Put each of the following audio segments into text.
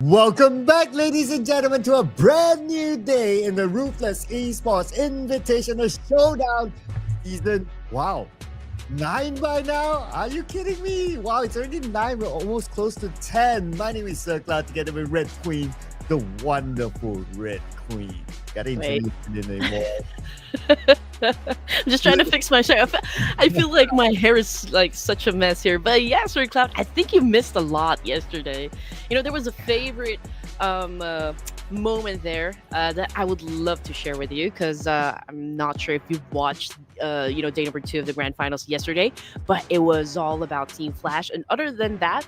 Welcome back, ladies and gentlemen, to a brand new day in the Ruthless Esports Invitational Showdown season. Wow, 9 by now? Are you kidding me? Wow, it's already 9. We're almost close to 10. My name is Sir Cloud, together with Red Queen, the wonderful Red Queen. Gotta introduce it anymore. I'm just trying to fix my hair. I feel like my hair is like such a mess here. But yeah, Sir Cloud, I think you missed a lot yesterday. You know, there was a favorite moment there that I would love to share with you because I'm not sure if you watched day number 2 of the grand finals yesterday, but it was all about Team Flash. And other than that,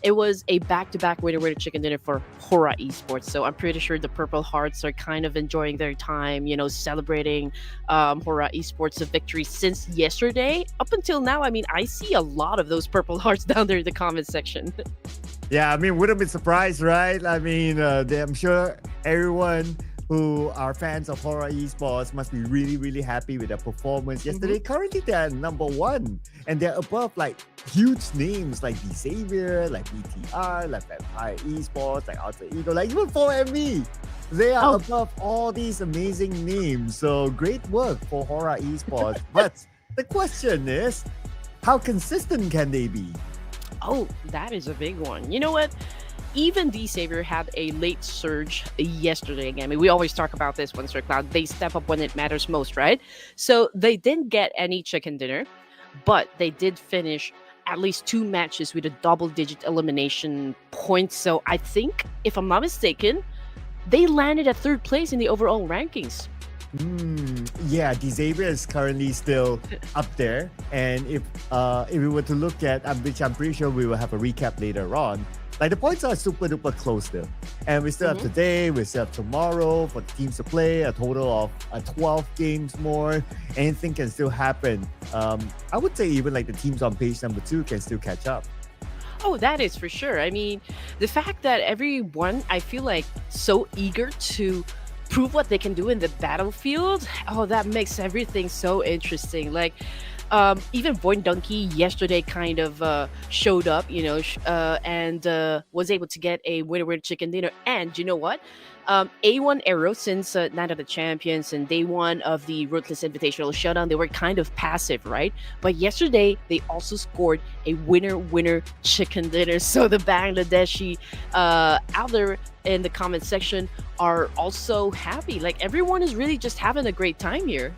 it was a back-to-back winner chicken dinner for Horaa Esports. So I'm pretty sure the Purple Hearts are kind of enjoying their time, celebrating Horaa Esports' victory since yesterday up until now. I mean, I see a lot of those Purple Hearts down there in the comment section. Yeah, I mean, wouldn't be surprised, right? I mean, I'm sure everyone who are fans of Horaa Esports must be really, really happy with their performance yesterday. Currently, they're number 1, and they're above like huge names like Xavier, like BTR, like I8 Esports, like Alter Ego, like even 4ME. They are above all these amazing names. So great work for Horaa Esports. But the question is, how consistent can they be? Oh, that is a big one. You know what? Even D Savior had a late surge yesterday again. I mean, we always talk about this one, Sir Cloud. They step up when it matters most, right? So they didn't get any chicken dinner, but they did finish at least 2 matches with a double-digit elimination points. So I think, if I'm not mistaken, they landed at 3rd place in the overall rankings. Yeah, Xavier is currently still up there, and if we were to look at, which I'm pretty sure we will have a recap later on, like the points are super duper close still, and we still have today, we still have tomorrow for the teams to play, a total of 12 games more. Anything can still happen. I would say even like the teams on page number 2 can still catch up. Oh, that is for sure. I mean, the fact that everyone, I feel like, so eager to prove what they can do in the battlefield, that makes everything so interesting. Like, even Voin Donkey yesterday kind of showed up, and was able to get a winner chicken dinner. And you know what? A1 Aero, since Night of the Champions and day 1 of the Ruthless Invitational Showdown, they were kind of passive, right? But yesterday, they also scored a winner chicken dinner. So the Bangladeshi out there in the comment section are also happy. Like, everyone is really just having a great time here.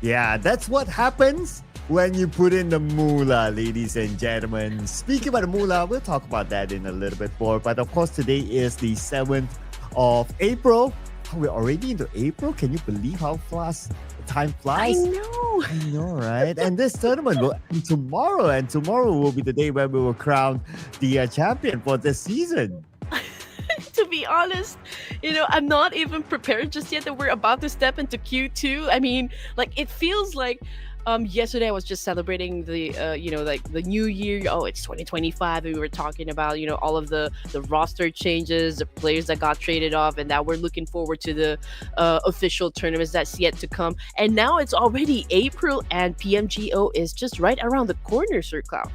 Yeah, that's what happens when you put in the moolah, ladies and gentlemen. Speaking about the moolah, we'll talk about that in a little bit more. But of course, today is the 7th of April. We're already into April. Can you believe how fast the time flies? I know, right? And this tournament will end tomorrow, and tomorrow will be the day where we will crown the champion for this season. To be honest, I'm not even prepared just yet that we're about to step into Q2. I mean, like, it feels like yesterday I was just celebrating the like the new year. Oh, it's 2025, and we were talking about all of the roster changes, the players that got traded off, and that we're looking forward to the official tournaments that's yet to come. And now it's already April, and PMGO is just right around the corner, Sir Cloud.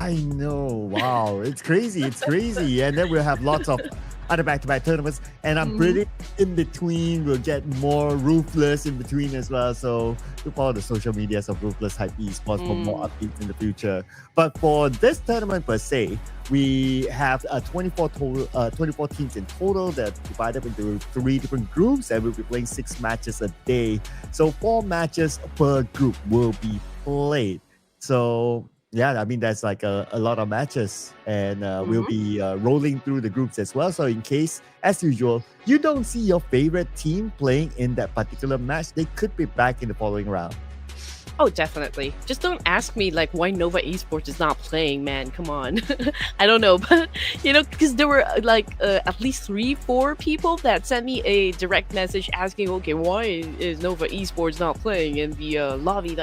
I know. Wow, it's crazy. It's crazy. And then we'll have lots of other back-to-back tournaments, and I'm pretty in between. We'll get more Ruthless in between as well, so look follow the social medias of Ruthless Esports for more updates in the future. But for this tournament per se, we have 24 teams in total that divided into 3 different groups, and we'll be playing 6 matches a day, so 4 matches per group will be played. So yeah, I mean, that's like a lot of matches, and we'll be rolling through the groups as well. So in case, as usual, you don't see your favorite team playing in that particular match, they could be back in the following round. Oh, definitely. Just don't ask me like why Nova Esports is not playing, man. Come on. I don't know, but because there were like at least 3-4 people that sent me a direct message asking, okay, why is Nova Esports not playing in the lobby?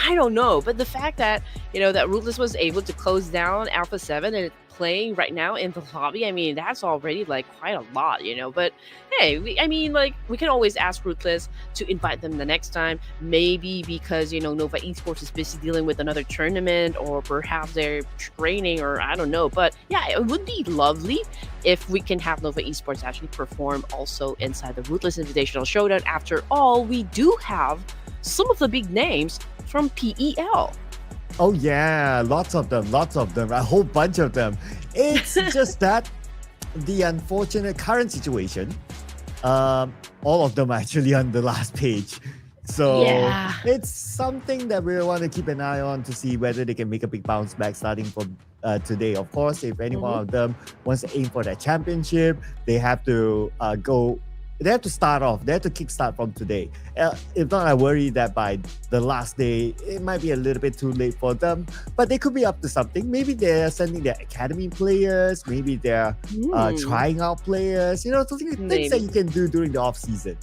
I don't know, but the fact that that Ruthless was able to close down Alpha 7 and playing right now in the lobby, I mean, that's already like quite a lot, But hey, we can always ask Ruthless to invite them the next time. Maybe because Nova Esports is busy dealing with another tournament, or perhaps they're training, or I don't know. But yeah, it would be lovely if we can have Nova Esports actually perform also inside the Ruthless Invitational Showdown. After all, we do have some of the big names from PEL. Oh yeah, lots of them, a whole bunch of them. It's just that the unfortunate current situation, all of them are actually on the last page. So Yeah. it's something that we want to keep an eye on to see whether they can make a big bounce back starting from today. Of course, if any one of them wants to aim for that championship, they have to they have to start off. They have to kickstart from today. If not, I worry that by the last day, it might be a little bit too late for them. But they could be up to something. Maybe they're sending their academy players. Maybe they're trying out players. Things that you can do during the off season.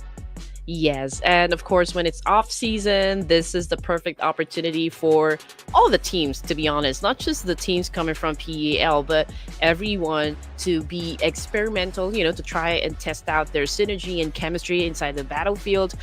Yes, and of course, when it's off season, this is the perfect opportunity for all the teams, to be honest, not just the teams coming from PEL, but everyone to be experimental, to try and test out their synergy and chemistry inside the battlefield.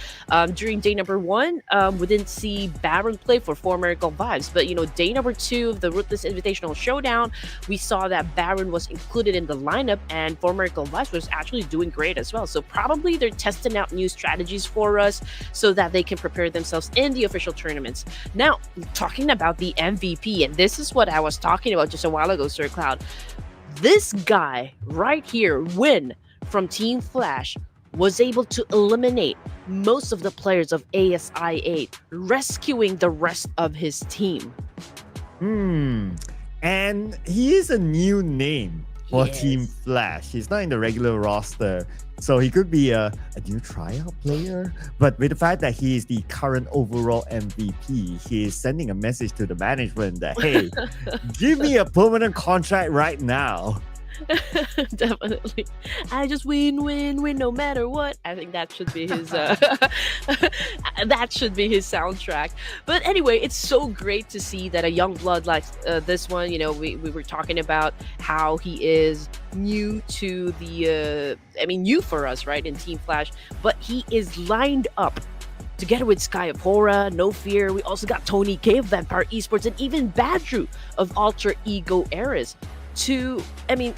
During day number 1, we didn't see Baron play for Miracle Vibes, but day number 2 of the Ruthless Invitational Showdown, we saw that Baron was included in the lineup, and Miracle Vibes was actually doing great as well. So probably they're testing out new strategies for us so that they can prepare themselves in the official tournaments. Now, talking about the MVP, and this is what I was talking about just a while ago, Sir Cloud. This guy right here, Win from Team Flash, was able to eliminate most of the players of ASI8, rescuing the rest of his team. And he is a new name for Team Flash. He's not in the regular roster. So he could be a new tryout player. But with the fact that he is the current overall MVP, he is sending a message to the management that, hey, give me a permanent contract right now. Definitely. I just win no matter what. I think that should be his that should be his soundtrack. But anyway, it's so great to see that a young blood like this one, we were talking about how he is new to the new for us, right, in Team Flash, but he is lined up together with Sky of Horaa, No Fear. We also got Tony K of Vampire Esports, and even Badru of Alter Ego Eras,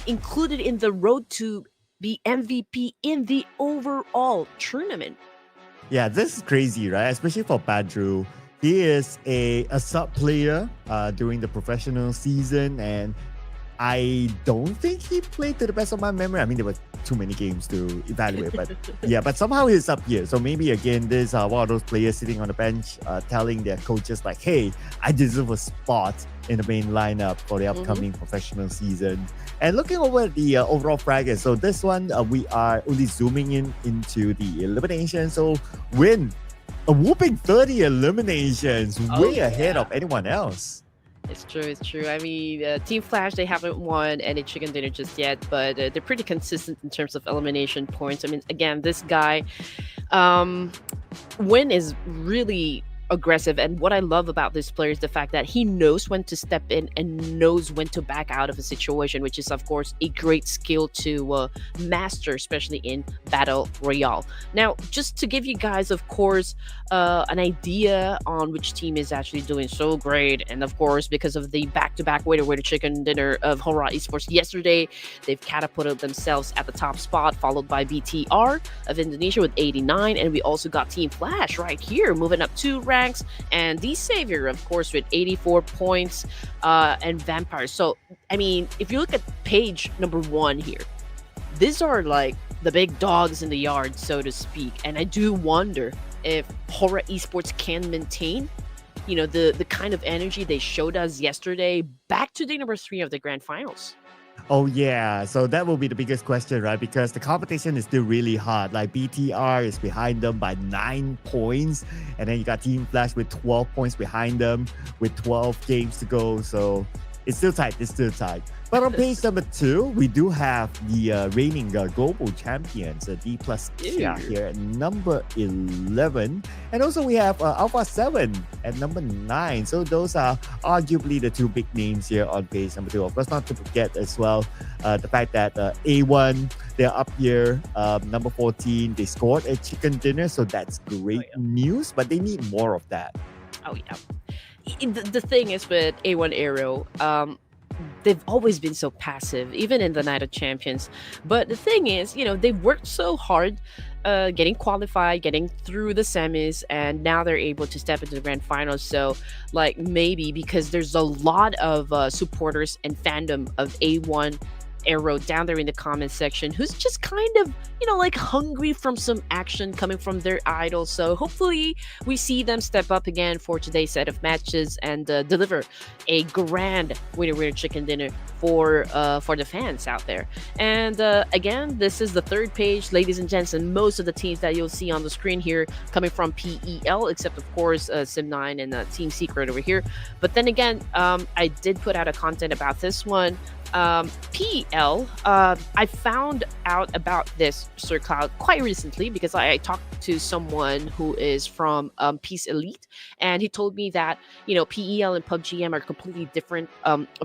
included in the road to be MVP in the overall tournament. Yeah, this is crazy, right? Especially for Badru. He is a sub player during the professional season, and I don't think he played to the best of my memory. I mean, there were too many games to evaluate, but yeah, but somehow he's up here. So maybe again, this one of those players sitting on the bench telling their coaches like, hey, I deserve a spot in the main lineup for the upcoming professional season. And looking over at the overall bracket, so this one, we are only zooming into the elimination. So Win, a whooping 30 eliminations, way ahead of anyone else. It's true. I mean, Team Flash, they haven't won any chicken dinner just yet, but they're pretty consistent in terms of elimination points. I mean, again, this guy, Win is really aggressive, and what I love about this player is the fact that he knows when to step in and knows when to back out of a situation, which is of course a great skill to master, especially in Battle Royale. Now, just to give you guys, of course, an idea on which team is actually doing so great, and of course, because of the back-to-back waiter chicken dinner of Horaa Esports yesterday, they've catapulted themselves at the top spot, followed by BTR of Indonesia with 89, and we also got Team Flash right here moving up 2 ranks, and the Savior, of course, with 84 points, and Vampire. So, I mean, if you look at page number 1 here, these are like the big dogs in the yard, so to speak, and I do wonder if Horaa Esports can maintain, the kind of energy they showed us yesterday back to day number 3 of the grand finals. Oh yeah, so that will be the biggest question, right? Because the competition is still really hard. Like BTR is behind them by 9 points, and then you got Team Flash with 12 points behind them with 12 games to go. So it's still tight. It's still tight. But on page number 2, we do have the reigning global champions, Dplus KIA here at number 11. And also we have Alpha 7 at number 9. So those are arguably the two big names here on page number 2. Of course, not to forget as well the fact that A1, they're up here, number 14. They scored a chicken dinner, so that's great news. But they need more of that. Oh, yeah. The thing is with A1 Aero, they've always been so passive, even in the Night of Champions. But the thing is, they've worked so hard getting qualified, getting through the semis, and now they're able to step into the grand finals. So, like, maybe because there's a lot of supporters and fandom of A1 Aero down there in the comment section who's just kind of like hungry from some action coming from their idol. So hopefully we see them step up again for today's set of matches and deliver a grand winner chicken dinner for the fans out there. And again, this is the third page, ladies and gents, and most of the teams that you'll see on the screen here coming from PEL, except of course Sim9 and Team Secret over here. But then again, I did put out a content about this one. PEL, I found out about this Sir Cloud quite recently because I talked to someone who is from Peace Elite, and he told me that PEL and PUBG are completely different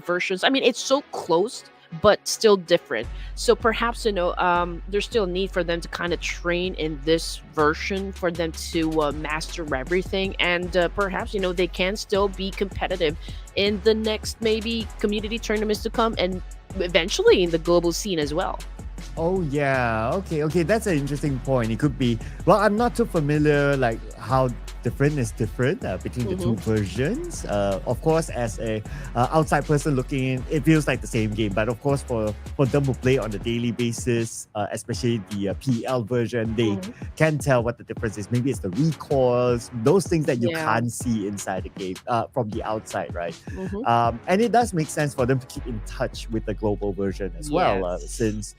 versions. I mean, it's so close but still different. So perhaps there's still a need for them to kind of train in this version for them to master everything, and perhaps they can still be competitive in the next maybe community tournaments to come, and eventually in the global scene as well. Oh yeah, okay, that's an interesting point. It could be, well, I'm not too familiar like how different is different between the two versions. Of course, as a outside person looking in, it feels like the same game. But of course, for them who play on a daily basis, especially the PL version, they can tell what the difference is. Maybe it's the recoils, those things that you can't see inside the game from the outside, right? And it does make sense for them to keep in touch with the global version as well, since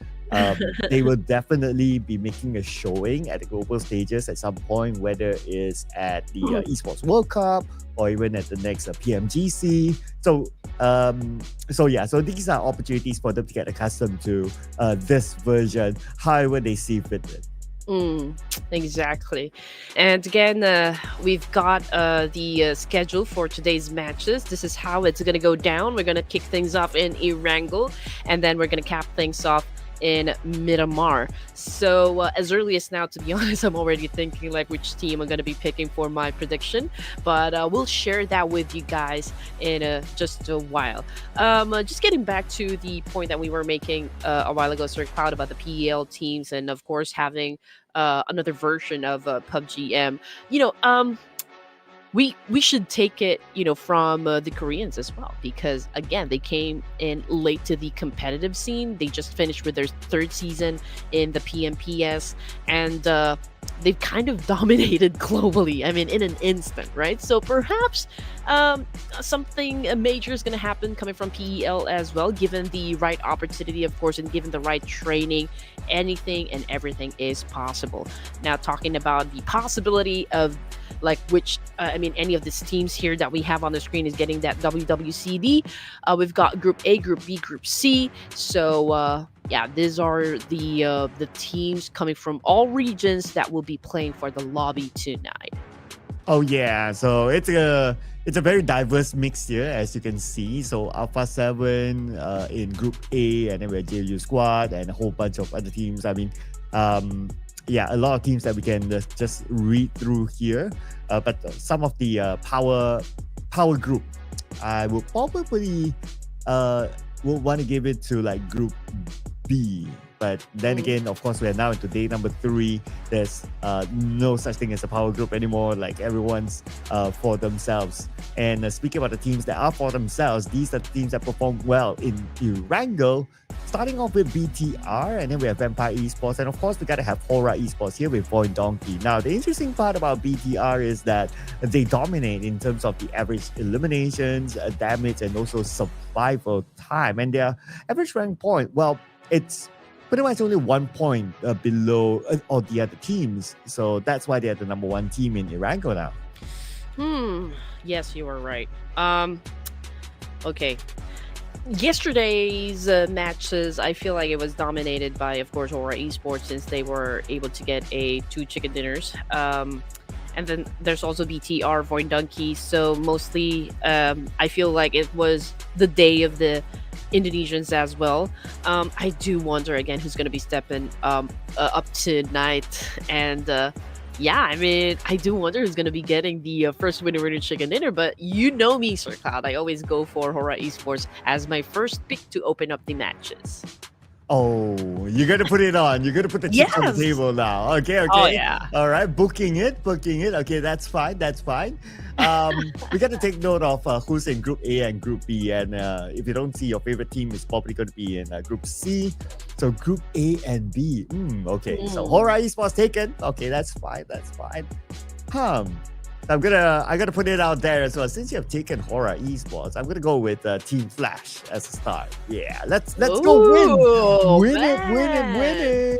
they will definitely be making a showing at the global stages at some point, whether it's at the Esports World Cup or even at the next PMGC. So these are opportunities for them to get accustomed to this version, however they see fit. Exactly. And again, we've got the schedule for today's matches. This is how it's going to go down. We're going to kick things off in Erangel, and then we're going to cap things off in Miramar. So as early as now, to be honest, I'm already thinking like which team I'm going to be picking for my prediction, but we'll share that with you guys in just a while. Just getting back to the point that we were making a while ago, Sir Cloud, about the PEL teams, and of course having another version of PUBG. We should take it, from the Koreans as well, because again, they came in late to the competitive scene. They just finished with their third season in the PMPS, and they've kind of dominated globally. I mean, in an instant, right? So perhaps something major is going to happen coming from PEL as well, given the right opportunity, of course, and given the right training. Anything and everything is possible. Now, talking about the possibility of any of these teams here that we have on the screen is getting that WWCD. We've got Group A, Group B, Group C. So these are the teams coming from all regions that will be playing for the lobby tonight. Oh yeah, so it's a very diverse mix here, as you can see. So Alpha 7 in Group A, and then we have GLU Squad and a whole bunch of other teams. I mean, a lot of teams that we can just read through here. But some of the power group, I would probably would want to give it to like Group B. But then again, of course, we are now into day number 3. There's no such thing as a power group anymore. Like, everyone's for themselves. And speaking about the teams that are for themselves, these are the teams that perform well in Erangel. Starting off with BTR, and then we have Vampire Esports, and of course we gotta have Horaa Esports here with Voin Donkey. Now, the interesting part about BTR is that they dominate in terms of the average eliminations, damage, and also survival time. And their average rank point, well, it's pretty much only 1 point below all the other teams. So that's why they're the number 1 team in Erangel now. Yes, you are right. Okay. Yesterday's matches, I feel like it was dominated by, of course, Horaa Esports, since they were able to get a 2 chicken dinners. And then there's also BTR, Voin Donkey. So mostly, I feel like it was the day of the Indonesians as well. I do wonder again who's going to be stepping up tonight. And yeah, I mean, I do wonder who's going to be getting the first winner chicken dinner. But you know me, Sir Cloud. I always go for Horaa Esports as my first pick to open up the matches. Oh, you're gonna put it on. You're gonna put the chips on the Yes. table now. Okay, okay. Oh, yeah. All right, booking it. Okay, that's fine. That's fine. We got to take note of who's in Group A and Group B, and if you don't see your favorite team is probably going to be in Group C. So Group A and B. Okay, so Horaa Esports taken. Okay, that's fine. That's fine. I gotta put it out there as well. Since you have taken Horaa Esports, I'm gonna go with Team Flash as a start. Yeah, let's go win it.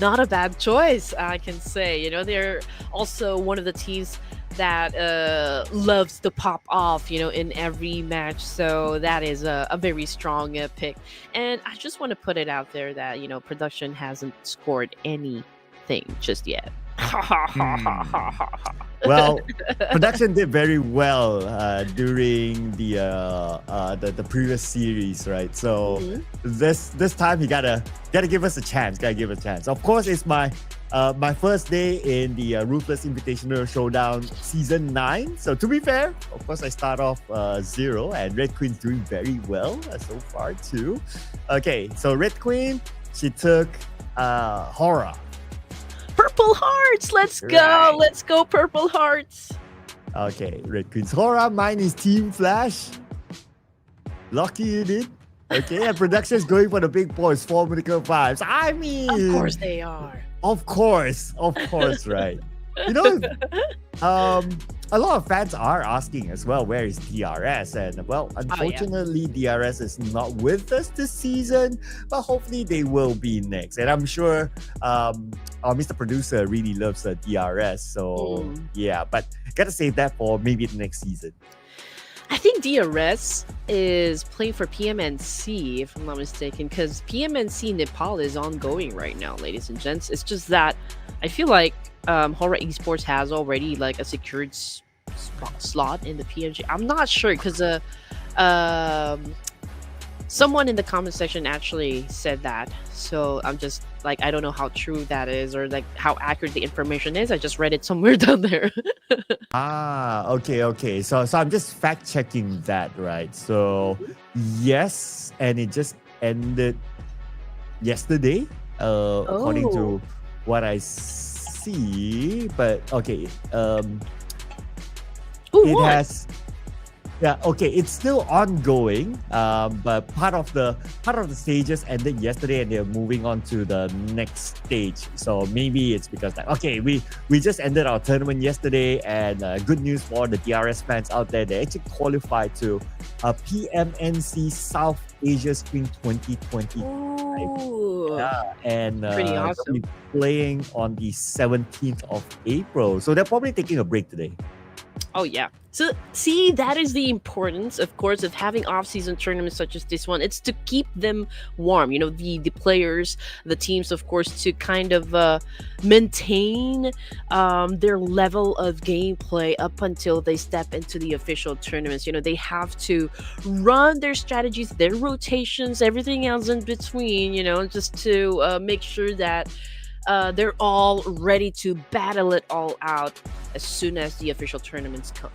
Not a bad choice, I can say. You know, they're also one of the teams that loves to pop off, you know, in every match. So that is a very strong pick. And I just want to put it out there that, you know, production hasn't scored anything just yet. Well, production did very well during the previous series, right? So this time he gotta give us a chance. Gotta give us a chance. Of course, it's my first day in the Ruthless Invitational Showdown Season 9. So to be fair, of course, I start off 0, and Red Queen's doing very well so far too. Okay, so Red Queen, she took Horaa. Purple Hearts! Let's go! Right. Let's go, Purple Hearts! Okay, Red Queen's Horaa. Mine is Team Flash. Lucky you did. Okay, and production is going for the big boys, Formidable Vibes. I mean, Of course they are. Of course, right. You know, a lot of fans are asking as well, where is DRS? And well, unfortunately, DRS is not with us this season, but hopefully they will be next. And I'm sure our Mr. Producer really loves the DRS. So yeah, but gotta save that for maybe the next season. I think DRS is playing for PMNC, if I'm not mistaken, because PMNC Nepal is ongoing right now, ladies and gents. It's just that I feel like Horaa Esports has already like a secured slot in the PMG. I'm not sure because someone in the comment section actually said that. So I'm just like, I don't know how true that is or like how accurate the information is. I just read it somewhere down there. Okay. So I'm just fact checking that, right? So yes, and it just ended yesterday, according to what I see. But okay, it's still ongoing. But part of the stages ended yesterday, and they're moving on to the next stage. So maybe it's because we just ended our tournament yesterday, and good news for the DRS fans out there. They actually qualified to PMNC South Asia Spring 2020. Yeah, and pretty awesome. They'll be playing on the 17th of April. So they're probably taking a break today. Oh, yeah. So, see, that is the importance, of course, of having off-season tournaments such as this one. It's to keep them warm, you know, the players, the teams, of course, to kind of maintain their level of gameplay up until they step into the official tournaments. You know, they have to run their strategies, their rotations, everything else in between, you know, just to make sure that they're all ready to battle it all out as soon as the official tournaments come.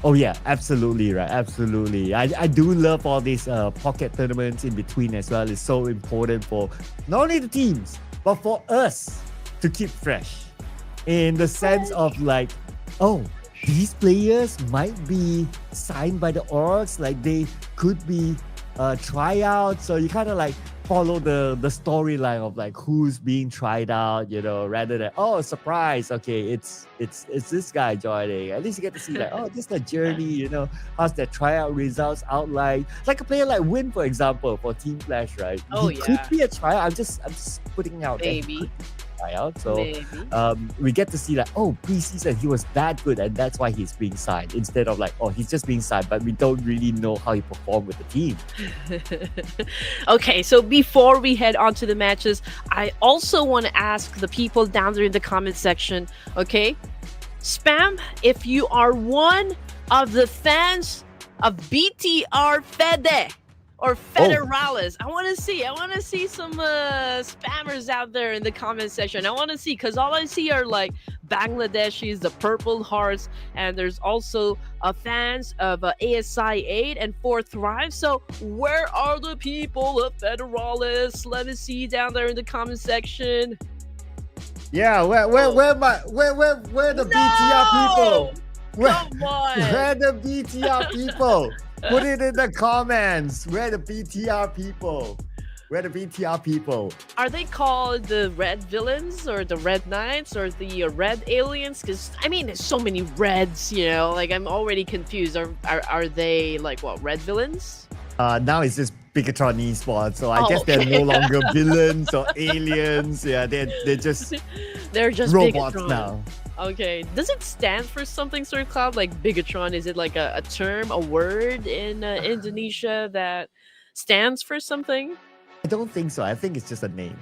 Oh yeah, absolutely right. Absolutely. I do love all these pocket tournaments in between as well. It's so important for not only the teams, but for us to keep fresh. In the sense of like, oh, these players might be signed by the orgs, like they could be tryouts. So you kind of like follow the storyline of like who's being tried out, you know, rather than surprise, okay, it's this guy joining. At least you get to see like, this is the journey, you know, how's their tryout results outlined. Like a player like Win, for example, for Team Flash, right? He could be a tryout. I'm just putting out maybe. tryout. So Maybe. we get to see like, oh, preseason he was that good, and that's why he's being signed. Instead of like, oh, he's just being signed, but we don't really know how he performed with the team. Okay, so before we head on to the matches, I also want to ask the people down there in the comment section, okay? Spam if you are one of the fans of BTR Fede or Federalis. I want to see some spammers out there in the comment section. I want to see, because all I see are like Bangladeshis, the Purple Hearts, and there's also fans of ASI 8 and 4 Thrive. So where are the people of Federalis? Let me see down there in the comment section. Yeah, where the BTR people? Come on. Where the BTR people? Put it in the comments. Where the BTR people? Where the BTR people? Are they called the Red Villains or the Red Knights or the Red Aliens? Because I mean, there's so many Reds. You know, like I'm already confused. Are they like what, Red Villains? Now it's just Bigetron Esports, so I guess they're no longer villains or aliens. Yeah, they're just robots Bigetron now. Okay, does it stand for something, Sir Cloud? Like Bigetron, is it like a term, a word in Indonesia that stands for something? I don't think so. I think it's just a name.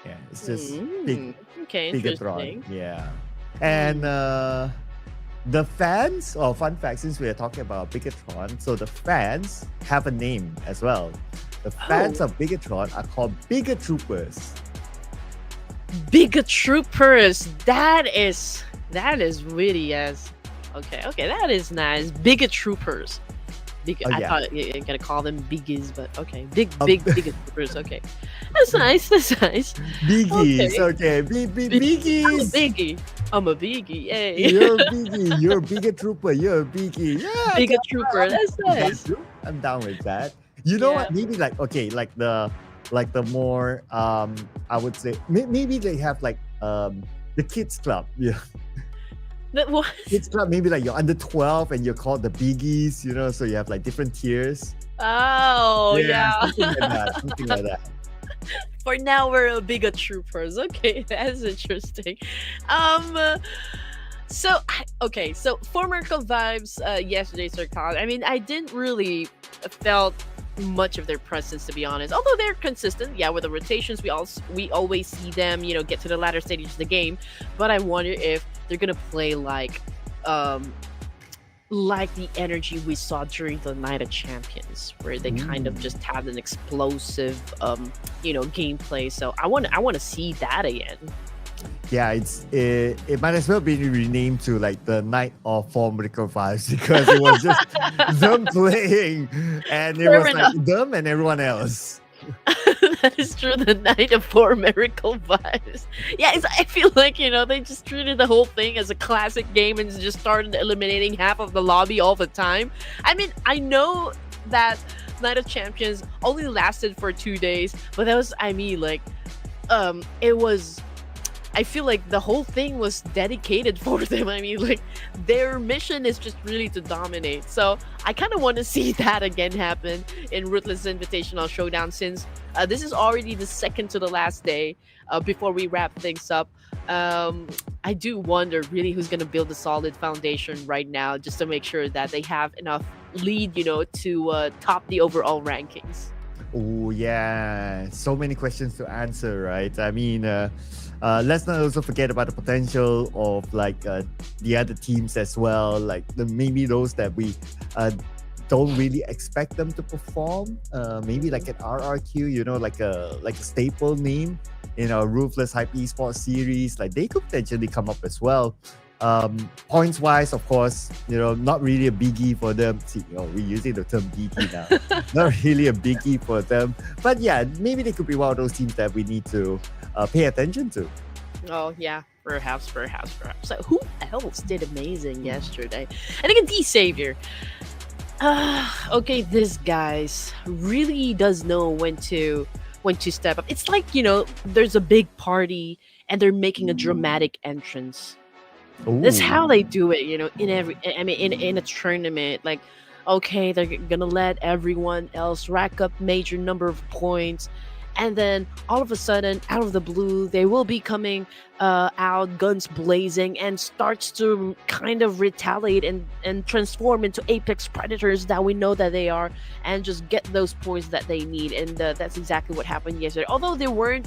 Yeah, it's just okay, Bigetron. interesting. Yeah, and the fans. Oh, fun fact, since we are talking about Bigetron, so the fans have a name as well. The fans of Bigetron are called Bigetroopers. Bigetroopers. That is witty as. Okay, that is nice. Bigetroopers. I thought you're gonna call them biggies, but okay, big Bigetroopers. Okay, that's nice. Biggies. Okay, biggies. I'm a biggie. Yay. You're a biggie. You're a Bigetrooper. You're a biggie. Yeah, Bigetrooper. That's nice. I'm down with that. You know what? Maybe like the more I would say maybe they have like the kids club. Yeah. What? Kids club, maybe like you're under 12 and you're called the biggies, you know, so you have like different tiers. Oh yeah. Something like that. For now, we're a Bigetroopers. Okay, that's interesting. So for Miracle Vibes, yesterday, Sir Khan, I mean, I didn't really felt much of their presence, to be honest, although they're consistent. With the rotations, we always see them, you know, get to the latter stages of the game. But I wonder if they're gonna play like the energy we saw during the Night of Champions, where they kind of just had an explosive gameplay. So I want to see that again. Yeah, it might as well be renamed to like the Night of Formidable Vibes, because it was just them playing, and it was like them and everyone else. That is true. The Night of Four Miracle Vibes. Yeah, I feel like, you know, they just treated the whole thing as a classic game and just started eliminating half of the lobby all the time. I mean, I know that Night of Champions only lasted for 2 days, but that was, it was. I feel like the whole thing was dedicated for them. I mean, like, their mission is just really to dominate. So I kind of want to see that again happen in Ruthless Invitational Showdown, since this is already the second to the last day before we wrap things up. I do wonder really who's going to build a solid foundation right now, just to make sure that they have enough lead, you know, to top the overall rankings. Oh, yeah. So many questions to answer, right? I mean, let's not also forget about the potential of like the other teams as well. Like maybe those that we don't really expect them to perform. Maybe like an RRQ, you know, like a staple name in our Ruthless Hype Esports series. Like they could potentially come up as well. Points wise, of course, you know, not really a biggie for them. See, we're using the term biggie now. Not really a biggie for them. But yeah, maybe they could be one of those teams that we need to pay attention to. Oh yeah, perhaps. So who else did amazing yesterday? And again, D Savior. Okay, this guys really does know when to step up. It's like, you know, there's a big party and they're making a dramatic entrance. Ooh. That's how they do it, you know, in a tournament. Like, okay, they're gonna let everyone else rack up major number of points, and then all of a sudden, out of the blue, they will be coming out, guns blazing, and starts to kind of retaliate and transform into apex predators that we know that they are, and just get those points that they need. And that's exactly what happened yesterday. Although there weren't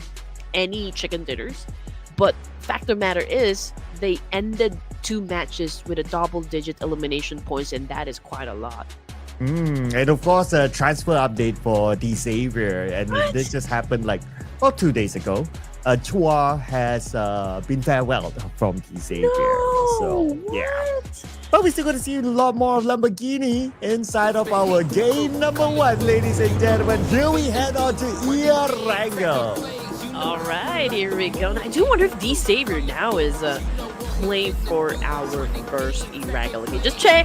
any chicken dinners, but fact of the matter is they ended 2 matches with a double-digit elimination points, and that is quite a lot. And of course, a transfer update for D Savior, and this just happened like 2 days ago. Chua has been farewelled from D Savior. No, so yeah, what? but we're still going to see a lot more of Lamborghini inside of our game number 1, ladies and gentlemen. Here we head on to Erangel. All right, here we go. And I do wonder if D Savior now is playing for our first Erangel.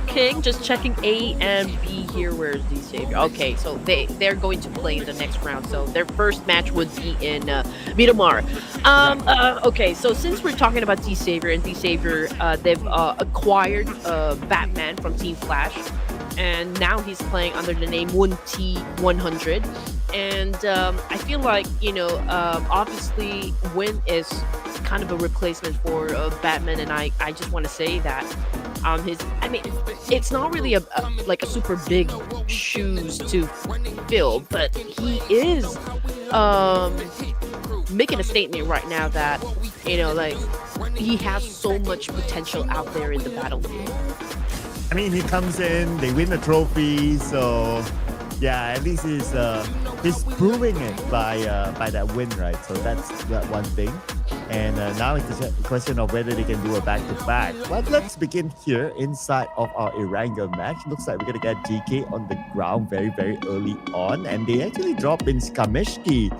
Okay, just checking A and B here. Where's D Savior? Okay, so they're going to play in the next round. So their first match would be in Miramar. Okay, so since we're talking about D Savior and D Savior, they've acquired Batman from Team Flash, and now he's playing under the name 1T100. And I feel like, obviously Win is kind of a replacement for Batman, and I just want to say that it's not really a super big shoes to fill, but he is making a statement right now that he has so much potential out there in the battlefield. I mean, he comes in, they win the trophy, so yeah, at least he's proving it by that win, right? So that's that one thing. And now it's a question of whether they can do a back-to-back. But let's begin here inside of our Erangel match. Looks like we're going to get GK on the ground very, very early on. And they actually drop in Skameshki.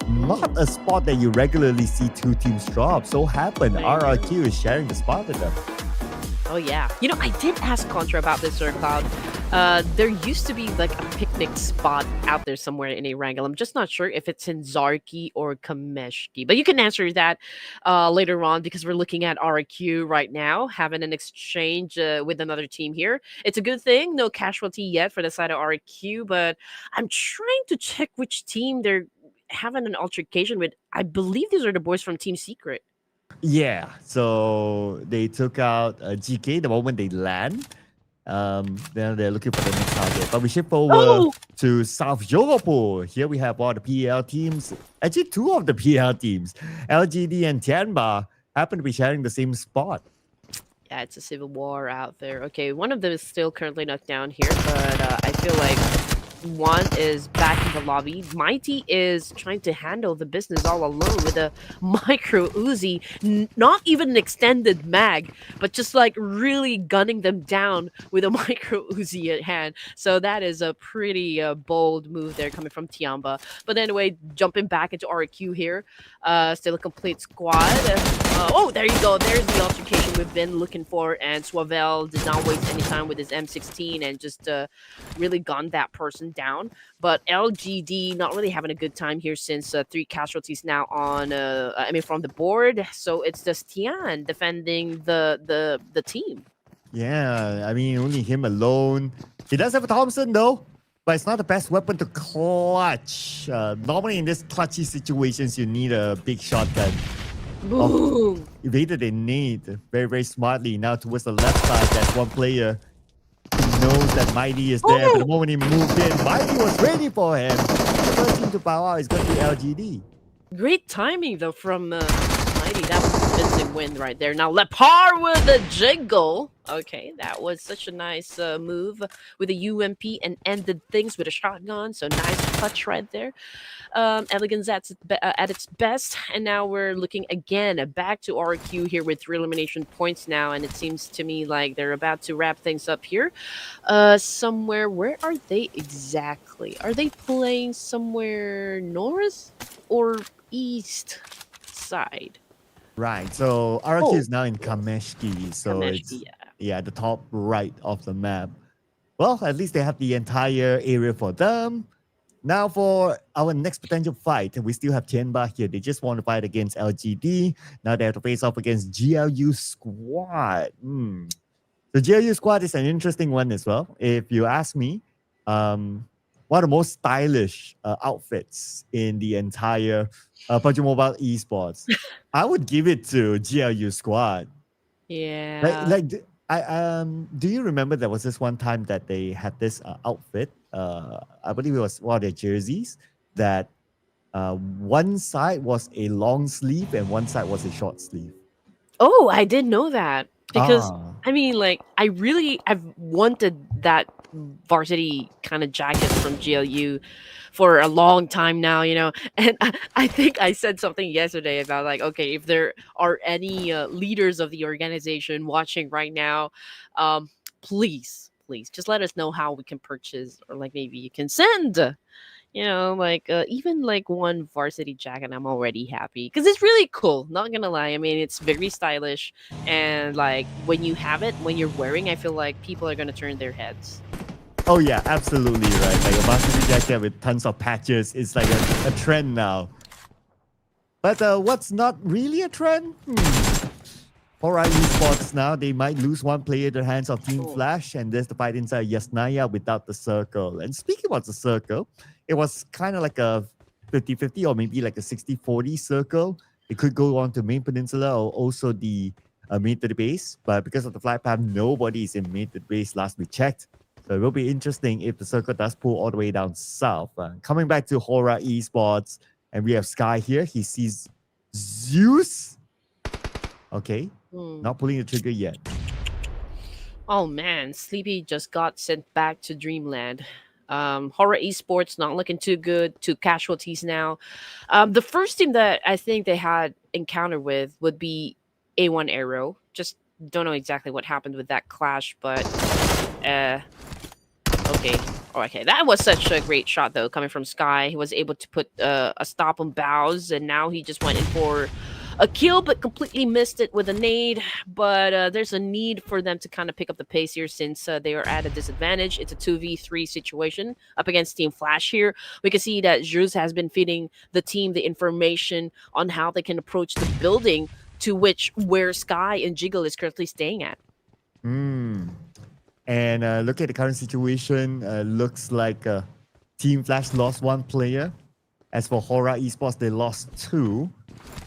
Not a spot that you regularly see 2 teams drop. So happened, RRQ is sharing the spot with them. Oh yeah. I did ask Contra about this, Sir Cloud. There used to be like a picnic spot out there somewhere in Erangel. I'm just not sure if it's in Zarki or Kameshki. But you can answer that later on, because we're looking at RRQ right now, having an exchange with another team here. It's a good thing. No casualty yet for the side of RRQ, but I'm trying to check which team they're having an altercation with. I believe these are the boys from Team Secret. Yeah, so they took out GK the moment they land. Then they're looking for the next target. But we shift over to South Johor. Here we have all the PL teams. Actually, 2 of the PL teams, LGD and Tianba, happen to be sharing the same spot. Yeah, it's a civil war out there. Okay, one of them is still currently knocked down here, but I feel like one is back in the lobby. Mighty is trying to handle the business all alone with a micro Uzi, not even an extended mag, but just like really gunning them down with a micro Uzi at hand. So that is a pretty bold move there coming from Tianba. But anyway, jumping back into RQ here, still a complete squad. There you go. There's the altercation we've been looking for, and Swavel did not waste any time with his M16 and just really gunned that person down. But LGD not really having a good time here, since 3 casualties now on from the board. So it's just Tian defending the team. Yeah, I mean, only him alone. He does have a Thompson though, but it's not the best weapon to clutch. Normally in these clutchy situations, you need a big shotgun. Boom! Evaded a nade very, very smartly. Now towards the left side, there's one player who knows that Mighty is there. But the moment he moved in, Mighty was ready for him. The first team to bow out is going to be LGD. Great timing though from Mighty. That was a convincing win right there. Now Lepar with the jiggle. Okay, that was such a nice move with a UMP and ended things with a shotgun. So nice touch right there. Elegance at its best. And now we're looking again back to RQ here with 3 elimination points now. And it seems to me like they're about to wrap things up here. Somewhere, where are they exactly? Are they playing somewhere north or east side? Right, so RQ is now in Kameshki. So Kameshki, it's the top right of the map. Well, at least they have the entire area for them. Now for our next potential fight, we still have Tianba here. They just want to fight against LGD. Now they have to face off against GLU Squad. The GLU Squad is an interesting one as well, if you ask me. one of the most stylish outfits in the entire Pubg Mobile Esports. I would give it to GLU squad. Yeah. Do you remember there was this one time that they had this outfit? I believe it was one of their jerseys that one side was a long sleeve and one side was a short sleeve. Oh, I didn't know that because Ah, I mean, like, I've wanted that varsity kind of jacket from GLU for a long time now, And I think I said something yesterday about like, okay, if there are any leaders of the organization watching right now, please, just let us know how we can purchase, or like maybe you can send. Like even like one varsity jacket, I'm already happy because it's really cool. Not gonna lie, I mean it's very stylish, and like when you have it, when you're wearing, I feel like people are gonna turn their heads. oh yeah, absolutely right. Like a varsity jacket with tons of patches is like a trend now. But what's not really a trend? Horaa Esports now, they might lose one player to the hands of Team Oh. Flash, and there's the fight inside Yasnaya without the circle. And speaking about the circle, it was kind of like a 50-50 or maybe like a 60-40 circle. It could go on to main peninsula or also the main to the base, but because of the flight path, nobody is in main to the base last we checked. So it will be interesting if the circle does pull all the way down south. Coming back to Horaa Esports, and we have Sky here. He sees Zeus. Okay. Not pulling the trigger yet. Oh man, Sleepy just got sent back to Dreamland. Horaa Esports not looking too good. 2 casualties now. The first team that I think they had encounter with would be A1 Aero. Just don't know exactly what happened with that clash, but okay. Oh, okay, that was such a great shot though, coming from Sky. He was able to put a stop on Bows, and now he just went in for a kill, but completely missed it with a nade. But there's a need for them to kind of pick up the pace here since they are at a disadvantage. It's a 2v3 situation up against Team Flash here. We can see that Juz has been feeding the team the information on how they can approach the building to where Sky and Jiggle is currently staying at. And look at the current situation. Looks like Team Flash lost 1 player. As for Horaa Esports, they lost 2.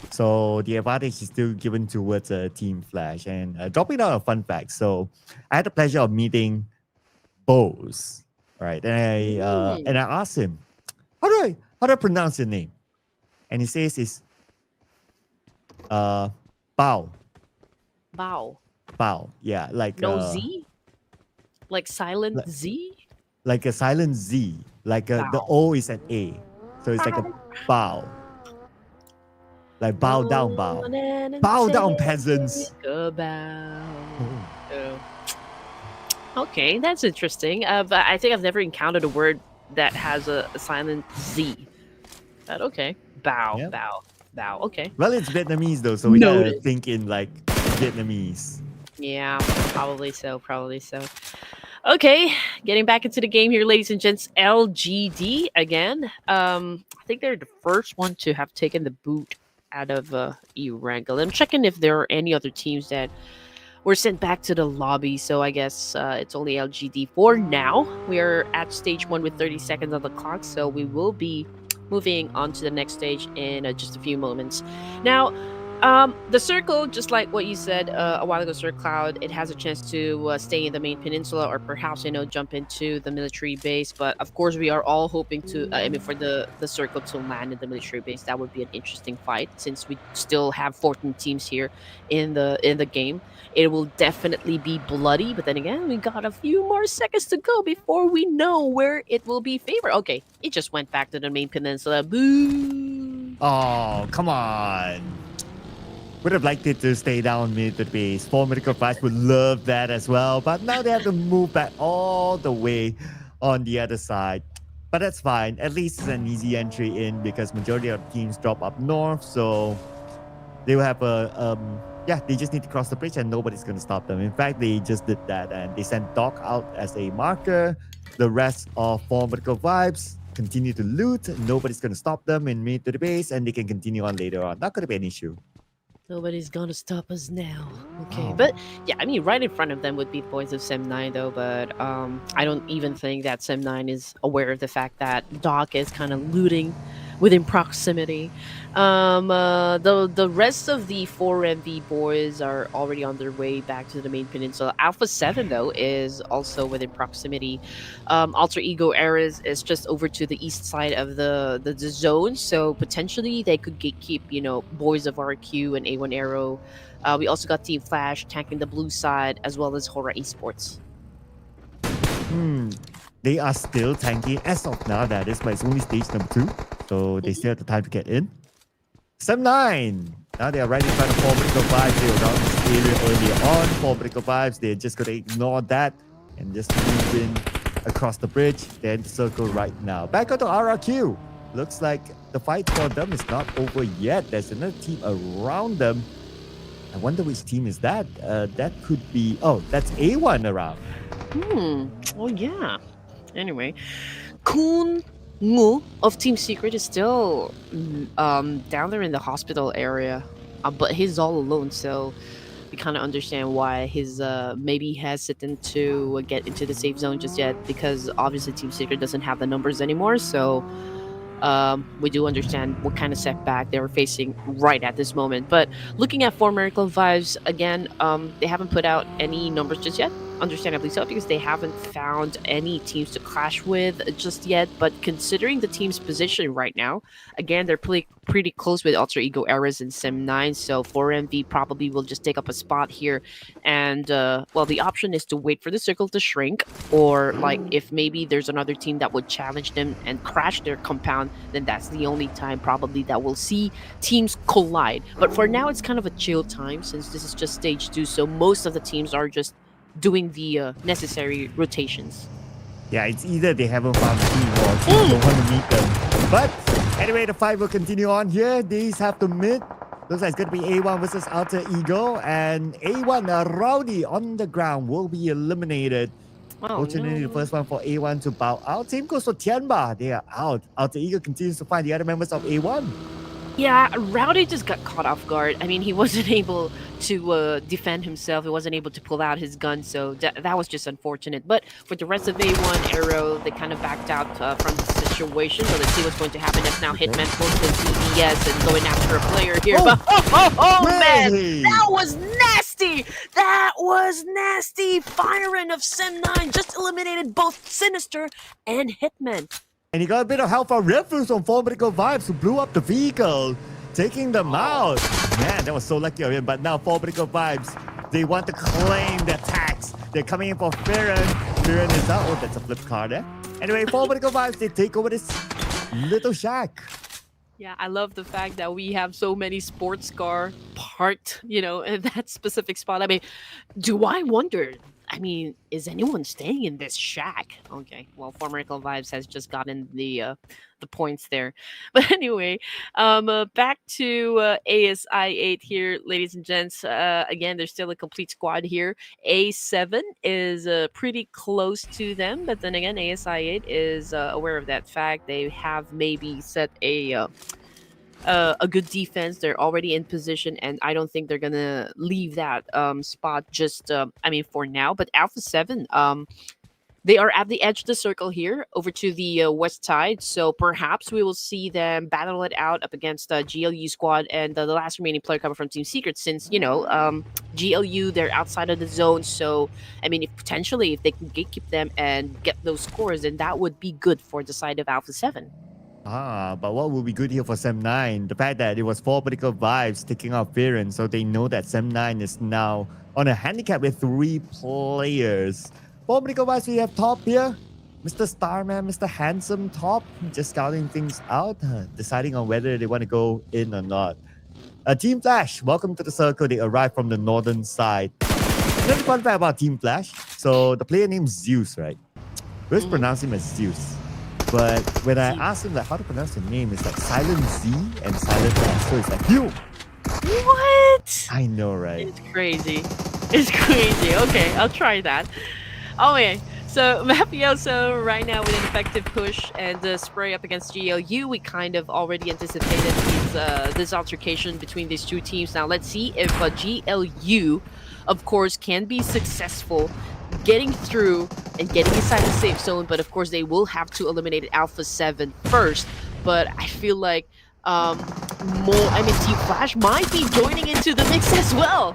So the advantage is still given towards Team Flash. And dropping down a fun fact. So I had the pleasure of meeting Bose, right? And I asked him, how do I pronounce your name? And he says it's Bao. Bao. Bao. Yeah, like No Z? Like silent Z? Like a silent Z. Like the O is an A. So it's like a Bao. Like bow down, bow. Bow down, peasants. Okay, that's interesting. But I think I've never encountered a word that has a silent Z. But okay. Bow, Yep. bow. Okay. Well, it's Vietnamese though, so we gotta think in like Vietnamese. Yeah, probably so. Okay, getting back into the game here, ladies and gents. LGD again. I think they're the first one to have taken the boot out of Erangel. I'm checking if there are any other teams that were sent back to the lobby. So I guess it's only LGD for now. We are at stage 1 with 30 seconds on the clock, so we will be moving on to the next stage in just a few moments. Now, the circle, just like what you said a while ago, Sir Cloud, it has a chance to stay in the main peninsula or perhaps, jump into the military base. But of course, we are all hoping to, for the circle to land in the military base. That would be an interesting fight since we still have 14 teams here in the game. It will definitely be bloody, but then again, we got a few more seconds to go before we know where it will be favored. Okay, it just went back to the main peninsula. Boo! Oh, come on. Would have liked it to stay down mid to the base. 4 Medical Flash would love that as well. But now they have to move back all the way on the other side. But that's fine. At least it's an easy entry in because majority of teams drop up north. So they will have they just need to cross the bridge and nobody's going to stop them. In fact, they just did that and they sent Doc out as a marker. The rest of 4 Medical Vibes continue to loot. Nobody's going to stop them in mid to the base and they can continue on later on. Not going to be an issue. Nobody's gonna stop us now. Okay, Wow. but yeah, I mean, right in front of them would be the boys of Sem 9, though. But I don't even think that Sem 9 is aware of the fact that Doc is kind of looting within proximity. The rest of the 4MV boys are already on their way back to the main peninsula. Alpha 7 though is also within proximity. Alter Ego Eras is just over to the east side of the zone, so potentially they could gatekeep, boys of RRQ and A1 Aero. We also got Team Flash tanking the blue side, as well as Horaa Esports. They are still tanking as of now, that is, but it's only stage number 2. So they still have the time to get in. Sem 9. Now they are right in front of 4 Vertical Vibes. They were around this area earlier on. 4 Vertical Vibes, they're just going to ignore that and just move in across the bridge. They're in the circle right now. Back onto RRQ. Looks like the fight for them is not over yet. There's another team around them. I wonder which team is that. That could be... Oh, that's A1 around. Well, yeah. Anyway, Kun Ngu of Team Secret is still down there in the hospital area, but he's all alone, so we kind of understand why he's maybe hesitant to get into the safe zone just yet, because obviously Team Secret doesn't have the numbers anymore, so we do understand what kind of setback they were facing right at this moment. But looking at 4 Miracle Vibes, again, they haven't put out any numbers just yet. Understandably so, because they haven't found any teams to clash with just yet. But considering the team's position right now, again, they're pretty close with Alter Ego Eras and Sem 9, so 4MV probably will just take up a spot here. And, well, the option is to wait for the circle to shrink, or, like, if maybe there's another team that would challenge them and crash their compound, then that's the only time probably that we'll see teams collide. But for now, it's kind of a chill time, since this is just stage 2, so most of the teams are just doing the necessary rotations. Yeah, it's either they haven't found a team or teams don't want to meet them. But anyway, the fight will continue on here. These have to mid. Looks like it's going to be A1 versus Alter Ego. And A1, Rowdy on the ground, will be eliminated. Fortunately, the first one for A1 to bow out. Same goes for Tianba. They are out. Alter Ego continues to find the other members of A1. Yeah, Rowdy just got caught off guard. I mean, he wasn't able to defend himself. He wasn't able to pull out his gun, so that was just unfortunate. But for the rest of A1 Aero, they kind of backed out from the situation. So let's see what's going to happen. That's now Hitman posting TBS and going after a player here. Man, that was nasty! That was nasty! Firing of Sem 9 just eliminated both Sinister and Hitman. And he got a bit of help from RedForce on 4 Vertical Vibes, who blew up the vehicle, taking them out. Man, that was so lucky of him. But now 4 Vertical Vibes, they want to claim their tax. They're coming in for Farron. Farron is out. Oh, that's a flip car there. Anyway, 4 Vertical Vibes, they take over this little shack. Yeah, I love the fact that we have so many sports car parked, in that specific spot. I mean, do I wonder... I mean, is anyone staying in this shack? Okay, well, 4 Miracle Vibes has just gotten the points there. But anyway, back to ASI8 here, ladies and gents. Again, there's still a complete squad here. A7 is pretty close to them, but then again, ASI8 is aware of that fact. They have maybe set a good defense. They're already in position, and I don't think they're gonna leave that spot just for now. But Alpha 7, they are at the edge of the circle here over to the west side, so perhaps we will see them battle it out up against GLU squad and the last remaining player coming from Team Secret, since GLU, they're outside of the zone. So I mean, if they can gatekeep them and get those scores, then that would be good for the side of Alpha 7. But what will be good here for Sem 9? The fact that it was 4 Vertical Vibes taking out Farron, so they know that Sem 9 is now on a handicap with 3 players. 4 Vertical Vibes, we have top here. Mr. Starman, Mr. Handsome top, just scouting things out, deciding on whether they want to go in or not. Team Flash, welcome to the circle. They arrived from the northern side. Another fun fact about Team Flash. So the player named Zeus, right? We always pronounce him as Zeus. But when I asked him how to pronounce the name, it's like silent Z and silent S. So it's like, you. What? I know, right? It's crazy. It's crazy. Okay, I'll try that. Oh, yeah. So Mafioso right now with an effective push and spray up against GLU. We kind of already anticipated this altercation between these two teams. Now let's see if GLU, of course, can be successful getting through and getting inside the safe zone. But of course, they will have to eliminate Alpha 7 first. But I feel like Team Flash might be joining into the mix as well.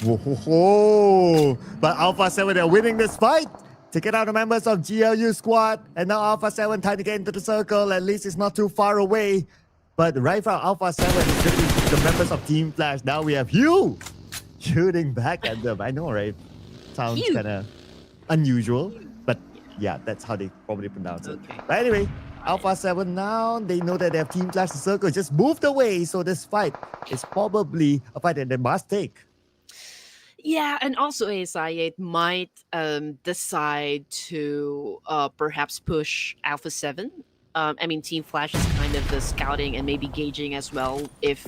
Whoa! But Alpha 7 are winning this fight. Taking out the members of GLU squad. And now Alpha 7 trying to get into the circle. At least it's not too far away. But right from Alpha 7 is going to be the members of Team Flash. Now we have Hugh shooting back at them. I know, right? Sounds kind of unusual. But yeah, that's how they probably pronounce it. Okay. But anyway, Alpha 7 now, they know that they have Team Flash circle just moved away. So this fight is probably a fight that they must take. Yeah, and also I8 might decide to perhaps push Alpha 7. Team Flash is kind of the scouting and maybe gauging as well if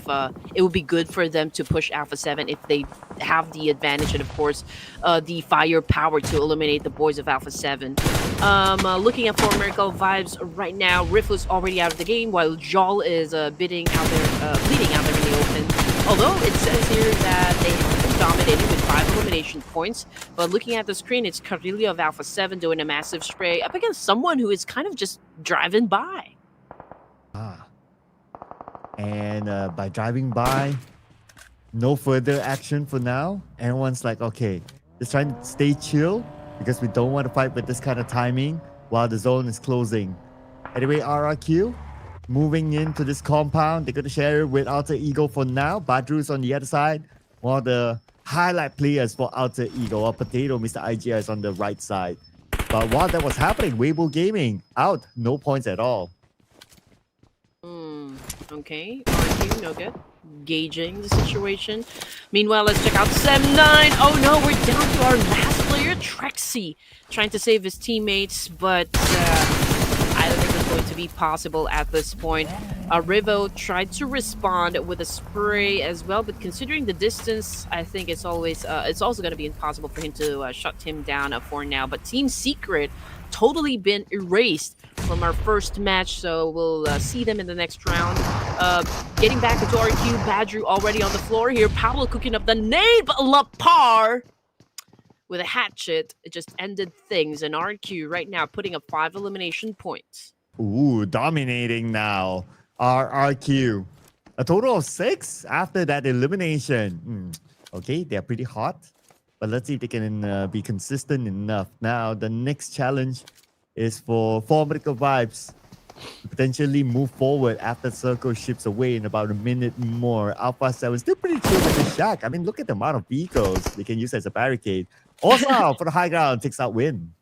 it would be good for them to push Alpha 7 if they have the advantage and, of course, the firepower to eliminate the boys of Alpha 7. Looking at For Miracle vibes right now, Ruthless already out of the game while Jol is bleeding out there in the open. Although it says here that they have been dominated with 5 elimination points, but looking at the screen, it's Carrillo of Alpha 7 doing a massive spray up against someone who is kind of just driving by. And by driving by, no further action for now. Everyone's like, okay, just trying to stay chill because we don't want to fight with this kind of timing while the zone is closing. Anyway, RRQ moving into this compound. They're going to share it with Alter Ego for now. Badru's on the other side. One of the highlight players for Alter Ego. Or Potato, Mr. IGR is on the right side. But while that was happening, Weibo Gaming out. No points at all. Okay. RQ, no good. Gauging the situation. Meanwhile, let's check out Sem9. Oh no, we're down to our last player, Trexy. Trying to save his teammates, but I don't think it's going to be possible at this point. Rivo tried to respond with a spray as well, but considering the distance, I think it's also going to be impossible for him to shut him down for now. But Team Secret totally been erased from our first match, so we'll see them in the next round. Getting back into RQ, Badru already on the floor here. Pablo cooking up the nade, but Lapar with a hatchet, it just ended things. And RQ right now putting up 5 elimination points. Ooh, dominating now. RRQ. A total of 6 after that elimination. Okay, they're pretty hot. But let's see if they can be consistent enough. Now, the next challenge is for Formidable Vibes to potentially move forward after Circle ships away in about a minute more. Alpha 7 still pretty chill with the shack. I mean, look at the amount of vehicles they can use as a barricade. Also, for the high ground, takes out win.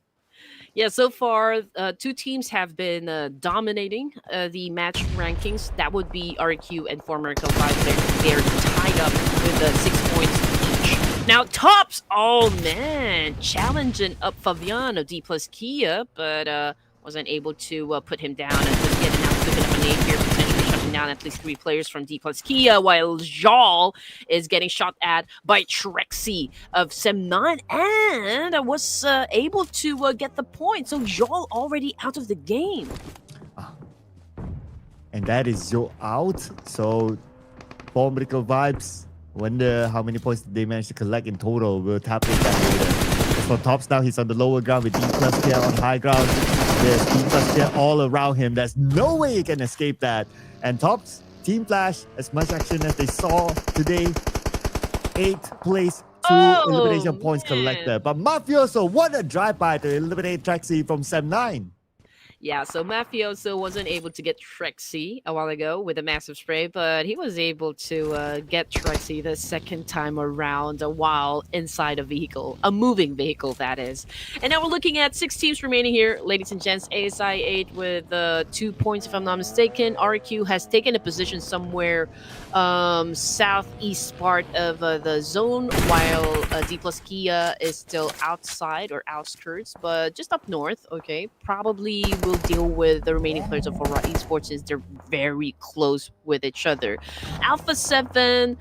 Yeah, so far, 2 teams have been dominating the match rankings. That would be RQ and For Miracle Vibes. They're tied up with 6 points each. Now, Tops, oh man, challenging up Fabian of Dplus KIA, but wasn't able to put him down. And just getting out, picking up a nade here, potentially shutting down at least 3 players from Dplus KIA, while Jal is getting shot at by Trexy of Sem9 and was able to get the point. So Jal already out of the game. And that is Joe out. So, Formidable Vibes. Wonder how many points they managed to collect in total. We'll tap into that later. As for Tops now, he's on the lower ground with Dplus KIA on high ground. There's Dplus KIA all around him. There's no way he can escape that. And Tops, Team Flash, as much action as they saw today. 8th place, 2 elimination points collected. But Mafioso, what a drive-by to eliminate Trexy from Sem9. Yeah, so Mafioso wasn't able to get Trexy a while ago with a massive spray, but he was able to get Trexy the second time around while inside a vehicle, a moving vehicle, that is. And now we're looking at 6 teams remaining here, ladies and gents. ASI8 with 2 points, if I'm not mistaken. RQ has taken a position somewhere southeast part of the zone, while Dplus KIA is still outside or outskirts, but just up north. Okay, probably will deal with the remaining players of Horaa Esports since they're very close with each other. Alpha 7,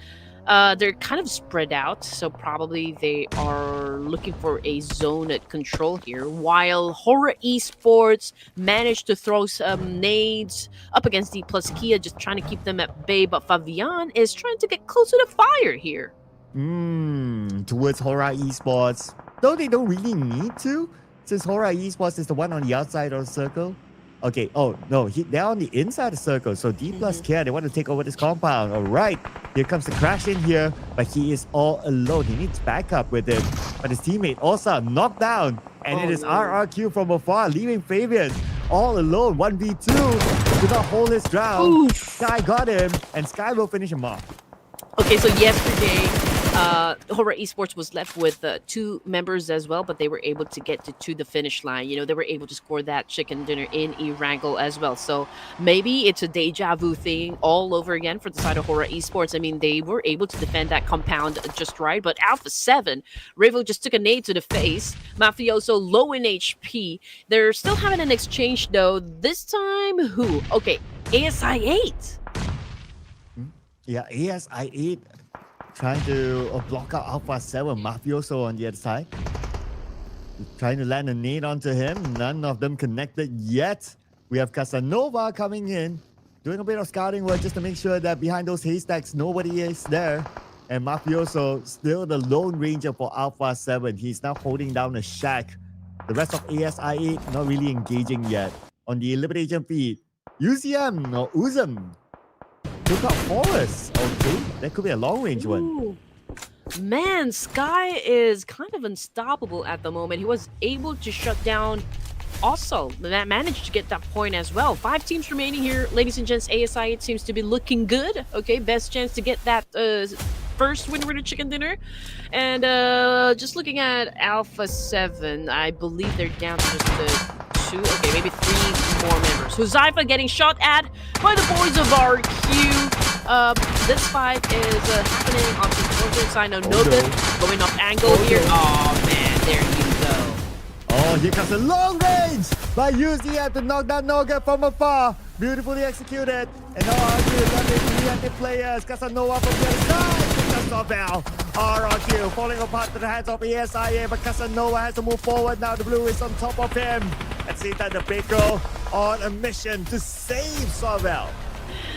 They're kind of spread out, so probably they are looking for a zone at control here. While Horaa Esports managed to throw some nades up against Dplus KIA, just trying to keep them at bay. But Fabian is trying to get closer to fire here. Towards Horaa Esports. Though they don't really need to, since Horaa Esports is the one on the outside of the circle. Okay, oh no, they're on the inside of the circle. So Dplus KIA, they want to take over this compound. All right, here comes the crash in here, but he is all alone. He needs backup with it. But his teammate also knocked down, and it is RRQ from afar, leaving Fabian all alone. 1v2, could not hold his ground. Oof. Sky got him, and Sky will finish him off. Okay, so yesterday, Horaa Esports was left with 2 members as well, but they were able to get to the finish line. You know, they were able to score that chicken dinner in Erangel as well. So maybe it's a deja vu thing all over again for the side of Horaa Esports. I mean, they were able to defend that compound just right, but Alpha 7, Revo just took a nade to the face. Mafioso low in HP. They're still having an exchange though. This time, who? Okay, ASI8. Yeah, ASI8 trying to block out Alpha 7. Mafioso on the other side. Trying to land a nade onto him. None of them connected yet. We have Casanova coming in. Doing a bit of scouting work just to make sure that behind those haystacks, nobody is there. And Mafioso still the lone ranger for Alpha 7. He's now holding down a shack. The rest of ASI8 not really engaging yet. On the elimination feed, UZM or Uzum took out Forest. Okay, that could be a long-range one. Man, Sky is kind of unstoppable at the moment. He was able to shut down also. That managed to get that point as well. 5 teams remaining here, ladies and gents. ASI, it seems to be looking good. Okay, best chance to get that first win with a chicken dinner. And just looking at Alpha 7, I believe they're down to just 2, okay, maybe 3 more members. Huzaifa getting shot at by the boys of RQ. This fight is happening on the northern side. No good. Going off angle here. Oh man, there you go. Oh, here comes a long range by UZM to knock down Noga from afar. Beautifully executed. And now RQ left with 300 players. Casanova from the other side. Casanova. RRQ falling apart to the hands of ASIA, but Casanova has to move forward now. The blue is on top of him. At the same time, the Baker on a mission to save Sorvel.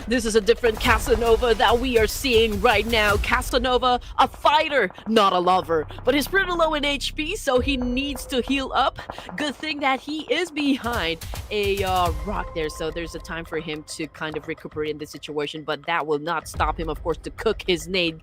This is a different Casanova that we are seeing right now. Casanova, a fighter, not a lover. But he's pretty low in HP, so he needs to heal up. Good thing that he is behind a rock there, so there's a time for him to kind of recuperate in this situation. But that will not stop him, of course, to cook his nade.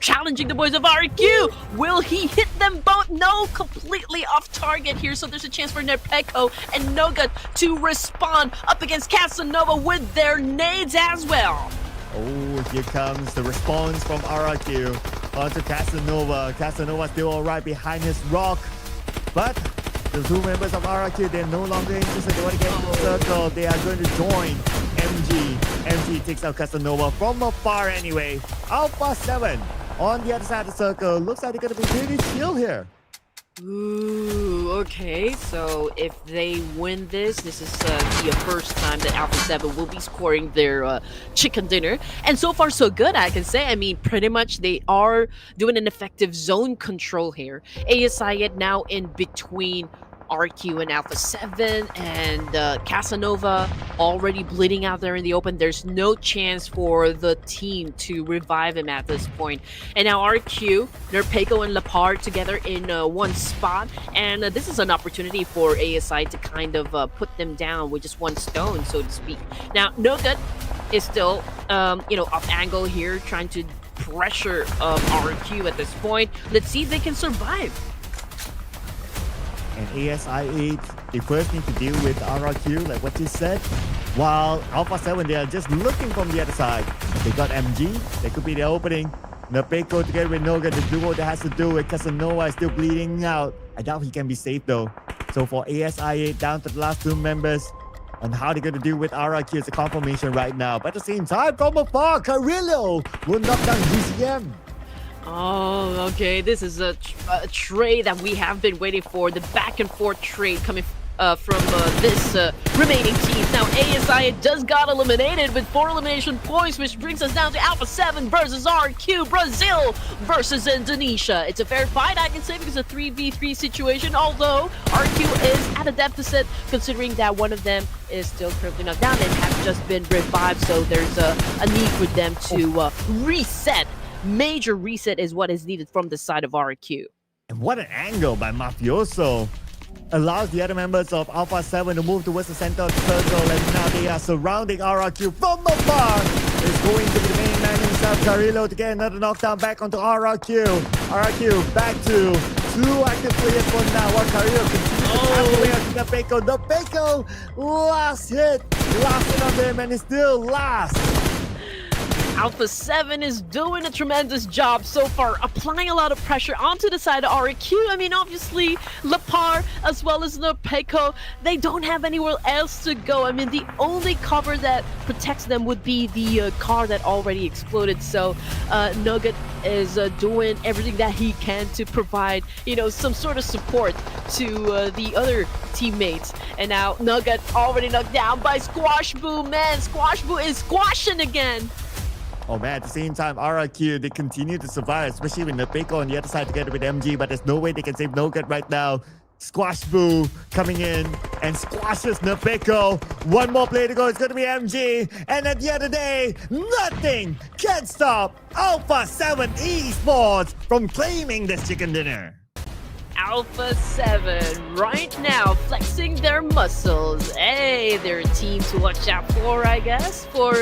Challenging the boys of RQ. Will he hit them both? No, completely off target here. So there's a chance for Nerpeko and Noga to respond up against Casanova with their nades as well. Oh, here comes the response from RRQ onto Casanova. Casanova still all right behind his rock, but the 2 members of RRQ, they're no longer interested. They want to get into the circle. They are going to join MG. MG takes out Casanova from afar anyway. Alpha 7 on the other side of the circle. Looks like they're going to be pretty chill here. Ooh, okay. So if they win this is the first time that Alpha 7 will be scoring their chicken dinner. And so far, so good, I can say. I mean, pretty much they are doing an effective zone control here. ASI now in between RQ and Alpha 7, and Casanova already bleeding out there in the open. There's no chance for the team to revive him at this point. And now RQ, Nerpeko and Lapard together in one spot, and this is an opportunity for ASI to kind of put them down with just one stone, so to speak. Now, Nogut is still, off angle here, trying to pressure RQ at this point. Let's see if they can survive. And ASI8, they first need to deal with RRQ, like what you said. While Alpha 7, they are just looking from the other side. They got MG, that could be the opening. Nerpeko together with Noga, the duo that has to do with Casanova is still bleeding out. I doubt he can be safe though. So for ASI8, down to the last 2 members. On how they're going to deal with RRQ is a confirmation right now. But at the same time, from afar, Carrillo will knock down UZM. Oh, okay. This is a trade that we have been waiting for. The back and forth trade coming from this remaining teams. Now, ASI just got eliminated with 4 elimination points, which brings us down to Alpha 7 versus RRQ, Brazil versus Indonesia. It's a fair fight, I can say, because it's a 3v3 situation, although RRQ is at a deficit, considering that one of them is still currently knocked down and has just been revived, so there's a need for them to reset. Major reset is what is needed from the side of RRQ. And what an angle by Mafioso. Allows the other members of Alpha 7 to move towards the center of the circle, and now they are surrounding RRQ from afar. It's going to be the main man himself, Carrillo, to get another knockdown back onto RRQ. RRQ back to 2 active players for now, while Carrillo continues to tap away onto Nopeko. Nopeko, last hit on them, and it's still last. Alpha 7 is doing a tremendous job so far, applying a lot of pressure onto the side of RRQ. I mean, obviously, Lepar as well as Nopeko, they don't have anywhere else to go. I mean, the only cover that protects them would be the car that already exploded. So Nugget is doing everything that he can to provide, you know, some sort of support to the other teammates. And now Nugget already knocked down by Squash Boo. Man, Squash Boo is squashing again. Oh man, at the same time, RRQ, they continue to survive, especially with Nopeko on the other side together with MG, but there's no way they can save Nugget right now. Squash Boo coming in and squashes Nopeko. One more play to go, it's going to be MG. And at the end of the day, nothing can stop Alpha 7 Esports from claiming this chicken dinner. Alpha 7 right now flexing their muscles. Hey, they're a team to watch out for, I guess, for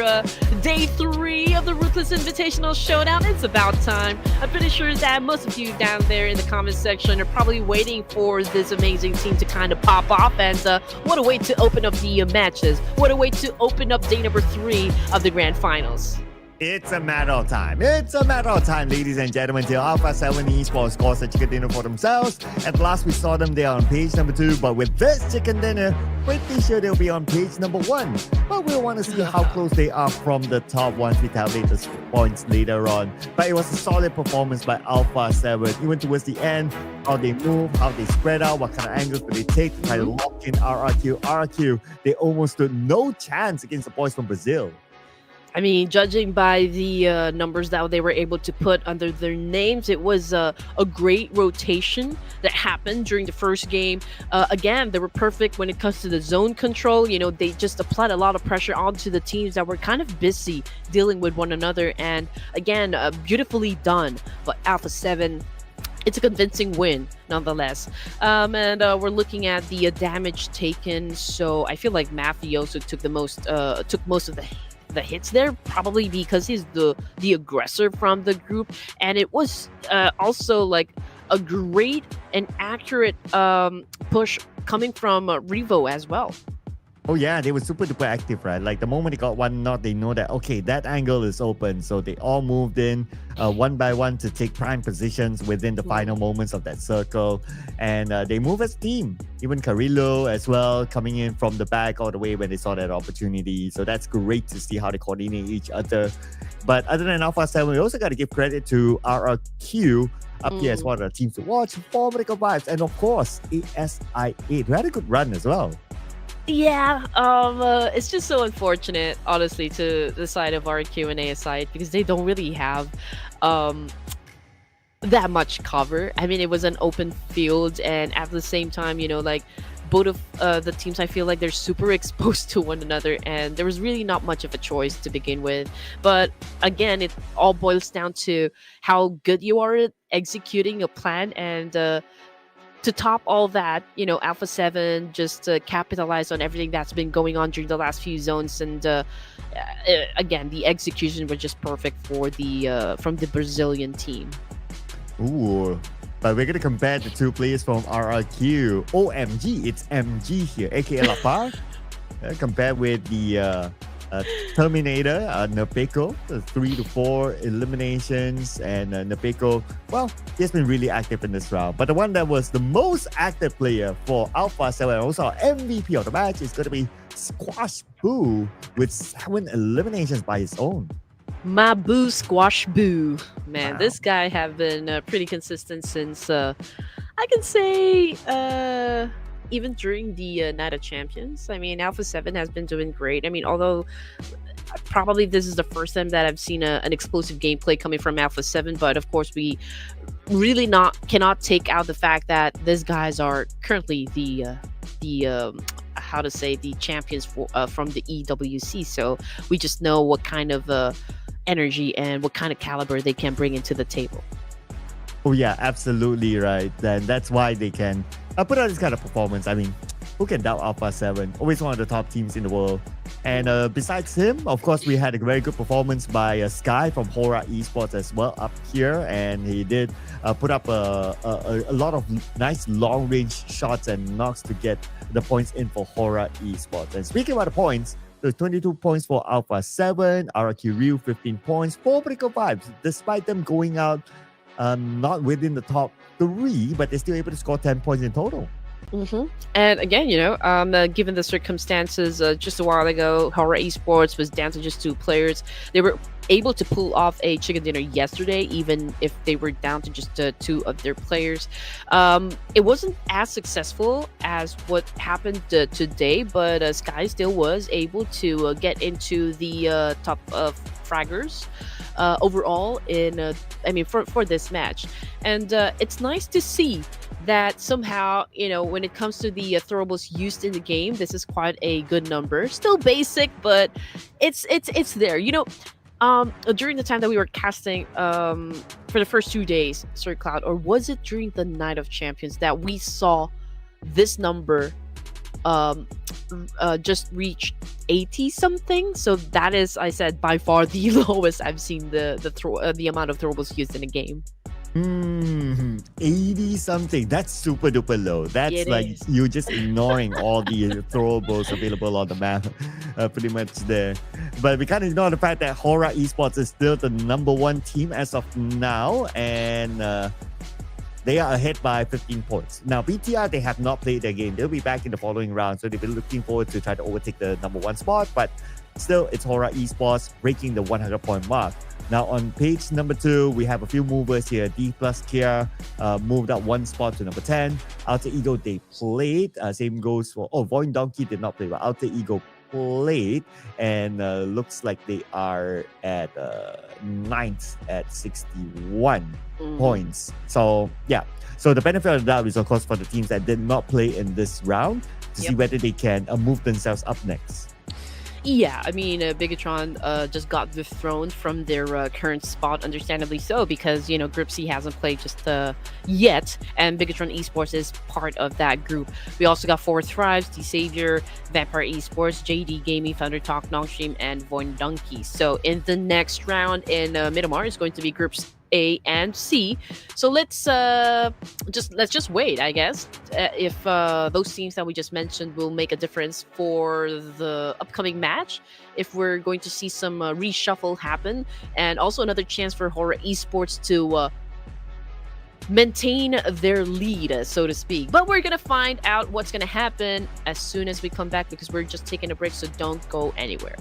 day 3 of the Ruthless Invitational Showdown. It's about time. I'm pretty sure that most of you down there in the comment section are probably waiting for this amazing team to kind of pop off, and what a way to open up the matches. What a way to open up day number 3 of the Grand Finals. It's a matter of time. It's a matter of time, ladies and gentlemen, till Alpha 7 Esports scores a chicken dinner for themselves. At last, we saw them there on page number 2, but with this chicken dinner, pretty sure they'll be on page number 1. But we'll want to see how close they are from the top once we tabulate the points later on. But it was a solid performance by Alpha 7. Even towards the end, how they move, how they spread out, what kind of angles do they take to try to lock in RRQ. RRQ, they almost stood no chance against the boys from Brazil. I mean, judging by the numbers that they were able to put under their names, it was a great rotation that happened during the first game. Again, they were perfect when it comes to the zone control. You know, they just applied a lot of pressure onto the teams that were kind of busy dealing with one another. And again, beautifully done. But Alpha 7, it's a convincing win nonetheless. And we're looking at the damage taken. So I feel like Mafioso took most of the hits there, probably because he's the aggressor from the group, and it was also like a great and accurate push coming from Revo as well. Oh yeah, they were super duper active, right? Like the moment they got one knot, they know that, okay, that angle is open. So they all moved in one by one to take prime positions within the final moments of that circle. And they move as a team. Even Carrillo as well, coming in from the back all the way when they saw that opportunity. So that's great to see how they coordinate each other. But other than Alpha 7, we also got to give credit to RRQ up here as one of the teams to watch. Formidable vibes. And of course, ASI8, who had a good run as well. Yeah, it's just so unfortunate, honestly, to the side of RQ and ASI, because they don't really have that much cover. I mean, it was an open field, and at the same time, you know, like both of the teams, I feel like they're super exposed to one another, and there was really not much of a choice to begin with. But again, it all boils down to how good you are at executing a plan, and to top all that, you know, Alpha 7 just capitalized on everything that's been going on during the last few zones, and again, the execution was just perfect for the from the Brazilian team. Ooh, but we're gonna compare the two players from RRQ. OMG, it's MG here, aka La Par. Compared with the Terminator, Nopeko, 3 to 4 eliminations, and Nopeko, well, he's been really active in this round. But the one that was the most active player for Alpha 7, and also our MVP of the match, is going to be Squash Boo with 7 eliminations by his own. My boo, Squash Boo. Man, this guy have been pretty consistent since, I can say, even during the Night of Champions. I mean, Alpha 7 has been doing great. I mean, although probably this is the first time that I've seen an explosive gameplay coming from Alpha 7, but of course we really not cannot take out the fact that these guys are currently the how to say, the champions for from the EWC. So we just know what kind of energy and what kind of caliber they can bring into the table. Oh yeah, absolutely right. Then that's why they can put out this kind of performance. I mean, who can doubt Alpha 7? Always one of the top teams in the world. And besides him, of course, we had a very good performance by Sky from Horaa Esports as well up here. And he did put up a lot of nice long-range shots and knocks to get the points in for Horaa Esports. And speaking about the points, there's 22 points for Alpha 7, RRQ Ryu 15 points, 4 Political Vibes. Despite them going out not within the top 3, but they're still able to score 10 points in total. And again, given the circumstances, just a while ago, Horaa Esports was down to just 2 players. They were able to pull off a chicken dinner yesterday, even if they were down to just 2 of their players. It wasn't as successful as what happened today, but Sky still was able to get into the top fraggers overall in for this match. And it's nice to see that somehow, when it comes to the throwables used in the game, this is quite a good number. Still basic, but it's there. During the time that we were casting for the first 2 days, Sir Cloud, or was it during the Night of Champions that we saw this number just reach 80 something? So that is, I said, by far the lowest I've seen the amount of throwables used in a game. 80 something. That's super duper low. That's It like is. you just ignoring all the throwables available on the map, pretty much there. But we can't ignore the fact that Horaa Esports is still the #1 team as of now, and they are ahead by 15 points. Now, BTR, they have not played their game. They'll be back in the following round, so they've been looking forward to try to overtake the #1 spot, but still, it's Horaa Esports breaking the 100-point mark. Now, on page number 2, we have a few movers here. Dplus KIA moved up 1 spot to number 10. Alter Ego, they played. Same goes for... Oh, Voin Donkey did not play, but Alter Ego played. And looks like they are at 9th at 61 points. So, yeah. So, the benefit of the doubt is, of course, for the teams that did not play in this round to see whether they can move themselves up next. Yeah, I mean, Bigetron just got dethroned from their current spot, understandably so, because, Group C hasn't played just yet, and Bigetron Esports is part of that group. We also got 4 Thrives, The Savior, Vampire Esports, JDG Gaming, ThunderTalk, Nongshim, and Voin Donkey. So in the next round in Miramar is going to be Groups A and C. So let's just wait, I guess, if those teams that we just mentioned will make a difference for the upcoming match, if we're going to see some reshuffle happen, and also another chance for Horaa Esports to maintain their lead, so to speak. But we're gonna find out what's gonna happen as soon as we come back, because we're just taking a break, so don't go anywhere.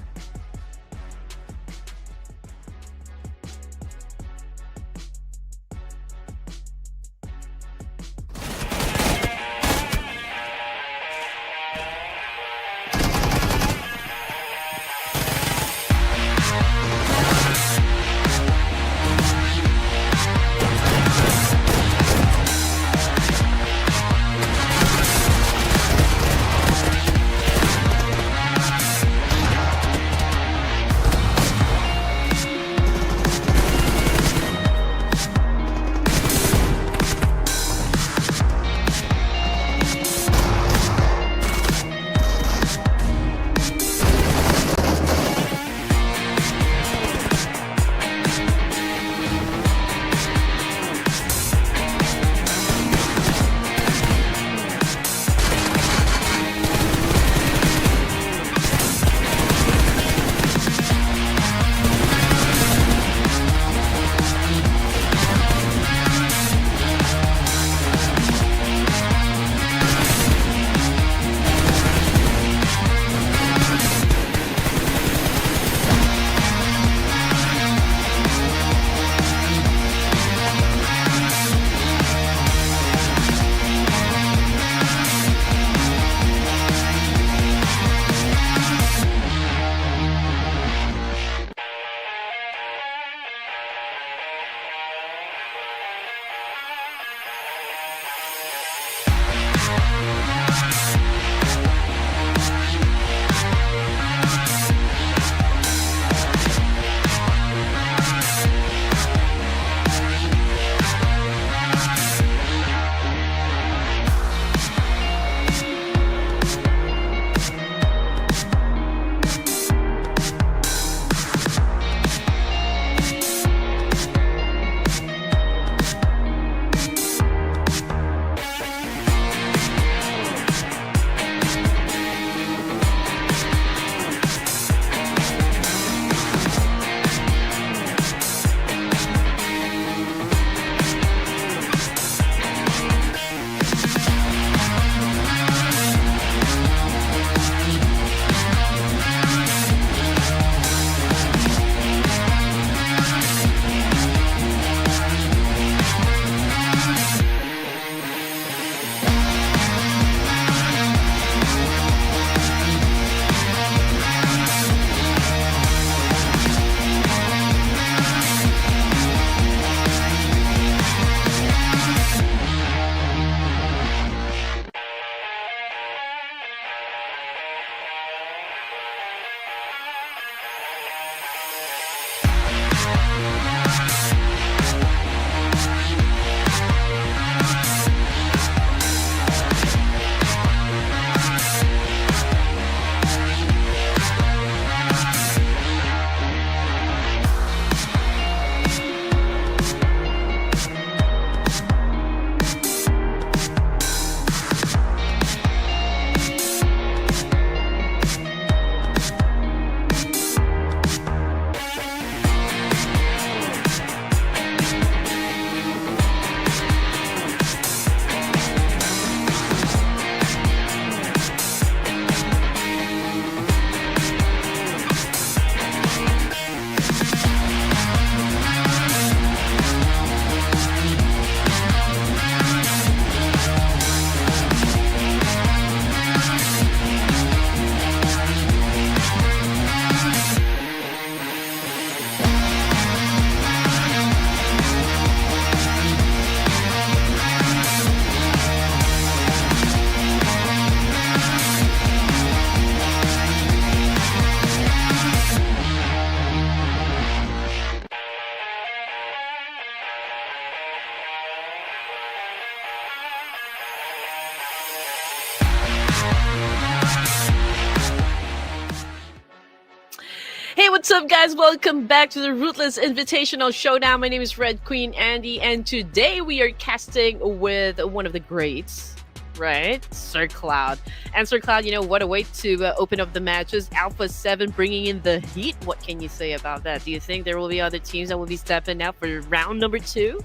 What's up, guys? Welcome back to the Ruthless Invitational Showdown. My name is Red Queen Andy, and today we are casting with one of the greats, right? Sir Cloud. And Sir Cloud, you know, what a way to open up the matches. Alpha 7 bringing in the heat. What can you say about that? Do you think there will be other teams that will be stepping out for round number 2?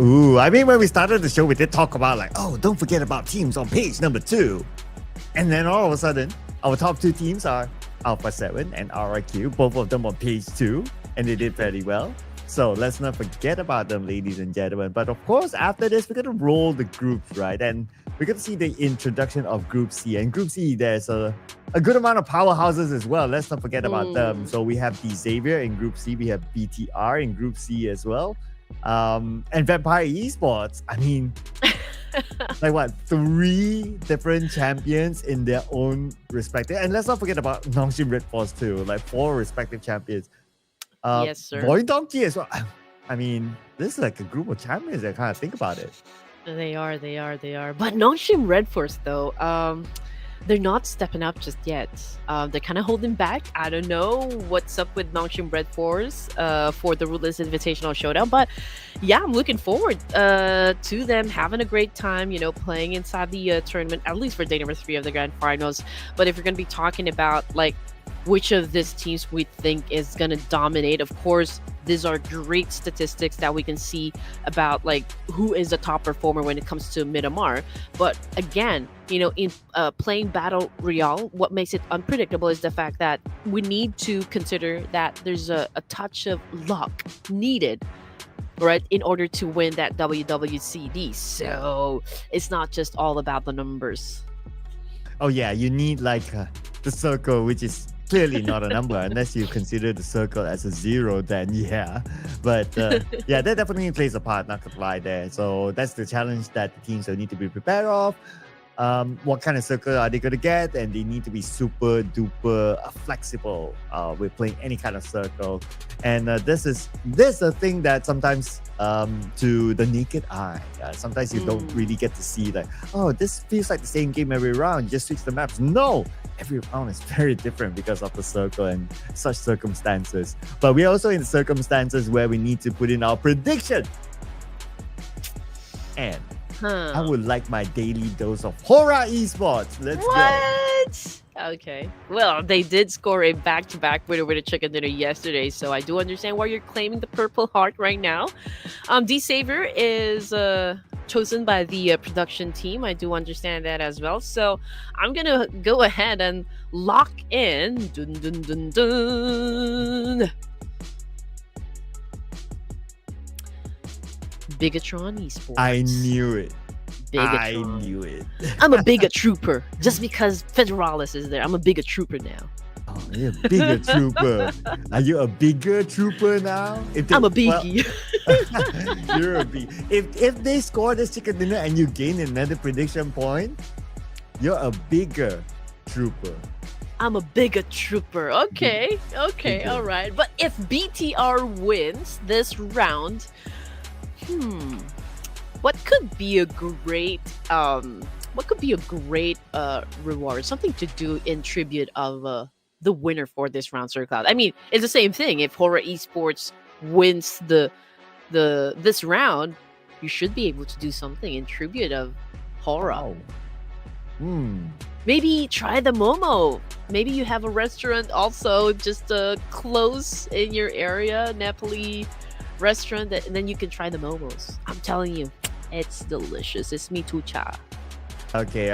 Ooh, I mean, when we started the show, we did talk about like, oh, don't forget about teams on page number 2. And then all of a sudden, our top 2 teams are Alpha 7 and RRQ, both of them on page 2, and they did very well. So let's not forget about them, ladies and gentlemen. But of course, after this, we're going to roll the groups, right? And we're going to see the introduction of Group C. And Group C, there's a good amount of powerhouses as well. Let's not forget about them. So we have the Xavier in Group C. We have BTR in Group C as well. And Vampire Esports. I mean... like what, 3 different champions in their own respective, and let's not forget about Nongshim RedForce too, like 4 respective champions. Yes, sir. Voin Donkey as well. I mean, this is like a group of champions that kind of think about it. They are. But Nongshim RedForce, though, they're not stepping up just yet. They're kind of holding back. I don't know what's up with Nongshim RedForce for the Ruthless Invitational Showdown. But yeah, I'm looking forward to them having a great time, you know, playing inside the tournament, at least for day number 3 of the Grand Finals. But if you're going to be talking about, like, which of these teams we think is going to dominate, of course, these are great statistics that we can see about like who is the top performer when it comes to Miramar. But again, you know, in playing Battle Royale, what makes it unpredictable is the fact that we need to consider that there's a touch of luck needed, right, in order to win that WWCD. So it's not just all about the numbers. Oh yeah, you need like the circle, which is clearly not a number unless you consider the circle as a 0, then yeah. But yeah, that definitely plays a part, not gonna lie there. So that's the challenge that the teams will need to be prepared of. What kind of circle are they going to get, and they need to be super duper flexible with playing any kind of circle. And this is a thing that sometimes to the naked eye, sometimes you don't really get to see like, oh, this feels like the same game every round, just switch the maps. No, every round is very different because of the circle and such circumstances. But we're also in the circumstances where we need to put in our prediction. And I would like my daily dose of Horaa Esports. Let's go. Okay. Well, they did score a back-to-back winner with a chicken dinner yesterday, so I do understand why you're claiming the Purple Heart right now. D Savior is chosen by the production team. I do understand that as well. So I'm gonna go ahead and lock in. Dun, dun, dun, dun. Bigetron Esports. I knew it. Bigetron. I knew it. I'm a bigger trooper. Just because Federalis is there, I'm a bigger trooper now. Oh, you're a bigger trooper. Are you a bigger trooper now? I'm a biggie. Well, you're a big. If they score this chicken dinner and you gain another prediction point, you're a bigger trooper. I'm a bigger trooper. Okay. Bigger. All right. But if BTR wins this round, what could be a great reward? Something to do in tribute of the winner for this round, Sir Cloud. I mean, it's the same thing. If Horaa Esports wins this round, you should be able to do something in tribute of Horaa. Wow. Maybe try the Momo. Maybe you have a restaurant also just close in your area, Nepali restaurant, and then you can try the momos. I'm telling you, it's delicious. It's me too cha. Okay.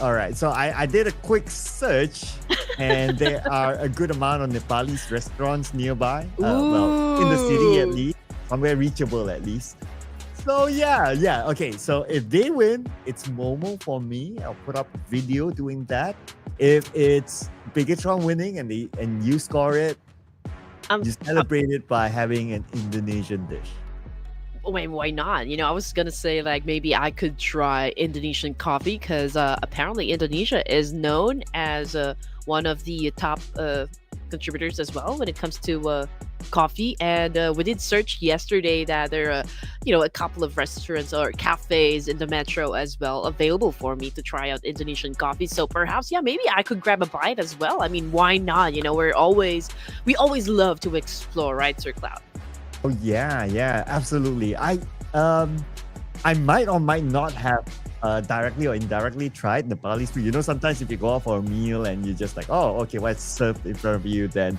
All right. So I did a quick search, and there are a good amount of Nepalese restaurants nearby. Well, in the city at least, somewhere reachable at least. So yeah. Okay. So if they win, it's Momo for me. I'll put up a video doing that. If it's Bigetron winning and you score it, you celebrate it by having an Indonesian dish. Wait, why not? You know, I was gonna say like maybe I could try Indonesian coffee because apparently Indonesia is known as one of the top contributors as well when it comes to coffee, and we did search yesterday that there are, a couple of restaurants or cafes in the metro as well available for me to try out Indonesian coffee. So perhaps, yeah, maybe I could grab a bite as well. I mean, why not? We always love to explore, right, Sir Cloud? Oh yeah, absolutely. I might or might not have directly or indirectly tried Nepalese food. Sometimes if you go out for a meal and you're just like, oh, okay, what's served in front of you, then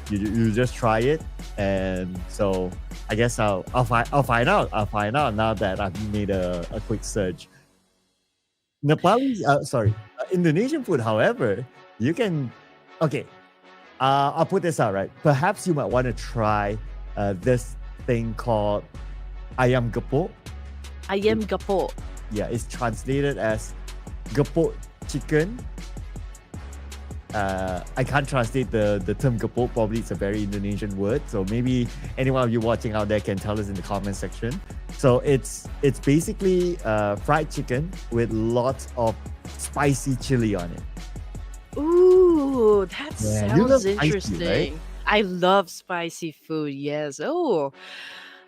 you just try it. And so I guess I'll find out. I'll find out now that I've made a quick search. Nepalese, Indonesian food, however, you can. Okay, I'll put this out, right? Perhaps you might want to try this thing called ayam gepuk. Ayam gepuk. Yeah, it's translated as gepuk chicken. I can't translate the term gepuk. Probably it's a very Indonesian word. So maybe anyone of you watching out there can tell us in the comment section. So it's basically fried chicken with lots of spicy chili on it. Ooh, that sounds interesting. Spicy, right? I love spicy food. Yes. Oh,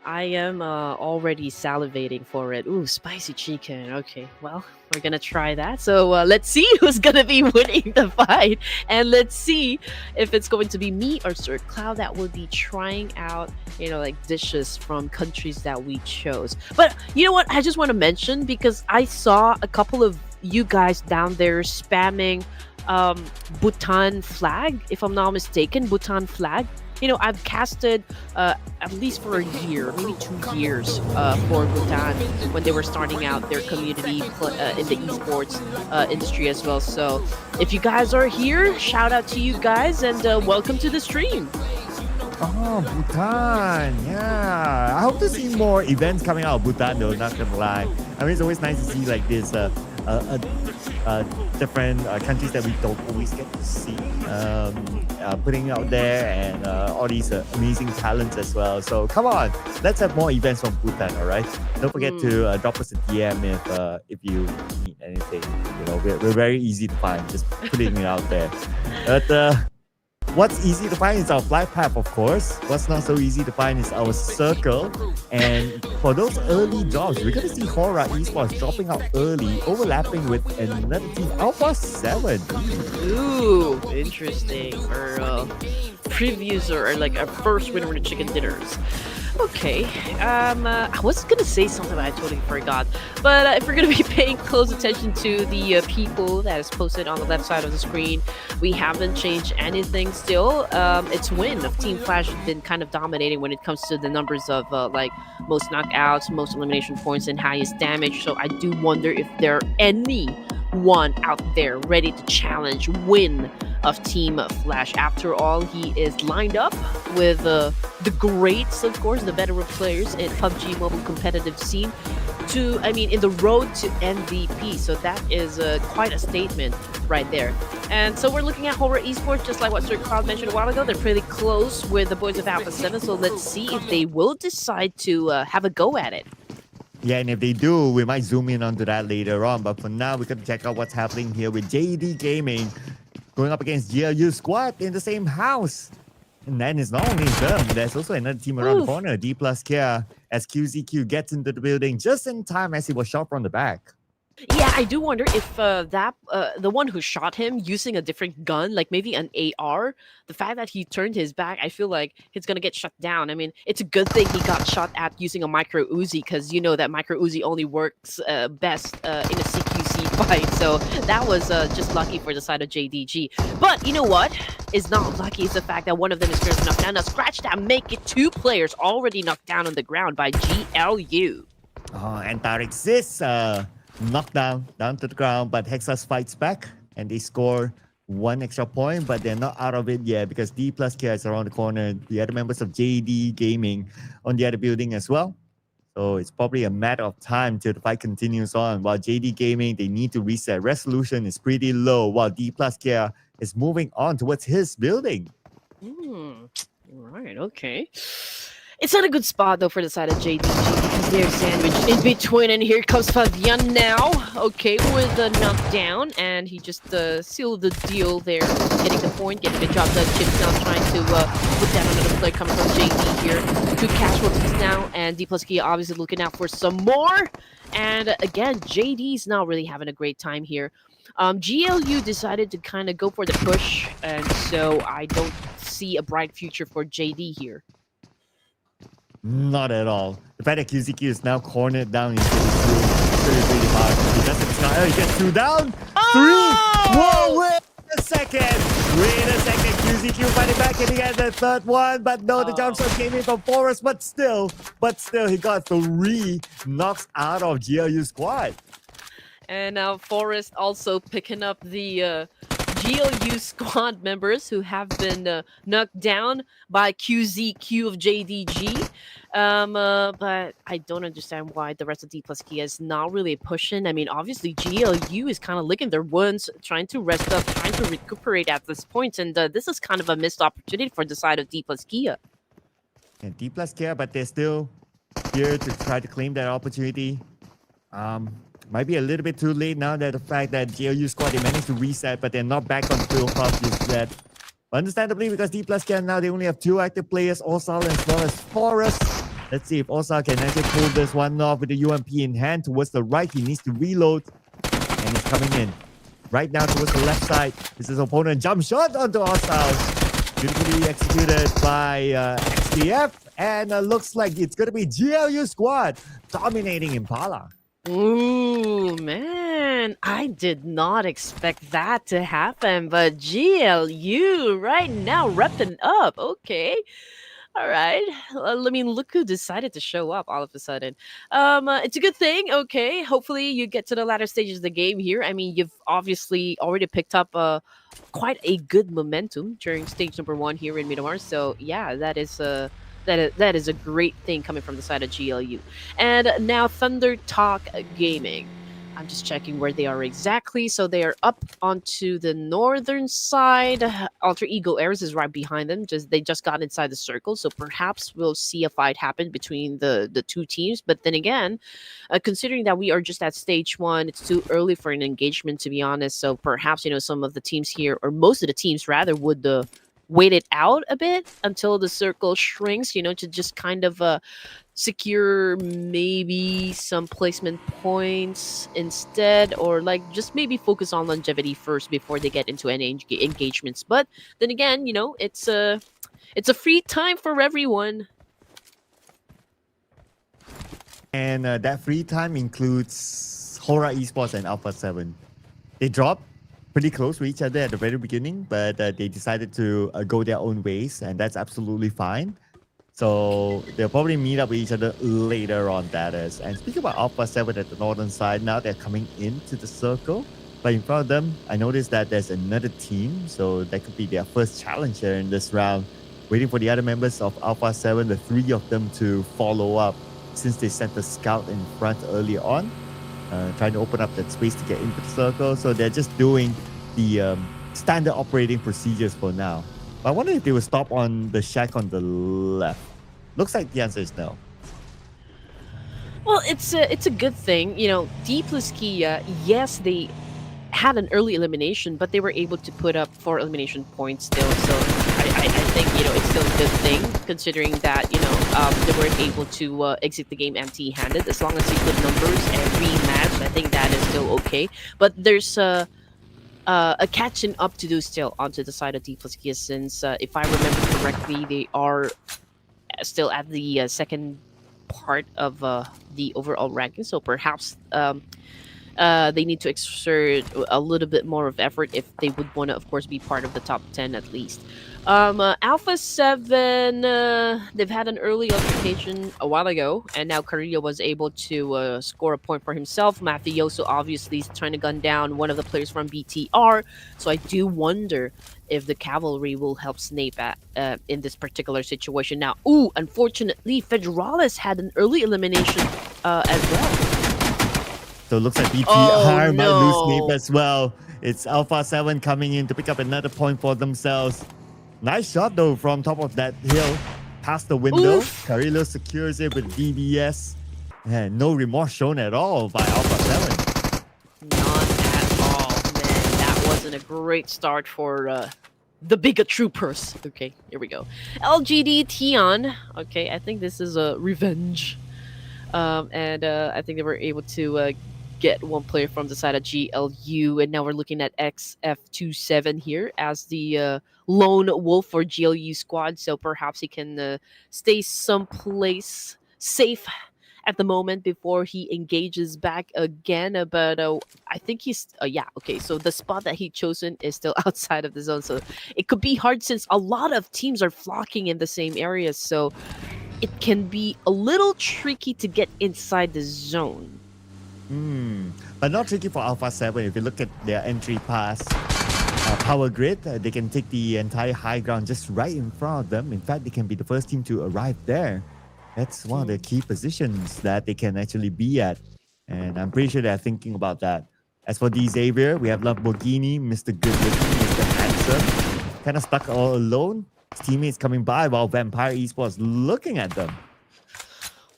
I am already salivating for it. Ooh, spicy chicken. Okay, well, we're gonna try that. So let's see who's gonna be winning the fight, and let's see if it's going to be me or Sir Cloud that will be trying out, like dishes from countries that we chose. But you know what? I just want to mention, because I saw a couple of you guys down there spamming Bhutan flag, if I'm not mistaken. Bhutan flag. I've casted at least for a year, maybe 2 years for Bhutan when they were starting out their community in the esports industry as well. So if you guys are here, shout out to you guys, and welcome to the stream. Oh, Bhutan. Yeah. I hope to see more events coming out of Bhutan, though, not gonna lie. I mean, it's always nice to see like this different countries that we don't always get to see putting out there, and all these amazing talents as well. So come on, let's have more events from Bhutan, all right? Don't forget to drop us a DM if you need anything. We're very easy to find, just putting it out there. But what's easy to find is our flight path, of course. What's not so easy to find is our circle. And for those early drops, we're going to see Horaa Esports dropping out early, overlapping with another team, Alpha 7. Ooh, interesting. Or previews or like our first winner in the chicken dinners. Okay, I was gonna say something but I totally forgot. But if we're gonna be paying close attention to the people that is posted on the left side of the screen, we haven't changed anything still. It's Win of Team Flash has been kind of dominating when it comes to the numbers of like most knockouts, most elimination points, and highest damage. So I do wonder if there are anyone out there ready to challenge Win of Team Flash. After all, he is lined up with the greats, of course, the veteran players in PUBG mobile competitive scene in the road to MVP. So that is quite a statement right there. And so we're looking at Horaa Esports, just like what Sir Cloud mentioned a while ago. They're pretty close with the boys of Alpha 7. So let's see if they will decide to have a go at it. Yeah, and if they do, we might zoom in onto that later on. But for now, we're going to check out what's happening here with JDG Gaming going up against GLU Squad in the same house. And then it's not only them, there's also another team around the corner, Dplus KIA, as QZQ gets into the building just in time as he was shot from the back. Yeah, I do wonder if the one who shot him using a different gun, like maybe an AR, the fact that he turned his back, I feel like he's gonna get shut down. I mean, it's a good thing he got shot at using a micro Uzi, because you know that micro Uzi only works best in a CQC fight. So that was just lucky for the side of JDG. But you know what is not lucky is the fact that one of them is first knocked down. Now scratch that, make it 2 players already knocked down on the ground by GLU. Oh, and Tariq Sis knocked down to the ground, but Hexas fights back and they score 1 extra point, but they're not out of it yet because Dplus KIA is around the corner. The other members of JD Gaming on the other building as well. So it's probably a matter of time till the fight continues on. While JD Gaming, they need to reset. Resolution is pretty low, while Dplus KIA is moving on towards his building. Right, okay. It's not a good spot though for the side of JDG because they're sandwiched in between, and here comes Fabian now. Okay, with the knockdown, and he just sealed the deal there, getting the point, getting the job done. Chip's now trying to put down another play coming from JD here. 2 casualties now, and Dplus KIA obviously looking out for some more. And again, JD's not really having a great time here. GLU decided to kind of go for the push, and so I don't see a bright future for JD here. Not at all. The fact that QZQ is now cornered down into the really hard. He doesn't he gets 2 down. 3. Whoa, wait a second. QZQ fighting back and he gets the 3rd one. But no, the jump shot came in from Forrest. But still, he got 3 knocks out of GLU squad. And now Forrest also picking up the GLU squad members who have been knocked down by QZQ of JDG. But I don't understand why the rest of Dplus KIA is not really pushing. I mean, obviously GLU is kind of licking their wounds, trying to rest up, trying to recuperate at this point. And this is kind of a missed opportunity for the side of Dplus KIA. And Dplus KIA, but they're still here to try to claim that opportunity. Might be a little bit too late now that the fact that GLU squad, they managed to reset, but they're not back on full health just yet. Understandably, because Dplus KIA now, they only have 2 active players, Osal as well as Forrest. Let's see if Osal can actually pull this one off with the UMP in hand towards the right. He needs to reload, and he's coming in. Right now towards the left side. This is his opponent. Jump shot onto Osal. Beautifully executed by XDF, and looks like it's going to be GLU squad dominating Impala. Ooh, man, I did not expect that to happen, but GLU right now repping up. Okay. All right. I mean, look who decided to show up all of a sudden. It's a good thing. Okay. Hopefully you get to the latter stages of the game here. I mean, you've obviously already picked up quite a good momentum during stage number 1 here in Miramar. So yeah, that is a great thing coming from the side of GLU. And now ThunderTalk Gaming. I'm just checking where they are exactly. So they are up onto the northern side. Alter Ego Airs is right behind them. They just got inside the circle. So perhaps we'll see a fight happen between the 2 teams. But then again, considering that we are just at stage 1, it's too early for an engagement, to be honest. So perhaps, some of the teams here, or most of the teams rather, would wait it out a bit until the circle shrinks, to just kind of secure maybe some placement points instead, or like just maybe focus on longevity first before they get into any engagements. But then again, it's a free time for everyone. And that free time includes Horaa Esports and Alpha 7. They dropped pretty close to each other at the very beginning, but they decided to go their own ways, and that's absolutely fine. So they'll probably meet up with each other later on, that is. And speaking about Alpha 7 at the northern side, now they're coming into the circle. But in front of them, I noticed that there's another team, so that could be their first challenger in this round. Waiting for the other members of Alpha 7, the 3 of them, to follow up since they sent the scout in front earlier on. Trying to open up that space to get into the circle. So they're just doing the standard operating procedures for now. But I wonder if they will stop on the shack on the left. Looks like the answer is no. Well, it's a good thing. Dplus KIA, yes, they had an early elimination, but they were able to put up 4 elimination points still. So I think, it's still a good thing, considering that, they weren't able to exit the game empty-handed. As long as they put numbers every match, I think that is still okay. But there's a catching up to do still onto the side of Dplus KIA, since if I remember correctly, they are still at the second part of the overall ranking. So perhaps they need to exert a little bit more of effort if they would want to, of course, be part of the top 10 at least. Alpha 7, they've had an early altercation a while ago, and now Carrillo was able to score a point for himself. Mafioso obviously is trying to gun down one of the players from BTR, so I do wonder if the cavalry will help Snape in this particular situation. Now, unfortunately, Federalis had an early elimination as well. So it looks like BTR might lose Snape as well. It's Alpha 7 coming in to pick up another point for themselves. Nice shot though from top of that hill. past the window. Oof. Carrillo secures it with DBS. And no remorse shown at all by Alpha 7. None at all, man. That wasn't a great start for the Bigetron Troopers. Okay, here we go. LGD Tian. Okay, I think this is a revenge. And I think they were able to get one player from the side of GLU, and now we're looking at XF27 here as the lone wolf for GLU squad. So perhaps he can stay someplace safe at the moment before he engages back again. But I think he's yeah, okay, so the spot that he chosen is still outside of the zone, so it could be hard since a lot of teams are flocking in the same area, so it can be a little tricky to get inside the zone. But not tricky for Alpha 7. If you look at their entry pass power grid, they can take the entire high ground just right in front of them. In fact, they can be the first team to arrive there. That's one of the key positions that they can actually be at. And I'm pretty sure they're thinking about that. As for D Xavier, we have Lamborghini, Mr. Good-looking, Mr. Handsome. Kind of stuck all alone. His teammates coming by while Vampire Esports looking at them.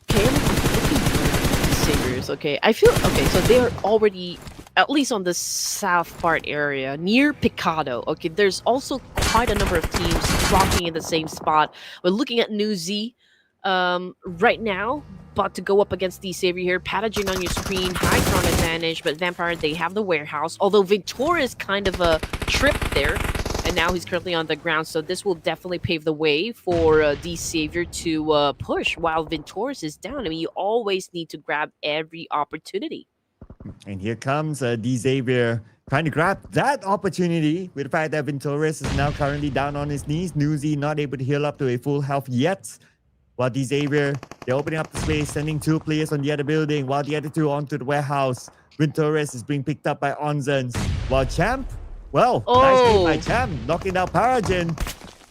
Okay, I'm looking for the Saviors. Okay, I feel okay. So they are already at least on the south part area near Picado. Okay, there's also quite a number of teams flocking in the same spot. We're looking at New Z right now, about to go up against the Savior here. Pataging on your screen, high ground advantage, but Vampire, they have the warehouse. Although Victor is kind of a trip there. And now he's currently on the ground, so this will definitely pave the way for D Savior to push while Ventores is down. I mean, you always need to grab every opportunity. And here comes D Xavier trying to grab that opportunity with the fact that Ventores is now currently down on his knees. Newsy not able to heal up to a full health yet. While D Xavier, they're opening up the space, sending two players on the other building, while the other two onto the warehouse. Ventores is being picked up by Onzens, while Champ, well, nice play by Champ, knocking down Paragen.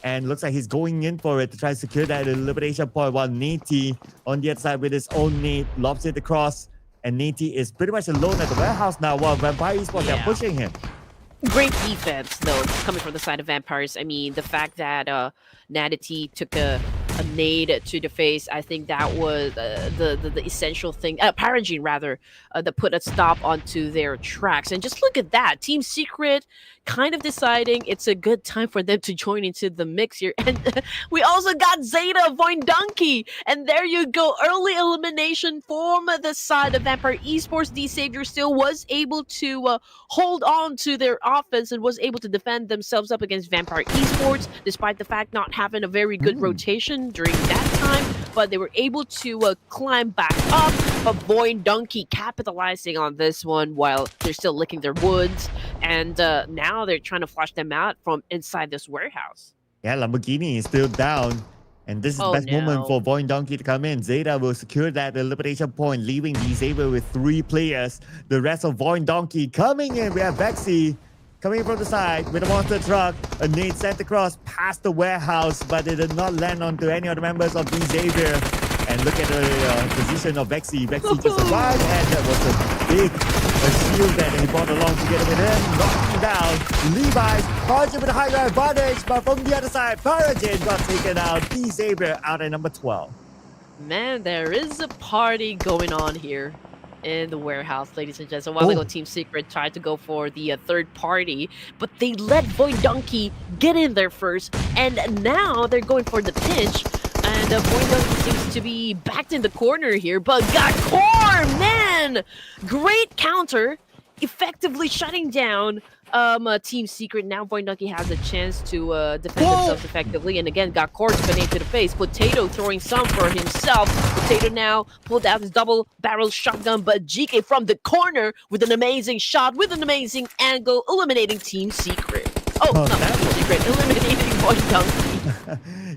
And looks like he's going in for it to try to secure that elimination point, while Nate on the other side with his own nade lobs it across. And Nate is pretty much alone at the warehouse now, while Vampire Esports are pushing him. Great defense, though, coming from the side of Vampires. I mean, the fact that Nadity took a nade to the face, I think that was the essential thing. Paragene, rather, that put a stop onto their tracks. And just look at that. Team Secret kind of deciding it's a good time for them to join into the mix here. And we also got Zeta, Voin Donkey. And there you go. Early elimination from the side of Vampire Esports. D Savior still was able to hold on to their offense and was able to defend themselves up against Vampire Esports, despite the fact not having a very good rotation during that time. But they were able to climb back up. But Voin Donkey capitalizing on this one while they're still licking their wounds. And now they're trying to flush them out from inside this warehouse. Yeah, Lamborghini is still down. And this is the best moment for Voin Donkey to come in. Zeta will secure that elimination point, leaving D Xavier with 3 players. The rest of Voin Donkey coming in. We have Vexy coming from the side with a monster truck. A nade sent across past the warehouse, but it did not land onto any of the members of D Xavier. And look at the position of Vexy. Vexy just arrived, and that was a big shield that he brought along together with him. Knocking down Levi's. Paragen with a high ground advantage, but from the other side, Paragen got taken out. D Xavier out at number 12. Man, there is a party going on here in the warehouse, ladies and gents. A while ago, Team Secret tried to go for the third party, but they let Voin Donkey get in there first, and now they're going for the pinch. And Voin Donkey seems to be backed in the corner here, but got core, man! Great counter, effectively shutting down Team Secret. Now Voin Donkey has a chance to defend themselves effectively, and again got core grenade to the face. Potato throwing some for himself. Potato now pulled out his double barrel shotgun, but GK from the corner with an amazing shot, with an amazing angle, eliminating Team Secret. Not Team Secret, eliminating Voin Donkey.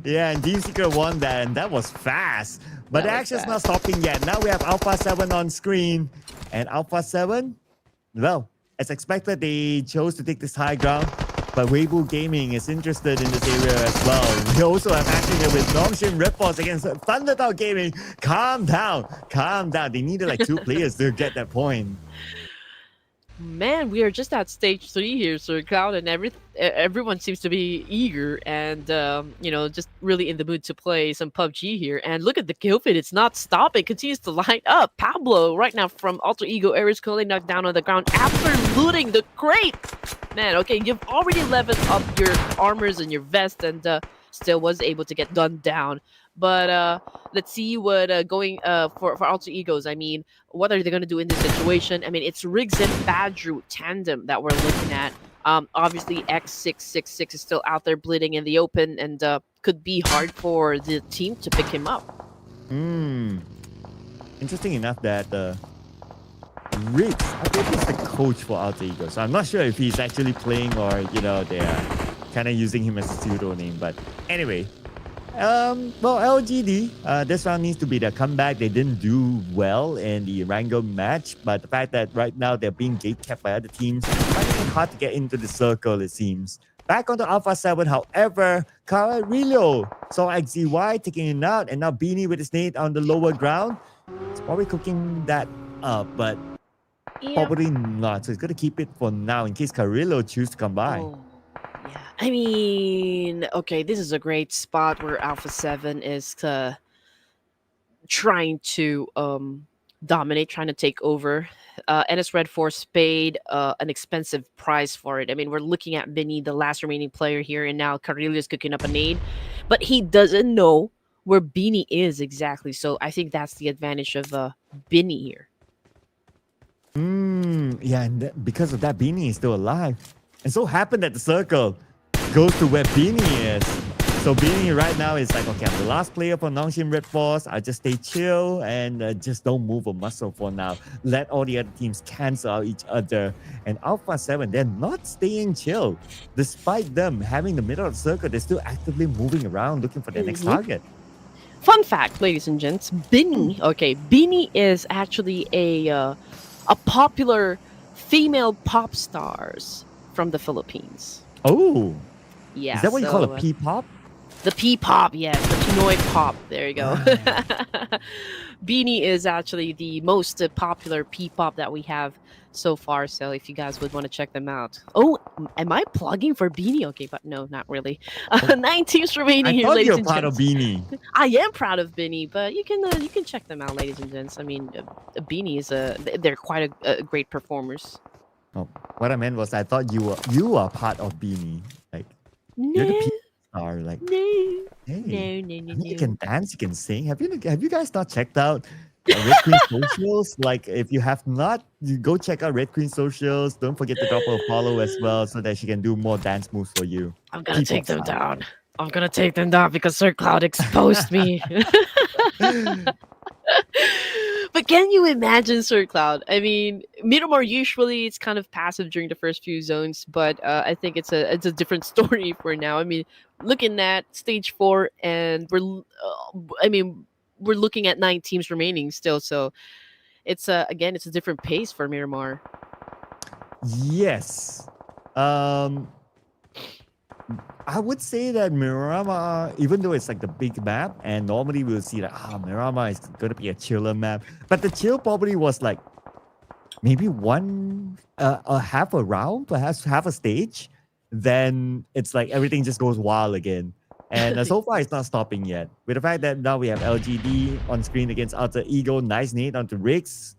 Yeah, and Team Secret won that, and that was fast. But the action's not stopping yet. Now we have Alpha 7 on screen, and Alpha 7, well, as expected, they chose to take this high ground, but Weibo Gaming is interested in this area as well. We also have action here with Nongshim RedForce against ThunderTalk Gaming. Calm down, calm down. They needed like 2 players to get that point. Man, we are just at stage 3 here, Sir Cloud, and everyone seems to be eager and just really in the mood to play some PUBG here. And look at the kill feed; it's not stopping; it continues to light up. Pablo, right now from Alter Ego Ares, currently knocked down on the ground after looting the crate. Man, okay, you've already leveled up your armors and your vest, and still was able to get gunned down. But let's see what going for Alter Egos. I mean, what are they going to do in this situation? I mean, it's Riggs and Badru tandem that we're looking at. Obviously, X666 is still out there bleeding in the open, and could be hard for the team to pick him up. Interesting enough that Riggs, I think he's the coach for Alter Ego, so I'm not sure if he's actually playing or they're kind of using him as a pseudo name. But anyway. Well, LGD, this round needs to be their comeback. They didn't do well in the Erangel match, but the fact that right now they're being gate-kept by other teams, finding it hard to get into the circle, it seems. Back onto Alpha 7, however, Ryu saw XZY taking it out, and now Beanie with his nade on the lower ground. It's probably cooking that up, but probably not. So he's going to keep it for now in case Carrillo chooses to come by. Oh. Yeah, I mean, okay, this is a great spot where Alpha 7 is trying to dominate, trying to take over. NS RedForce paid an expensive price for it. I mean, we're looking at Vinny, the last remaining player here, and now Carrillo is cooking up a nade, but he doesn't know where Beanie is exactly. So I think that's the advantage of Beanie here. Yeah, and because of that, Beanie is still alive. And so happened that the circle goes to where Beanie is. So Beanie right now is like, okay, I'm the last player for Nongshim RedForce. I'll just stay chill and just don't move a muscle for now. Let all the other teams cancel out each other. And Alpha 7, they're not staying chill. Despite them having the middle of the circle, they're still actively moving around looking for their next target. Fun fact, ladies and gents, Beanie is actually a popular female pop stars from the Philippines. Oh. Yeah. Is that what you call a P-pop? The P-pop, yes. The Pinoy pop. There you go. Beanie is actually the most popular P-pop that we have so far. So if you guys would want to check them out. Oh, am I plugging for Beanie? Okay, but no, not really. 9 teams remaining here, ladies and gents. I thought you're proud of Beanie. I am proud of Beanie, but you can check them out, ladies and gents. I mean, Beanie is they're quite a great performers. Oh, what I meant was I thought you are part of Beanie. Like you're the star. Like no, hey, no. You can dance, you can sing. Have you guys not checked out Red Queen socials? Like if you have not, you go check out Red Queen socials. Don't forget to drop her a follow as well, so that she can do more dance moves for you. I'm gonna take them down. I'm gonna take them down because Sir Cloud exposed me. But can you imagine Sir Cloud? I mean, Miramar usually it's kind of passive during the first few zones, but I think it's a different story for now. I mean, looking at stage 4, and we're looking at 9 teams remaining still, so it's again it's a different pace for Miramar. Yes. I would say that Miramar, even though it's like the big map, and normally we'll see that Miramar is going to be a chiller map, but the chill probably was like maybe half a round, perhaps half a stage. Then it's like everything just goes wild again. And so far, it's not stopping yet. With the fact that now we have LGD on screen against Alter Ego, nice nade onto Riggs,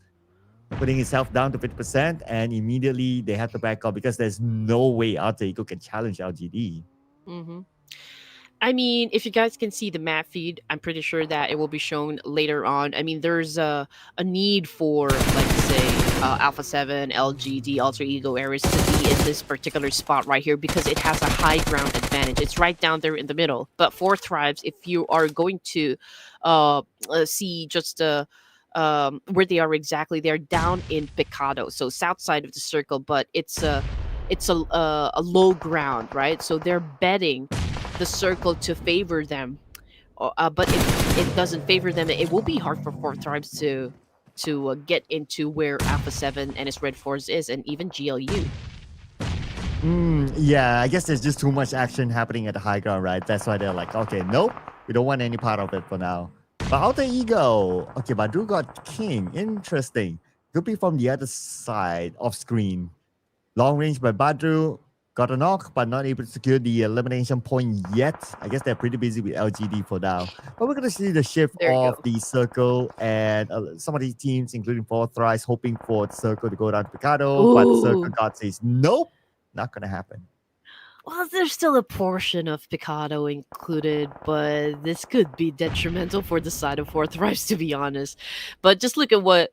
putting himself down to 50%, and immediately they have to back up because there's no way Alter Ego can challenge LGD. I mean, if you guys can see the map feed, I'm pretty sure that it will be shown later on. I mean, there's a need for, like, say, Alpha 7, LGD, Alter Ego Ares to be in this particular spot right here because it has a high ground advantage. It's right down there in the middle. But for Thrives, if you are going to see just where they are exactly, they're down in Picado, so south side of the circle, but it's a low ground, right? So they're betting the circle to favor them, but if it doesn't favor them, it will be hard for Thrives to get into where Alpha 7 and its RedForce is, and even GLU. Yeah, I guess there's just too much action happening at the high ground, right? That's why they're like, okay, nope, we don't want any part of it for now. But Alter Ego, okay, Badru got King, interesting. could be from the other side of screen. Long range by Badru. Got a knock, but not able to secure the elimination point yet. I guess they're pretty busy with LGD for now. But we're going to see the shift There you of go. the circle and some of these teams, including Forthrice, hoping for the circle to go down to Picado. But the circle Ooh. god says, nope, not going to happen. Well, there's still a portion of Picado included, but this could be detrimental for the side of Fourth Rise, to be honest. But just look at what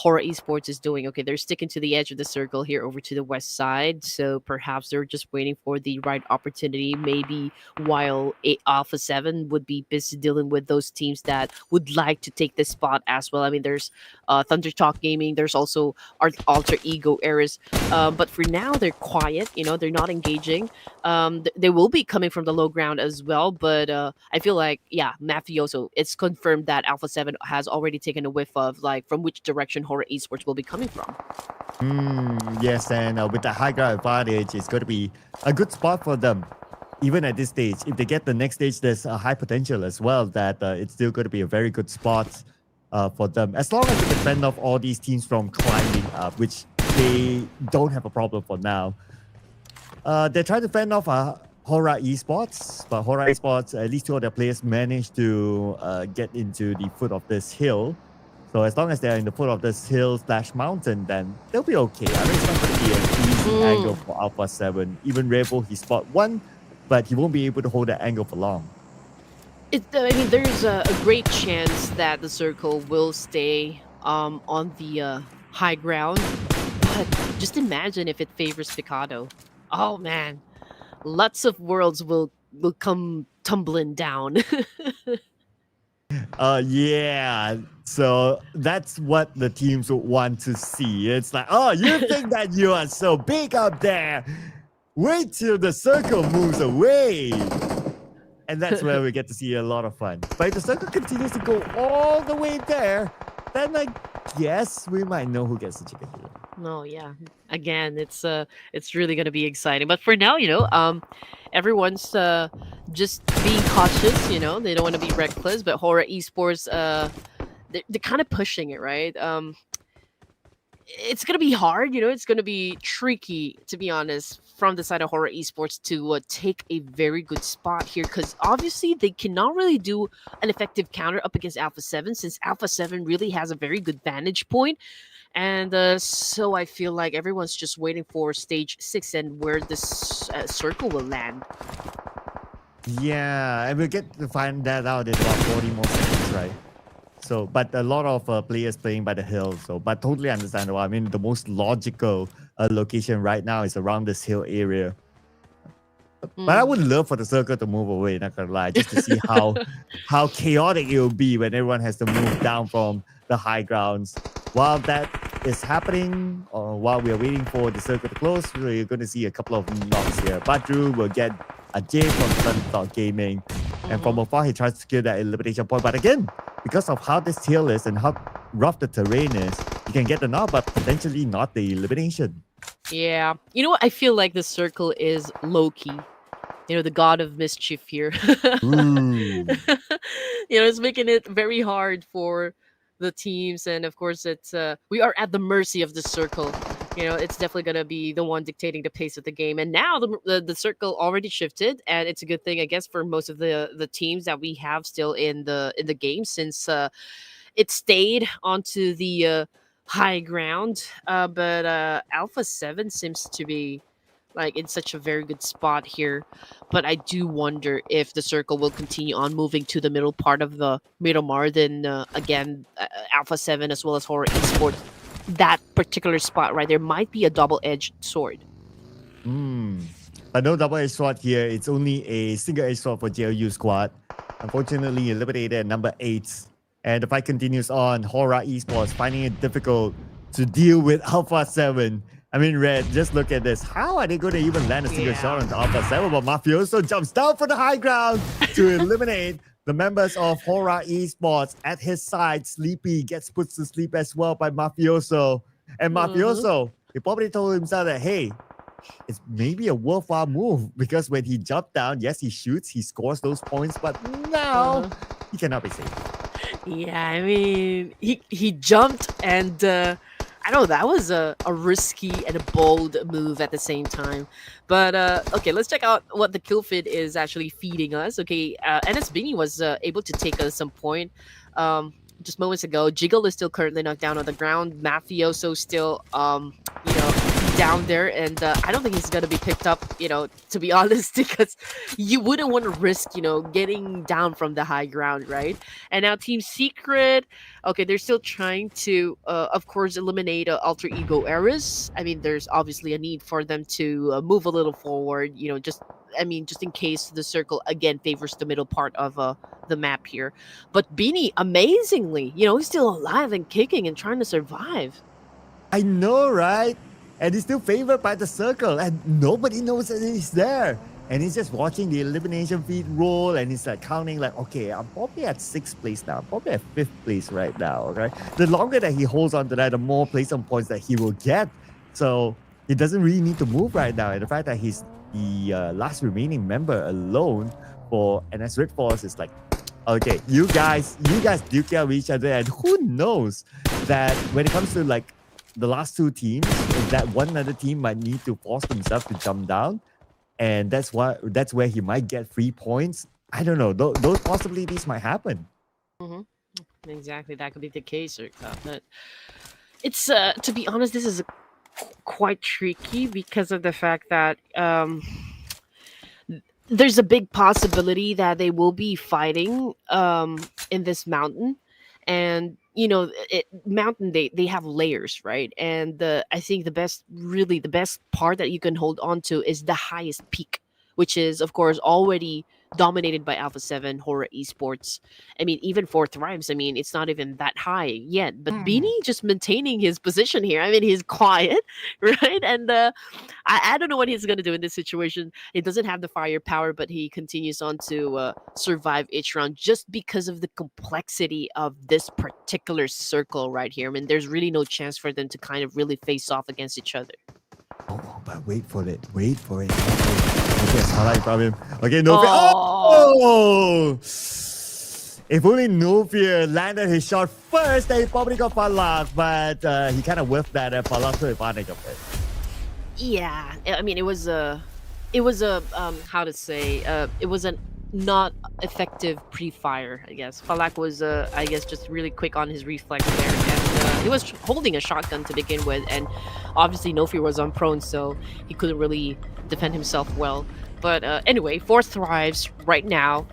Horaa Esports is doing. Okay, they're sticking to the edge of the circle here over to the west side, so perhaps they're just waiting for the right opportunity. Maybe while Alpha 7 would be busy dealing with those teams that would like to take this spot as well. I mean, there's ThunderTalk Gaming, there's also Alter Ego Eras, but for now, they're quiet, they're not engaging. They will be coming from the low ground as well, but I feel like, yeah, Mafioso, it's confirmed that Alpha 7 has already taken a whiff of like from which direction Horaa Esports will be coming from. Yes, and with the high ground advantage, it's going to be a good spot for them. Even at this stage, if they get the next stage, there's a high potential as well that it's still going to be a very good spot for them. As long as they can fend off all these teams from climbing up, which they don't have a problem for now. They're trying to fend off Horaa Esports, but Horaa Esports, at least two of their players managed to get into the foot of this hill. So as long as they're in the foot of this hill / mountain, then they'll be okay. I mean, it's not going to be an easy angle for Alpha 7. Even Rebel, he spot one, but he won't be able to hold that angle for long. I mean, there's a great chance that the circle will stay on the high ground, but just imagine if it favors Picado. Oh man, lots of worlds will come tumbling down. Yeah. So that's what the teams would want to see. It's like, oh, you think that you are so big up there? Wait till the circle moves away. And that's where we get to see a lot of fun. But if the circle continues to go all the way there, then I guess we might know who gets the chicken dinner. No, yeah. Again, it's really gonna be exciting. But for now, everyone's just being cautious. They don't want to be reckless. But Horaa Esports, they're kind of pushing it, right? It's gonna be hard. It's gonna be tricky, to be honest, from the side of Horaa Esports to take a very good spot here, because obviously they cannot really do an effective counter up against Alpha 7, since Alpha 7 really has a very good vantage point. And so I feel like everyone's just waiting for stage 6 and where this circle will land. Yeah, and we'll get to find that out in about 40 more seconds, right? So, but a lot of players playing by the hill, but totally understandable. I mean, the most logical location right now is around this hill area. But I would love for the circle to move away, not gonna lie, just to see how chaotic it will be when everyone has to move down from the high grounds. While that is happening, or while we are waiting for the circle to close, we're going to see a couple of knocks here. Badru will get a J from ThunderTalk Gaming, and from afar he tries to secure that elimination point. But again, because of how this hill is and how rough the terrain is, you can get the knock, but potentially not the elimination. Yeah. You know what? I feel like the circle is low-key. The god of mischief here. It's making it very hard for the teams, and of course we are at the mercy of the circle. It's definitely going to be the one dictating the pace of the game. And now the circle already shifted, and it's a good thing, I guess, for most of the teams that we have still in the game, since it stayed onto the high ground. But Alpha 7 seems to be like in such a very good spot here. But I do wonder if the circle will continue on moving to the middle part of the Miramar. Then again, Alpha 7 as well as Horaa Esports, that particular spot right there might be a double-edged sword. But no double-edged sword here. It's only a single-edged sword for GLU squad. Unfortunately, eliminated at number 8. And the fight continues on. Horaa Esports finding it difficult to deal with Alpha 7. I mean, Red, just look at this. How are they going to even land a single shot on Alpha 7? But Mafioso jumps down from the high ground to eliminate the members of Horaa Esports. At his side, Sleepy gets put to sleep as well by Mafioso. And Mafioso, he probably told himself that, hey, it's maybe a worthwhile move, because when he jumped down, yes, he shoots, he scores those points, but now he cannot be saved. Yeah, I mean, he jumped, and I know that was a risky and a bold move at the same time. But okay, let's check out what the kill feed is actually feeding us. Okay, NS Bini was able to take us some point just moments ago. Jiggle is still currently knocked down on the ground. Mafioso still, you know, down there, and I don't think he's gonna be picked up. You know, to be honest, because you wouldn't want to risk, you know, getting down from the high ground, right? And now Team Secret. Okay, they're still trying to, of course, eliminate alter ego errors. I mean, there's obviously a need for them to move a little forward. You know, just just in case the circle again favors the middle part of the map here. But Beanie, amazingly, you know, he's still alive and kicking and trying to survive. I know, right? And he's still favored by the circle, and nobody knows that he's there. And he's just watching the elimination feed roll, and he's like counting, like, okay, I'm probably at 6th place now. I'm probably at 5th place right now, okay? The longer that he holds on to that, the more placement points that he will get. So he doesn't really need to move right now. And the fact that he's the last remaining member alone for NS RedForce is like, okay, you guys duke out with each other, and who knows that when it comes to like the last two teams, that one other team might need to force themselves to jump down, and that's where he might get 3 points. I don't know. Those possibilities might happen. Mm-hmm. Exactly, that could be the case. But it's to be honest, this is quite tricky because of the fact that there's a big possibility that they will be fighting in this mountain, and you know, mountain, they have layers, right? And I think the best part that you can hold on to is the highest peak, which is of course already dominated by Alpha 7, Horaa Esports. I mean, even for Thrives, I mean, it's not even that high yet. But Beanie just maintaining his position here. I mean, he's quiet, right? And I don't know what he's going to do in this situation. He doesn't have the firepower, but he continues on to survive each round just because of the complexity of this particular circle right here. I mean, there's really no chance for them to kind of really face off against each other. Oh, but wait for it. Okay, Salah problem. Okay, no fear. Oh! If only No Fear landed his shot first, then he probably got Falak, but he kind of whiffed that, and Falak took advantage of it. Yeah, I mean, it was a how to say, it was a not effective pre-fire, I guess. Falak was, I guess, just really quick on his reflex there, and he was holding a shotgun to begin with, and obviously No Fear was on prone, so he couldn't really defend himself well. But anyway, Fourth Thrives right now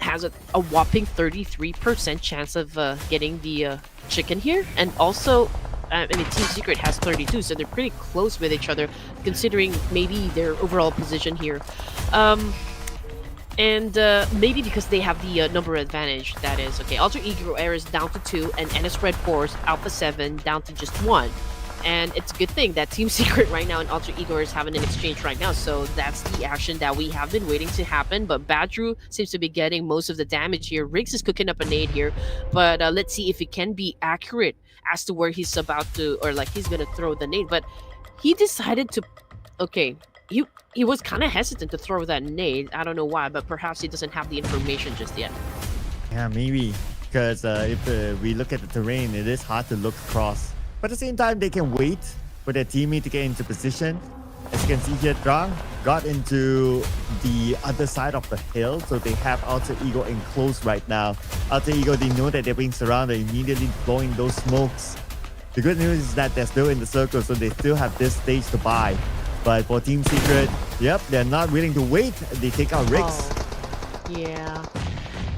has a whopping 33% chance of getting the chicken here, and also I mean, Team Secret has 32, so they're pretty close with each other, considering maybe their overall position here. And maybe because they have the number advantage, that is. Okay, Alter Ego Errors down to 2, and NS RedForce, Alpha 7, down to just 1. And it's a good thing that Team Secret right now and Alter Ego is having an exchange right now, so that's the action that we have been waiting to happen. But Badru seems to be getting most of the damage here. Riggs is cooking up a nade here, but let's see if he can be accurate as to where he's about to, or like he's gonna throw the nade. But he decided to, okay, he was kind of hesitant to throw that nade. I don't know why, but perhaps he doesn't have the information just yet. Yeah, maybe. Because if we look at the terrain, it is hard to look across. But at the same time, they can wait for their teammate to get into position. As you can see here, Drang got into the other side of the hill, so they have Alter Ego enclosed right now. Alter Ego, they know that they're being surrounded, immediately blowing those smokes. The good news is that they're still in the circle, so they still have this stage to buy. But for Team Secret, yep, they're not willing to wait. They take out Riggs. Oh, yeah.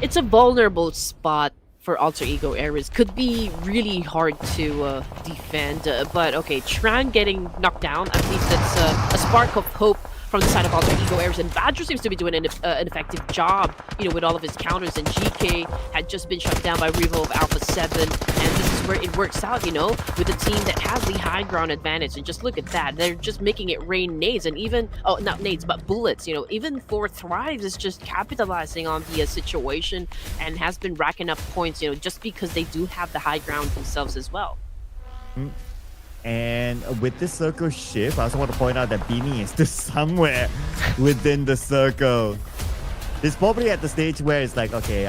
It's a vulnerable spot for Alter Ego Errors. Could be really hard to defend. But okay, Tran getting knocked down. At least that's a spark of hope from the side of Alter Ego Errors. And Badger seems to be doing an effective job, you know, with all of his counters. And GK had just been shut down by Revo of Alpha 7. And this is where it works out, you know, with a team that has the high ground advantage. And just look at that. They're just making it rain nades, and even, oh, not nades, but bullets, you know. Even for Thrives is just capitalizing on the situation and has been racking up points, you know, just because they do have the high ground themselves as well. And with this circle shift, I also want to point out that Beanie is still somewhere within the circle. He's probably at the stage where it's like, okay,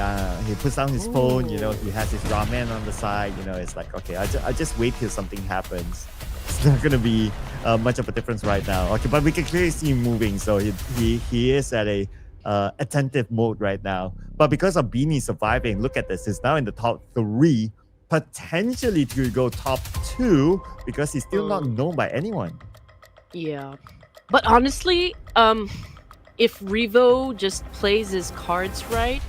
he puts down his phone, you know, he has his ramen on the side, you know, it's like, okay, I just wait till something happens. It's not going to be much of a difference right now. Okay, but we can clearly see him moving, so he is at a attentive mode right now. But because of Beanie surviving, look at this, he's now in the top 3, potentially to go top 2, because he's still not known by anyone. Yeah. But honestly, if Revo just plays his cards right,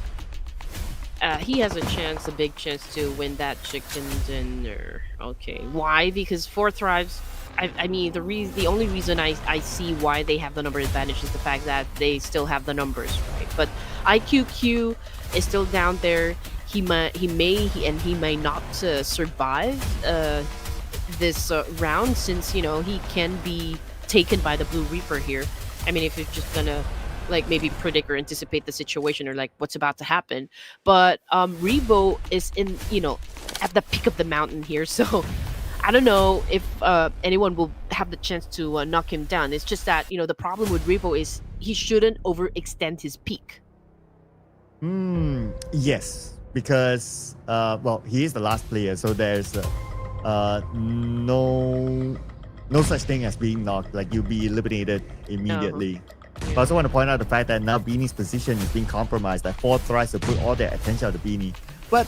he has a big chance to win that chicken dinner. Okay, why? Because 4 Thrives, I mean, the only reason I see why they have the number advantage is the fact that they still have the numbers, right? But IQQ is still down there. He may not survive this round, since, you know, he can be taken by the Blue Reaper here. I mean, if you're just gonna like maybe predict or anticipate the situation or like what's about to happen. But Revo is in, you know, at the peak of the mountain here, so I don't know if anyone will have the chance to knock him down. It's just that, you know, the problem with Revo is he shouldn't overextend his peak. Yes, because well, he is the last player, so there's no such thing as being knocked. Like, you'll be eliminated immediately. But I also want to point out the fact that now Beanie's position is being compromised. That 4 tries to put all their attention on the Beanie. But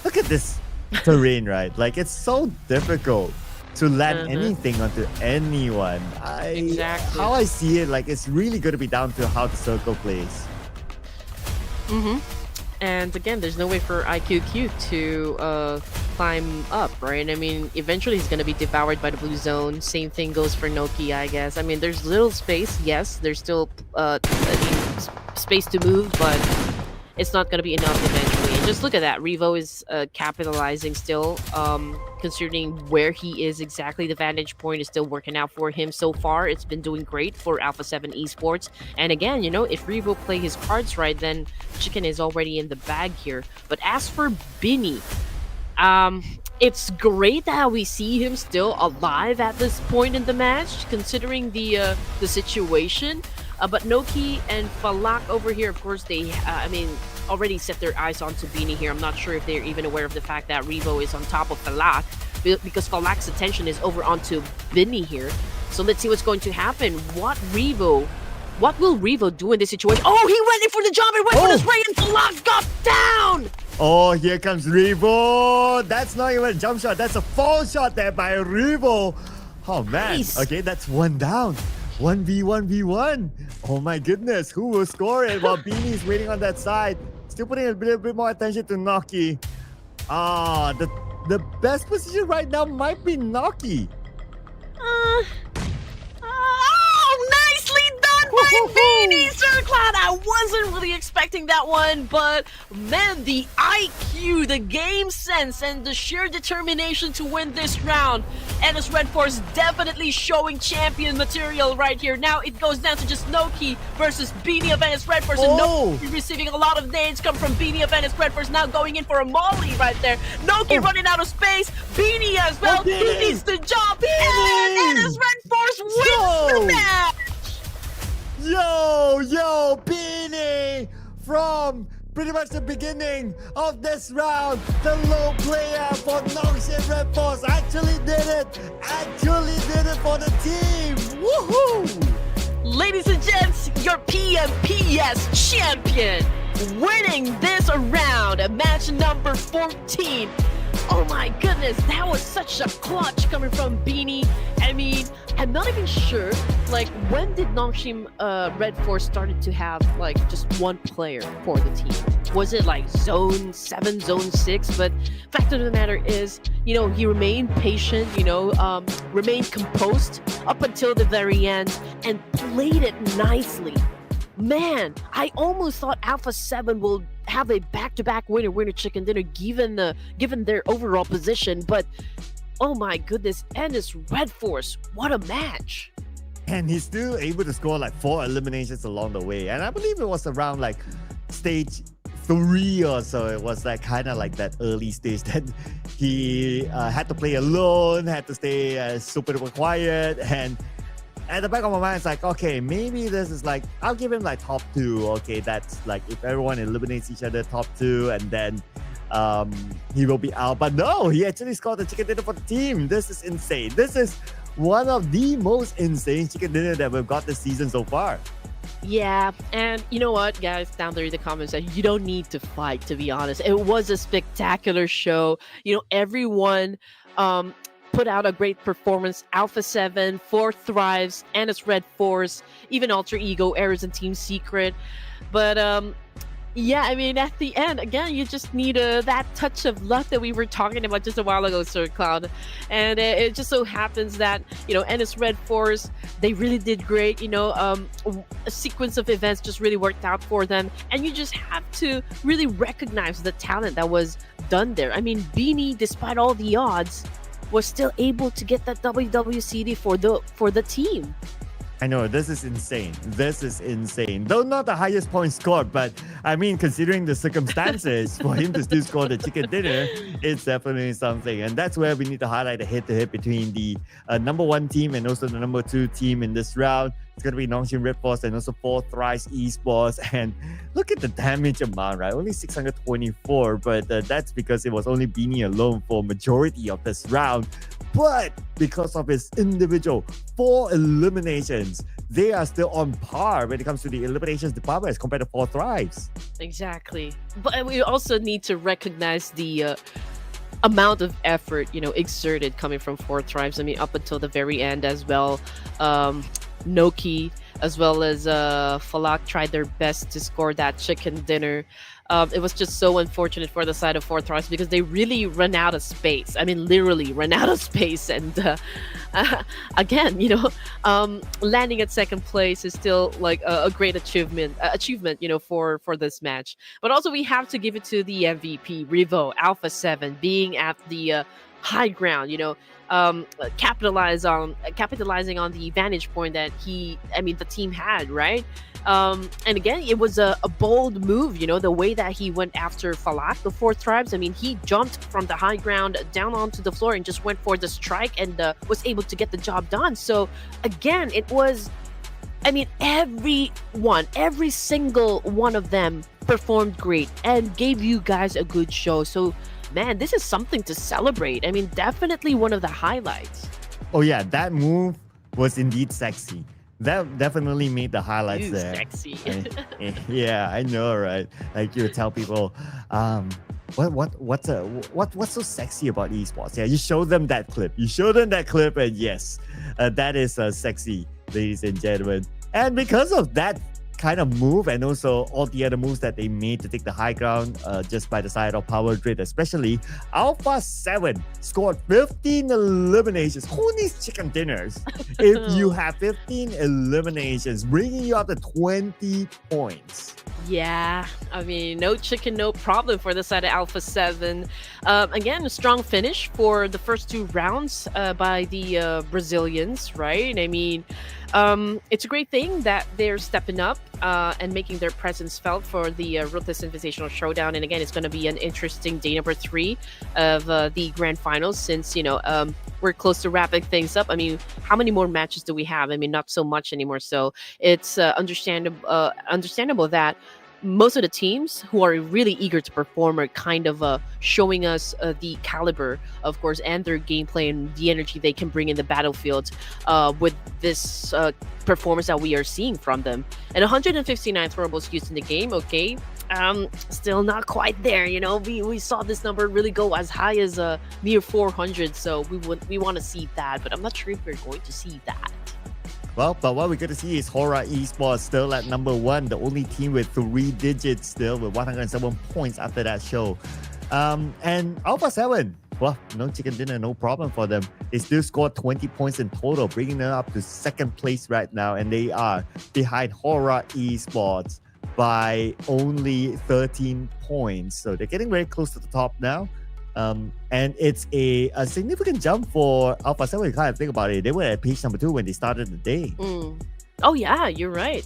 look at this terrain, right? Like, it's so difficult to land anything onto anyone. Exactly. How I see it, like, it's really going to be down to how the circle plays. And again, there's no way for IQQ to climb up, right? I mean, eventually he's going to be devoured by the blue zone. Same thing goes for Noki, I guess. I mean, there's little space. Yes, there's still space to move, but it's not going to be enough eventually. And just look at that. Revo is capitalizing still, considering where he is exactly. The vantage point is still working out for him so far. It's been doing great for Alpha 7 Esports. And again, you know, if Revo play his cards right, then Chicken is already in the bag here. But as for Binny, it's great that we see him still alive at this point in the match, considering the situation. But Noki and Falak over here, of course, they, I mean, already set their eyes onto Beanie here. I'm not sure if they're even aware of the fact that Revo is on top of Falak, because Falak's attention is over onto Beanie here. So let's see what's going to happen. What will Revo do in this situation? Oh, he went in for the jump and went for the spray, and Falak got down! Oh, here comes Revo. That's not even a jump shot. That's a fall shot there by Revo. Oh, man. Nice. Okay, that's 1 down. 1v1v1. Oh my goodness, who will score it while Beanie is waiting on that side? Still putting a little bit more attention to Noki. The best position right now might be Noki. Nicely done by Beanie, Sir Cloud. I wasn't really expecting that one, but man, the IQ, the game sense, and the sheer determination to win this round. NS RedForce definitely showing champion material right here. Now it goes down to just Noki versus Beanie of NS RedForce. And Noki receiving a lot of nades come from Beanie of NS RedForce, now going in for a molly right there. Noki running out of space. Beanie as well. He needs to jump. And NS RedForce wins the match. Yo, Beanie from pretty much the beginning of this round. The low player for Nongshim RedForce actually did it. Actually did it for the team. Woohoo! Ladies and gents, your PMPS champion, winning this round, match number 14. Oh my goodness, that was such a clutch coming from Beanie. I mean, I'm not even sure, like, when did Nongshim RedForce started to have, like, just one player for the team? Was it, like, Zone 7, Zone 6? But fact of the matter is, you know, he remained patient, you know, remained composed up until the very end and played it nicely. Man, I almost thought Alpha 7 will have a back-to-back winner chicken dinner given their overall position, but oh my goodness, NS RedForce, what a match. And he's still able to score like 4 eliminations along the way. And I believe it was around like stage 3 or so. It was like kind of like that early stage that he had to play alone, had to stay super quiet, and at the back of my mind, it's like, okay, maybe this is like, I'll give him like top 2. Okay, that's like if everyone eliminates each other, top 2, and then he will be out. But no, he actually scored the chicken dinner for the team. This is insane. This is one of the most insane chicken dinner that we've got this season so far. Yeah, and you know what, guys, down there in the comments, you don't need to fight, to be honest. It was a spectacular show. Everyone put out a great performance. Alpha 7, 4 Thrives, and its RedForce, even Alter Ego, Errors, and Team Secret. But yeah, I mean, at the end, again, you just need that touch of luck that we were talking about just a while ago, Sir Cloud. And it just so happens that, Ennis RedForce, they really did great. A sequence of events just really worked out for them. And you just have to really recognize the talent that was done there. I mean, Beanie, despite all the odds, was still able to get that WWCD for the team. I know, this is insane. This is insane. Though not the highest point scored, but I mean, considering the circumstances, for him to still score the chicken dinner, it's definitely something. And that's where we need to highlight the head-to-head between the number 1 team and also the number 2 team in this round. It's going to be Nongshim RedForce and also 4 Thrice Esports. And look at the damage amount, right? Only 624, but that's because it was only Beanie alone for majority of this round. But because of his individual 4 eliminations, they are still on par when it comes to the eliminations department as compared to 4 Thrives. Exactly. But we also need to recognize the amount of effort, exerted coming from 4 Thrives. I mean, up until the very end as well. Noki as well as Falak tried their best to score that chicken dinner. It was just so unfortunate for the side of 4 Thrives because they really ran out of space. I mean, literally ran out of space. And again, landing at second place is still like a great achievement, for this match. But also we have to give it to the MVP, Revo, Alpha 7, being at the high ground, capitalizing on the vantage point that the team had, right? And again, it was a bold move, the way that he went after Falak, the 4 Tribes. I mean, he jumped from the high ground down onto the floor and just went for the strike and was able to get the job done. So again, it was, every single one of them performed great and gave you guys a good show. So man, this is something to celebrate. I mean, definitely one of the highlights. Oh yeah, that move was indeed sexy. That definitely made the highlights there. Sexy. Yeah, I know, right? Like you tell people, what's so sexy about esports? Yeah, you show them that clip. And yes, that is sexy, ladies and gentlemen. And because of that kind of move and also all the other moves that they made to take the high ground just by the side of Power Grid, especially Alpha 7 scored 15 eliminations. Who needs chicken dinners if you have 15 eliminations, bringing you up to 20 points? Yeah, no chicken, no problem for the side of Alpha 7. Again, a strong finish for the first 2 rounds by the Brazilians, right? It's a great thing that they're stepping up and making their presence felt for the Ruthless Invitational Showdown. And again, it's going to be an interesting day number 3 of the grand finals since, we're close to wrapping things up. How many more matches do we have? Not so much anymore. So it's understandable that most of the teams who are really eager to perform are kind of showing us the caliber, of course, and their gameplay and the energy they can bring in the battlefield with this performance that we are seeing from them. And 159 throwables used in the game, okay, still not quite there. We saw this number really go as high as near 400, so we want to see that, but I'm not sure if we're going to see that. Well, but what we're going to see is Horaa Esports still at number 1, the only team with 3 digits still with 107 points after that show. And Alpha 7, well, no chicken dinner, no problem for them. They still scored 20 points in total, bringing them up to 2nd place right now. And they are behind Horaa Esports by only 13 points. So they're getting very close to the top now. And it's a significant jump for Alpha 7. You kind of think about it. They were at page number 2 when they started the day. Oh yeah, you're right.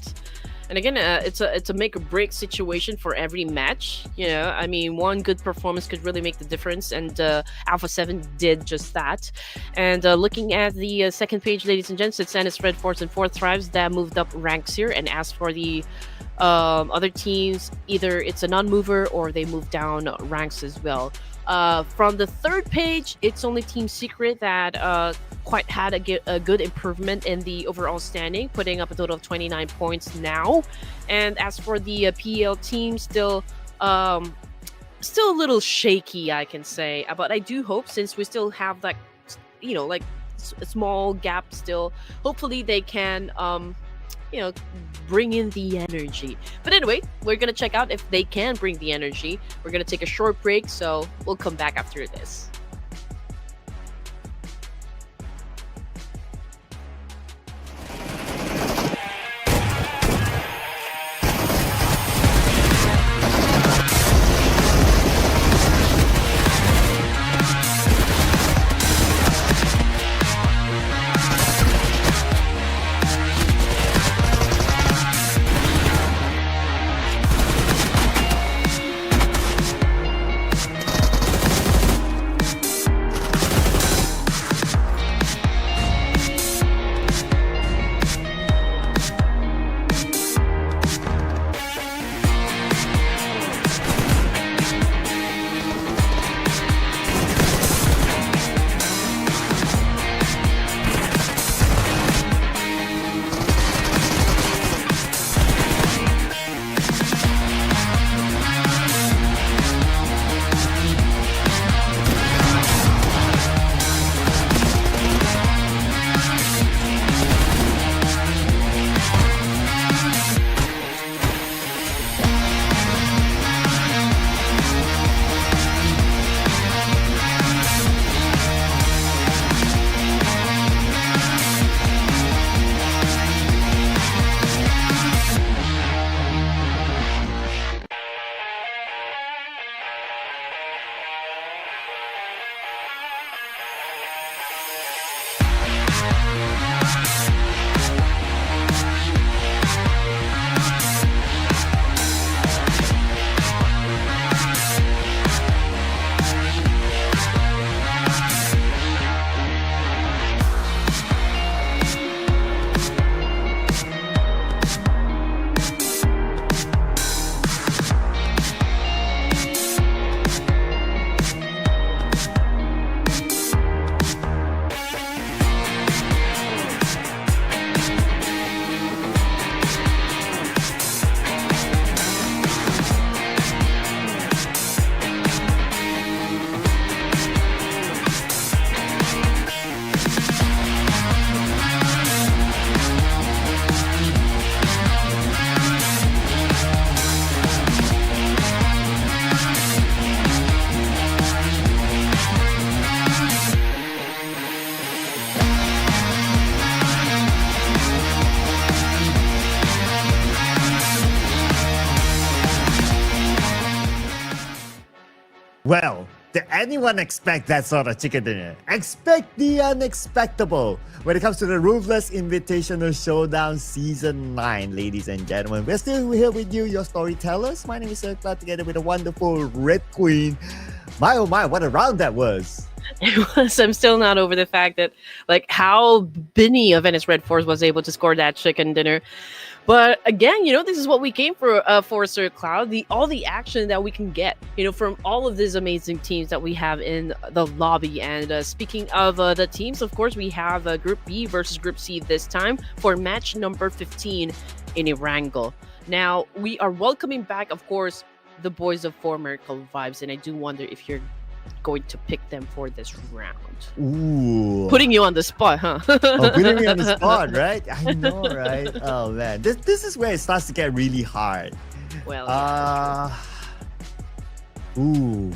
And again, it's a make or break situation for every match. You know, I mean, one good performance could really make the difference, and Alpha 7 did just that. And looking at the second page, ladies and gents, it's Ennis RedForce and 4th Tribes that moved up ranks here. And as for the other teams, either it's a non-mover or they move down ranks as well. From the third page, it's only Team Secret that quite had a good improvement in the overall standing, putting up a total of 29 points now. And as for the PL team, still a little shaky, I can say. But I do hope, since we still have that, you know, like a small gap still, hopefully they can bring in the energy. But anyway, we're gonna check out if they can bring the energy. We're gonna take a short break, so we'll come back after this. Well, did anyone expect that sort of chicken dinner? Expect the unexpectable when it comes to the Ruthless Invitational Showdown Season 9, ladies and gentlemen. We're still here with you, your storytellers. My name is Erangel, together with the wonderful Red Queen. My oh my, what a round that was. It was. I'm still not over the fact that, like, how Binny of Ennis RedForce was able to score that chicken dinner. But again, you know, this is what we came for Sir Cloud. All the action that we can get, you know, from all of these amazing teams that we have in the lobby. And speaking of the teams, of course, we have Group B versus Group C this time for match number 15 in Erangel. Now, we are welcoming back, of course, the boys of former Vibes, and I do wonder if you're going to pick them for this round. Ooh. Putting you on the spot, huh? Oh, putting me on the spot, right? I know, right? Oh, man. This is where it starts to get really hard. Well, ooh.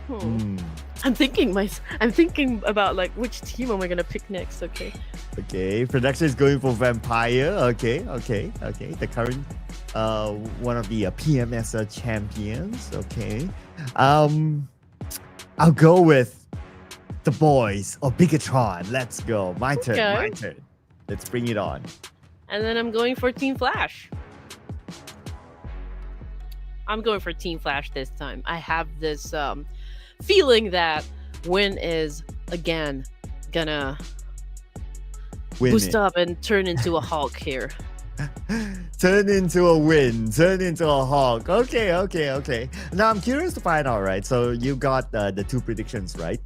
I'm thinking about, like, which team am I gonna pick next? Okay. Okay. Production is going for Vampire. Okay. The current one of the PMS champions. Okay. I'll go with the boys of Bigetron. Let's go. My turn. Let's bring it on. And then I'm going for Team Flash. I'm going for Team Flash this time. I have this feeling that Win is again gonna boost up and turn into a Hulk here. Turn into a win, turn into a Hulk. Okay. Now I'm curious to find out, right? So you got the two predictions, right?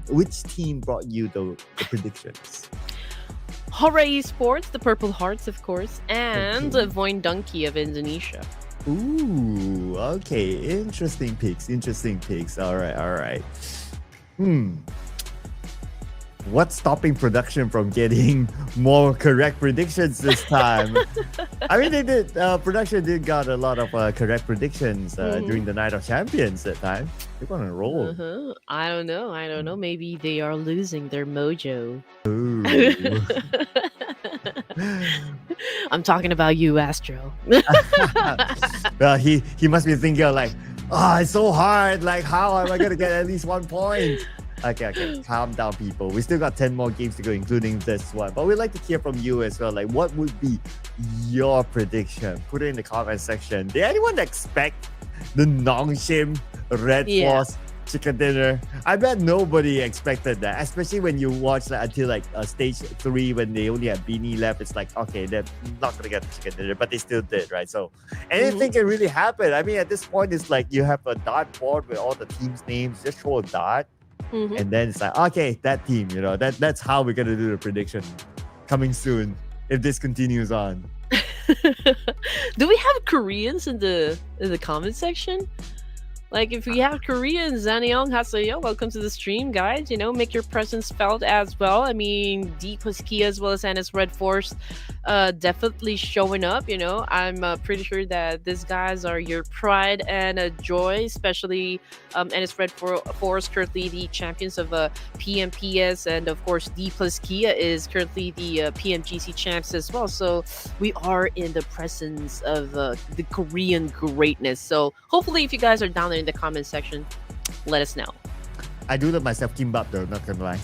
Which team brought you the predictions? Horaa Esports, the Purple Hearts, of course, and Voin Donkey of Indonesia. Ooh, okay. Interesting picks. All right. What's stopping production from getting more correct predictions this time? I mean, they did. Production did got a lot of correct predictions during the Night of Champions that time. They're on a roll. I don't know. Maybe they are losing their mojo. Ooh. I'm talking about you, Astro. Well, he must be thinking like, it's so hard. Like, how am I gonna get at least 1 point? Okay. Calm down, people. We still got 10 more games to go, including this one. But we'd like to hear from you as well. Like, what would be your prediction? Put it in the comment section. Did anyone expect the Nongshim RedForce chicken dinner? I bet nobody expected that, especially when you watch until stage 3 when they only have Beanie left. It's like, okay, they're not gonna get the chicken dinner, but they still did, right? So anything can really happen. I mean, at this point, it's like you have a dartboard with all the teams' names. Just show a dart. And then it's like, okay, that team, that's how we're gonna do the prediction coming soon if this continues on. Do we have Koreans in the comment section? Like, if we have Koreans, Zaniong Haseyo, welcome to the stream, guys. Make your presence felt as well. I mean, Dplus KIA as well as I8 RedForce definitely showing up. I'm pretty sure that these guys are your pride and joy, especially I8 RedForce, currently the champions of PMPS, and of course, Dplus KIA is currently the PMGC champs as well. So we are in the presence of the Korean greatness. So hopefully, if you guys are down there in the comment section, let us know. I do love myself kimbap though, not gonna lie.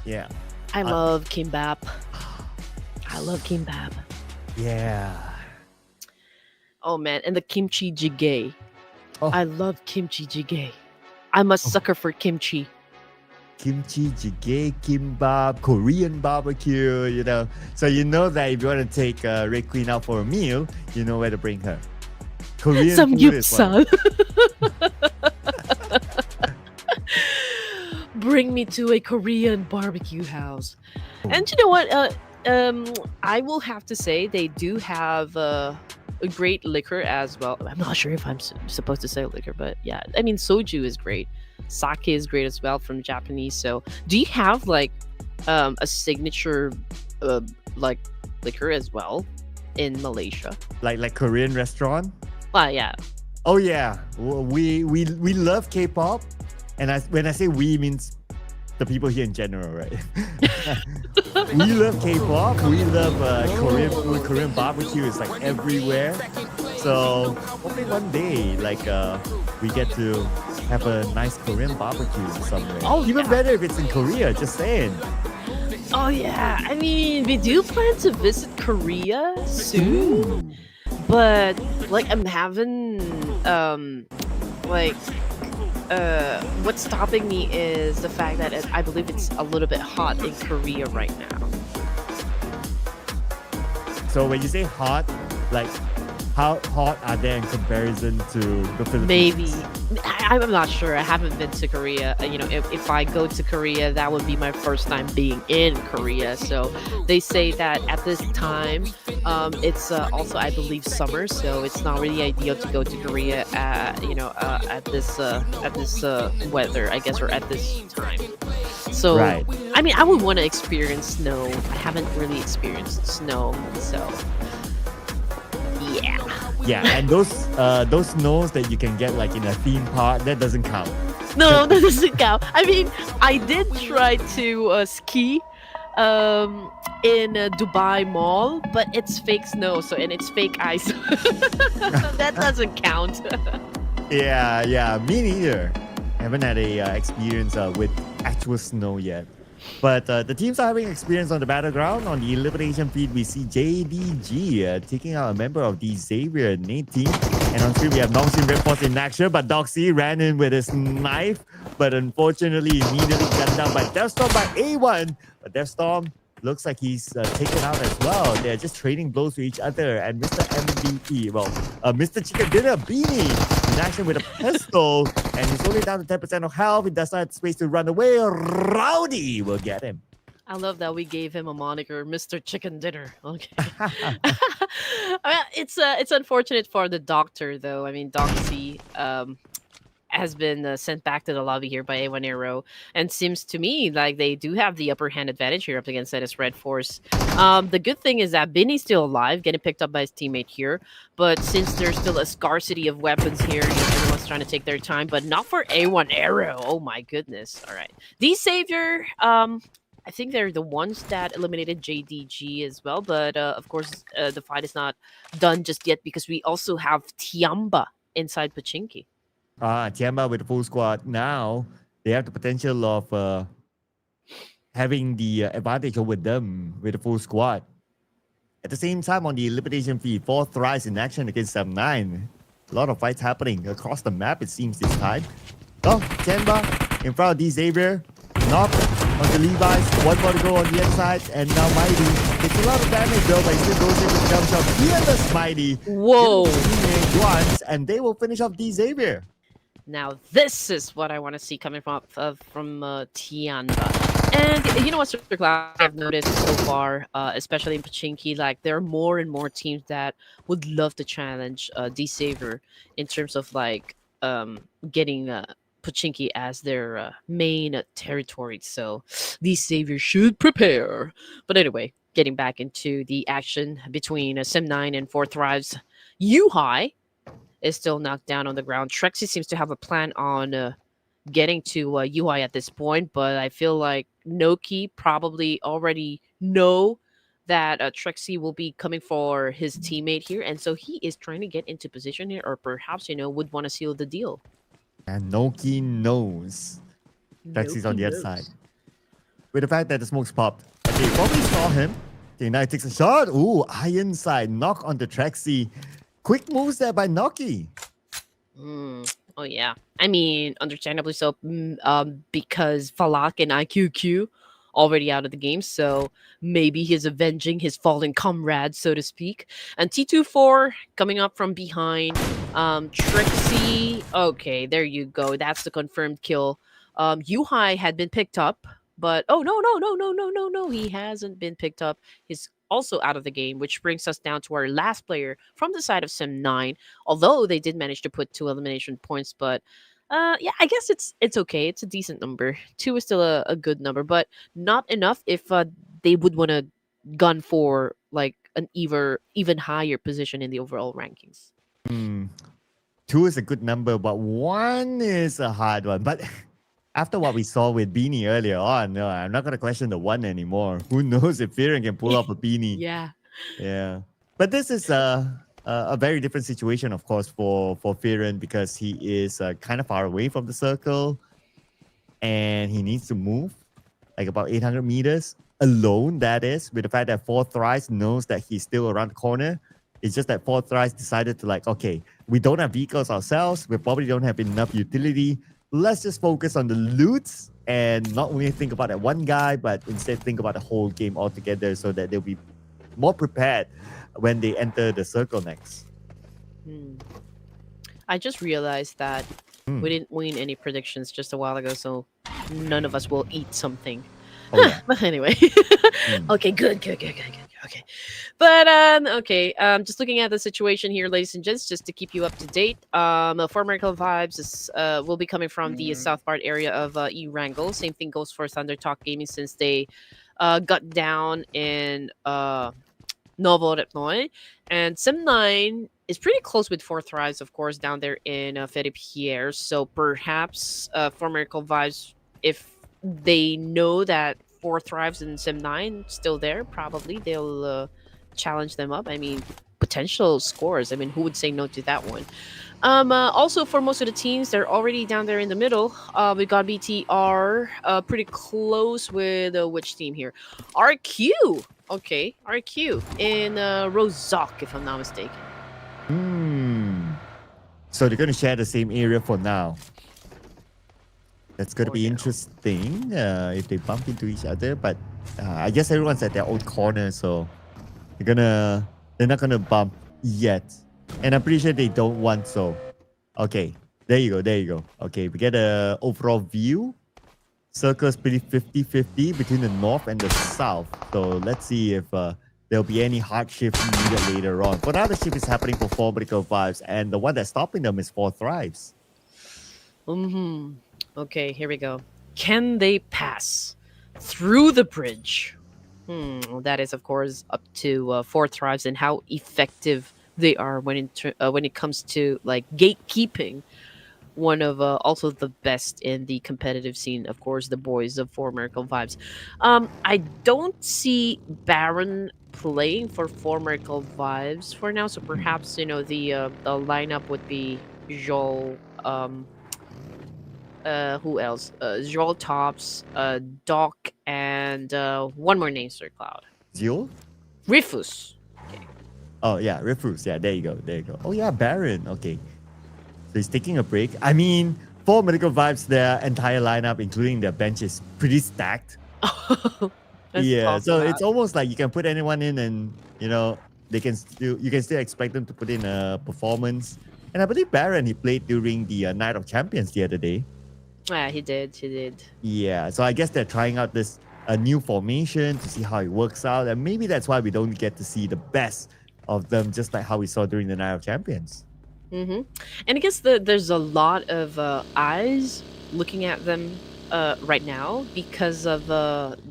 Yeah. I love kimbap. I love kimbap. Yeah. Oh man, and the kimchi jjigae. I love kimchi jjigae. I'm a sucker for kimchi. Kimchi jjigae, kimbap, Korean barbecue, So that if you want to take Red Queen out for a meal, you know where to bring her. Korean Samgyeopsal. Bring me to a Korean barbecue house. And you know what? I will have to say they do have a great liquor as well. I'm not sure if I'm supposed to say liquor, but yeah. I mean, soju is great. Sake is great as well from Japanese. So do you have a signature liquor as well in Malaysia? Like Korean restaurant? Yeah. Oh yeah, we love K-pop, and when I say we, means the people here in general, right? We love K-pop. We love Korean food. Korean barbecue is everywhere. So hopefully one day, we get to have a nice Korean barbecue somewhere. Even better if it's in Korea. Just saying. Oh yeah, I mean, we do plan to visit Korea soon. But I'm having what's stopping me is the fact that I believe it's a little bit hot in Korea right now. So when you say hot, how hot are they in comparison to the Philippines? Maybe. I'm not sure. I haven't been to Korea. If I go to Korea, that would be my first time being in Korea. So they say that at this time, it's also, I believe, summer. So it's not really ideal to go to Korea at this weather, I guess, or at this time. So, right. I mean, I would want to experience snow. I haven't really experienced snow, so yeah. Yeah, and those snows that you can get in a theme park, that doesn't count. No, that doesn't count. I mean, I did try to ski in Dubai Mall, but it's fake snow, and it's fake ice. That doesn't count. Yeah, me neither. I haven't had a experience with actual snow yet. But the teams are having experience on the battleground. On the elimination feed, we see JDG taking out a member of the Xavier Nate team. And on screen, we have Nongshim RedForce in action. But Doxy ran in with his knife. But unfortunately, immediately gunned down by Deathstorm by A1. But Deathstorm looks like he's taken out as well. They're just trading blows to each other. And Mr. MVP, well, Mr. Chicken Dinner Beanie in action with a pistol. And he's only down to 10% of health. He does not have space to run away. Rowdy will get him. I love that we gave him a moniker, Mr. Chicken Dinner. Okay. It's unfortunate for the doctor, though. I mean, Doxy has been sent back to the lobby here by A1 Aero, and seems to me like they do have the upper hand advantage here up against this RedForce. The good thing is that Binny's still alive, getting picked up by his teammate here, but since there's still a scarcity of weapons here, everyone's trying to take their time, but not for A1 Aero. Oh my goodness. All right. The Savior, I think they're the ones that eliminated JDG as well, but of course the fight is not done just yet because we also have Tianba inside Pachinki. Tianba with the full squad. Now they have the potential of having the advantage over them with the full squad. At the same time, on the elimination feed, 4 Thrice in action against Sam9. A lot of fights happening across the map, it seems, this time. Oh, Tianba in front of D Xavier. Knock on the Levi's. One more to go on the inside. And now Mighty. It's a lot of damage though, but he still goes in with the jump shot. Fearless Mighty. Whoa. Once, and they will finish off D Xavier. Now this is what I want to see coming from Tianba. And you know what, Super Cloud, I've noticed so far, especially in Pachinki, like there are more and more teams that would love to challenge D Xavier in terms of like getting Pachinki as their main territory. So D Xavier should prepare. But anyway, getting back into the action between Sim9 and 4 Thrives, Yuhai is still knocked down on the ground. Trexie seems to have a plan on getting to UI at this point, but I feel like Noki probably already know that Trexie will be coming for his teammate here, and so he is trying to get into position here, or perhaps, would want to seal the deal. And Noki knows Trexie's on the other side. With the fact that the smoke's popped. Okay, probably saw him. Okay, now he takes a shot. Ooh, iron side. Knock on the Trexie. Quick moves there by Noki. Oh, yeah. I mean, understandably so, because Falak and IQQ already out of the game, so maybe he's avenging his fallen comrade, so to speak. And T24 coming up from behind. Trixie. Okay, there you go. That's the confirmed kill. Yuhai had been picked up, but no. He hasn't been picked up. He's also out of the game, which brings us down to our last player from the side of Sim9. Although they did manage to put 2 elimination points, but yeah, I guess it's okay. It's a decent number. 2 is still a good number, but not enough if they would want to gun for like an even higher position in the overall rankings. 2 is a good number, but 1 is a hard one. But after what we saw with Beanie earlier on, no, I'm not going to question the 1 anymore. Who knows if Fearing can pull off a Beanie? Yeah. But this is a very different situation, of course, for Fearing, because he is kind of far away from the circle and he needs to move like about 800 meters alone, that is, with the fact that 4 Thrice knows that he's still around the corner. It's just that 4 Thrice decided to like, okay, we don't have vehicles ourselves. We probably don't have enough utility. Let's just focus on the loots and not only think about that one guy, but instead think about the whole game altogether so that they'll be more prepared when they enter the circle next. I just realized that we didn't win any predictions just a while ago, so none of us will eat something. Oh, yeah. But anyway. Okay, good. Okay. But, okay, just looking at the situation here, ladies and gents, just to keep you up to date, For Miracle Vibes is, will be coming from the south part area of Erangel. Same thing goes for ThunderTalk Gaming, since they got down in Novo. And Sim9 is pretty close with 4 Thrives, of course, down there in Ferry-Pierre. So perhaps For Miracle Vibes, if they know that 4 Thrives and Sim9 still there, probably they'll challenge them up. I mean, potential scores. I mean, who would say no to that one? Also, for most of the teams, they're already down there in the middle. We got BTR pretty close with which team here? RQ. Okay, RQ in Rozok, if I'm not mistaken. So they're going to share the same area for now. That's going to be interesting if they bump into each other. But I guess everyone's at their own corner, so they're not gonna bump yet. And I'm pretty sure they don't want so. Okay, there you go. Okay, we get a overall view. Circle's pretty 50-50 between the north and the south. So let's see if there'll be any hard shift needed later on. For now, the shift is happening for 4 Medical Vibes, and the one that's stopping them is 4 Thrives. Okay, here we go. Can they pass through the bridge? That is, of course, up to 4 Thrives and how effective they are when it comes to like gatekeeping. One of also the best in the competitive scene, of course, the boys of 4 Miracle Vibes. I don't see Baron playing for 4 Miracle Vibes for now, so perhaps the lineup would be Joel. Who else? Joel Tops, Doc, and one more name, Sir Cloud. Zio? Rufus. Okay. Oh yeah, Rufus. Yeah, there you go. Oh yeah, Baron. Okay. So he's taking a break. I mean, 4 Medical Vibes, their entire lineup, including their bench, is pretty stacked. Yeah, so it's almost like you can put anyone in, and you can still expect them to put in a performance. And I believe Baron, he played during the Night of Champions the other day. Yeah, he did. Yeah, so I guess they're trying out this new formation to see how it works out, and maybe that's why we don't get to see the best of them, just like how we saw during the Night of Champions. And I guess there's a lot of eyes looking at them right now because of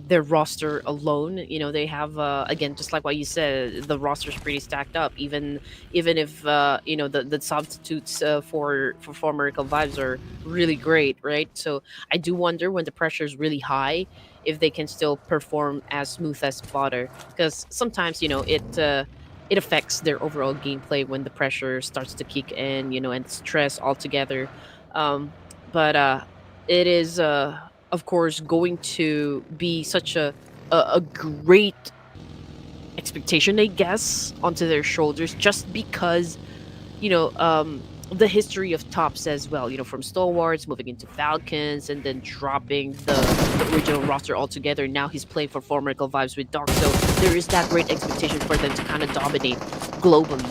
their roster alone. They have again, just like what you said, the roster's pretty stacked up. Even if the substitutes for Miracle Vibes are really great, right? So I do wonder when the pressure is really high if they can still perform as smooth as butter, because sometimes it affects their overall gameplay when the pressure starts to kick in, and stress altogether. But it is, of course, going to be such a great expectation, I guess, onto their shoulders, just because, the history of Tops as well, from Stalwarts, moving into Falcons, and then dropping the original roster altogether. Now he's playing for 4 Miracle Vibes with Dark, so there is that great expectation for them to kind of dominate globally.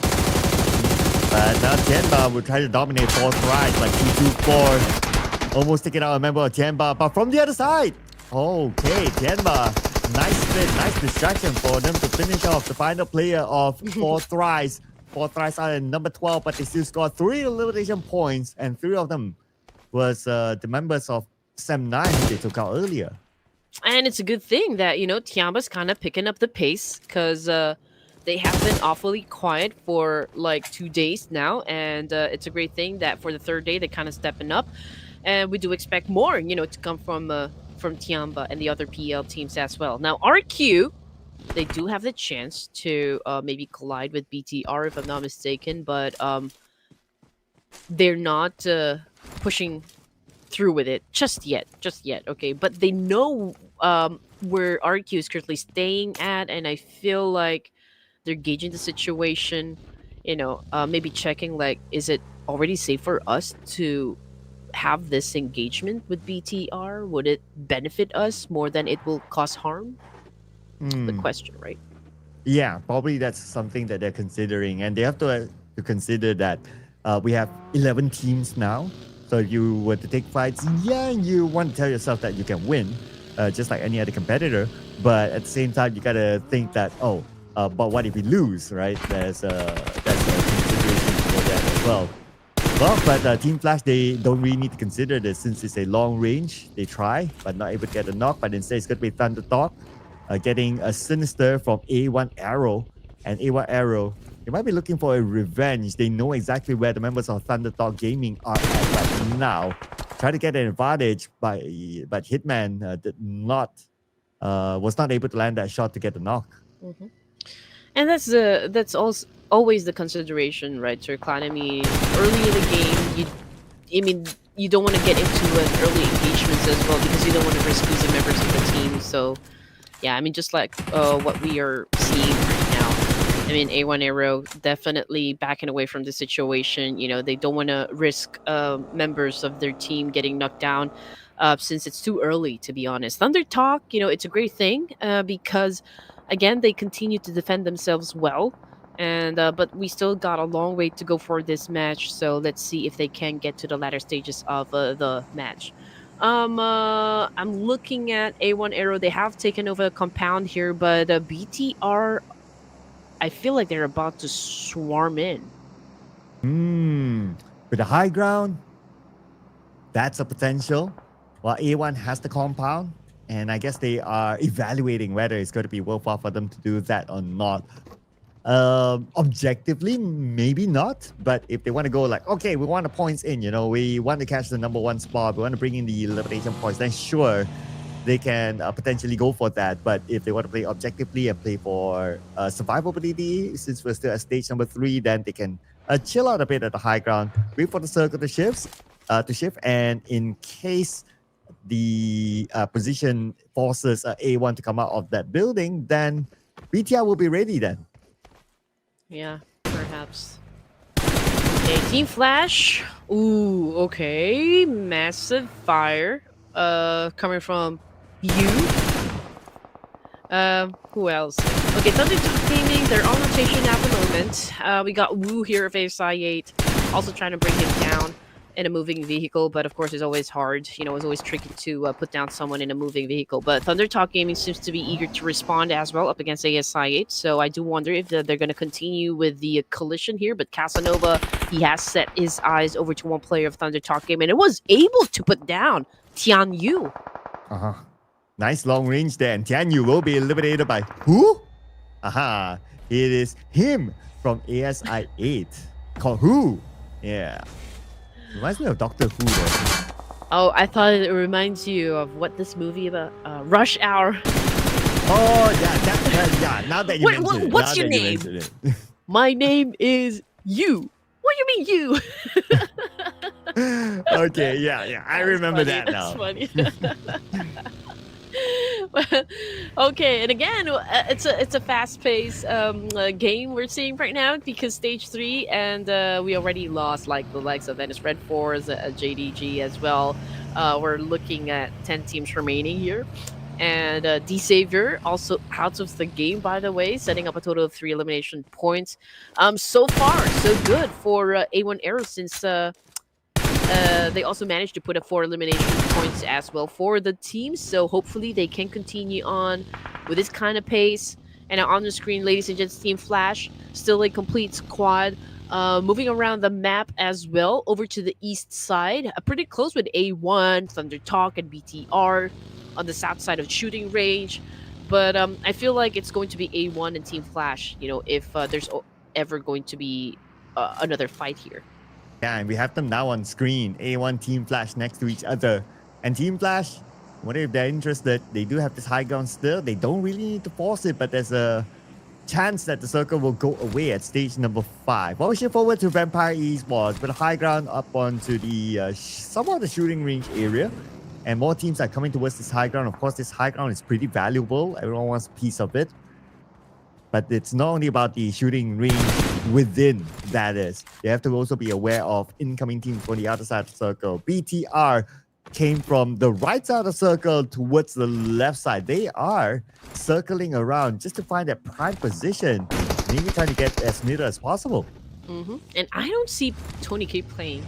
But now Tianba will try to dominate 4 Thrives, like 2-2-4. Almost taking out a member of Tianba, but from the other side. Okay, Tianba. Nice fit, nice distraction for them to finish off the final player of 4 Thrives. 4 Thrives are in number 12, but they still scored 3 elimination points, and 3 of them was the members of SEM9 who they took out earlier. And it's a good thing that, Tianba's kind of picking up the pace, because they have been awfully quiet for like 2 days now, and it's a great thing that for the 3rd day they're kind of stepping up, and we do expect more, to come from Tianba and the other PL teams as well. Now RQ, they do have the chance to maybe collide with BTR, if I'm not mistaken, but they're not pushing through with it just yet. Okay, but they know where RQ is currently staying at, and I feel like they're gauging the situation, maybe checking like, is it already safe for us to have this engagement with BTR? Would it benefit us more than it will cause harm? The question, right? Yeah, probably that's something that they're considering, and they have to consider that we have 11 teams now. So if you were to take fights, you want to tell yourself that you can win, just like any other competitor. But at the same time, you gotta think that but what if we lose, right? That's a consideration for that as well. Well, but Team Flash, they don't really need to consider this since it's a long range. They try, but not able to get a knock. But instead, it's gonna be ThunderTalk. Getting a Sinister from A1 Aero. And A1 Aero, they might be looking for a revenge. They know exactly where the members of ThunderTalk Gaming are at right now. Try to get an advantage, but Hitman was not able to land that shot to get the knock. And that's also always the consideration, right, Sir Clan? I mean, early in the game, I mean, you don't want to get into an early engagements as well because you don't want to risk losing members of the team. So yeah, I mean, just like what we are seeing right now. I mean, A1 Aero definitely backing away from the situation. You know, they don't want to risk members of their team getting knocked down since it's too early, to be honest. ThunderTalk, you know, it's a great thing because, again, they continue to defend themselves well. And but we still got a long way to go for this match. So let's see if they can get to the latter stages of the match. I'm looking at A1 Aero. They have taken over a compound here, but BTR, I feel like they're about to swarm in. With the high ground, that's a potential. Well, A1 has the compound, and I guess they are evaluating whether it's going to be worthwhile for them to do that or not. Objectively, maybe not. But if they want to go like, okay, we want the points in, you know, we want to catch the #1 spot, we want to bring in the elimination points, then sure, they can potentially go for that. But if they want to play objectively and play for survivability, since we're still at stage #3, then they can chill out a bit at the high ground, wait for the circle to shift, and in case the position forces A1 to come out of that building, then BTR will be ready then. Yeah, perhaps. Okay, Team Flash. Ooh, okay. Massive fire. Coming from you. Who else? Okay, ThunderTalk Gaming. They're on rotation at the moment. We got Wu here of I8, also trying to bring him down in a moving vehicle, but of course it's always hard. You know, it's always tricky to put down someone in a moving vehicle. But ThunderTalk Gaming seems to be eager to respond as well up against ASI8. So I do wonder if they're going to continue with the collision here. But Casanova, he has set his eyes over to one player of ThunderTalk Gaming and was able to put down Tianyu. Uh-huh. Nice long range there. And Tianyu will be eliminated by who? Aha. It is him from ASI8. Called who? Yeah. Reminds me of Doctor Who though. Oh, I thought it reminds you of what this movie about? Rush Hour. Oh, yeah. Now that you mention it. What's your name? My name is you. What do you mean you? Okay, yeah. I remember that now. That's funny. Okay, and again, it's a fast-paced game we're seeing right now because stage 3, and we already lost like the likes of RedForce, JDG as well. We're looking at 10 teams remaining here. And D Savior also out of the game, by the way, setting up a total of 3 elimination points. So far, so good for A1 Aero, since they also managed to put up 4 elimination points as well for the team. So hopefully they can continue on with this kind of pace. And on the screen, ladies and gents, Team Flash, still a complete squad. Moving around the map as well, over to the east side. Pretty close with A1, ThunderTalk, and BTR on the south side of shooting range. But I feel like it's going to be A1 and Team Flash, you know, if there's ever going to be another fight here. Yeah, and we have them now on screen. A1, Team Flash next to each other. And Team Flash, I wonder if they're interested. They do have this high ground still. They don't really need to force it, but there's a chance that the circle will go away at stage #5. Well, we shift forward to Vampire Esports with a high ground up onto the somewhat the shooting range area. And more teams are coming towards this high ground. Of course, this high ground is pretty valuable. Everyone wants a piece of it. But it's not only about the shooting range within, that is. You have to also be aware of incoming teams on the other side of the circle. BTR came from the right side of the circle towards the left side. They are circling around just to find that prime position. Maybe trying to get as middle as possible. And I don't see Tony K playing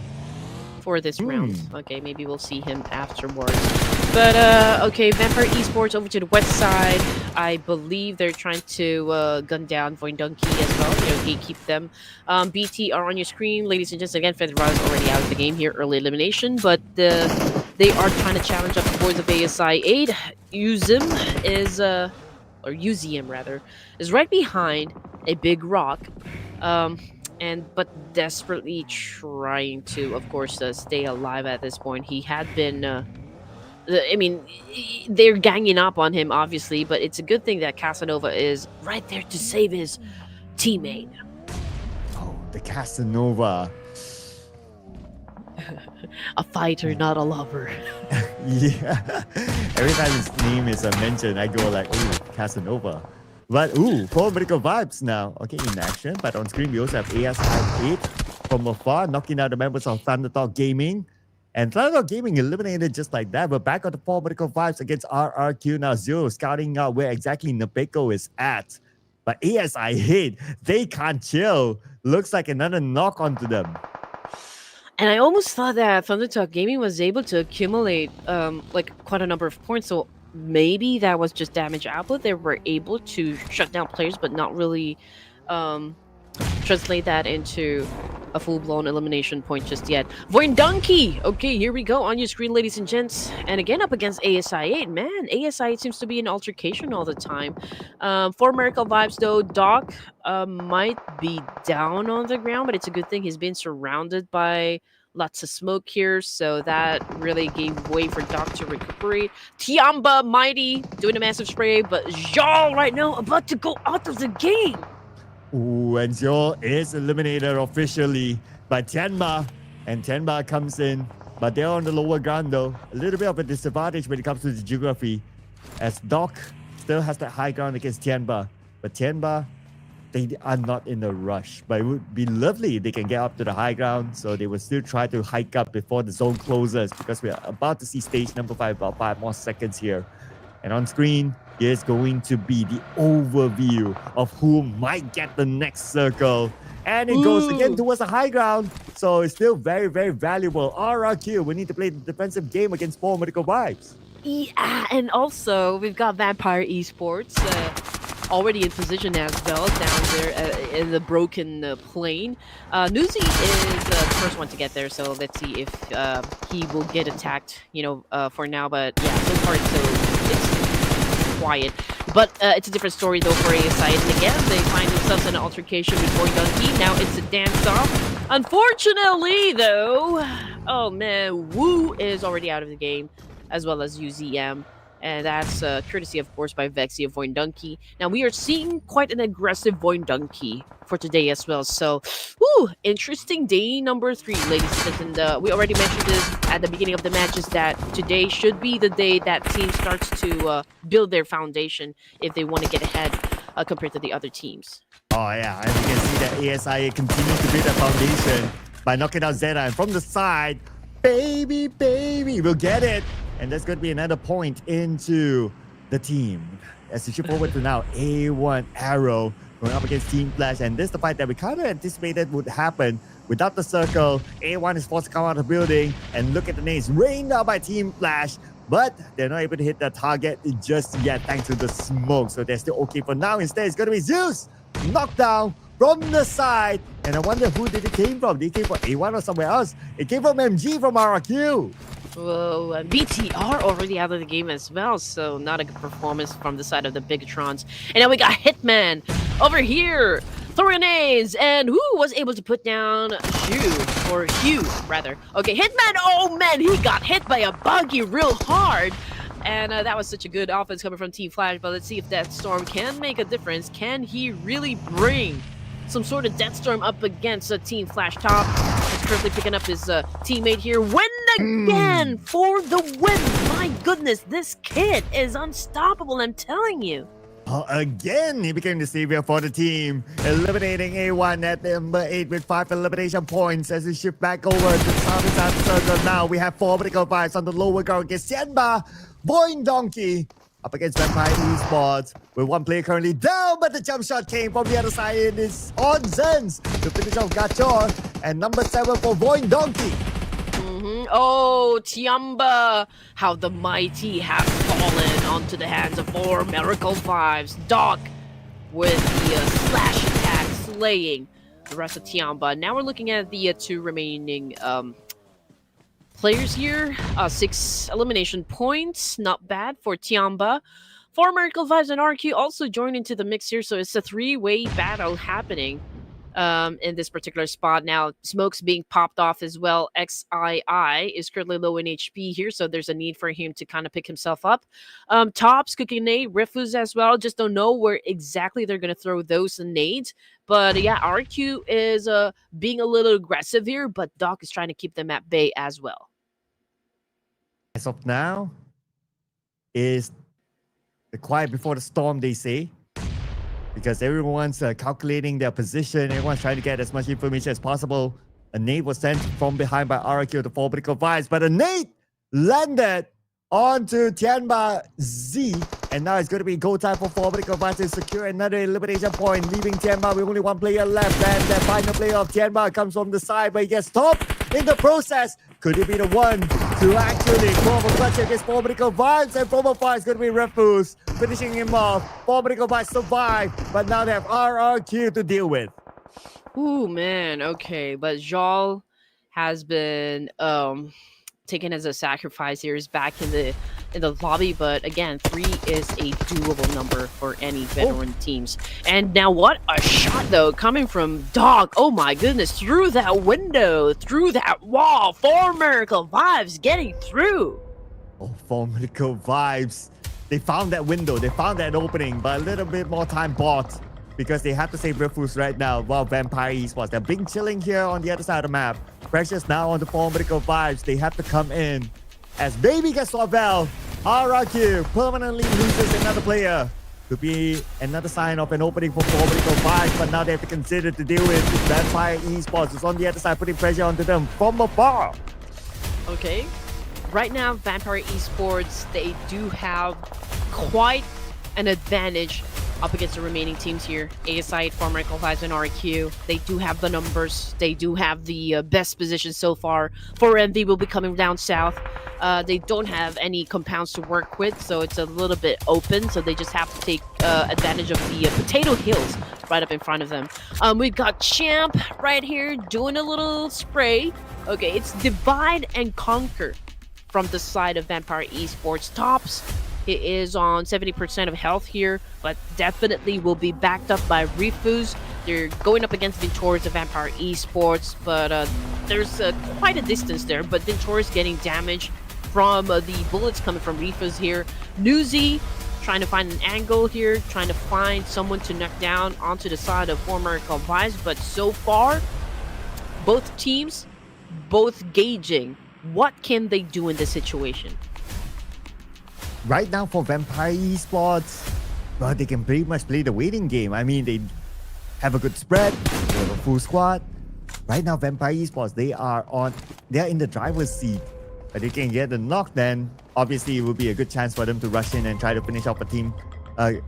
for this round. Okay, maybe we'll see him afterwards. But okay, Vampire Esports over to the west side. I believe they're trying to gun down Voin Donkey as well, you know, gatekeep them. BT are on your screen, ladies and gents. Again, Federal is already out of the game here, early elimination, but they are trying to challenge up the boys of ASI8. Uzim is or Uzium rather, is right behind a big rock. But desperately trying to, of course, stay alive at this point. He had been I mean, they're ganging up on him, obviously, but it's a good thing that Casanova is right there to save his teammate. Oh, the Casanova. A fighter, not a lover. Yeah. Every time his name is mentioned, I go like, ooh, Casanova. But ooh, full medical vibes now. Okay, in action. But on screen, we also have I8 from afar, knocking out the members of ThunderTalk Gaming. And ThunderTalk Gaming eliminated just like that. We're back on the full medical vibes against RRQ now. Zero scouting out where exactly Nepeko is at. But I8, they can't chill. Looks like another knock onto them. And I almost thought that ThunderTalk Gaming was able to accumulate like quite a number of points. So maybe that was just damage output. They were able to shut down players, but not really translate that into a full-blown elimination point just yet. Voin Donkey! Okay, here we go on your screen, ladies and gents. And again, up against ASI8. Man, ASI8 seems to be in altercation all the time. For Miracle Vibes, though, Doc might be down on the ground, but it's a good thing he's been surrounded by lots of smoke here, so that really gave way for Doc to recuperate. Tianba, Mighty, doing a massive spray, but Zhao right now about to go out of the game. Ooh, and Zhou is eliminated officially by Tianba. And Tianba comes in, but they're on the lower ground though. A little bit of a disadvantage when it comes to the geography, as Doc still has that high ground against Tianba. But Tianba, they are not in a rush. But it would be lovely if they can get up to the high ground, so they will still try to hike up before the zone closes, because we are about to see stage number 5, about 5 more seconds here. And on screen, is going to be the overview of who might get the next circle. And it goes again towards the high ground. So it's still very, very valuable. RRQ, we need to play the defensive game against full medical vibes. Yeah, and also we've got Vampire Esports already in position as well down there in the broken plane. Newsy is the first one to get there, so let's see if he will get attacked, for now. But yeah, so far it's quiet. But it's a different story though for ASI. And again, they find themselves in an altercation with Voin Donkey. Now it's a dance-off. Unfortunately though, oh man, Wu is already out of the game, as well as UZM. And that's courtesy, of course, by Vexy of Voin Donkey. Now, we are seeing quite an aggressive Voin Donkey for today as well. So, interesting day number 3, ladies and gentlemen. And we already mentioned this at the beginning of the match, is that today should be the day that team starts to build their foundation if they want to get ahead compared to the other teams. Oh, yeah. And you can see that ASI continues to build a foundation by knocking out Zeta. And from the side, baby, we'll get it. And that's going to be another point into the team. As we shift forward to now, A1 Aero going up against Team Flash. And this is the fight that we kind of anticipated would happen. Without the circle, A1 is forced to come out of the building. And look at the nades rained out by Team Flash. But they're not able to hit the target just yet thanks to the smoke. So they're still okay for now. Instead, it's going to be Zeus knocked down from the side. And I wonder who did it came from. Did it came from A1 or somewhere else? It came from MG from RRQ. Whoa, BTR already out of the game as well, so not a good performance from the side of the Bigetrons. And now we got Hitman over here, throwing A's, and who was able to put down Hugh, rather. Okay, Hitman, oh man, he got hit by a buggy real hard. And that was such a good offense coming from Team Flash, but let's see if that Storm can make a difference. Can he really bring some sort of Death Storm up against a Team Flash top? He's currently picking up his teammate here. Win again for the win. My goodness, this kid is unstoppable, I'm telling you. Again, he became the savior for the team, eliminating A1 at number 8 with 5 elimination points as he shift back over to the southern circle. Now we have 4 medical vibes on the lower ground against Tianba, Voin Donkey, up against Vampire Esports, with 1 player currently down, but the jump shot came from the other side. It is on Zenz to finish off Gachor, and number 7 for Voin Donkey. Oh, Tianba, how the mighty have fallen onto the hands of 4 Miracle Vibes. Doc with the slash attack, slaying the rest of Tianba. Now we're looking at the 2 remaining players here. 6 elimination points, not bad for Tianba. 4 Miracle Vibes and RQ also joined into the mix here, so it's a 3-way battle happening. in this particular spot. Now, Smoke's being popped off as well. XII is currently low in HP here, so there's a need for him to kind of pick himself up. Tops, cooking nade, Rifus as well. Just don't know where exactly they're going to throw those nades. But yeah, RQ is being a little aggressive here, but Doc is trying to keep them at bay as well. As of now, is the quiet before the storm, they say. Because everyone's calculating their position. Everyone's trying to get as much information as possible. A nade was sent from behind by RRQ to fall vertical vibes, but a nade landed onto Tianba Z. And now it's going to be go time for fall vertical vibes to secure another elimination point, leaving Tianba with only one player left. And the final player of Tianba comes from the side, but he gets stopped in the process. Could he be the one to actually form a clutch against fall vertical vibes? And from afar is going to be Refuse, finishing him off. Fall vertical vibes survive, but now they have RRQ to deal with. Ooh, man. Okay, but Jal has been taken as a sacrifice here. Is back in the lobby, but again, 3 is a doable number for any veteran teams. And now what a shot though, coming from Dog. Oh my goodness, through that window, through that wall. 4 Miracle Vibes getting through. Oh, 4 Miracle Vibes. They found that window, they found that opening, but a little bit more time bought because they have to save Rifus right now while Vampire Esports. They're being chilling here on the other side of the map. Pressure's now on the 4 Miracle Vibes. They have to come in as Baby gets Sorvel. RRQ permanently loses another player. Could be another sign of an opening for 4 Miracle Vibes, but now they have to consider to deal with Vampire Esports, who's on the other side, putting pressure onto them from afar. Okay. Right now, Vampire Esports, they do have quite an advantage up against the remaining teams here. ASI, 4 Miracle Vibes, and RQ. They do have the numbers. They do have the best position so far. 4MV will be coming down south. They don't have any compounds to work with, so it's a little bit open. So they just have to take advantage of the potato hills right up in front of them. We've got Champ right here doing a little spray. Okay, it's divide and conquer from the side of Vampire Esports. Tops, he is on 70% of health here, but definitely will be backed up by Refuse. They're going up against Ventoris of Vampire Esports, but there's quite a distance there, but Ventoris getting damaged from the bullets coming from Refuse here. Newsy trying to find an angle here, trying to find someone to knock down onto the side of 4 Miracle Vibes, but so far, both teams, both gauging what can they do in this situation. Right now for Vampire Esports, well, they can pretty much play the waiting game. I mean, they have a good spread, they have a full squad. Right now, Vampire Esports, they're in the driver's seat. But they can get the knock, then obviously it will be a good chance for them to rush in and try to finish off a team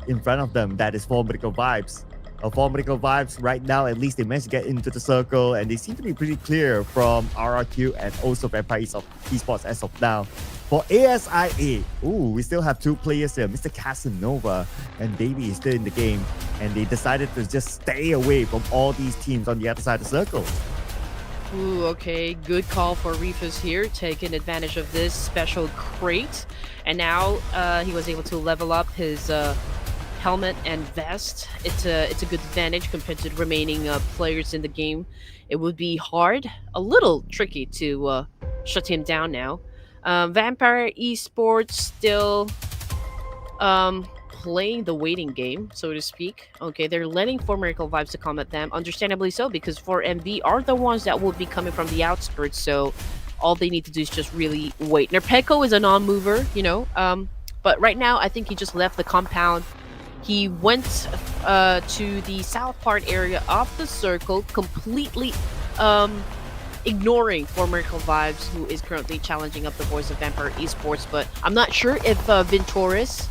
in front of them. That is 4 Miracle Vibes. 4 Miracle Vibes right now, at least they managed to get into the circle, and they seem to be pretty clear from RRQ and also Vampire Esports as of now. For ASIA, we still have 2 players here. Mr. Casanova and Baby is still in the game, and they decided to just stay away from all these teams on the other side of the circle. Ooh, okay, good call for Refus here, taking advantage of this special crate. And now he was able to level up his helmet and vest. It's a good advantage compared to the remaining players in the game. It would be hard, a little tricky to shut him down now. Vampire Esports still playing the waiting game, so to speak. Okay, they're letting 4 Miracle Vibes to come at them, understandably so, because 4MV are the ones that will be coming from the outskirts, so all they need to do is just really wait. Nerpeko is a non-mover, you know, but right now I think he just left the compound. He went to the south part area of the circle, completely ignoring 4 Miracle Vibes, who is currently challenging up the voice of Vampire Esports. But I'm not sure if Ventoris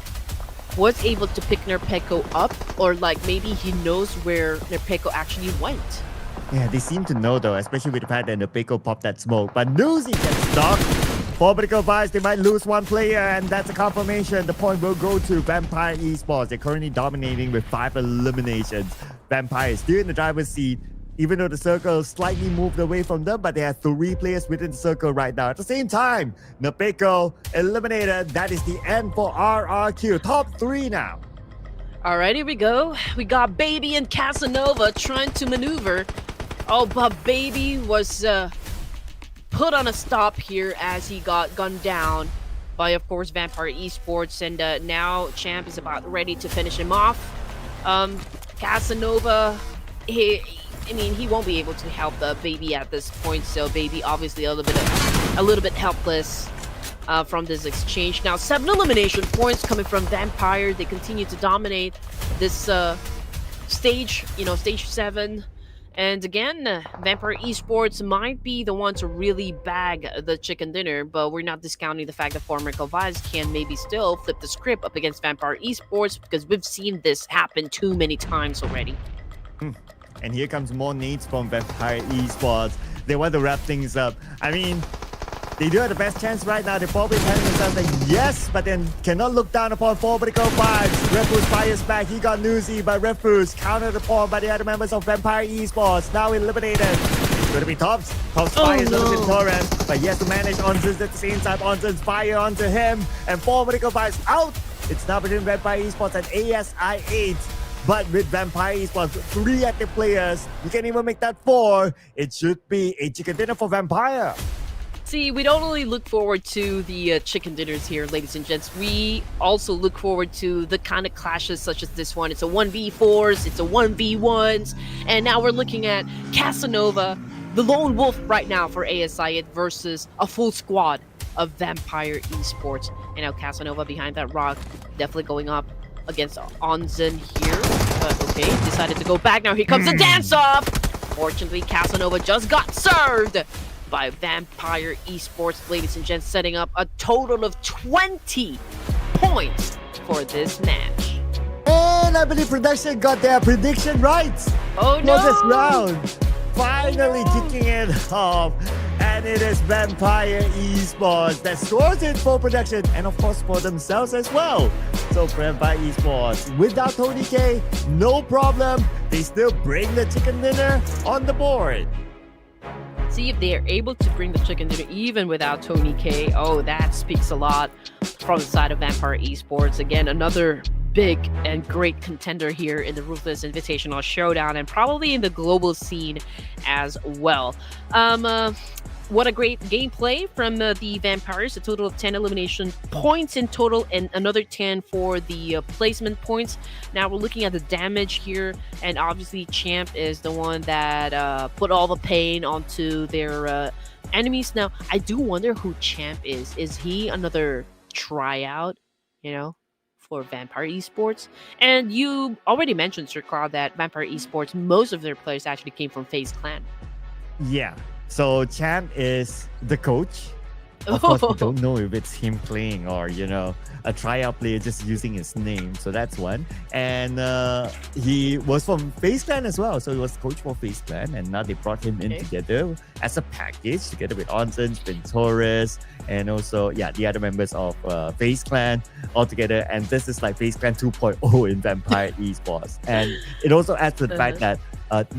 was able to pick Nerpeko up, or like maybe he knows where Nerpeko actually went. Yeah, they seem to know though, especially with the fact that Nerpeko popped that smoke. But Newsy gets stuck. 4 Miracle Vibes, they might lose 1 player, and that's a confirmation. The point will go to Vampire Esports. They're currently dominating with 5 eliminations. Vampire is still in the driver's seat, even though the circle slightly moved away from them, but they have 3 players within the circle right now. At the same time, Nerpeko eliminated. That is the end for RRQ. Top 3 now. All right, here we go. We got Baby and Casanova trying to maneuver. Oh, but Baby was put on a stop here as he got gunned down by, of course, Vampire Esports. And now Champ is about ready to finish him off. Casanova, he won't be able to help the Baby at this point. So Baby obviously a little bit helpless from this exchange. Now 7 elimination points coming from Vampire. They continue to dominate this stage, stage 7. And again, Vampire Esports might be the one to really bag the chicken dinner, but we're not discounting the fact that former Calvais can maybe still flip the script up against Vampire Esports, because we've seen this happen too many times already. And here comes more nades from Vampire Esports. They want to wrap things up. I mean, they do have the best chance right now. They're probably telling themselves like, yes, but then cannot look down upon 4 vertical 5s. RedForce fires back. He got newsy, but RedForce countered upon by the other members of Vampire Esports. Now eliminated. It's going to be Tops. Tops fires onto Torres, but he has to manage Onzens at the same time. Onzens fire onto him, and 4 vertical 5s out. It's now between Vampire Esports and I8. But with Vampire Esports, 3 active players, you can even make that 4. It should be a chicken dinner for Vampire. See, we don't only look forward to the chicken dinners here, ladies and gents. We also look forward to the kind of clashes such as this one. It's a 1v4s, it's a 1v1s, and now we're looking at Casanova, the lone wolf right now for ASI versus a full squad of Vampire Esports. And now Casanova behind that rock, definitely going up against Onzen here. But okay, decided to go back. Now here comes the dance-off! Fortunately, Casanova just got served by Vampire Esports, ladies and gents, setting up a total of 20 points for this match. And I believe production got their prediction right. Oh no! For this round, finally kicking it off. And it is Vampire Esports that scores it for production and of course for themselves as well. So Vampire Esports, without Tony K, no problem. They still bring the chicken dinner on the board. See if they are able to bring the chicken dinner even without Tony K. Oh, that speaks a lot from the side of Vampire Esports. Again, another big and great contender here in the Ruthless Invitational Showdown, and probably in the global scene as well. What a great gameplay from the Vampires. A total of 10 elimination points in total, and another 10 for the placement points. Now we're looking at the damage here, and obviously Champ is the one that put all the pain onto their enemies. Now, I do wonder who Champ is. Is he another tryout, for Vampire Esports? And you already mentioned, Sir Carl, that Vampire Esports, most of their players actually came from FaZe Clan. Yeah. So Champ is the coach. Of course, we don't know if it's him playing or, a tryout player just using his name. So that's one. And he was from FaZe Clan as well. So he was coach for FaZe Clan. And now they brought him in together as a package, together with Onsen, Torres, and also, the other members of FaZe Clan all together. And this is like FaZe Clan 2.0 in Vampire Esports. And it also adds to the fact that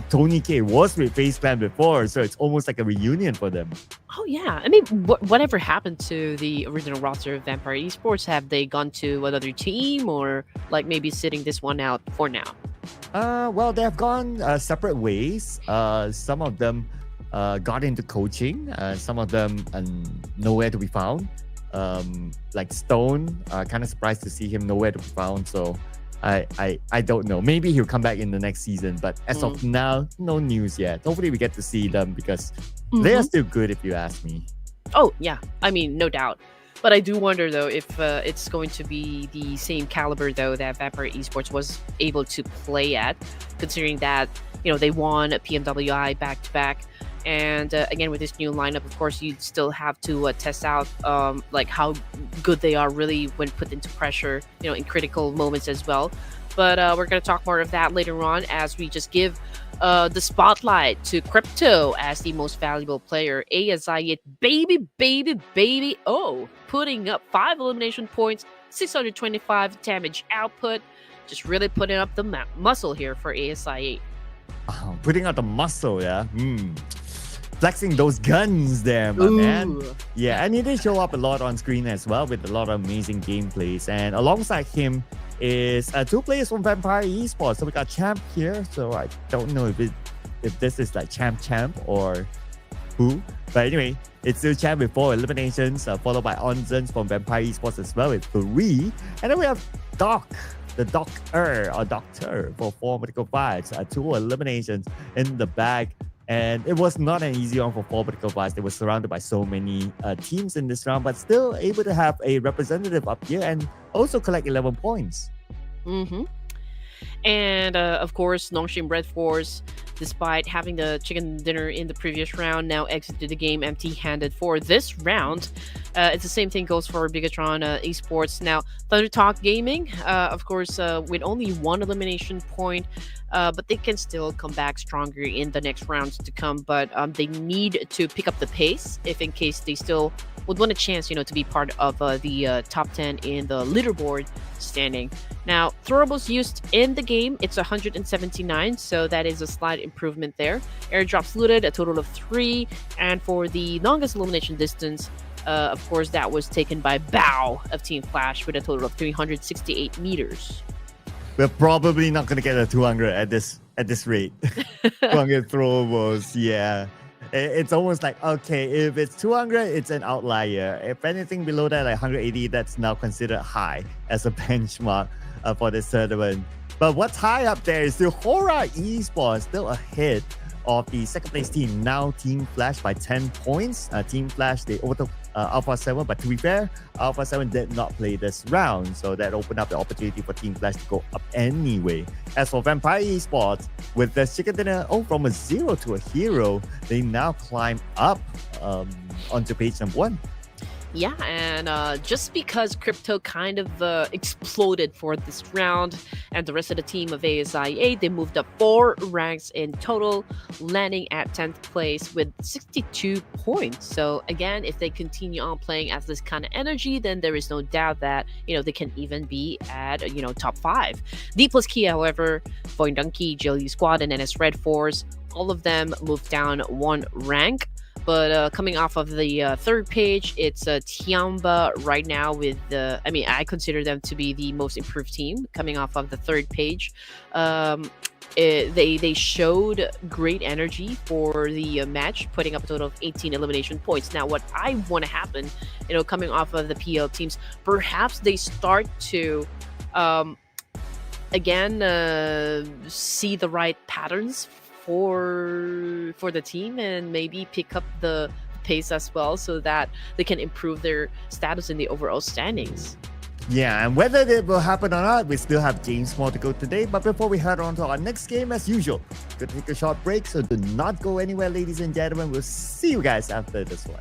Tony K was with FaZe Clan before, so it's almost like a reunion for them. Oh yeah, I mean, whatever happened to the original roster of Vampire Esports? Have they gone to another team, or like maybe sitting this one out for now? Well, they have gone separate ways. Some of them got into coaching. Some of them nowhere to be found. Like Stone, kind of surprised to see him nowhere to be found. So I don't know. Maybe he'll come back in the next season, but as of now, no news yet. Hopefully we get to see them because they are still good, if you ask me. Oh yeah, I mean, no doubt. But I do wonder though if it's going to be the same caliber though that Vampire Esports was able to play at, considering that they won PMWI back to back. And again, with this new lineup, of course, you'd still have to test out like how good they are really when put into pressure, in critical moments as well. But we're going to talk more of that later on as we just give the spotlight to Crypto as the most valuable player. ASI, baby. Oh, putting up 5 elimination points, 625 damage output. Just really putting up the muscle here for ASI. Putting out the muscle, yeah. Flexing those guns there, my man. Yeah, and he did show up a lot on screen as well with a lot of amazing gameplays. And alongside him, is 2 players from Vampire Esports. So we got Champ here. So I don't know if this is like Champ or who. But anyway, it's still Champ with 4 eliminations, followed by Onzens from Vampire Esports as well with 3. And then we have Doc, the Doctor for 4 medical fights, 2 eliminations in the bag. And it was not an easy one for 4 medical fights. They were surrounded by so many teams in this round, but still able to have a representative up here and also collect 11 points. And of course, Nongshim RedForce, despite having the chicken dinner in the previous round, now exited the game empty-handed for this round. It's the same thing goes for Bigetron Esports. Now, ThunderTalk Gaming, of course, with only 1 elimination point, but they can still come back stronger in the next rounds to come. But they need to pick up the pace if in case they still would want a chance, to be part of the top 10 in the leaderboard standing. Now, throwables used in the game, it's 179, so that is a slight improvement there. Airdrops looted, a total of 3, and for the longest elimination distance, of course, that was taken by Bao of Team Flash with a total of 368 meters. We're probably not going to get a 200 at this rate. 200 throwables, yeah. It's almost like, okay, if it's 200, it's an outlier. If anything below that, like 180, that's now considered high as a benchmark for this tournament. But what's high up there is still Horaa Esports, still ahead of the second place team, now Team Flash by 10 points. Team Flash, they overtook Alpha 7, but to be fair, Alpha 7 did not play this round, so that opened up the opportunity for Team Flash to go up anyway. As for Vampire Esports, with the chicken dinner from a 0 to a hero, they now climb up onto page number 1. Yeah, and just because crypto kind of exploded for this round, and the rest of the team of ASI8, they moved up 4 ranks in total, landing at 10th place with 62 points. So again, if they continue on playing at this kind of energy, then there is no doubt that they can even be at top 5. Dplus KIA, however, Voin Donkey, GLU Squad, and NS RedForce, all of them moved down 1 rank. But coming off of the third page, it's Tianba right now with I consider them to be the most improved team coming off of the third page. They showed great energy for the match, putting up a total of 18 elimination points. Now, what I want to happen, coming off of the PL teams, perhaps they start to see the right patterns for the team and maybe pick up the pace as well, so that they can improve their status in the overall standings. Yeah, and whether it will happen or not, we still have games more to go today. But before we head on to our next game, as usual, we're gonna take a short break, so do not go anywhere, ladies and gentlemen. We'll see you guys after this one.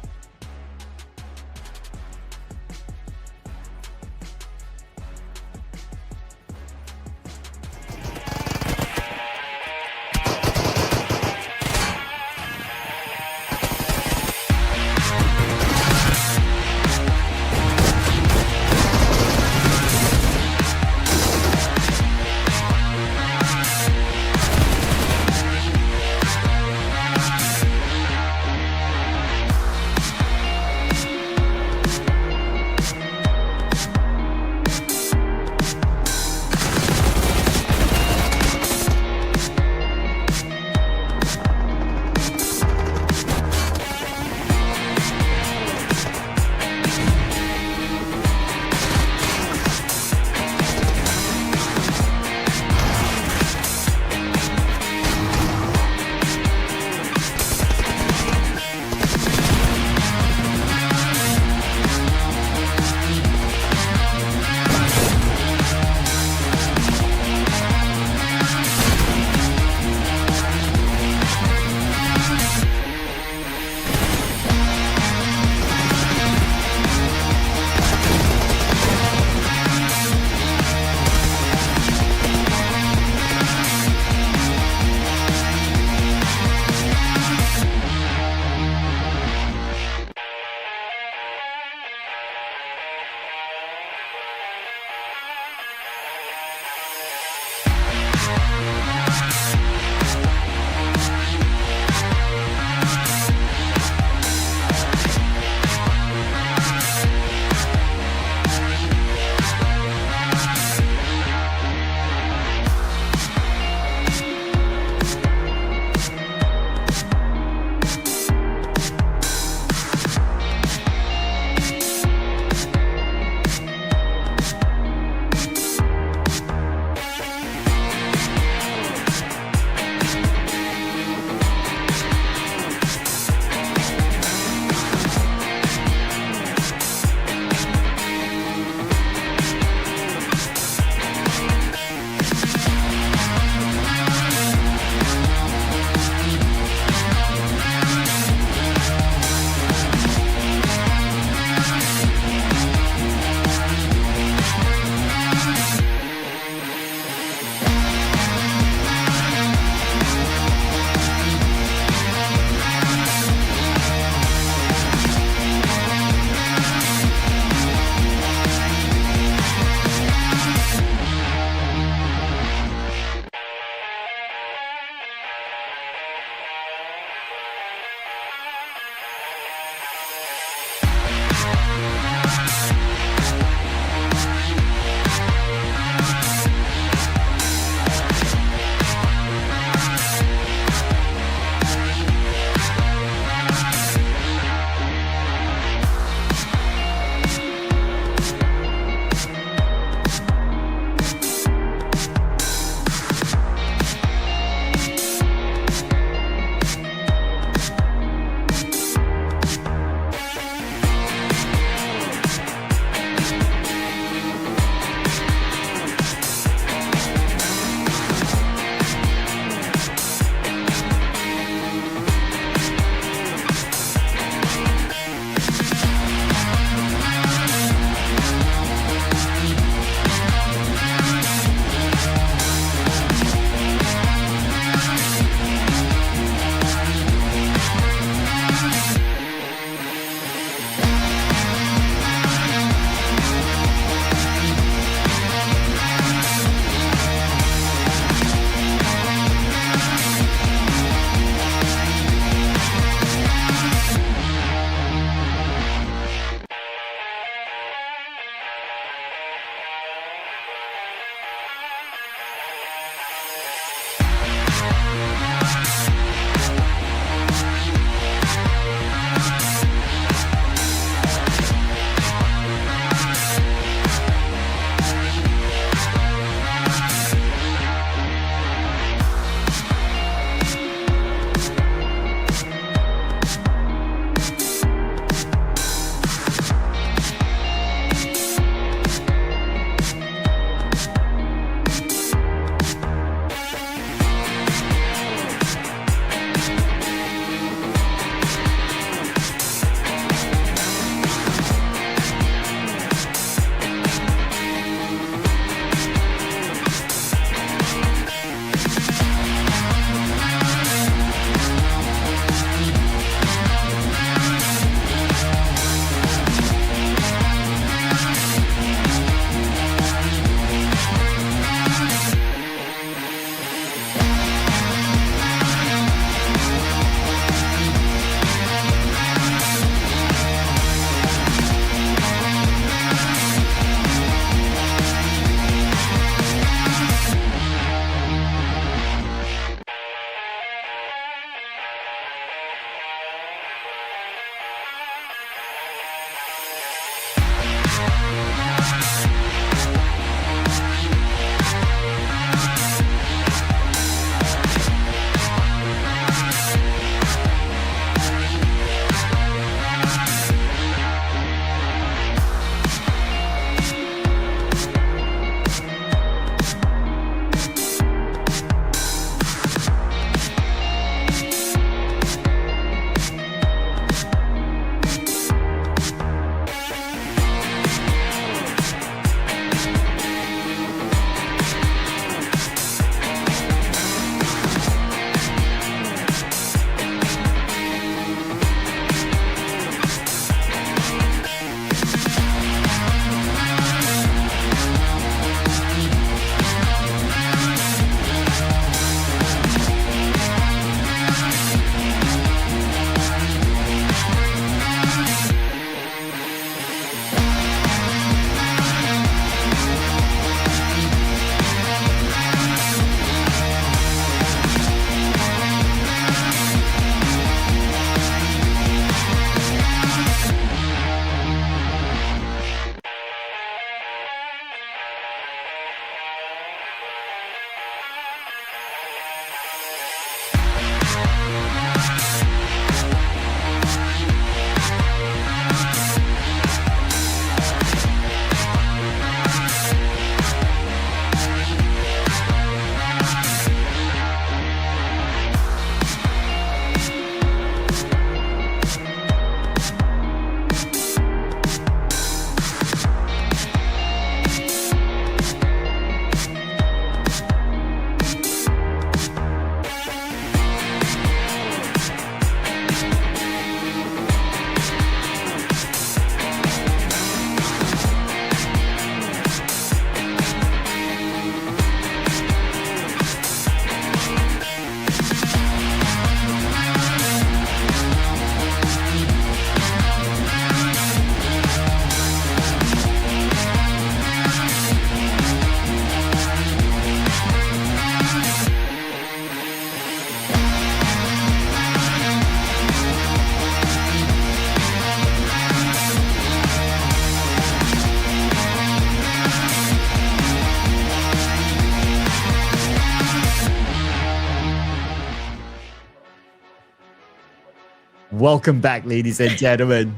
Welcome back, ladies and gentlemen,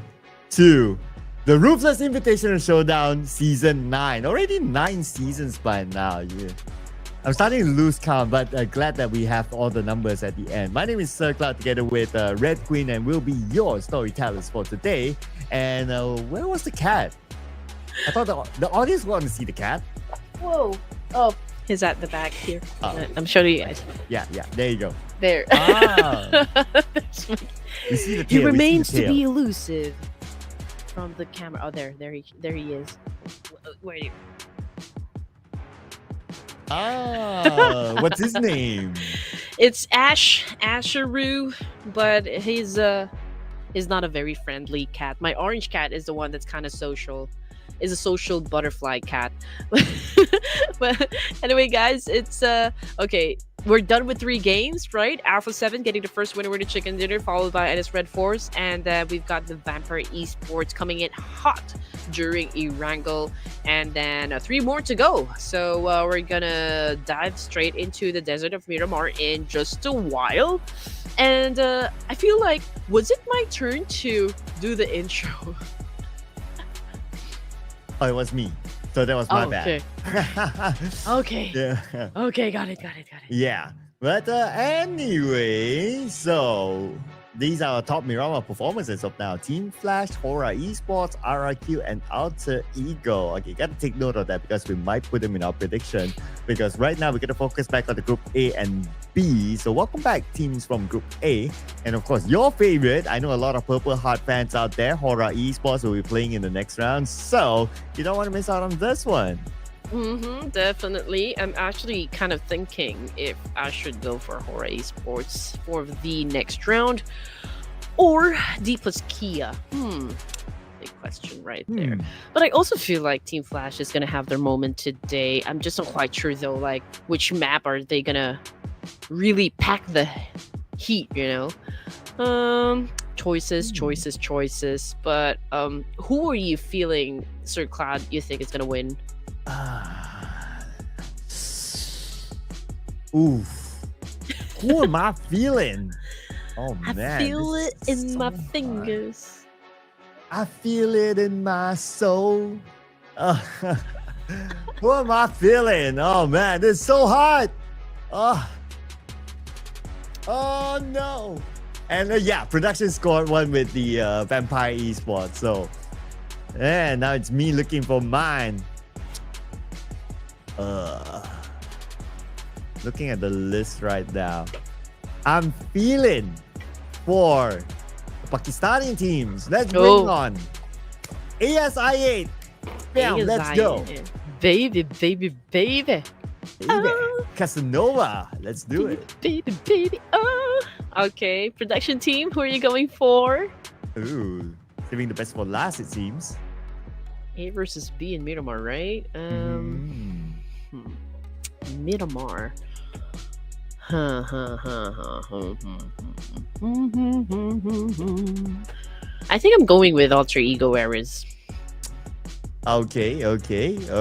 to the Ruthless Invitational Showdown Season 9. Already 9 seasons by now. Yeah. I'm starting to lose count, but glad that we have all the numbers at the end. My name is Sir Cloud together with Red Queen, and we'll be your storytellers for today. And where was the cat? I thought the audience wanted to see the cat. Whoa. Oh, he's at the back here. I'm showing you guys. Yeah, there you go. There. Ah. You see the tail. He remains to be elusive from the camera. Oh, there he is. Where are you? Ah, what's his name? It's Asheru, but he's not a very friendly cat. My orange cat is the one that's kind of social. Is a social butterfly cat. But anyway, guys, it's okay. We're done with 3 games, right? Alpha 7 getting the first winner with a chicken dinner, followed by I8 RedForce, and we've got the Vampire Esports coming in hot during Erangel, and then 3 more to go. So we're gonna dive straight into the desert of Miramar in just a while. And I feel like, was it my turn to do the intro? Oh, it was me. So that was my bad. Okay. Yeah. Okay, got it. Yeah. But anyway, so these are our top Miramar performances of now. Team Flash, Horaa Esports, RRQ, and Alter Ego. Okay, gotta take note of that because we might put them in our prediction. Because right now we're gonna focus back on the Group A and B. So welcome back, teams from Group A. And of course, your favorite, I know a lot of Purple Heart fans out there, Horaa Esports will be playing in the next round. So you don't want to miss out on this one. Definitely. I'm actually kind of thinking if I should go for Horaa Esports for the next round or Dplus KIA. Big question right there. But I also feel like Team Flash is gonna have their moment today. I'm just not quite sure though, like which map are they gonna really pack the heat, you know? Choices. But who are you feeling, Sir Cloud, you think is gonna win? Oof. Who am I feeling? Oh man. I feel it in my fingers. I feel it in my soul. Who am I feeling? Oh man, this is so hard. Oh no. And yeah, production scored 1 with the Vampire Esports. So yeah, now it's me looking for mine. Looking at the list right now, I'm feeling for the Pakistani teams. Let's bring on I8. Bam, let's go. Baby. Casanova, let's do it. Baby. Oh. Okay, production team, who are you going for? Ooh, saving the best for last, it seems. A versus B in Miramar, right? Miramar. I think I'm going with Alter Ego errors. Okay, all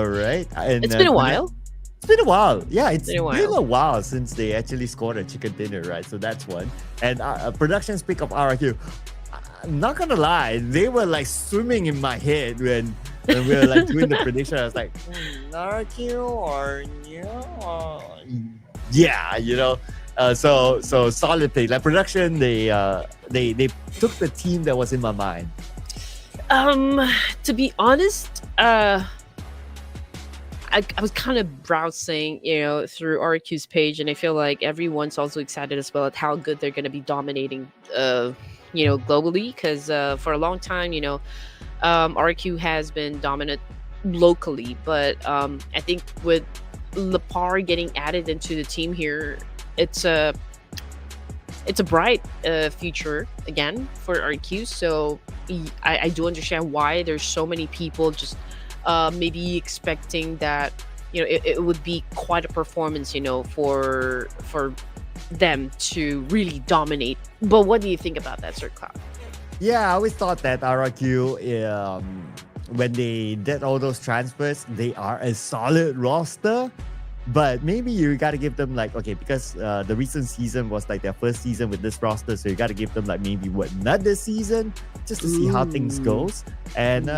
right. And, it's been a while. It's been a while. Yeah, it's been a while since they actually scored a chicken dinner, right? So that's one. And production speak of RRQ. I'm not gonna lie, they were like swimming in my head when we were like doing the prediction. I was like, RRQ or yeah, you know. So solid pick. Like production, they took the team that was in my mind. To be honest, I was kind of browsing, you know, through RQ's page, and I feel like everyone's also excited as well at how good they're going to be dominating, you know, globally. Because for a long time, you know, RQ has been dominant locally, but I think with Lepar getting added into the team here, it's a bright future again for RQ. So I do understand why there's so many people just maybe expecting that, you know, it would be quite a performance, you know, for them to really dominate. But what do you think about that, Sir Cloud? Yeah, I always thought that RRQ, when they did all those transfers, they are a solid roster. But maybe you got to give them like, okay, because the recent season was like their first season with this roster, so you got to give them like maybe another season just to see how things goes. And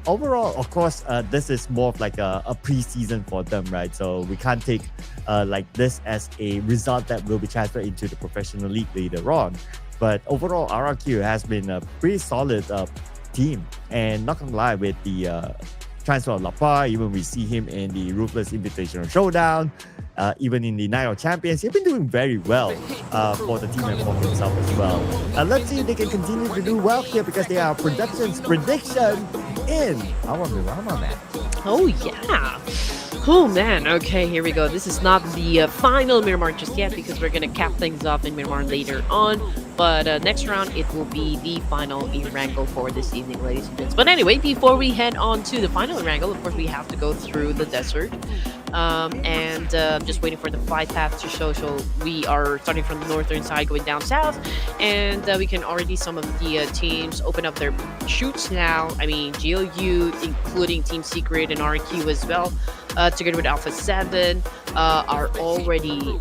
overall, of course, this is more of like a preseason for them, right? So we can't take like this as a result that will be transferred into the professional league later on. But overall, RRQ has been a pretty solid team, and not gonna lie, with the transfer of Lapa, even we see him in the Ruthless Invitational Showdown, even in the Night of Champions, he's been doing very well for the team and for himself as well. Let's see if they can continue to do well here, because they are predictions in our Miramar match. Oh, yeah. Oh, man. Okay, here we go. This is not the final Miramar just yet, because we're going to cap things off in Miramar later on. But next round, it will be the final Erangel for this evening, ladies and gents. But anyway, before we head on to the final Erangel, of course, we have to go through the desert. And I'm just waiting for the flight path to show. So we are starting from the northern side, going down south. And we can already some of the teams open up their shoots now. I mean, GLU, including Team Secret and RRQ as well, together with Alpha 7, are already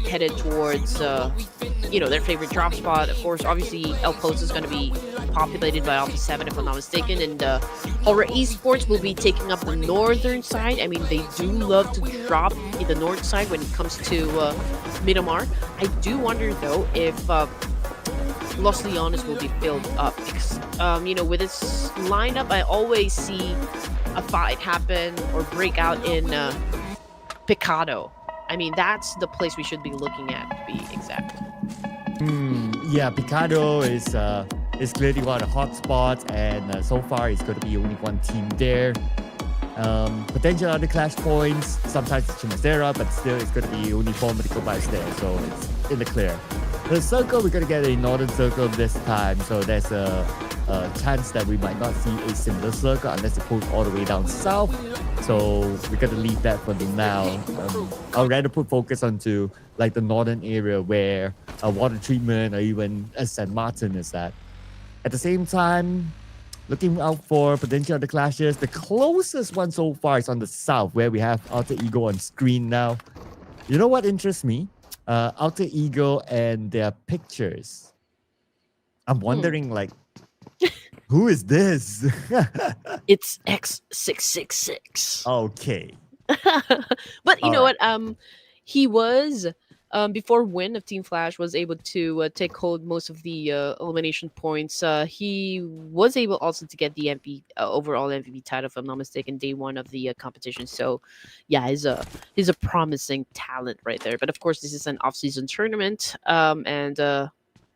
headed towards, their favorite drop spot. Of course, obviously, El Post is going to be populated by Alpha 7, if I'm not mistaken. And Horaa Esports will be taking up the northern side. I mean, they do love to drop in the north side when it comes to Miramar. I do wonder, though, if Los Leones will be filled up. Because, with this lineup, I always see a fight happen or break out in Picado. I mean, that's the place we should be looking at, to be exact. Yeah, Picado is clearly one of the hot spots, and so far it's going to be only one team there. Potential other clash points, sometimes it's Chimazera, but still it's going to be only 4 medical buys there, so it's in the clear. The circle, we're going to get a northern circle this time, so there's a chance that we might not see a similar circle unless it pulls all the way down south. So we're going to leave that for now. I'll rather put focus onto like the northern area where water treatment or even San Martin is at. At the same time, looking out for potential other clashes. The closest one so far is on the south, where we have Alter Ego on screen now. You know what interests me? Alter Ego and their pictures. I'm wondering, like, who is this? It's X666. Okay. But you know what? He was before Win of Team Flash was able to take hold most of the elimination points. He was able also to get the overall MVP title, if I'm not mistaken, day one of the competition. So, yeah, he's a promising talent right there. But of course, this is an off-season tournament, and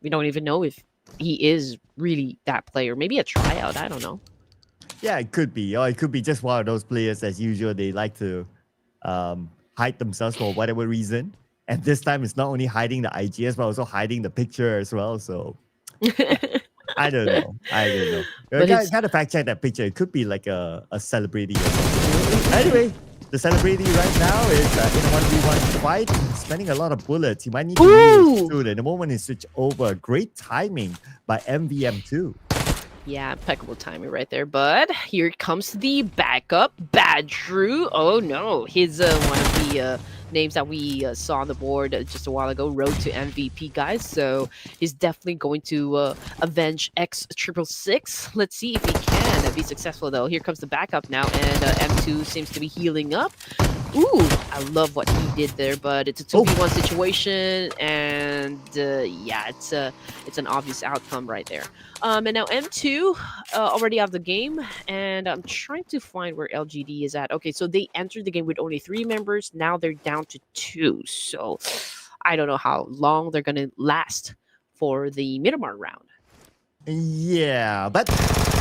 we don't even know if he is really that player. Maybe a tryout. I don't know. Yeah, it could be. Or it could be just one of those players, as usual, they like to hide themselves for whatever reason. And this time, it's not only hiding the IGS, but also hiding the picture as well. So, I don't know. Gotta fact check that picture. It could be like a celebrity or something. Anyway, the celebrity right now is in a 1v1 fight, spending a lot of bullets. He might need to use soon. And the moment he switch over, great timing by MVM2. Yeah, impeccable timing right there. But here comes the backup, Bad Drew. Oh no, he's one of the names that we saw on the board just a while ago, road to MVP, guys. So he's definitely going to avenge X666. Let's see if he can be successful, though. Here comes the backup now, and M2 seems to be healing up. Ooh, I love what he did there, but it's a 2v1 situation, and yeah, it's an obvious outcome right there. And now M2 already out of the game, and I'm trying to find where LGD is at. Okay, so they entered the game with only 3 members. Now they're down to 2, so I don't know how long they're going to last for the Miramar round. Yeah, but,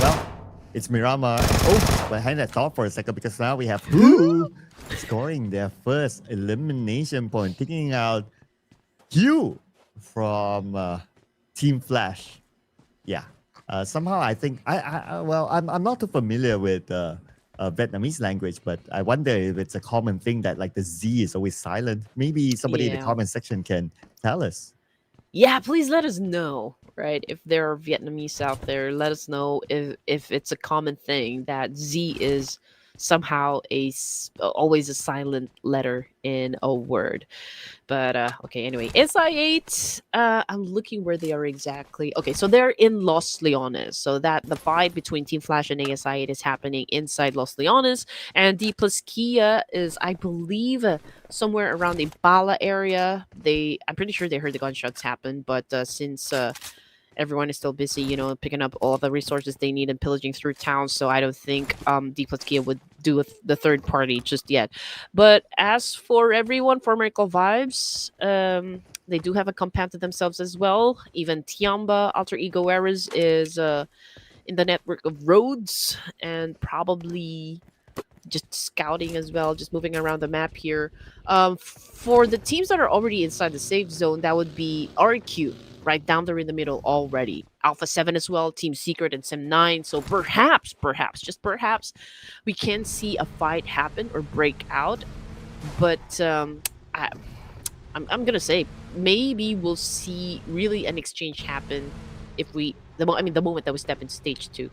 well, it's Miramar. Oh, behind that thought for a second, because now we have who scoring their first elimination point, taking out Hugh from Team Flash. Yeah. Somehow I think I'm not too familiar with Vietnamese language, but I wonder if it's a common thing that like the Z is always silent. Maybe somebody in the comment section can tell us. Yeah, please let us know, right? If there are Vietnamese out there, let us know if it's a common thing that Z is somehow always a silent letter in a word. But okay, anyway, SI8. I'm looking where they are exactly. Okay, so they're in Los Leones. So that the fight between Team Flash and ASI8 is happening inside Los Leones, and Dplus KIA is, I believe, somewhere around the Bala area. I'm pretty sure they heard the gunshots happen, but since everyone is still busy, picking up all the resources they need and pillaging through towns. So I don't think Dplus KIA would do the third party just yet. But as for everyone, for Miracle Vibes, they do have a compound to themselves as well. Even Tianba, Alter Ego Errors, is in the network of roads and probably just scouting as well, just moving around the map here. For the teams that are already inside the safe zone, that would be RRQ, right down there in the middle already. Alpha 7 as well, Team Secret and Sim 9. So perhaps, just perhaps, we can see a fight happen or break out. But I'm going to say maybe we'll see really an exchange happen if the moment that we step into stage 2.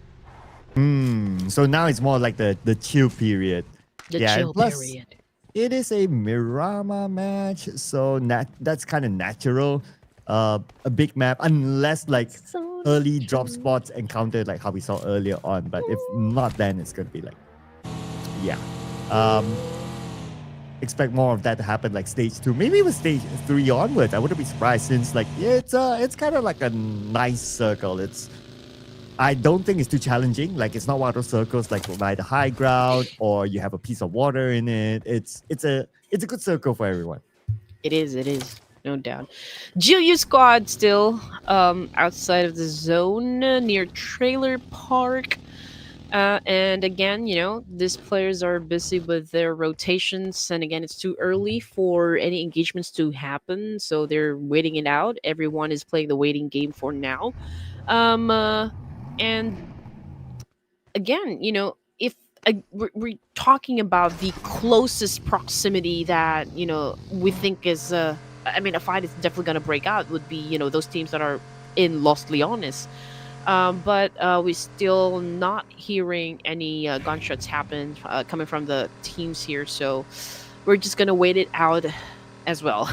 So now it's more like the chill period. The Yeah, and chill plus, period. It is a Miramar match, so that's kind of natural. A big map, unless like So early drop true. spots encountered like how we saw earlier on. But if not, then it's gonna be like, yeah. Expect more of that to happen like stage 2, maybe with stage 3 onwards. I wouldn't be surprised, since like it's kind of like a nice circle. I don't think it's too challenging. Like, it's not one of those circles like by the high ground or you have a piece of water in it. It's a good circle for everyone. It is, no doubt. GLU squad still outside of the zone near Trailer Park. And again, these players are busy with their rotations. And again, it's too early for any engagements to happen. So they're waiting it out. Everyone is playing the waiting game for now. And again, if we're talking about the closest proximity that we think is a fight is definitely going to break out, would be those teams that are in Los Leones. But we're still not hearing any gunshots happen coming from the teams here, so we're just gonna wait it out as well.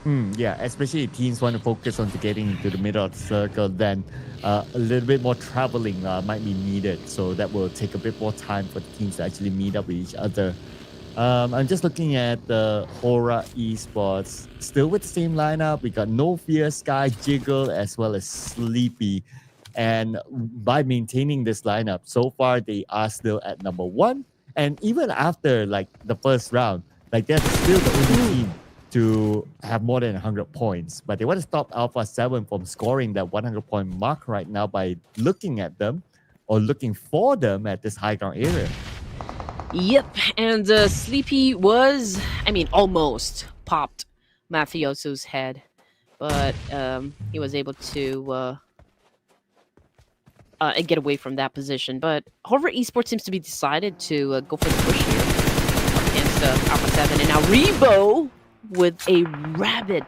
Yeah, especially if teams want to focus on getting into the middle of the circle, then a little bit more traveling might be needed. So that will take a bit more time for the teams to actually meet up with each other. I'm just looking at the Horaa Esports, still with the same lineup. We got No Fear, Sky, Jiggle, as well as Sleepy. And by maintaining this lineup, so far they are still at number 1. And even after like the first round, like they're still the only team to have more than 100 points. But they want to stop Alpha 7 from scoring that 100-point mark right now by looking at them or looking for them at this high ground area. Yep, and Sleepy was, almost popped Mafioso's head, but he was able to get away from that position. But Horaa Esports seems to be decided to go for the push here against Alpha 7. And now Rebo with a rabid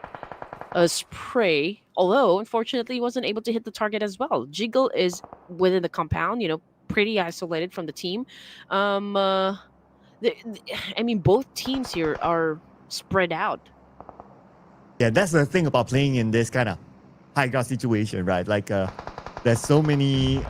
spray, although unfortunately he wasn't able to hit the target as well. Jiggle is within the compound, pretty isolated from the team. Both teams here are spread out. Yeah, that's the thing about playing in this kind of high ground situation, right? Like, there's so many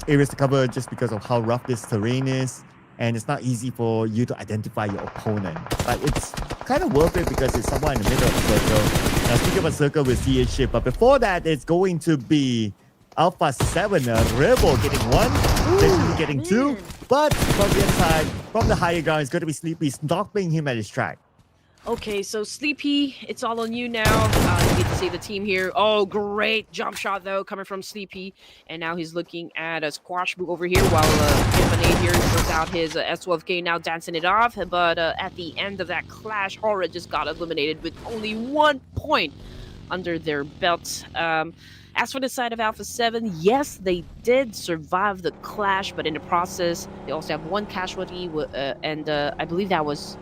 areas to cover just because of how rough this terrain is, and it's not easy for you to identify your opponent. But it's kind of worth it because it's somewhere in the middle of the circle. Now, speaking of a circle, we'll see a shift. But before that, it's going to be Alpha 7, Rebel getting 1, Definitely getting 2. But from the inside, from the higher ground, it's going to be Sleepy stopping him at his track. Okay, so Sleepy, it's all on you now. You get to see the team here. Oh, great jump shot, though, coming from Sleepy. And now he's looking at a squash move over here while Infinite here puts out his S12K, now dancing it off. But at the end of that clash, Horaa just got eliminated with only 1 point under their belts. As for the side of Alpha 7, yes, they did survive the clash, but in the process, they also have 1 casualty, and I believe that was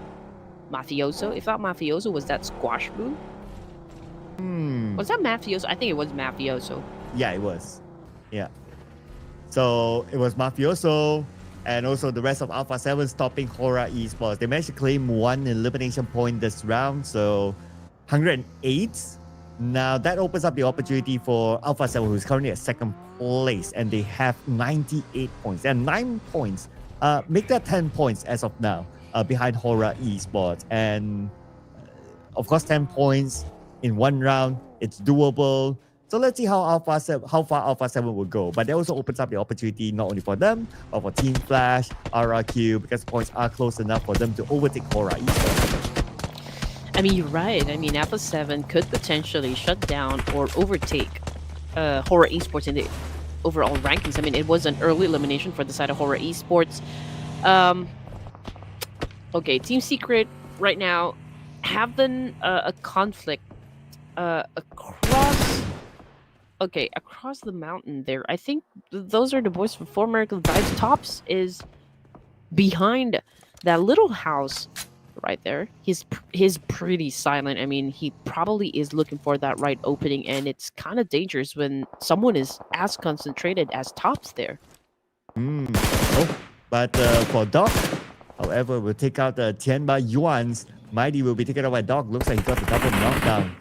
Mafioso. If not Mafioso, was that squash move? Was that Mafioso? I think it was Mafioso. Yeah, it was. Yeah. So it was Mafioso. and also the rest of Alpha 7 stopping Horaa Esports. They managed to claim 1 elimination point this round, so 108. Now that opens up the opportunity for Alpha 7, who's currently at second place, and they have 98 points. And 9 points, make that 10 points as of now, behind Horaa Esports. And of course, 10 points in one round, it's doable. So let's see how far Alpha 7 will go. But that also opens up the opportunity not only for them, but for Team Flash, RRQ, because points are close enough for them to overtake Horaa Esports. I mean, you're right. I mean, Alpha 7 could potentially shut down or overtake Horaa Esports in the overall rankings. I mean, it was an early elimination for the side of Horaa Esports. Okay, Team Secret right now have been a conflict across the mountain there. I think those are the boys from 4 American Vibes. Tops is behind that little house right there. He's pretty silent. I mean, he probably is looking for that right opening, and it's kind of dangerous when someone is as concentrated as Tops there. But for Doc, however, we'll take out the Tianba Yuan's. Mighty will be taken out by Doc. Looks like he got the double knockdown.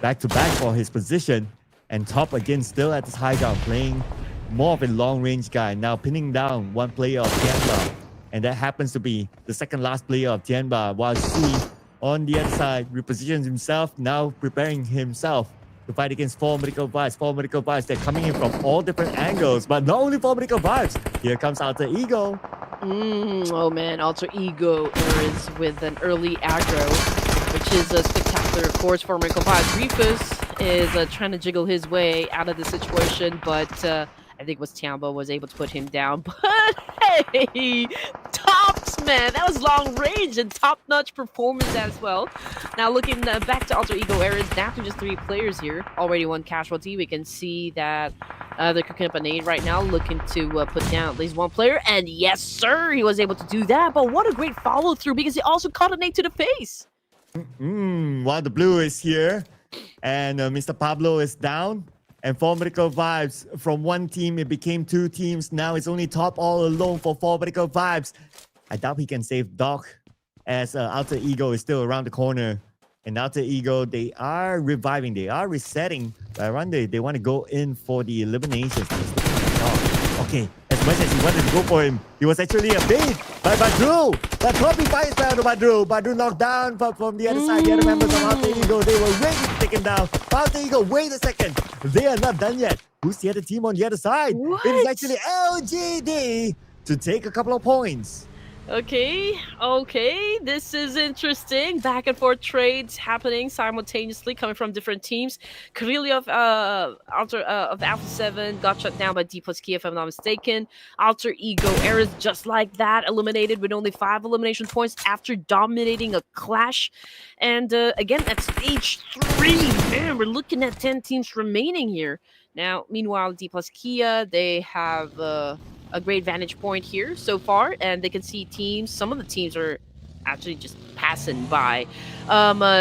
Back to back for his position. And Top again still at this high ground, playing more of a long-range guy. Now pinning down one player of Tianba. And that happens to be the second last player of Tianba. While C on the other side repositions himself, now preparing himself to fight against 4 Medical Vibes. 4 Medical Vibes, they're coming in from all different angles. But not only 4 Medical Vibes, here comes Alter Ego. Oh man, Alter Ego is with an early aggro, which is spectacular, of course, for Medical Vibes. Rufus is trying to jiggle his way out of the situation, but I think it was Tianba was able to put him down. But hey, Tops, man, that was long range and top-notch performance as well. Now looking back to Alter Ego Era, down to just 3 players here. Already 1 casualty. We can see that they're cooking up a nade right now, looking to put down at least 1 player. And yes, sir, he was able to do that. But what a great follow-through, because he also caught a nade to the face. While the blue is here, and Mr. Pablo is down. And 4 Medical Vibes, from 1 team, it became 2 teams. Now it's only Top all alone for 4 Medical Vibes. I doubt he can save Doc, as Alter Ego is still around the corner. And Alter Ego, they are reviving, they are resetting. But around they want to go in for the eliminations. Okay, as much as he wanted to go for him, he was actually a bait by Badru. But Poppy fires by Badru. Badru knocked down from the other side. The other members of Alter Ego, they were ready to take him down. Alter Ego, wait a second. They are not done yet. Who's the other team on the other side? What? It is actually LGD to take a couple of points. Okay, this is interesting. Back and forth trades happening simultaneously, coming from different teams. Kirili of Alpha 7 got shut down by Dplus KIA, if I'm not mistaken. Alter Ego Eras, just like that, eliminated with only 5 elimination points after dominating a clash. And again, at stage 3, man, we're looking at 10 teams remaining here. Now, meanwhile, Dplus KIA, they have a great vantage point here so far, and they can see teams. Some of the teams are actually just passing by.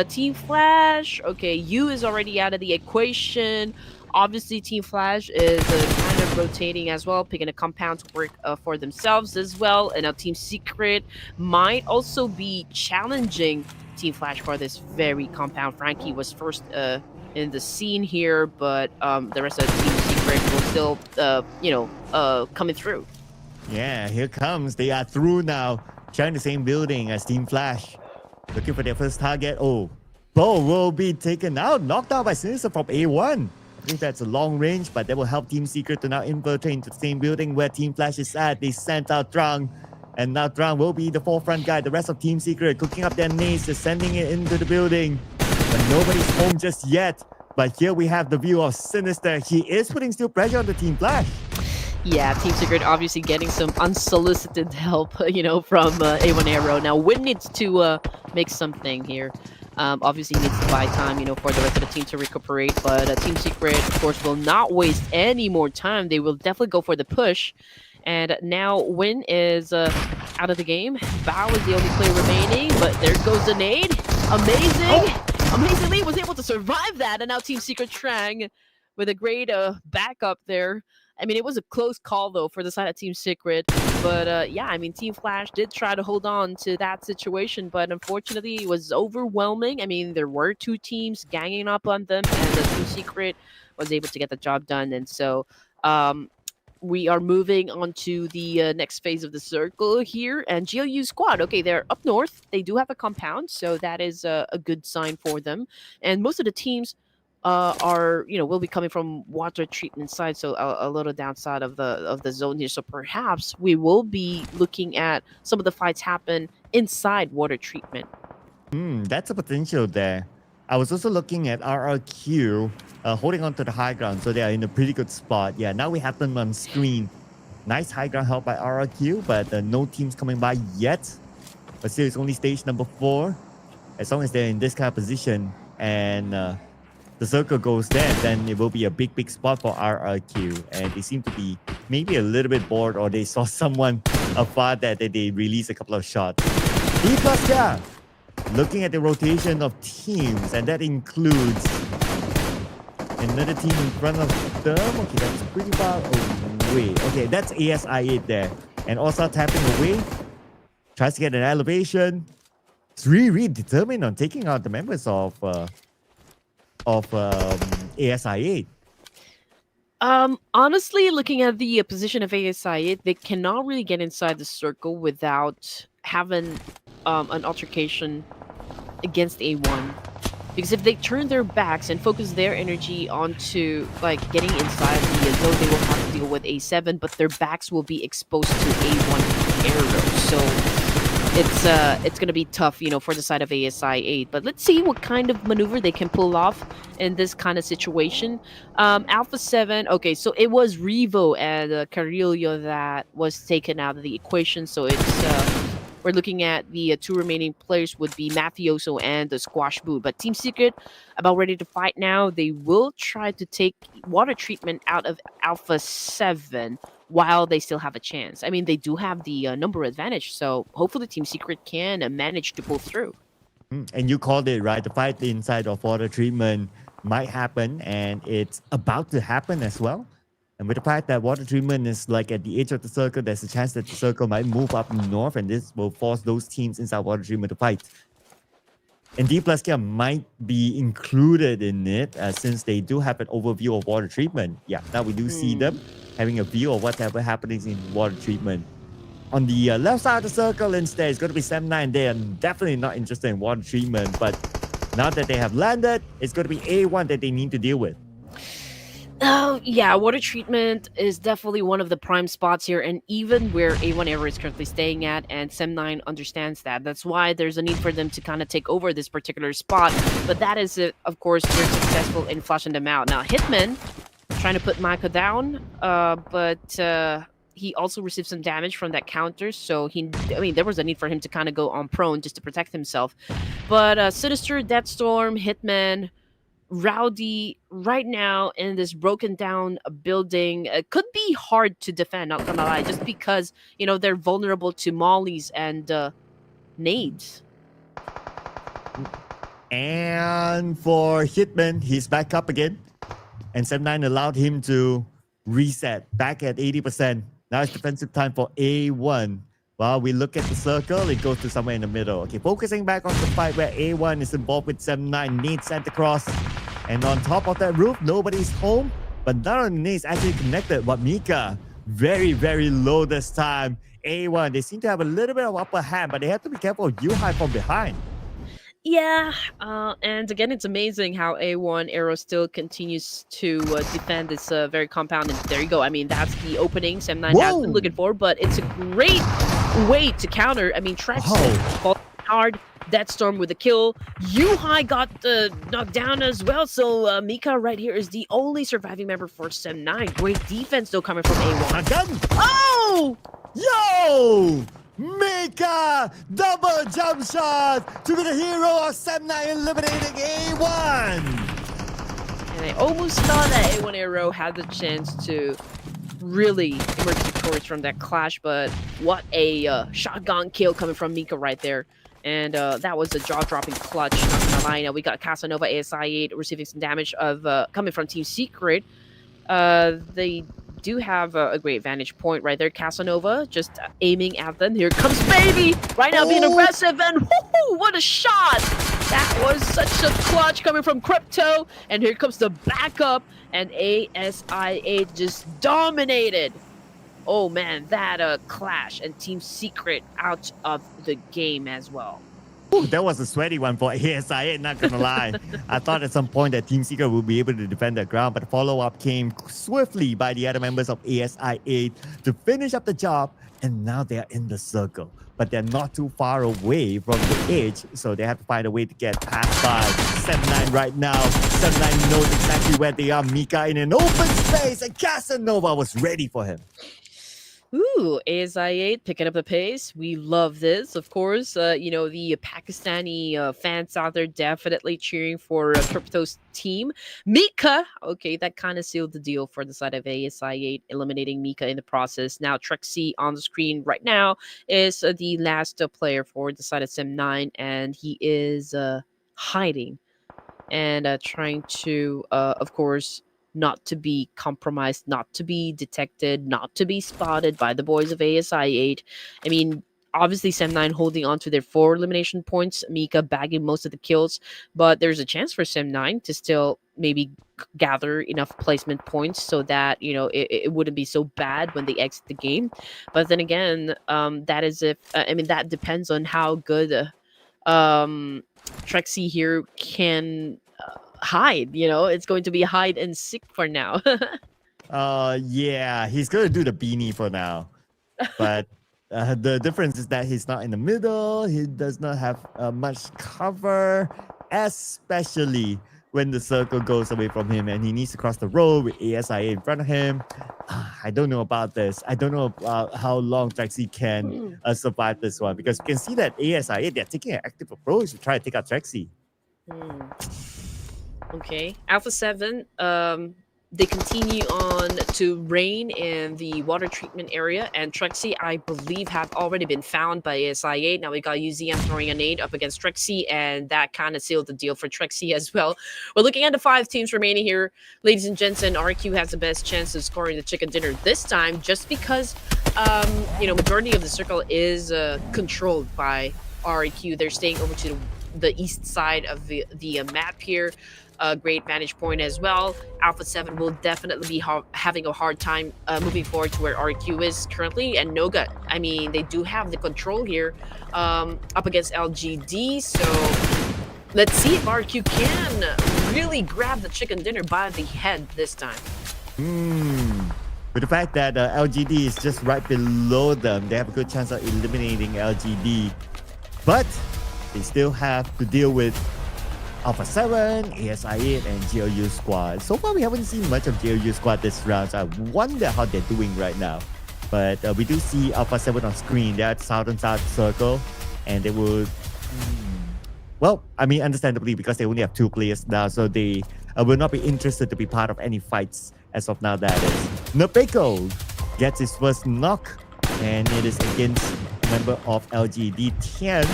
Team Flash, okay, U is already out of the equation. Obviously, Team Flash is kind of rotating as well, picking a compound to work for themselves as well. And now Team Secret might also be challenging Team Flash for this very compound. Frankie was first in the scene here, but the rest of the Team Secret will still, coming through. Yeah, here comes. They are through now. Sharing the same building as Team Flash. Looking for their first target. Oh, Bo will be taken out. Knocked out by Sinister from A1. I think that's a long range, but that will help Team Secret to now infiltrate into the same building where Team Flash is at. They sent out Drang. And now Drang will be the forefront guy. The rest of Team Secret cooking up their nades, just sending it into the building. But nobody's home just yet. But here we have the view of Sinister. He is putting still pressure on the Team Flash. Yeah, Team Secret obviously getting some unsolicited help, from A1 Aero. Now, Win needs to make something here. Obviously, he needs to buy time, for the rest of the team to recuperate. But Team Secret, of course, will not waste any more time. They will definitely go for the push. And now Win is out of the game. Bao is the only player remaining, but there goes the nade. Amazing! Amazingly was able to survive that. And now Team Secret Trang with a great backup there. I mean, it was a close call though for the side of Team Secret, but yeah, I mean, Team Flash did try to hold on to that situation, but unfortunately, it was overwhelming. I mean, there were two teams ganging up on them, and the Team Secret was able to get the job done, and so. We are moving on to the next phase of the circle here, and GLU squad. Okay, they're up north. They do have a compound, so that is a good sign for them. And most of the teams are, will be coming from water treatment side, so a little downside of the zone here. So perhaps we will be looking at some of the fights happen inside water treatment. That's a potential there. I was also looking at RRQ holding on to the high ground, so they are in a pretty good spot. Yeah, now we have them on screen. Nice high ground held by RRQ, but no teams coming by yet. But still, it's only stage number 4. As long as they're in this kind of position and the circle goes there, then it will be a big spot for RRQ. And they seem to be maybe a little bit bored, or they saw someone afar that they released a couple of shots. Dplus KIA looking at the rotation of teams, and that includes another team in front of them. Okay, that's pretty far away. Okay, that's I8 there. And also tapping away. Tries to get an elevation. It's really determined on taking out the members of ASI8. Honestly, looking at the position of ASI8, they cannot really get inside the circle without having an altercation against A1. Because if they turn their backs and focus their energy onto like getting inside the zone, they will have to deal with A7, but their backs will be exposed to A1 Aero. So it's gonna be tough, for the side of ASI8. But let's see what kind of maneuver they can pull off in this kind of situation. Alpha 7, okay, so it was Revo and Carrillo that was taken out of the equation. So it's we're looking at the 2 remaining players would be Mafioso and the Squash Boo. But Team Secret about ready to fight now. They will try to take water treatment out of Alpha 7 while they still have a chance. I mean, they do have the number advantage, so hopefully Team Secret can manage to pull through. And you called it, right? The fight inside of water treatment might happen, and it's about to happen as well. And with the fact that water treatment is like at the edge of the circle, there's a chance that the circle might move up north, and this will force those teams inside water treatment to fight. And Dplus KIA might be included in it since they do have an overview of water treatment. Yeah, now we do see them having a view of whatever happens in water treatment. On the left side of the circle instead, it's going to be 7-9. They are definitely not interested in water treatment, but now that they have landed, it's going to be A1 that they need to deal with. Oh, yeah, water treatment is definitely one of the prime spots here, and even where A1 Aero is currently staying at, and Sem9 understands that. That's why there's a need for them to kind of take over this particular spot, but that is, of course, they're successful in flushing them out. Now, Hitman trying to put Micah down, but he also received some damage from that counter, so there was a need for him to kind of go on prone just to protect himself. But Sinister, Deathstorm, Hitman, Rowdy right now in this broken down building could be hard to defend, not gonna lie, just because they're vulnerable to mollies and nades. And for Hitman, he's back up again, and 7-9 allowed him to reset back at 80%. Now it's defensive time for A1. While we look at the circle, it goes to somewhere in the middle. Okay, focusing back on the fight where A1 is involved with 7-9, needs Santa Cross. And on top of that roof, nobody's home. But none of the nades actually connected. But Mika, very low this time. A1, they seem to have a little bit of upper hand, but they have to be careful of U-High from behind. Yeah, and again, it's amazing how A1 Aero still continues to defend this very compound. And there you go. I mean, that's the opening Sem9 has been looking for, but it's a great way to counter. I mean, Trex falling hard. Deathstorm with a kill. U-High got knocked down as well. So Mika right here is the only surviving member for Sem9. Great defense though coming from A1. Again. Oh! Yo! Mika! Double jump shot to be the hero of Sem9 eliminating A1! And I almost thought that A1 Aero had the chance to really emerge victorious from that clash, but what a shotgun kill coming from Mika right there. And that was a jaw-dropping clutch. Not gonna lie. Now we got Casanova ASI8 receiving some damage of coming from Team Secret. They do have a great vantage point right there. Casanova just aiming at them. Here comes Baby right now being aggressive, and whoo, what a shot! That was such a clutch coming from Crypto, and here comes the backup, and ASI8 just dominated. Oh man, that clash, and Team Secret out of the game as well. Ooh, that was a sweaty one for ASI, not gonna lie. I thought at some point that Team Secret would be able to defend the ground, but the follow-up came swiftly by the other members of ASI8 to finish up the job, and now they're in the circle. But they're not too far away from the edge, so they have to find a way to get past by 7-9 right now. 7-9 knows exactly where they are. Mika in an open space, and Casanova was ready for him. Ooh, ASI8 picking up the pace. We love this, of course. You know, the Pakistani fans out there definitely cheering for Crypto's team. Mika, okay, that kind of sealed the deal for the side of ASI8, eliminating Mika in the process. Now, Trexie on the screen right now is the last player for the side of Sim9, and he is hiding and trying to, of course, not to be compromised, not to be detected, not to be spotted by the boys of ASI8. I mean, obviously Sem9 holding on to their 4 elimination points, Mika bagging most of the kills, but there's a chance for Sem9 to still maybe gather enough placement points so that, you know, it wouldn't be so bad when they exit the game. But then again, that is if, I mean, that depends on how good Trexie here can hide. You know, it's going to be hide and seek for now. Yeah, he's gonna do the beanie for now, but the difference is that he's not in the middle. He does not have much cover, especially when the circle goes away from him and he needs to cross the road with ASIA in front of him. I don't know about this. I don't know about how long Trexie can survive this one, because you can see that ASIA, they're taking an active approach to try to take out Trexie. Okay, Alpha 7, they continue on to reign in the water treatment area, and Trexie, I believe, have already been found by ASI8. Now we got UZM throwing a nade up against Trexie, and that kind of sealed the deal for Trexie as well. We're looking at the 5 teams remaining here. Ladies and gents, and RRQ has the best chance of scoring the chicken dinner this time, just because, you know, majority of the circle is controlled by RRQ. They're staying over to the east side of the map here. A great vantage point as well. Alpha 7 will definitely be having a hard time moving forward to where RQ is currently. And Noga, I mean, they do have the control here up against LGD. So let's see if RQ can really grab the chicken dinner by the head this time. With the fact that LGD is just right below them, they have a good chance of eliminating LGD. But they still have to deal with Alpha 7, ASI8, and GLU Squad. So far, we haven't seen much of GLU Squad this round, so I wonder how they're doing right now. But we do see Alpha 7 on screen. They're at South and South Circle, and they will... Well, I mean, understandably, because they only have 2 players now, so they will not be interested to be part of any fights as of now, that is. Nopeko gets his first knock, and it is against a member of LGD, Tian,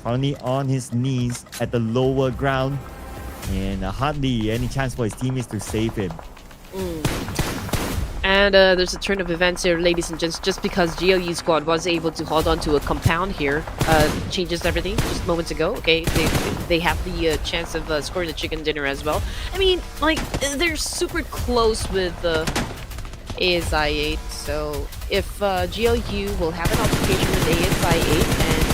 currently on his knees at the lower ground, and hardly any chance for his teammates to save him. And there's a turn of events here, ladies and gents. Just because GLU Squad was able to hold on to a compound here, changes everything just moments ago. Okay, they have the chance of scoring the chicken dinner as well. I mean, like, they're super close with ASI8, so if GLU will have an altercation with ASI8, and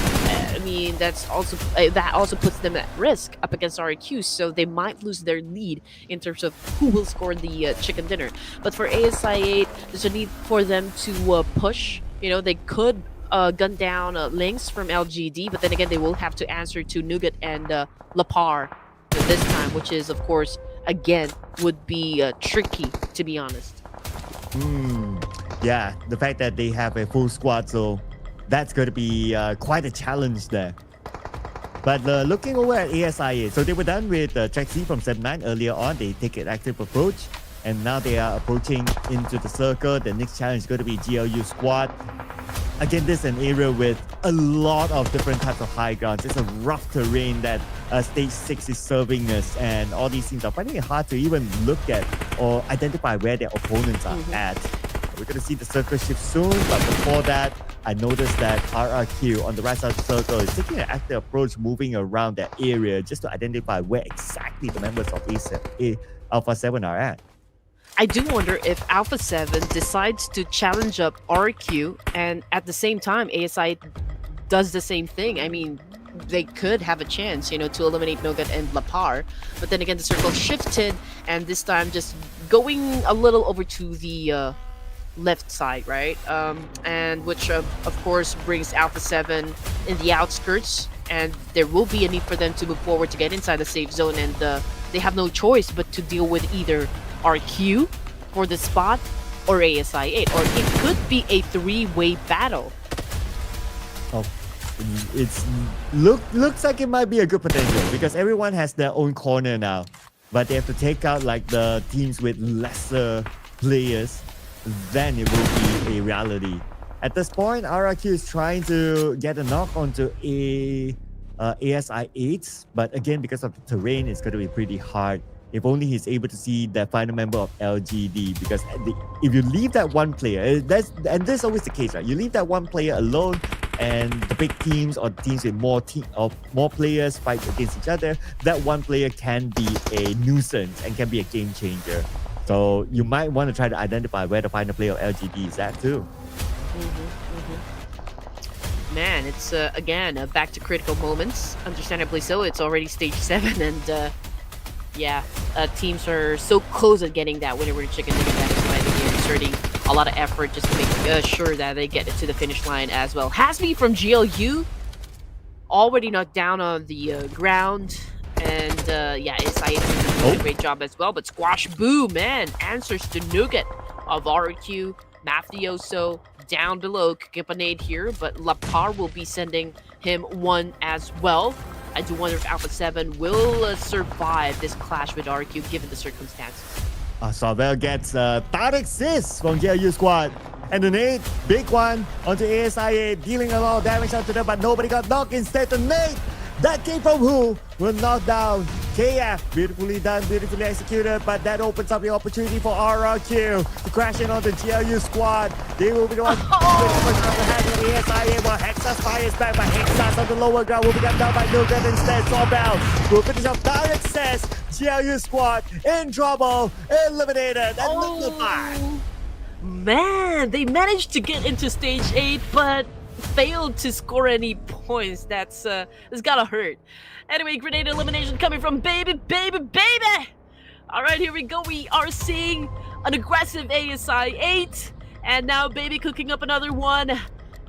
I mean, that also puts them at risk up against RQ, so they might lose their lead in terms of who will score the chicken dinner. But for ASI8, there's a need for them to push. You know, they could gun down Lynx from LGD, but then again, they will have to answer to Nougat and Lapar this time, which is, of course, again, would be tricky, to be honest. Yeah, the fact that they have a full squad, so that's going to be quite a challenge there. But looking over at ASIA, so they were done with Trexie from 7-9 earlier on. They take an active approach, and now they are approaching into the circle. The next challenge is going to be GLU Squad. Again, this is an area with a lot of different types of high grounds. It's a rough terrain that Stage 6 is serving us, and all these teams are finding it hard to even look at or identify where their opponents are at. We're going to see the circle shift soon, but before that, I noticed that RRQ on the right side of the circle is taking an active approach, moving around that area just to identify where exactly the members of Alpha 7 are at. I do wonder if Alpha 7 decides to challenge up RQ, and at the same time, ASI does the same thing. I mean, they could have a chance, you know, to eliminate Nogat and Lapar, but then again, the circle shifted, and this time just going a little over to the left side, right? And which, of course, brings Alpha 7 in the outskirts, and there will be a need for them to move forward to get inside the safe zone, and they have no choice but to deal with either RQ for the spot or ASI 8, or it could be a three-way battle. Oh, looks like it might be a good potential because everyone has their own corner now, but they have to take out like the teams with lesser players. Then it will be a reality. At this point, RRQ is trying to get a knock onto ASI 8, but again, because of the terrain, it's going to be pretty hard. If only he's able to see the final member of LGD, because if you leave that one player, and this is always the case, right? You leave that one player alone, and the big teams or teams with more players fight against each other, that one player can be a nuisance and can be a game changer. So you might want to try to identify where the final player of LGD is at too. Man, it's again back to critical moments. Understandably so. It's already stage 7, and yeah, teams are so close at getting that winner chicken dinner. That is why they're exerting a lot of effort just to make sure that they get it to the finish line as well. Hasby from GLU already knocked down on the ground, and yeah, ASI is doing a great job as well. But Squash Boo, man, answers to Nougat of RQ. Mafioso down below, could get a nade here, but Lapar will be sending him one as well. I do wonder if Alpha 7 will survive this clash with RQ given the circumstances. Sorvel gets third assist from GLU squad. And the nade, big one onto ASI, dealing a lot of damage onto them, but nobody got knocked. Instead, the nade that came from who will knock down KIA. Beautifully done, beautifully executed, but that opens up the opportunity for RRQ to crash in on the GLU squad. They will be the ones with the hand of the ASI, while Hexas fires back, but Hexas on the lower ground will be got down by Nougat instead. Sorvel will finish up direct access. GLU squad in trouble, eliminated, and look at man, they managed to get into stage 8, but failed to score any points. That's gotta hurt. Anyway, grenade elimination coming from baby. All right, here we go. We are seeing an aggressive ASI 8, and now baby cooking up another one.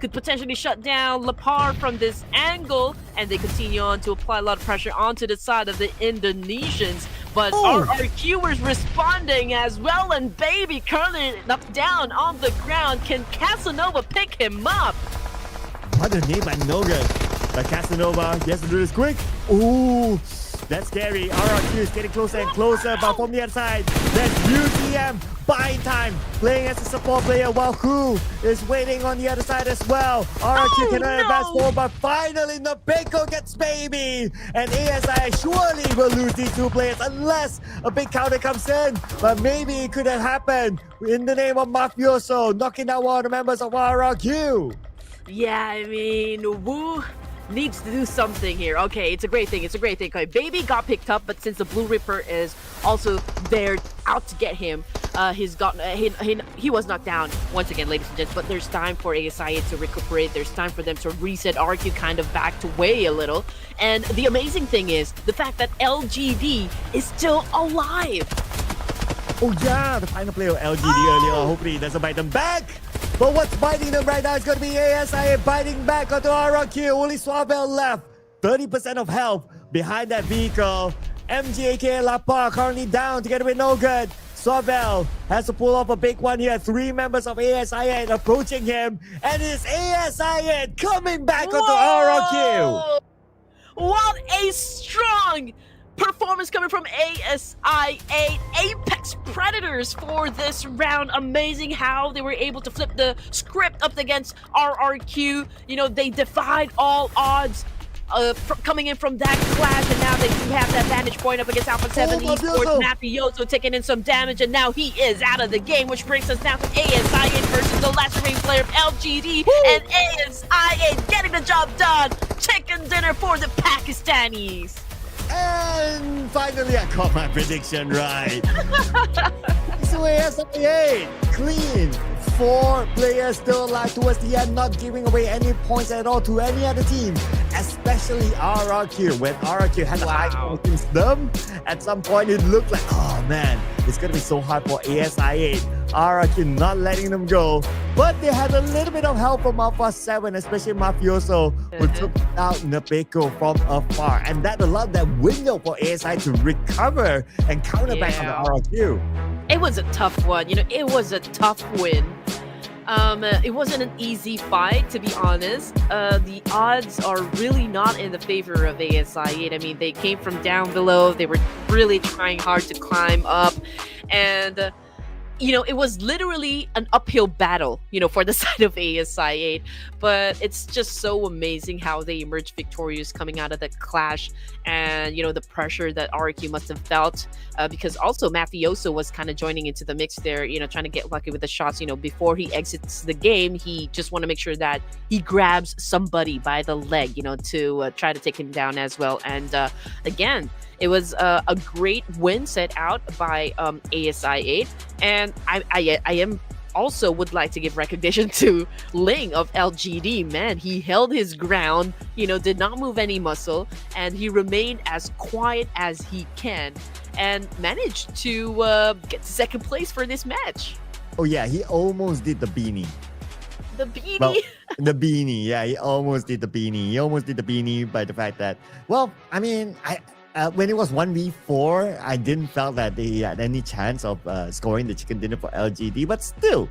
Could potentially shut down Lapar from this angle, and they continue on to apply a lot of pressure onto the side of the Indonesians. But RRQ is responding as well, and baby currently knocked down on the ground. Can Casanova pick him up? What a name by Nougat. But Casanova, he has to do this quick. Ooh, that's scary. RRQ is getting closer and closer, but from the other side, there's UTM buying time, playing as a support player while Who is waiting on the other side as well. RRQ cannot advance forward, but finally Nopeko gets baby. And ASI surely will lose these two players unless a big counter comes in. But maybe it could have happened in the name of Mafioso, knocking down one of the members of RRQ. Yeah, I mean, Wu needs to do something here. Okay, it's a great thing. Okay, baby got picked up, but since the Blue Ripper is also there out to get him, he was knocked down once again, ladies and gents. But there's time for ASI to recuperate. There's time for them to reset. RQ kind of backed away a little. And the amazing thing is the fact that LGD is still alive. Oh yeah, the final player of LGD earlier. Hopefully he doesn't bite them back. But what's biting them right now is going to be ASI biting back onto RRQ. Only Sorvel left. 30% of health behind that vehicle. MGAK and Lapar currently down together with Nougat. Sorvel has to pull off a big one here. 3 members of ASI approaching him. And it's ASI coming back onto RRQ. What a strong performance coming from ASI 8 Apex Predators for this round. Amazing how they were able to flip the script up against RRQ. You know, they defied all odds coming in from that clash, and now they do have that vantage point up against Alpha 7 Esports. Mafioso taking in some damage, and now he is out of the game, which brings us now to ASI player of LGD and I8 getting the job done. Chicken dinner for the Pakistanis. And finally, I got my prediction right. So ASI8, clean. 4 players still alive towards the end, not giving away any points at all to any other team, especially RRQ. When RRQ had a high score against them, at some point it looked like, oh man, it's going to be so hard for ASI8. RRQ not letting them go, but they had a little bit of help from Alpha 7, especially Mafioso, who took out Nepeko from afar. And that allowed that window for ASI to recover and counter back on the RRQ. It was a tough one. It was a tough win. It wasn't an easy fight, to be honest. The odds are really not in the favor of ASI8. I mean, they came from down below. They were really trying hard to climb up. And it was literally an uphill battle, for the side of ASI8. But it's just so amazing how they emerged victorious coming out of the clash. And, the pressure that RRQ must have felt. Because also Mafioso was kind of joining into the mix there, trying to get lucky with the shots. Before he exits the game, he just want to make sure that he grabs somebody by the leg, to try to take him down as well. And again, it was a great win set out by ASI8. And I am also would like to give recognition to Ling of LGD. Man, he held his ground, did not move any muscle, and he remained as quiet as he can and managed to get second place for this match. Oh yeah, he almost did the beanie. The beanie? Well, the beanie, yeah, he almost did the beanie. He almost did the beanie by the fact that, well, I mean, when it was 1v4, I didn't felt that they had any chance of scoring the chicken dinner for LGD, but still,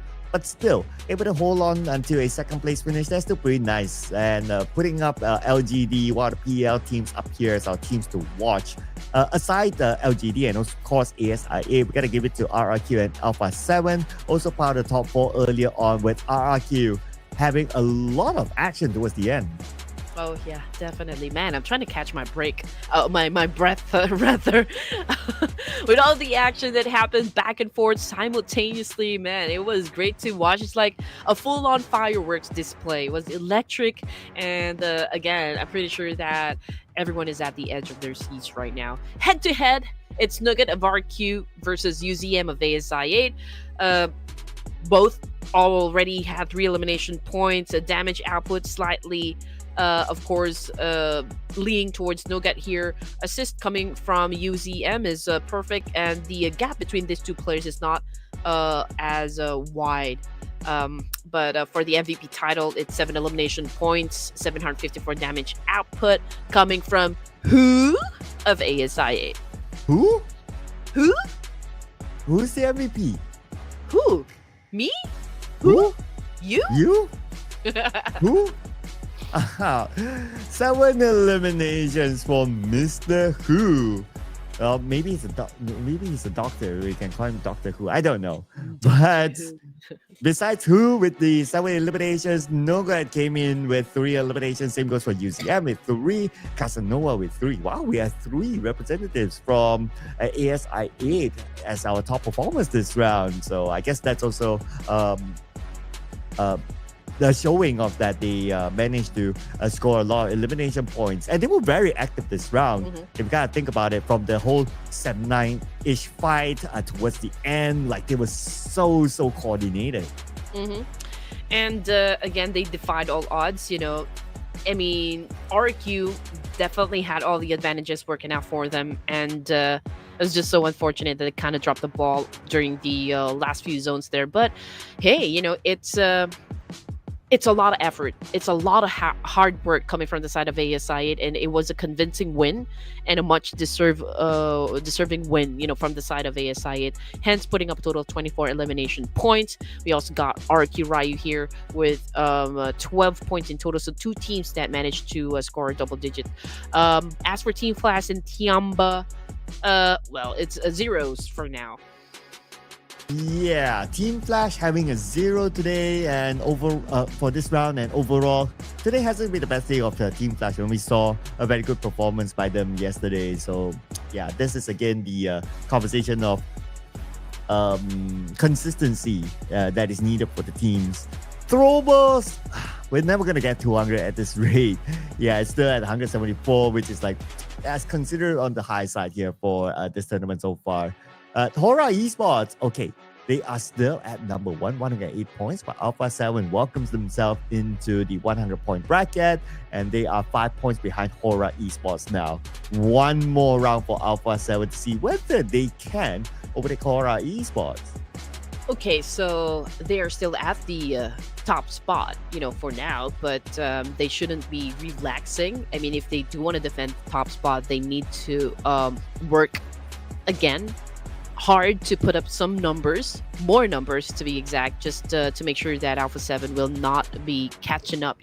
able to hold on until a second place finish. That's still pretty nice. And putting up LGD, one of the PL teams up here as our teams to watch. Aside LGD and of course ASIA, we gotta give it to RRQ and Alpha 7. Also part of the top 4 earlier on with RRQ having a lot of action towards the end. Oh yeah, definitely, man. I'm trying to catch my break, my breath, rather, with all the action that happened back and forth simultaneously. Man, it was great to watch. It's like a full-on fireworks display. It was electric, and again, I'm pretty sure that everyone is at the edge of their seats right now. Head to head, it's Nugget of RQ versus UZM of ASI8. Both already had 3 elimination points. A damage output slightly. Of course, leaning towards Nugget here. Assist coming from UZM is perfect, and the gap between these two players is not as wide. But for the MVP title, it's 7 elimination points, 754 damage output coming from who of ASI8? Who? Who? Who's the MVP? Who? Me? Who? You? You? Who? 7 eliminations for Mr. Who. Maybe he's a doctor. We can call him Doctor Who. I don't know. But besides Who with the 7 eliminations, Nogad came in with 3 eliminations. Same goes for UCM with 3. Casanova with 3. Wow, we have 3 representatives from ASI8 as our top performers this round. So I guess that's also the showing of that they managed to score a lot of elimination points, and they were very active this round. If you gotta think about it, from the whole 7-9-ish fight towards the end, like they were so coordinated. And again, they defied all odds. I mean, RQ definitely had all the advantages working out for them, and it was just so unfortunate that they kind of dropped the ball during the last few zones there. But hey, it's a lot of effort. It's a lot of hard work coming from the side of ASI8, and it was a convincing win and a much deserving win, from the side of ASI8. Hence, putting up a total of 24 elimination points. We also got RRQ Ryu here with 12 points in total. So 2 teams that managed to score a double digit. As for Team Flash and Tianba, well, it's zeros for now. Yeah, Team Flash having a 0 today and for this round, and overall today hasn't been the best day of the Team Flash when we saw a very good performance by them yesterday. So yeah, this is again the conversation of consistency that is needed for the teams. Throwables, we're never gonna get 200 at this rate. Yeah, it's still at 174, which is like as considered on the high side here for this tournament so far. Horaa Esports, okay, they are still at number 1, 108 points, but Alpha 7 welcomes themselves into the 100-point bracket, and they are 5 points behind Horaa Esports now. One more round for Alpha 7 to see whether they can overtake Horaa Esports. Okay, so they are still at the top spot, for now, but they shouldn't be relaxing. I mean, if they do want to defend the top spot, they need to work again hard to put up some numbers, more numbers to be exact, just to make sure that Alpha 7 will not be catching up,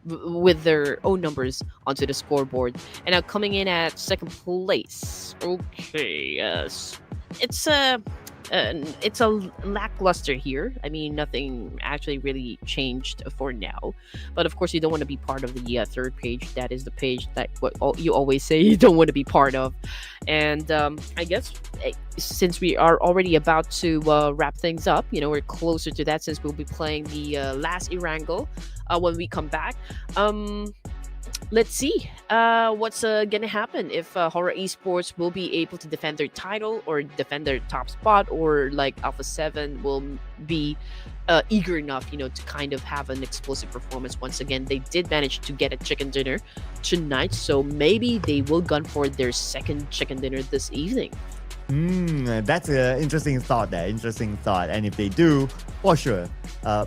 with their own numbers onto the scoreboard. And now coming in at second place. Okay, it's a lackluster here. I mean, nothing actually really changed for now. But of course, you don't want to be part of the third page. That is the page that you always say you don't want to be part of. And I guess since we are already about to wrap things up, we're closer to that since we'll be playing the last Erangel when we come back. Let's see what's gonna happen if Horaa Esports will be able to defend their title or defend their top spot, or like Alpha 7 will be eager enough, to kind of have an explosive performance. Once again, they did manage to get a chicken dinner tonight, so maybe they will gun for their second chicken dinner this evening. That's an interesting thought there. Interesting thought. And if they do, for sure,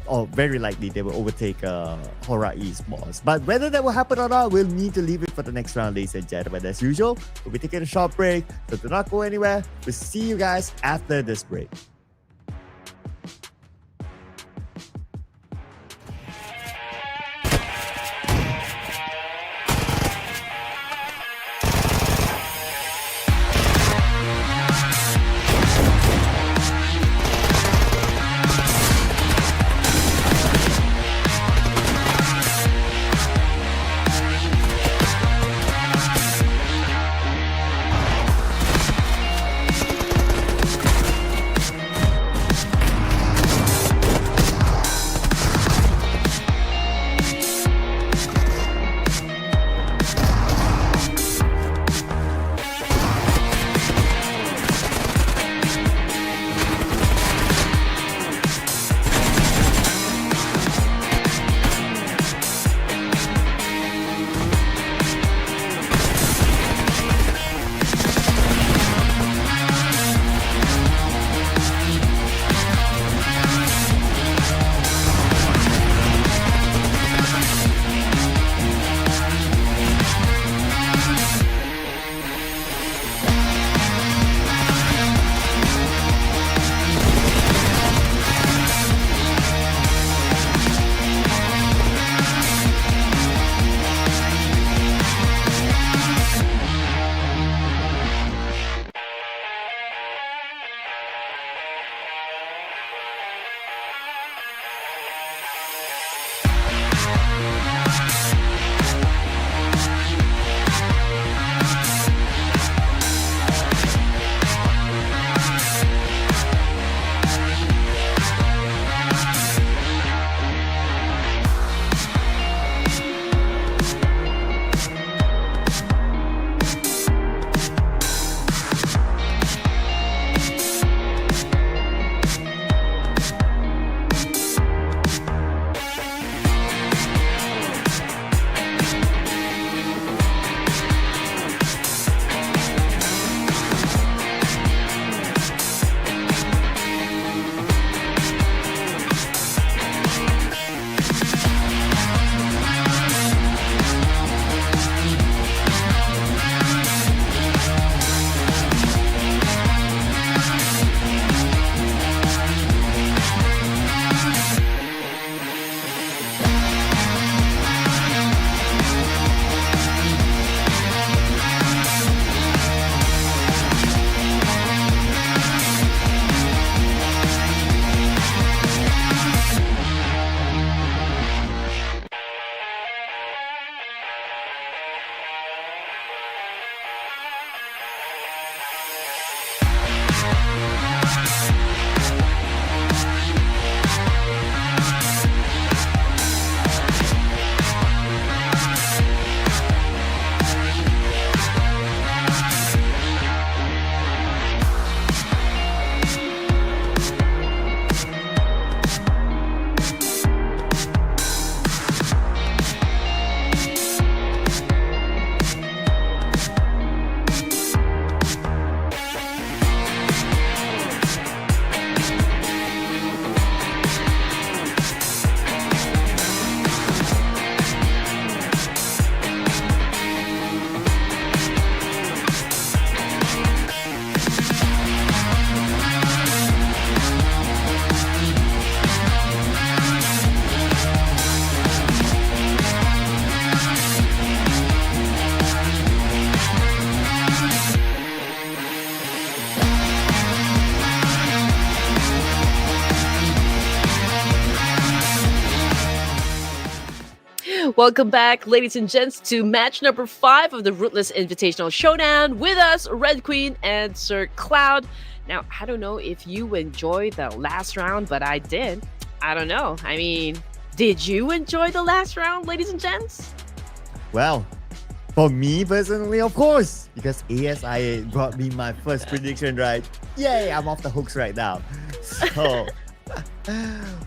or very likely, they will overtake Horaa Esports. But whether that will happen or not, we'll need to leave it for the next round, ladies and gentlemen. As usual, we'll be taking a short break, so do not go anywhere. We'll see you guys after this break. Welcome back, ladies and gents, to match number 5 of the Ruthless Invitational Showdown. With us, Red Queen and Sir Cloud. Now, I don't know if you enjoyed the last round, but I did. I don't know. I mean, did you enjoy the last round, ladies and gents? Well, for me personally, of course, because ASI brought me my first prediction right. Yay, I'm off the hooks right now. So,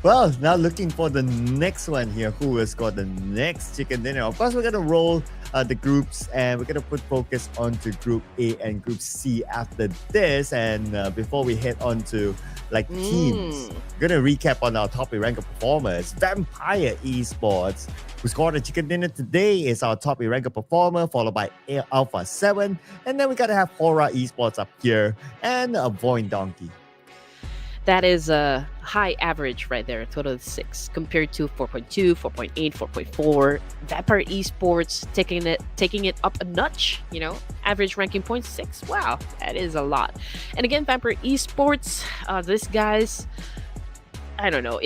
well, now looking for the next one here. Who will score the next chicken dinner? Of course, we're going to roll the groups and we're going to put focus onto Group A and Group C after this. And before we head on to teams, we're going to recap on our top ranked performers. Vampire Esports, who scored a chicken dinner today, is our top ranked performer, followed by Alpha 7. And then we got to have Horaa Esports up here and Voin Donkey. That is a high average right there, a total of 6 compared to 4.2, 4.8, 4.4. Vampire Esports taking it up a notch, average ranking point 6. Wow, that is a lot. And again, Vampire Esports, these guys, I don't know.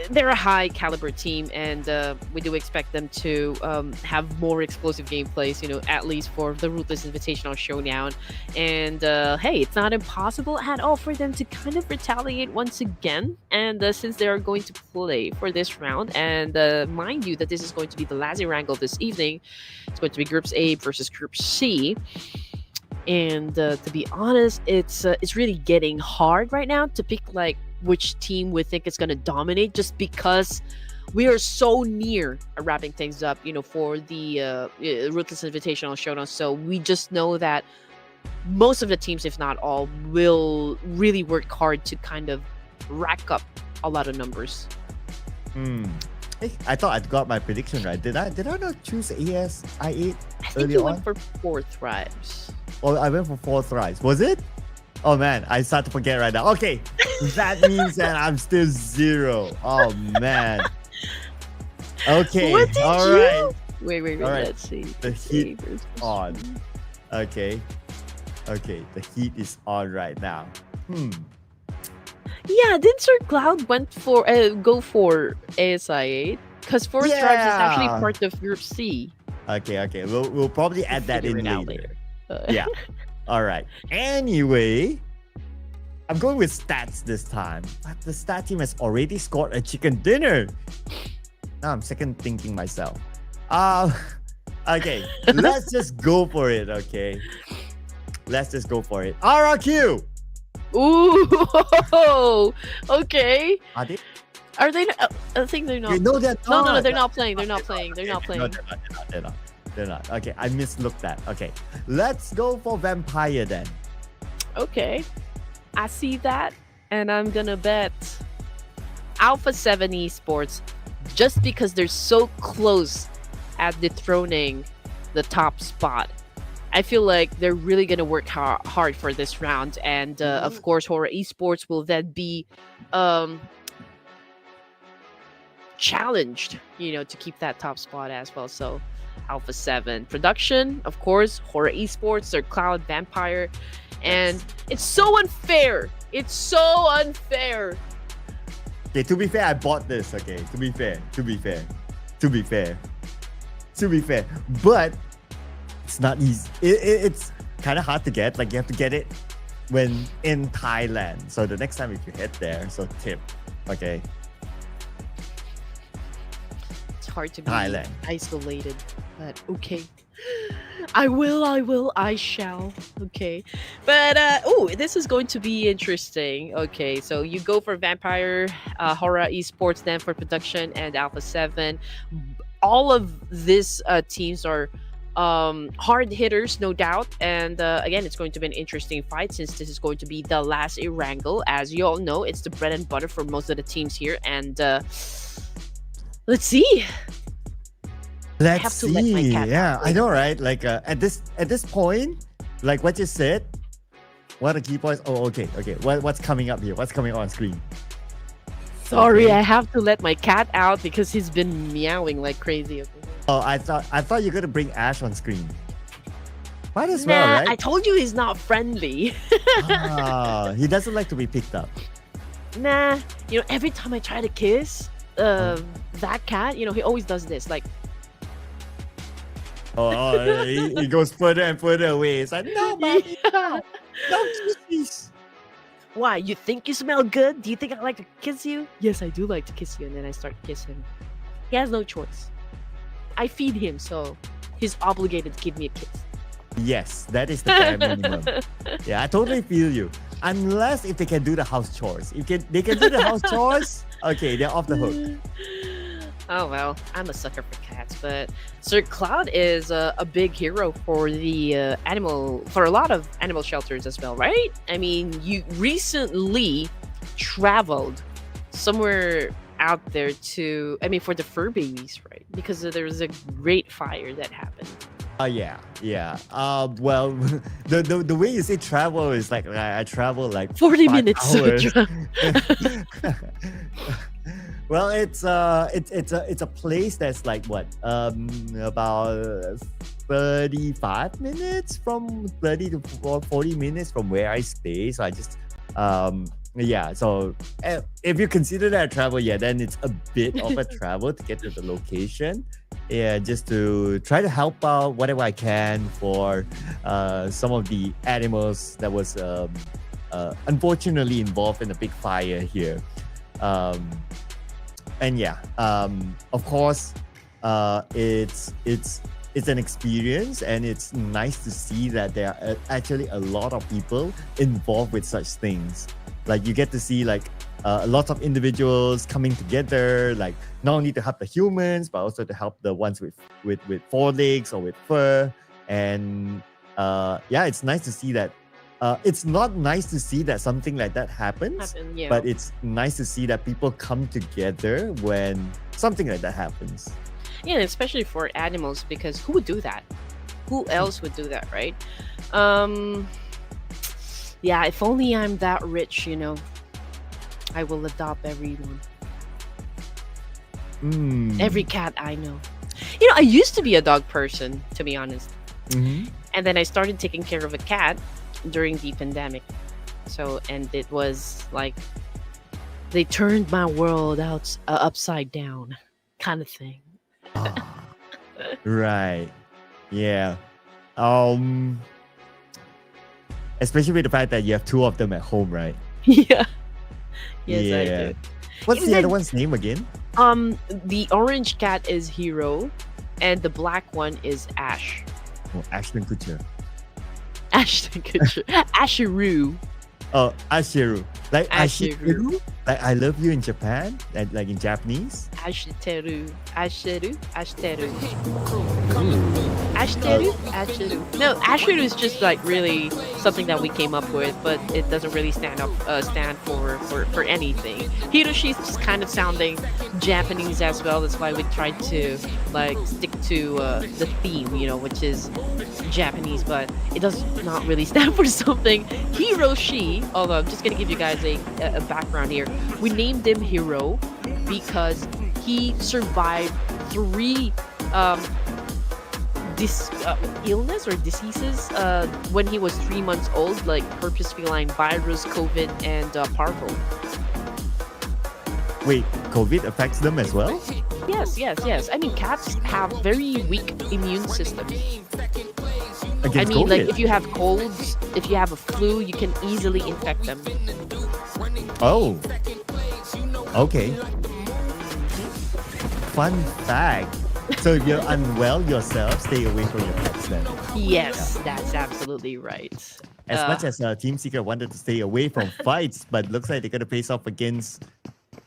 They're a high caliber team, and we do expect them to have more explosive gameplays, at least for the Ruthless Invitational Showdown. And hey, it's not impossible at all for them to kind of retaliate once again. And since they are going to play for this round, and mind you that this is going to be the last Erangel this evening, it's going to be Groups A versus Group C. And to be honest, it's really getting hard right now to pick which team we think is going to dominate, just because we are so near wrapping things up, for the Ruthless Invitational Showdown. So we just know that most of the teams, if not all, will really work hard to kind of rack up a lot of numbers. Hey, I thought I got my prediction right. Did I not choose I8 I think earlier you on? went for 4 thrives. Oh, I went for 4 thrives. Was it? Oh man, I start to forget right now. Okay, that means that I'm still 0. Oh man. Okay, What did all you? Right. Wait, All right. let's see. The heat on. Okay, the heat is on right now. Yeah, did Sir Cloud go for ASI8? Because 4 Stripes is actually part of Group C. Okay. We'll probably add that in Figure it out later. Yeah. All right. Anyway, I'm going with stats this time. But the stat team has already scored a chicken dinner. Now I'm second thinking myself. Okay. Let's just go for it. Okay. Let's just go for it. RRQ. Ooh. Okay. Are they? Are they? I think they're not. No, they're not. No, they're not playing. They're not playing. No, they're not. Okay, I mislooked that. Okay, let's go for Vampire then. Okay, I see that, and I'm gonna bet Alpha 7 Esports, just because they're so close at dethroning the top spot. I feel like they're really gonna work hard for this round, and of course, Horaa Esports will then be challenged, to keep that top spot as well. So Alpha 7 production, of course, Horaa Esports, Sir Cloud, Vampire, and it's so unfair. It's so unfair. Okay, to be fair, I bought this. Okay, to be fair, but it's not easy. It's kind of hard to get. You have to get it when in Thailand. So the next time if you head there, so tip. Okay. Hard to be Thailand. Isolated, but okay. I shall. Okay. But this is going to be interesting. Okay, so you go for Vampire, Horaa Esports, then for production, and Alpha 7. All of these teams are hard hitters, no doubt. And again, it's going to be an interesting fight, since this is going to be the last Erangel. As you all know, it's the bread and butter for most of the teams here. And let's see. Let's see. Yeah, I know, right? At this point, like what you said, what are the key points? Oh, okay. What's coming up here? What's coming on screen? Sorry, Okay. I have to let my cat out because he's been meowing like crazy. Oh, I thought you're gonna bring Ash on screen. Might as Nah, well, right? I told you he's not friendly. He doesn't like to be picked up. Nah, every time I try to kiss that cat, he always does this. Like, He goes further and further away. It's like, no, mommy, Yeah. no kisses. Why? You think you smell good? Do you think I like to kiss you? Yes, I do like to kiss you. And then I start kissing him. He has no choice. I feed him, so he's obligated to give me a kiss. Yes, that is the bare minimum. Yeah, I totally feel you. Unless if they can do the house chores. They can do the house chores, okay, they're off the hook. Oh well, I'm a sucker for cats, but Sir Cloud is a big hero for the for a lot of animal shelters as well, right? I mean, you recently traveled somewhere out there for the fur babies, right? Because there was a great fire that happened. Yeah. Well, the way you say travel is like I travel like 40 5 minutes. hours. Well, it's a place that's like what about 35 minutes from 30 to 40 minutes from where I stay. So I just yeah. So if you consider that travel, yeah, then it's a bit of a travel to get to the location. Yeah, just to try to help out whatever I can for some of the animals that was unfortunately involved in a big fire here. And yeah, of course, it's an experience, and it's nice to see that there are actually a lot of people involved with such things. Like you get to see like lots of individuals coming together, like not only to help the humans, but also to help the ones with 4 legs or with fur. And yeah, it's nice to see that. It's not nice to see that something like that happens, Yeah. but it's nice to see that people come together when something like that happens. Yeah, especially for animals, because who would do that? Who else would do that, right? Yeah, if only I'm that rich, I will adopt everyone. Every cat I know. I used to be a dog person, to be honest. Mm-hmm. And then I started taking care of a cat during the pandemic. And it was like they turned my world upside down, kind of thing. Right. Yeah. Especially with the fact that you have 2 of them at home, right? Yeah. Yes, yeah. I do. What's the other one's name again? The orange cat is Hero, and the black one is Ash. Oh, Ashton Kutcher. Ashton Kutcher. Ashiru. Oh, Ashiru. Like Ashiru. Ashiru? Like I love you in Japan? Like in Japanese? Ashiteru. Ashiteru. Ashiteru. Ashiteru? Ashiru. No, Ashiru is just like really something that we came up with, but it doesn't really stand for anything. Hiroshi's just kind of sounding Japanese as well. That's why we tried to like stick to the theme, which is Japanese, but it does not really stand for something. Hiroshi, although I'm just gonna give you guys a background here. We named him Hero because he survived 3 illness or diseases when he was 3 months old, like herpes feline virus, COVID, and parvo. Wait, COVID affects them as well? Yes. I mean, cats have very weak immune systems. Against COVID? Like if you have colds, if you have a flu, you can easily infect them. Oh. Okay. Fun fact. So if you're unwell yourself, stay away from your pets then. Yes, that's absolutely right. As much as Team Secret wanted to stay away from fights, but looks like they're going to face off against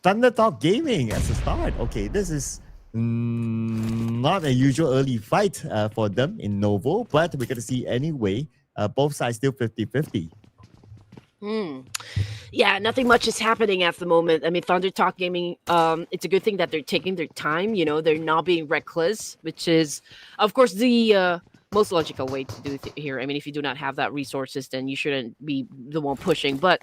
ThunderTalk Gaming as a start. Okay, this is not a usual early fight for them in Novo, but we're going to see anyway. Both sides still 50-50. Yeah, nothing much is happening at the moment. I mean, ThunderTalk Gaming, it's a good thing that they're taking their time. They're not being reckless, which is, of course, the most logical way to do it here. I mean, if you do not have that resources, then you shouldn't be the one pushing. But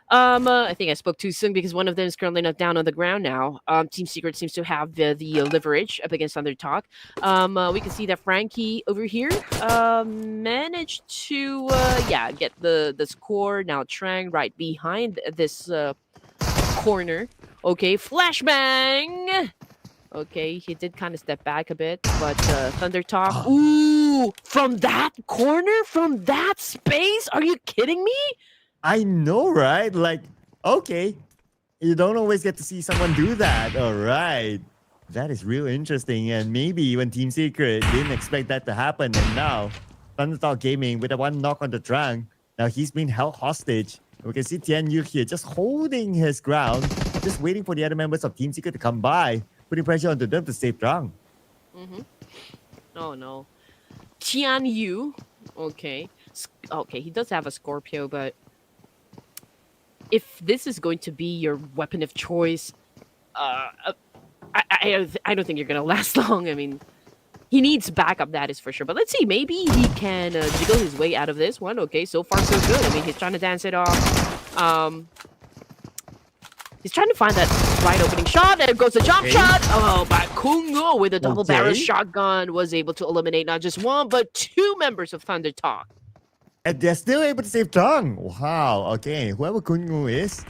I think I spoke too soon because one of them is currently not down on the ground now. Team Secret seems to have the leverage up against ThunderTalk. We can see that Frankie over here managed to get the score. Now Trang right behind this corner. Okay, flashbang. Okay, he did kind of step back a bit, but ThunderTalk. Ooh, from that corner, from that space? Are you kidding me? I know, right? Like, okay, you don't always get to see someone do that. All right. That is real interesting. And maybe even Team Secret didn't expect that to happen. And now, ThunderTalk Gaming with a one knock on the trunk. Now he's been held hostage. We can see Tian Yu here just holding his ground, just waiting for the other members of Team Secret to come by, putting pressure onto them to save Drang. Mm-hmm. Oh no. Tian Yu. Okay. Okay, he does have a Scorpio, but if this is going to be your weapon of choice, I don't think you're gonna last long. I mean, he needs backup, that is for sure. But let's see, maybe he can jiggle his way out of this one. Okay, so far so good. I mean, he's trying to dance it off. He's trying to find that right opening shot. There goes the jump shot. Oh, but Kungo with a double barrel shotgun was able to eliminate not just one, but two members of ThunderTalk. And they're still able to save Drang. Wow. Okay, whoever Kungu is,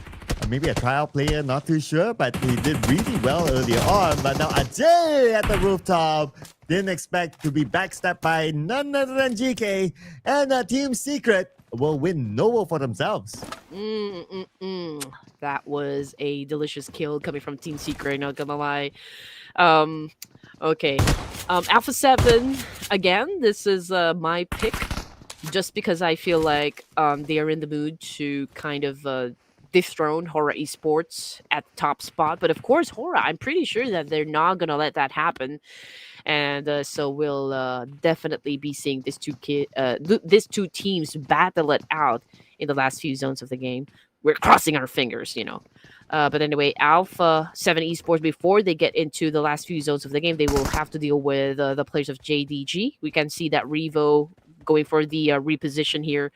maybe a trial player, not too sure, but he did really well earlier on. But now Ajay at the rooftop. Didn't expect to be backstabbed by none other than GK. And Team Secret will win Novo for themselves. That was a delicious kill coming from Team Secret, not gonna lie. Okay. Alpha 7, again, this is my pick. Just because I feel like they are in the mood to kind of dethrone Horaa Esports at the top spot. But of course, Horaa, I'm pretty sure that they're not going to let that happen. And so we'll definitely be seeing these two teams battle it out in the last few zones of the game. We're crossing our fingers, you know. But anyway, Alpha 7 Esports, before they get into the last few zones of the game, they will have to deal with the players of JDG. We can see that Revo going for the reposition here.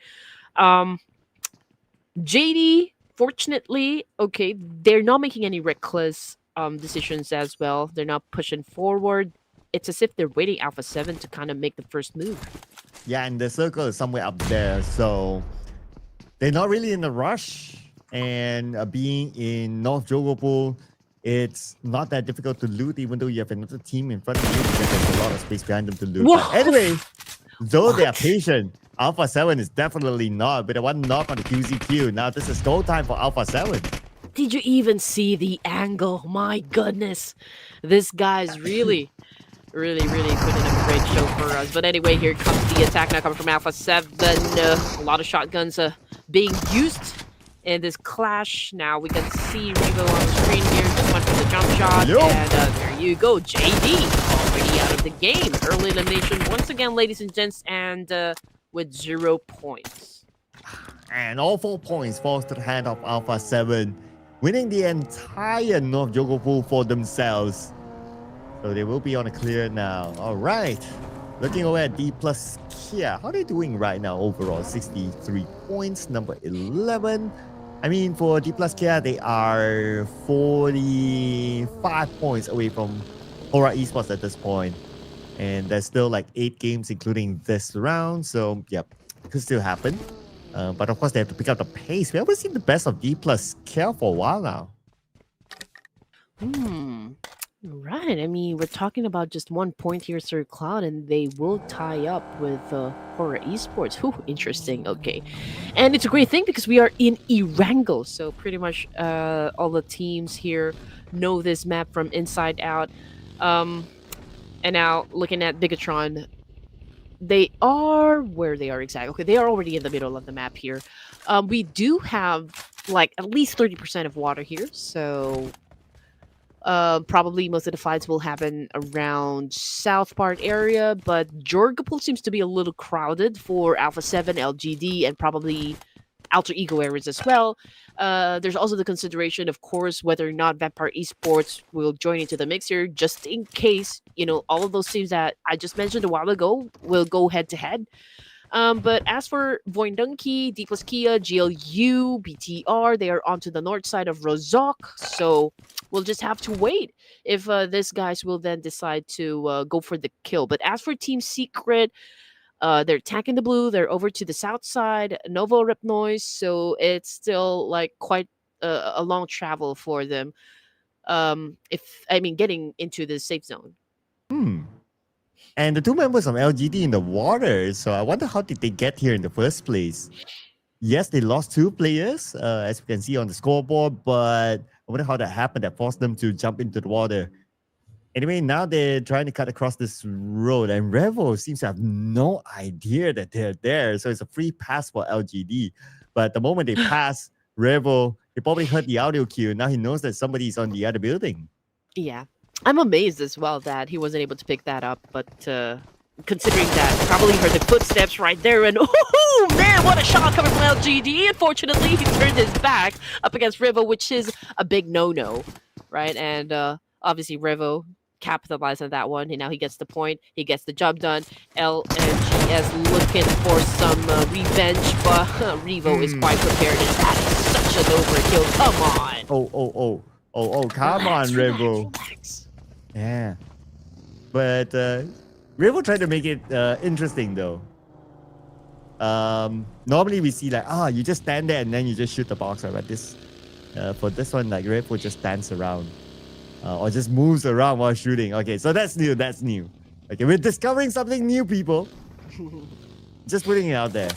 JD, fortunately, okay, they're not making any reckless decisions as well. They're not pushing forward. It's as if they're waiting Alpha 7 to kind of make the first move. Yeah, and the circle is somewhere up there, so they're not really in a rush. And being in North Jogopul, it's not that difficult to loot, even though you have another team in front of you, because there's a lot of space behind them to loot. But anyway, though they are patient, Alpha 7 is definitely not. With a one knock on the QZQ, now this is go time for Alpha 7. Did you even see the angle? My goodness. This guy's really put in a great show for us. But anyway, here comes the attack now coming from Alpha 7. A lot of shotguns being used in this clash. Now we can see Revo on the screen here. Just went for the jump shot. Yo. And there you go. JD already out of the game. Early elimination once again, ladies and gents, and with 0 points. And all 4 points falls to the hand of Alpha 7, winning the entire North Jogopul for themselves. So they will be on a clear now. All right. Looking over at Dplus KIA. How are they doing right now overall? 63 points, number 11. I mean, for Dplus KIA, they are 45 points away from Horaa Esports at this point. And there's still like 8 games, including this round. So, yep, it could still happen. But of course, they have to pick up the pace. We haven't seen the best of Dplus KIA for a while now. Right. I mean, we're talking about just 1 point here, Sir Cloud, and they will tie up with Horaa Esports. Ooh, interesting. Okay. And it's a great thing because we are in Erangel. So pretty much all the teams here know this map from inside out. And now looking at Bigetron, they are where they are exactly. Okay, they are already in the middle of the map here. We do have like at least 30% of water here. So probably most of the fights will happen around South Part area, but Jorgapul seems to be a little crowded for Alpha 7, LGD, and probably Alter Ego areas as well. There's also the consideration, of course, whether or not Vampire Esports will join into the mix here, just in case, you know, all of those teams that I just mentioned a while ago will go head-to-head. But as for Voin Donkey, Dplus KIA, GLU, BTR, they are onto the north side of Rozok. So we'll just have to wait if these guys will then decide to go for the kill. But as for Team Secret, they're attacking the blue. They're over to the south side, Novo Rep Noise. So it's still like quite a long travel for them. if I mean getting into the safe zone. Hmm. And the two members of LGD in the water. So I wonder how did they get here in the first place? Yes, they lost two players, as we can see on the scoreboard, but I wonder how that happened that forced them to jump into the water. Anyway, now they're trying to cut across this road, and Revo seems to have no idea that they're there. So it's a free pass for LGD. But the moment they pass Revo, he probably heard the audio cue. Now he knows that somebody's on the other building. Yeah, I'm amazed as well that he wasn't able to pick that up, but considering that probably heard the footsteps right there, and oh man, what a shot coming from LGD. Unfortunately, he turned his back up against Revo, which is a big no-no, right? And obviously Revo capitalized on that one, and now he gets the point. He gets the job done. LNGS looking for some revenge, but Revo is quite prepared, and that is such an overkill. Come on. Come on, Revo. Relax. Yeah. But Revo tried to make it interesting though. Normally we see like, you just stand there and then you just shoot the box, right? But this, for this one, like Revo just stands around. Or just moves around while shooting. Okay, so that's new, Okay, we're discovering something new, people. Just putting it out there.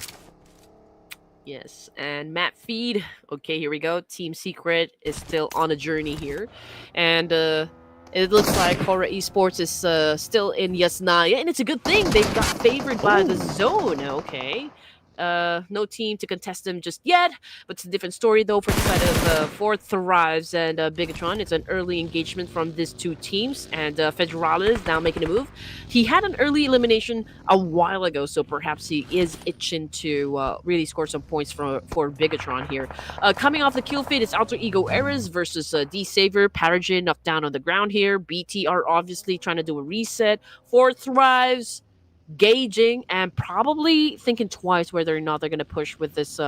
Yes, and map feed. Okay, here we go. Team Secret is still on a journey here. And it looks like Horaa Esports is still in Yasnaya, and it's a good thing. They got favored by the zone, okay? No team to contest them just yet, but it's a different story though for the side of Ford Thrives and Bigetron. It's an early engagement from these two teams, and Federales now making a move. He had an early elimination a while ago, so perhaps he is itching to really score some points for Bigetron here. Coming off the kill feed, it's Alter Ego Eras versus D Saver. Paragon knocked down on the ground here. BT are obviously trying to do a reset. Ford Thrives gauging and probably thinking twice whether or not they're going to push with this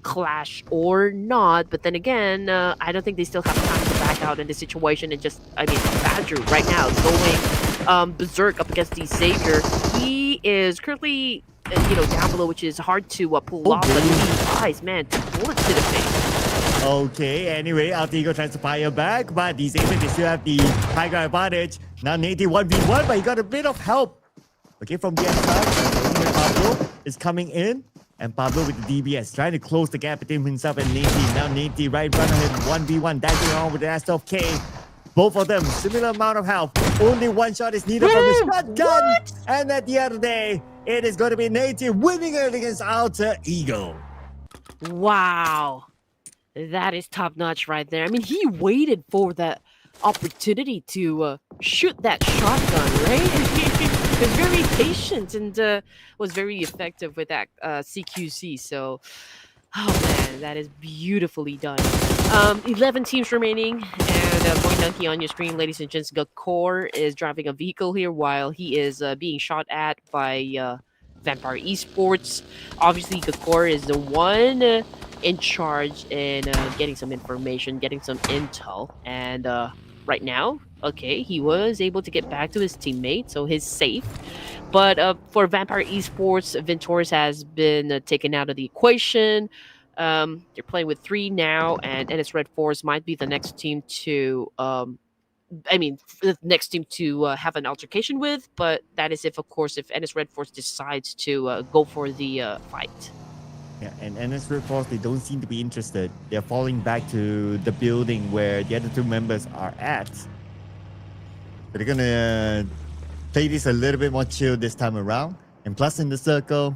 clash or not. But then again, I don't think they still have time to back out in this situation and just, I mean, Badger right now going berserk up against the Savior. He is currently, down below, which is hard to pull off. But these eyes, man, 2 bullets to the face. Okay, anyway, Alter Ego tries to fire back, but these Savior, they still have the high ground advantage. Now Nate 1v1, but he got a bit of help. Okay, from the inside, Pablo is coming in, and Pablo with the DBS trying to close the gap between himself and Nate. Now Nate right in front of him, 1v1, dashing on with the rest of K. Both of them, similar amount of health. Only one shot is needed from his shotgun. And at the end of the day, it is going to be Nate winning it against Alter Ego. Wow. That is top notch right there. I mean, he waited for that opportunity to shoot that shotgun, right? He was very patient and was very effective with that CQC. So, oh man, that is beautifully done. 11 teams remaining, and Voin Donkey on your screen, ladies and gents. Gakor is driving a vehicle here while he is being shot at by Vampire Esports. Obviously, Gakor is the one in charge in getting some information, getting some intel, and right now, okay, he was able to get back to his teammate, so he's safe. But for Vampire Esports, Ventoris has been taken out of the equation. They're playing with 3 now, and NS RedForce might be the next team to, the next team to have an altercation with. But that is if, of course, if NS RedForce decides to go for the fight. Yeah, and NS RedForce, they don't seem to be interested. They're falling back to the building where the other 2 members are at. But they're gonna play this a little bit more chill this time around. And plus in the circle,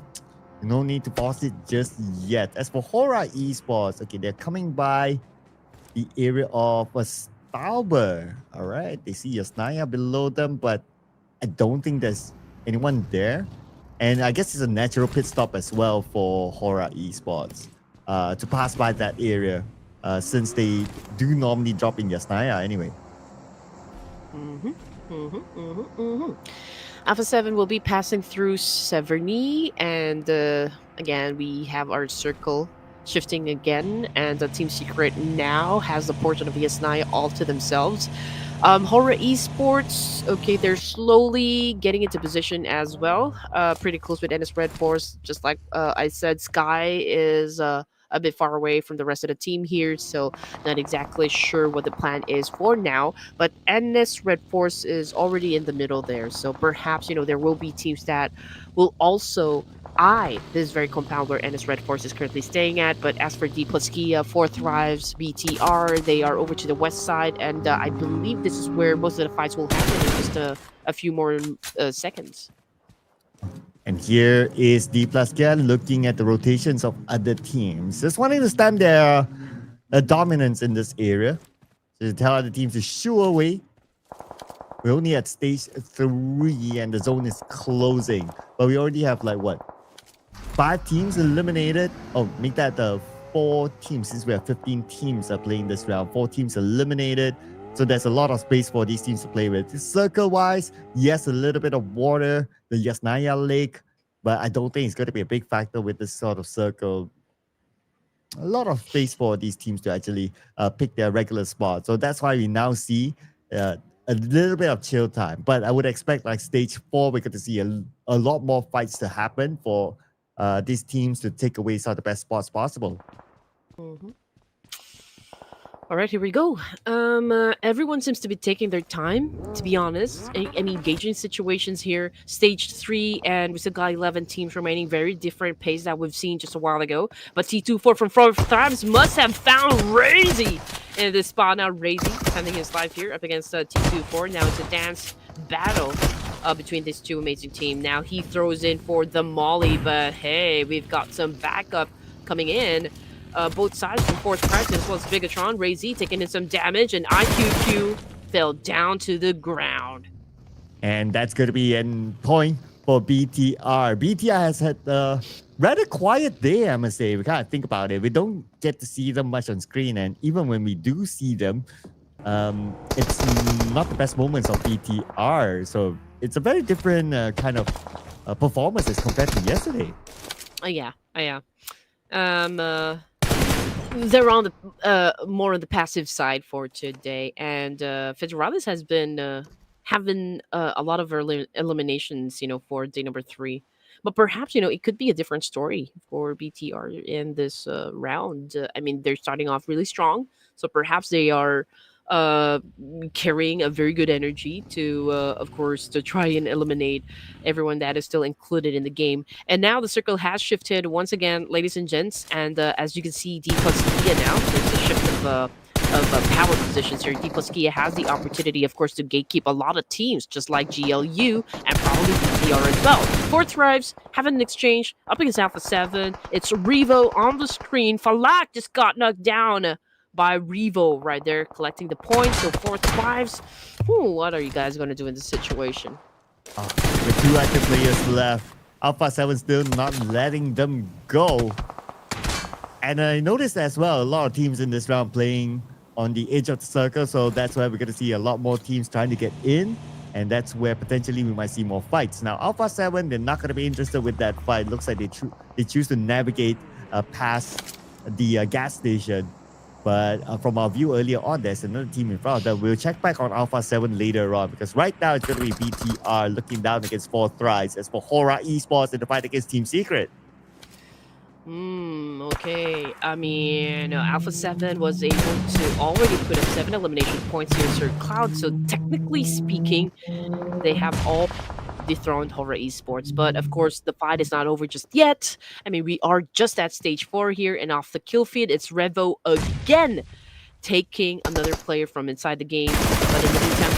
no need to pause it just yet. As for Horaa Esports, okay, they're coming by the area of a Stauber. Alright, they see Yasnaya below them, but I don't think there's anyone there. And I guess it's a natural pit stop as well for Horaa Esports to pass by that area since they do normally drop in Yasnaya anyway. Alpha 7 will be passing through Severny, and again, we have our circle shifting again, and Team Secret now has the portion of Yasnaya all to themselves. Horaa Esports, okay, they're slowly getting into position as well. Pretty close with NS RedForce. Just like I said, Sky is a bit far away from the rest of the team here, so not exactly sure what the plan is for now. But NS RedForce is already in the middle there, so perhaps there will be teams that will also this very compound where NS RedForce is currently staying at. But as for Dplus KIA, Fourth Thrives, BTR, they are over to the west side, and I believe this is where most of the fights will happen in just a few more seconds. And here is Dplus KIA looking at the rotations of other teams. Just wanting to stamp their dominance in this area. To tell other teams to shoo away. We're only at stage 3 and the zone is closing. But we already have like what? 5 teams eliminated. Oh, make that 4 teams since we have 15 teams playing this round. 4 teams eliminated. So there's a lot of space for these teams to play with. Circle-wise, yes, a little bit of water, the Yasnaya Lake, but I don't think it's going to be a big factor with this sort of circle. A lot of space for these teams to actually pick their regular spot. So that's why we now see a little bit of chill time. But I would expect like stage 4, we're going to see a lot more fights to happen for these teams to take away some of the best spots possible. Mm-hmm. All right, here we go. Everyone seems to be taking their time, to be honest. Engaging situations here. Stage 3, and we still got 11 teams remaining. Very different pace that we've seen just a while ago. But T24 from Fourth Thrives must have found Razy in this spot. Now Razy defending his life here up against T24. Now it's a dance battle between these two amazing teams. Now he throws in for the Molly, but hey, we've got some backup coming in. Both sides from Fourth Thrives as well as Bigetron. Razy taking in some damage, and IQQ fell down to the ground. And that's going to be a point for BTR. BTR has had a rather quiet day, I must say. We kind of think about it. We don't get to see them much on screen, and even when we do see them, it's not the best moments of BTR. So it's a very different kind of performance as compared to yesterday. Yeah. They're on the more on the passive side for today, and Federalis has been having a lot of early eliminations, for day number 3. But perhaps it could be a different story for BTR in this round. They're starting off really strong, so perhaps they are carrying a very good energy to, of course, to try and eliminate everyone that is still included in the game. And now the circle has shifted once again, ladies and gents. And as you can see, Dplus KIA now, there's a shift of power positions here. Dplus KIA has the opportunity, of course, to gatekeep a lot of teams, just like GLU and probably BTR as well. Fourth Thrives having an exchange up against Alpha 7. It's Revo on the screen. Falak just got knocked down by Revo right there, collecting the points. So Fourth Thrives, what are you guys going to do in this situation? With 2 active players left, Alpha 7 still not letting them go. And I noticed as well, a lot of teams in this round playing on the edge of the circle, so that's why we're going to see a lot more teams trying to get in, and that's where potentially we might see more fights. Now, Alpha 7, they're not going to be interested with that fight. Looks like they choose to navigate past the gas station. But from our view earlier on, there's another team in front of them. We'll check back on Alpha 7 later on, because right now it's going to be BTR looking down against Fourth Thrives. As for Horaa Esports in the fight against Team Secret. Okay. Alpha 7 was able to already put up 7 elimination points here in Sir Cloud. So technically speaking, they have all dethroned Horaa Esports. But of course, the fight is not over just yet. We are just at stage 4 here, and off the kill feed, it's Revo again taking another player from inside the game. But in the meantime,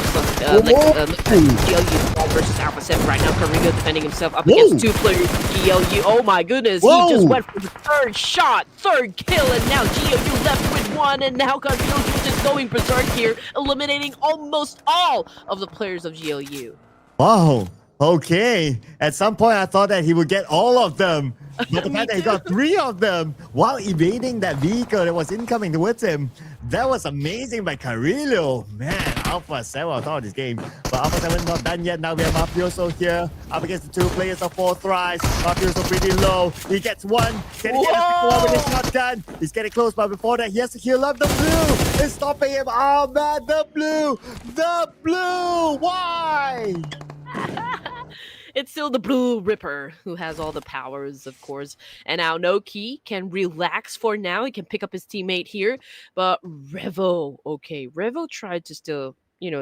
GLU versus Alpha 7 right now. Kariga defending himself up against 2 players from GLU. Oh my goodness, he just went for the 3rd shot, 3rd kill, and now GLU left with 1, and now Kariga just going berserk here, eliminating almost all of the players of GLU. Wow. Okay. At some point, I thought that he would get all of them. But the fact that he got 3 of them while evading that vehicle that was incoming towards him, that was amazing by Carillo. Man, Alpha 7 on top of this game. But Alpha 7 not done yet. Now we have Mafioso here up against the 2 players of Fourth Thrives. Mafioso pretty low. He gets 1. Can he get a second one with his shotgun? He's getting close, but before that, he has to heal up the blue. It's stopping him. Oh man, the blue. Why? it's still the Blue Ripper who has all the powers, of course. And now Noki can relax for now. He can pick up his teammate here. But Revo, okay, Revo tried to still,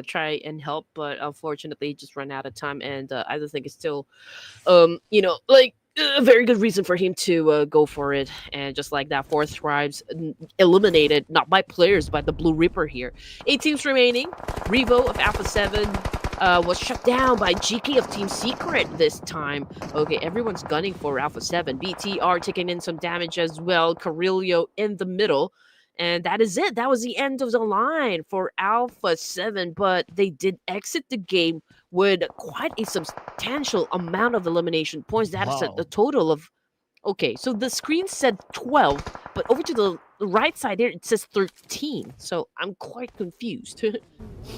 try and help, but unfortunately he just ran out of time. And I don't think it's still, like a very good reason for him to go for it. And just like that, 4 Thrives eliminated, not by players, but the Blue Ripper here. 8 teams remaining. Revo of Alpha 7 was shut down by GK of Team Secret this time. Okay, everyone's gunning for Alpha 7. BTR taking in some damage as well. Carillo in the middle. And that is it. That was the end of the line for Alpha 7. But they did exit the game with quite a substantial amount of elimination points. That is a total of... Okay, so the screen said 12, but over to the right side here, it says 13. So I'm quite confused.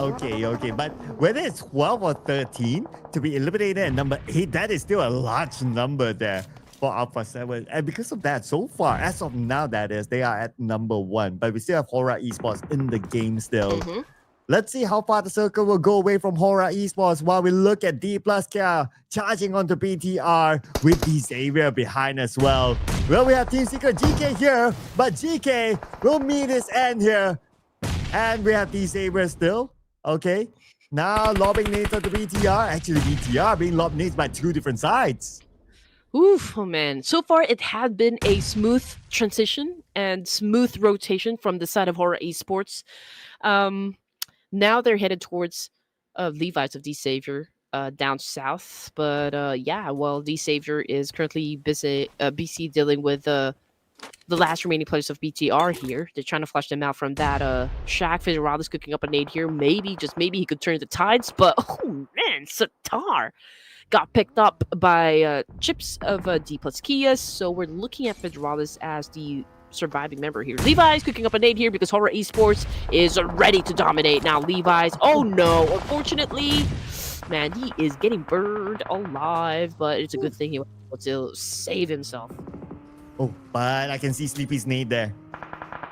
Okay, but whether it's 12 or 13 to be eliminated at number 8, that is still a large number there for Alpha 7. And because of that, so far, as of now, that is, they are at number 1. But we still have Horaa Esports in the game still. Let's see how far the circle will go away from Horaa Esports while we look at Dplus KIA charging onto BTR with the Xavier behind as well. Well, we have Team Secret GK here, but GK will meet his end here. And we have the Xavier still. Okay. Now lobbing nades onto BTR. Actually, BTR being lobbed nades by 2 different sides. Oof, oh man. So far, it had been a smooth transition and smooth rotation from the side of Horaa Esports. Now they're headed towards Levi's of D-Savior down south. But yeah, well, D-Savior is currently busy dealing with the last remaining players of BTR here. They're trying to flush them out from that shack. Federalis cooking up a nade here. Maybe, just maybe, he could turn the tides. But, oh man, Satar got picked up by chips of Dplus KIA. So we're looking at Federalis as the surviving member here. Levi's cooking up a nade here because Horaa Esports is ready to dominate. Now Levi's, oh no, unfortunately, man, he is getting burned alive, but it's a good thing he was able to save himself. Oh, but I can see Sleepy's nade there.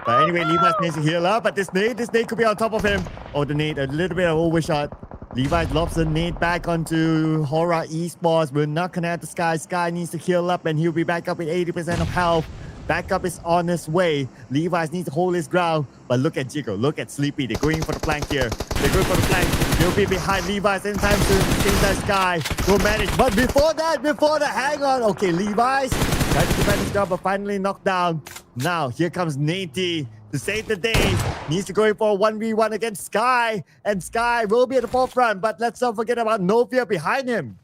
But anyway, Levi's needs to heal up, but this nade could be on top of him. Oh, the nade, a little bit of overshot. Levi's lobs the nade back onto Horaa Esports. Will not connect the Sky. Sky needs to heal up, and he'll be back up with 80% of health. Backup is on his way. Levi's needs to hold his ground. But look at Jiggle. Look at Sleepy. They're going for the flank here. They're going for the flank. They'll be behind Levi's anytime soon. Think that Sky will manage. But before that, hang on. Okay, Levi's tried to defend his ground, but finally knocked down. Now, here comes Nate to save the day. Needs to go in for a 1v1 against Sky. And Sky will be at the forefront. But let's not forget about Novia behind him.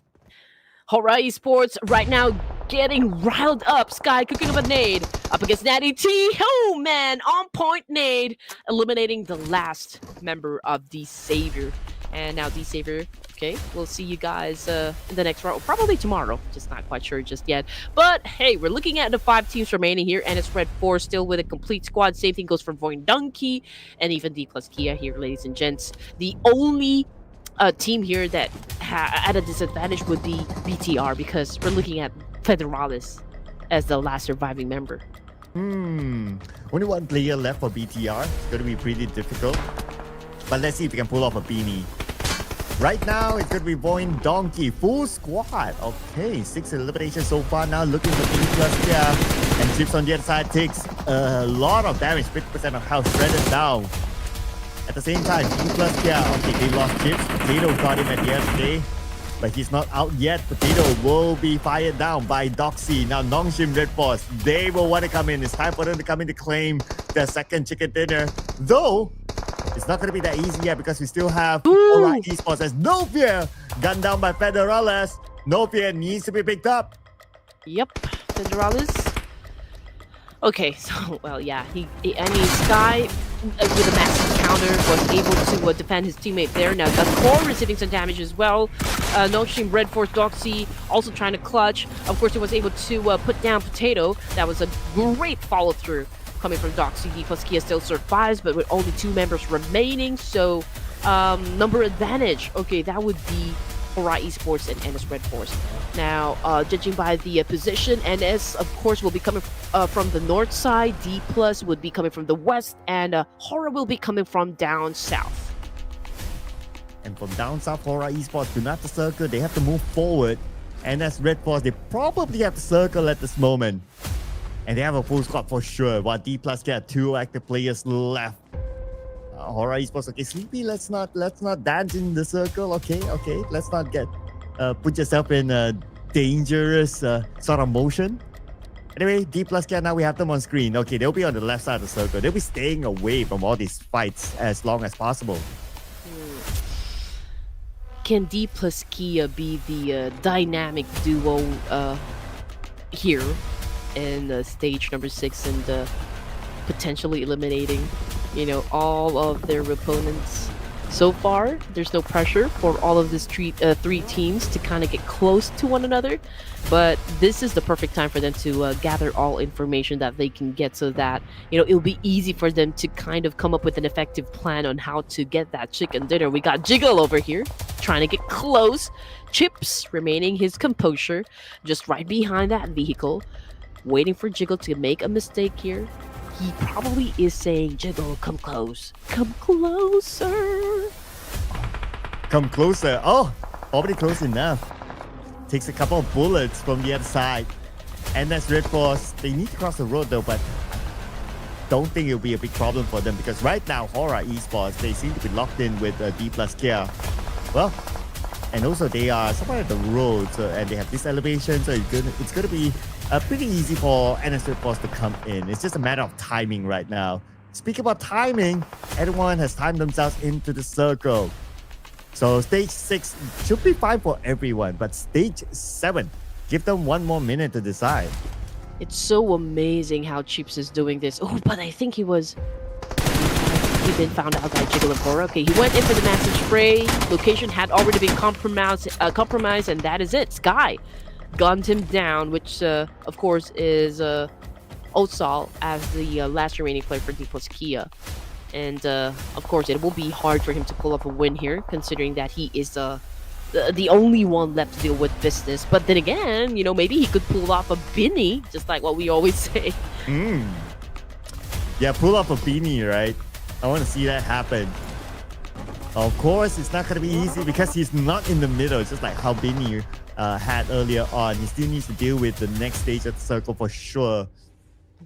Horaa Esports right now getting riled up. Sky cooking up a nade up against Natty T. Oh man, on point nade, eliminating the last member of D-Savior. And now D-Savior, okay, we'll see you guys in the next round, probably tomorrow, just not quite sure just yet. But hey, we're looking at the 5 teams remaining here, and it's RedForce still with a complete squad. Same thing goes for Voin Donkey and even Dplus KIA here, ladies and gents. The only team here that at a disadvantage would be BTR, because we're looking at Federalis as the last surviving member. Only 1 player left for BTR. It's going to be pretty difficult. But let's see if we can pull off a beanie. Right now, it's going to be Voin Donkey. Full squad. Okay, 6 eliminations so far now. Looking for Dplus KIA. And Chips on the other side takes a lot of damage. 50% of health shredded down. At the same time, Dplus KIA, okay, they lost Chips. Potato got him at the end of the day, but he's not out yet. Potato will be fired down by Doxy. Now, Nongshim RedForce, they will want to come in. It's time for them to come in to claim their second chicken dinner. Though, it's not going to be that easy yet because we still have Horaa Esports as Novia gunned down by Federalis. Novia needs to be picked up. Yep, Federalis. Okay, so, well, yeah, Sky with a massive counter was able to defend his teammate there. Now, the core receiving some damage as well. Nongshim RedForce Doxy also trying to clutch. Of course, he was able to put down Potato. That was a great follow-through coming from Doxy. Dplus KIA still survives, but with only 2 members remaining. So, number advantage. Okay, that would be Horaa Esports and NS RedForce. Now, judging by the position, NS, of course, will be coming from the north side. Dplus would be coming from the west, and Horaa will be coming from down south. And from down south, Horaa Esports do not the circle. They have to move forward And as RedForce, they probably have the circle at this moment. And they have a full squad for sure. While Dplus KIA 2 active players left. Horaa Esports, okay, Sleepy, let's not dance in the circle, okay, let's not get put yourself in a dangerous sort of motion. Anyway, Dplus KIA, now we have them on screen. Okay, they'll be on the left side of the circle. They'll be staying away from all these fights as long as possible. Can Dplus KIA be the dynamic duo here in stage number 6 and potentially eliminating, all of their opponents? So far, there's no pressure for all of these three teams to kind of get close to one another, but this is the perfect time for them to gather all information that they can get, so that it'll be easy for them to kind of come up with an effective plan on how to get that chicken dinner. We got Jiggle over here trying to get close. Chips remaining his composure, just right behind that vehicle, waiting for Jiggle to make a mistake here. He probably is saying, Jiggle, come close. Come closer. Come closer. Oh, already close enough. Takes a couple of bullets from the other side. And that's RedForce. They need to cross the road though, but don't think it'll be a big problem for them, because right now, Horaa Esports, they seem to be locked in with Dplus KIA. Well, and also they are somewhere at the road, and they have this elevation, so it's gonna be pretty easy for NS RedForce to come in. It's just a matter of timing right now. Speaking about timing, everyone has timed themselves into the circle. So stage 6 should be fine for everyone, but stage 7, give them one more minute to decide. It's so amazing how Chips is doing this. Oh, but I think he'd been found out by Jiggle and Horaa. Okay, he went in for the massive spray. Location had already been compromised, and that is it. Sky gunned him down, which of course is Osal as the last remaining player for Dplus KIA. And of course, it will be hard for him to pull up a win here, considering that he is the only one left to deal with business. But then again, maybe he could pull off a Binny, just like what we always say. Yeah, pull off a Beanie, right? I want to see that happen. Of course, it's not going to be easy because he's not in the middle. It's just like how Binny had earlier on. He still needs to deal with the next stage of the circle for sure.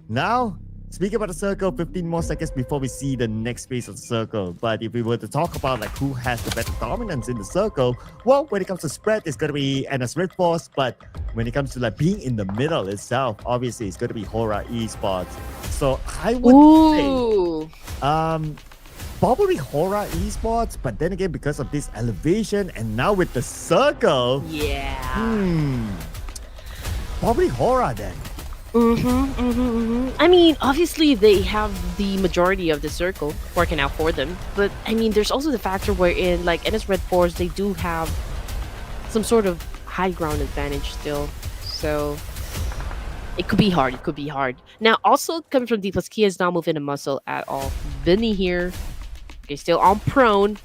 Now, speaking about the circle, 15 more seconds before we see the next phase of the circle. But if we were to talk about like who has the better dominance in the circle, well, when it comes to spread, it's going to be NS RedForce. But when it comes to like being in the middle itself, obviously it's going to be Horaa Esports. So I would say probably Horaa Esports, but then again, because of this elevation and now with the circle, probably Horaa then. I mean, obviously they have the majority of the circle working out for them, but I mean, there's also the factor wherein like NS RedForce, they do have some sort of high ground advantage still, so it could be hard. It could be hard. Now, also coming from Dplus KIA is not moving a muscle at all. Vinny here, okay, still on prone,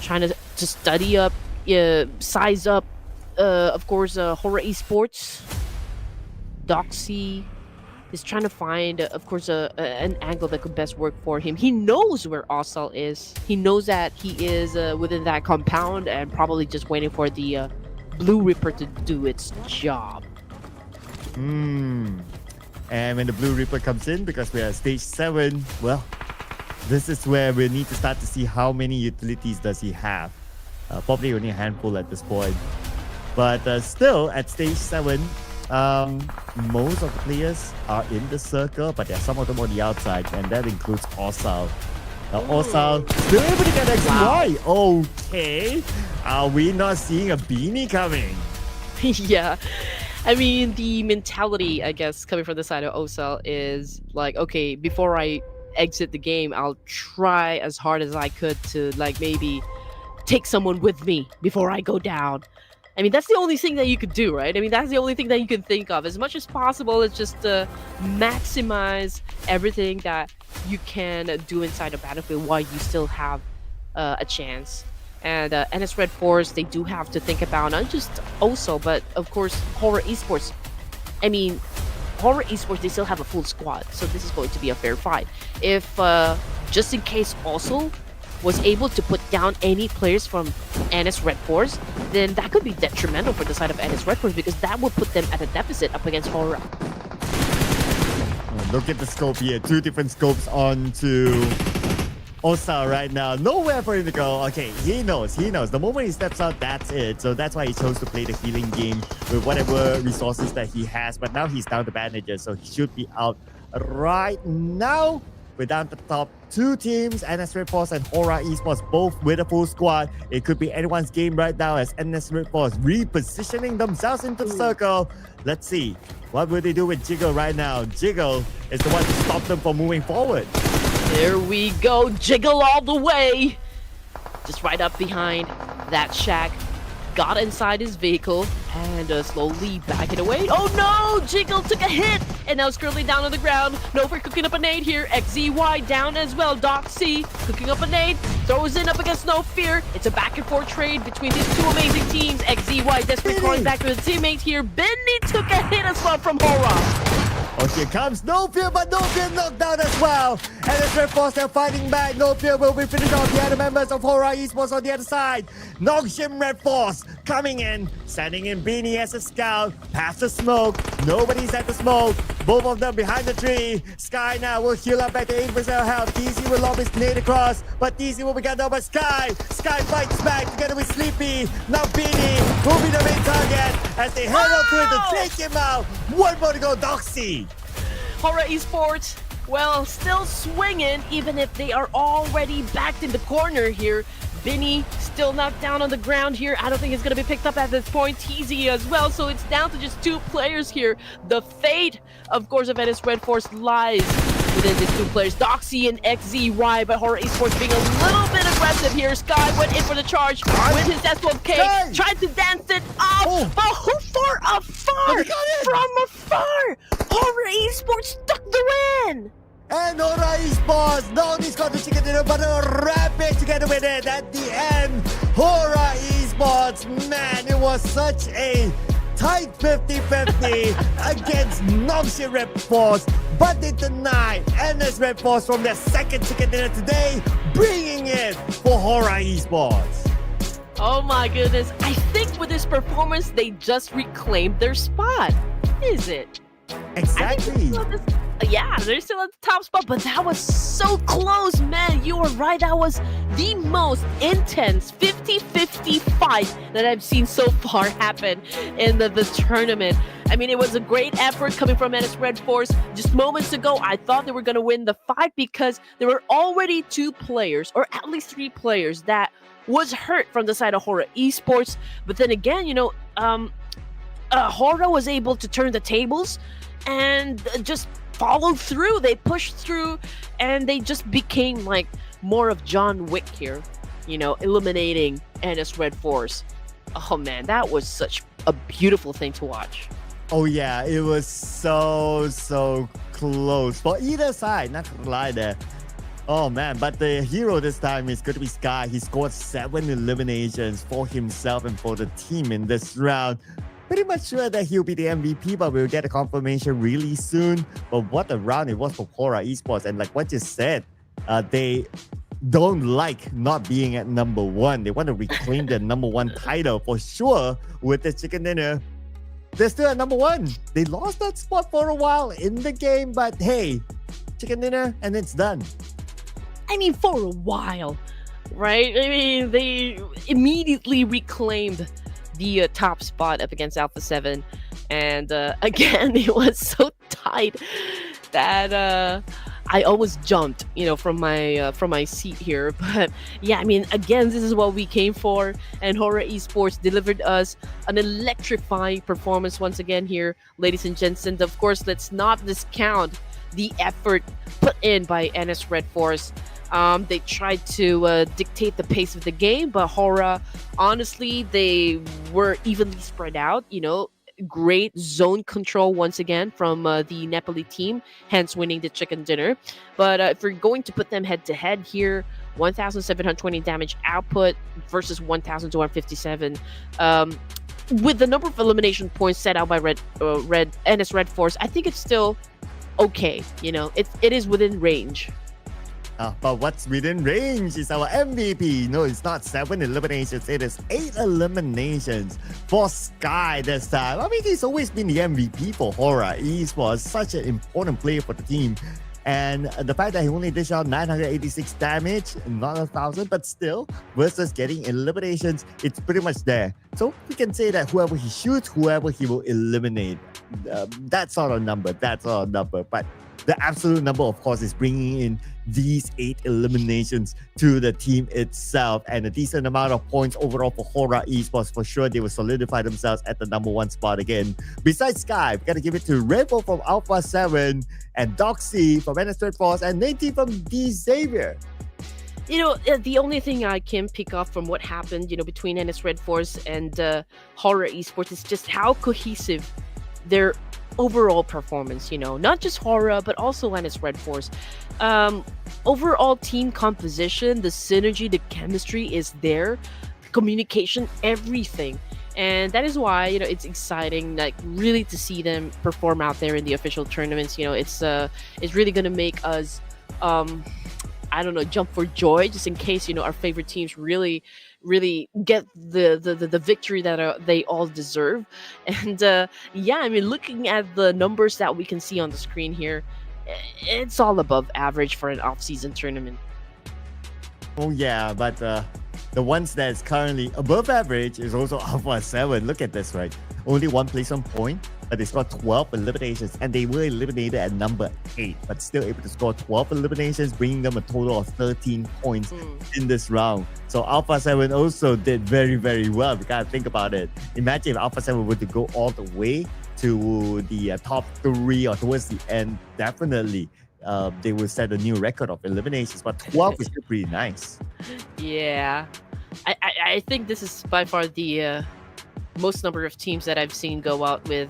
trying to study up, size up. Of course, Horaa Esports. Doxy is trying to find, of course, an angle that could best work for him. He knows where Osal is. He knows that he is within that compound and probably just waiting for the Blue Ripper to do its job. And when the Blue Ripper comes in, because we are at stage 7, well, this is where we need to start to see how many utilities does he have. Probably only a handful at this point. But still, at stage 7, most of the players are in the circle, but there are some of them on the outside, and that includes Osal. Now, Osal still able to get XY. Okay. Are we not seeing a Beanie coming? Yeah. I mean, the mentality, I guess, coming from the side of Osal is like, okay, before I exit the game, I'll try as hard as I could to, like, maybe take someone with me before I go down. I mean, that's the only thing that you could do, right? I mean, that's the only thing that you can think of. As much as possible, it's just to maximize everything that you can do inside a battlefield while you still have a chance. And NS RedForce, they do have to think about not just Oso, but of course, Horaa Esports. I mean, Horaa Esports, they still have a full squad, so this is going to be a fair fight. If, just in case also, was able to put down any players from NS RedForce, then that could be detrimental for the side of NS RedForce because that would put them at a deficit up against Horaa. Look at the scope here. 2 different scopes onto Osa right now. Nowhere for him to go. Okay, he knows. The moment he steps out, that's it. So that's why he chose to play the healing game with whatever resources that he has. But now he's down to bandages, so he should be out right now. We're down to the top 2 teams, NS RedForce and Horaa Esports, both with a full squad. It could be anyone's game right now as NS RedForce repositioning themselves into the circle. Let's see. What will they do with Jiggle right now? Jiggle is the one to stop them from moving forward. There we go. Jiggle all the way. Just right up behind that shack. Got inside his vehicle and slowly back it away. Oh no! Jiggle took a hit and now is currently down on the ground. Nover cooking up a nade here. XZY down as well. Doxy cooking up a nade. Throws in up against No Fear. It's a back and forth trade between these 2 amazing teams. XZY desperately calling back to his teammate here. Benny took a hit as well from Horaa. Oh, here comes No Fear, but No Fear knocked down as well. And as RedForce, they're fighting back. No Fear will be finishing off the other members of Horaa Esports on the other side. Nongshim RedForce coming in, sending in Beanie as a scout. Past the smoke. Nobody's at the smoke. Both of them behind the tree. Sky now will heal up back to 8% health. DC will lob his nade across, but DC will be got down by Sky. Sky fights back together with Sleepy. Now Beanie will be the main target as they head up to it to take him out. 1 more to go, Doxy. Horaa Esports, well, still swinging, even if they are already backed in the corner here. Binny still knocked down on the ground here. I don't think it's going to be picked up at this point. Teasy as well, so it's down to just 2 players here. The fate, of course, of NS RedForce lies within these 2 players, Doxy and XZY, but Horaa Esports being a little bit aggressive here. Sky went in for the charge with his S12K, tried to dance it off, but who far afar? From afar, Horaa Esports stuck the win! And Horaa Esports not only got the chicken dinner, but a rampage together with it at the end. Horaa Esports, man, it was such a tight 50-50 against Nongshim RedForce, but they denied NS RedForce from their second chicken dinner today, bringing it for Horaa Esports. Oh my goodness, I think with this performance, they just reclaimed their spot. Is it? Exactly. Yeah, they're still at the top spot, but that was so close, man. You were right. That was the most intense 50-50 fight that I've seen so far happen in the tournament. I mean, it was a great effort coming from NS RedForce. Just moments ago, I thought they were going to win the fight because there were already 2 players, or at least 3 players, that was hurt from the side of Horaa Esports. But then again, you know, Horaa was able to turn the tables and just followed through. They pushed through and they just became like more of John Wick here, you know, eliminating NS RedForce. Oh man, that was such a beautiful thing to watch. Oh yeah, it was so close for either side, not gonna lie there. Oh man, but the hero this time is going to be Sky. He scored 7 eliminations for himself and for the team in this round. Pretty much sure that he'll be the MVP, but we'll get a confirmation really soon. But what a round it was for Horaa Esports. And like what you said, they don't like not being at number 1. They want to reclaim their number 1 title for sure with the chicken dinner. They're still at number 1. They lost that spot for a while in the game, but hey, chicken dinner and it's done. I mean, for a while, right? I mean, they immediately reclaimed the top spot up against Alpha 7. And again, it was so tight that I almost jumped, you know, from my seat here. But yeah, I mean, again, this is what we came for. And Horaa Esports delivered us an electrifying performance once again here, ladies and gents. And of course, let's not discount the effort put in by NS RedForce. They tried to dictate the pace of the game, but Horaa, honestly, they were evenly spread out. You know, great zone control once again from the Nepali team, hence winning the chicken dinner. But if we're going to put them head to head here, 1,720 damage output versus 1,257. With the number of elimination points set out by NS RedForce, I think it's still okay. You know, it is within range. But what's within range is our MVP. No, it's not 7 eliminations. It is 8 eliminations for Sky this time. I mean, he's always been the MVP for Horaa Esports. Such an important player for the team. And the fact that he only dished out 986 damage, not 1,000, but still, versus getting eliminations, it's pretty much there. So we can say that whoever he shoots, whoever he will eliminate. That sort of number. But the absolute number, of course, is bringing in these 8 eliminations to the team itself, and a decent amount of points overall for Horaa Esports. For sure, they will solidify themselves at the number 1 spot again. Besides Sky, we got to give it to Rainbow from Alpha 7 and Doxy from NS RedForce and Native from D Xavier. The only thing I can pick up from what happened, between NS RedForce and Horaa Esports is just how cohesive their overall performance, not just Horaa, but also NS RedForce. Overall team composition, the synergy, the chemistry is there, communication, everything. And that is why, it's exciting, like really to see them perform out there in the official tournaments. It's really going to make us, jump for joy, just in case, our favorite teams really get the victory that they all deserve. And looking at the numbers that we can see on the screen here, it's all above average for an off-season tournament. Oh yeah, but the ones that's currently above average is also Alpha 7. Look at this, right? Only 1 placement point, but they scored 12 eliminations, and they were eliminated at number 8, but still able to score 12 eliminations, bringing them a total of 13 points in this round. So Alpha 7 also did very, very well. We gotta think about it. Imagine if Alpha 7 were to go all the way to the top 3 or towards the end, definitely they will set a new record of eliminations, but 12 is still pretty nice. Yeah, I think this is by far the most number of teams that I've seen go out with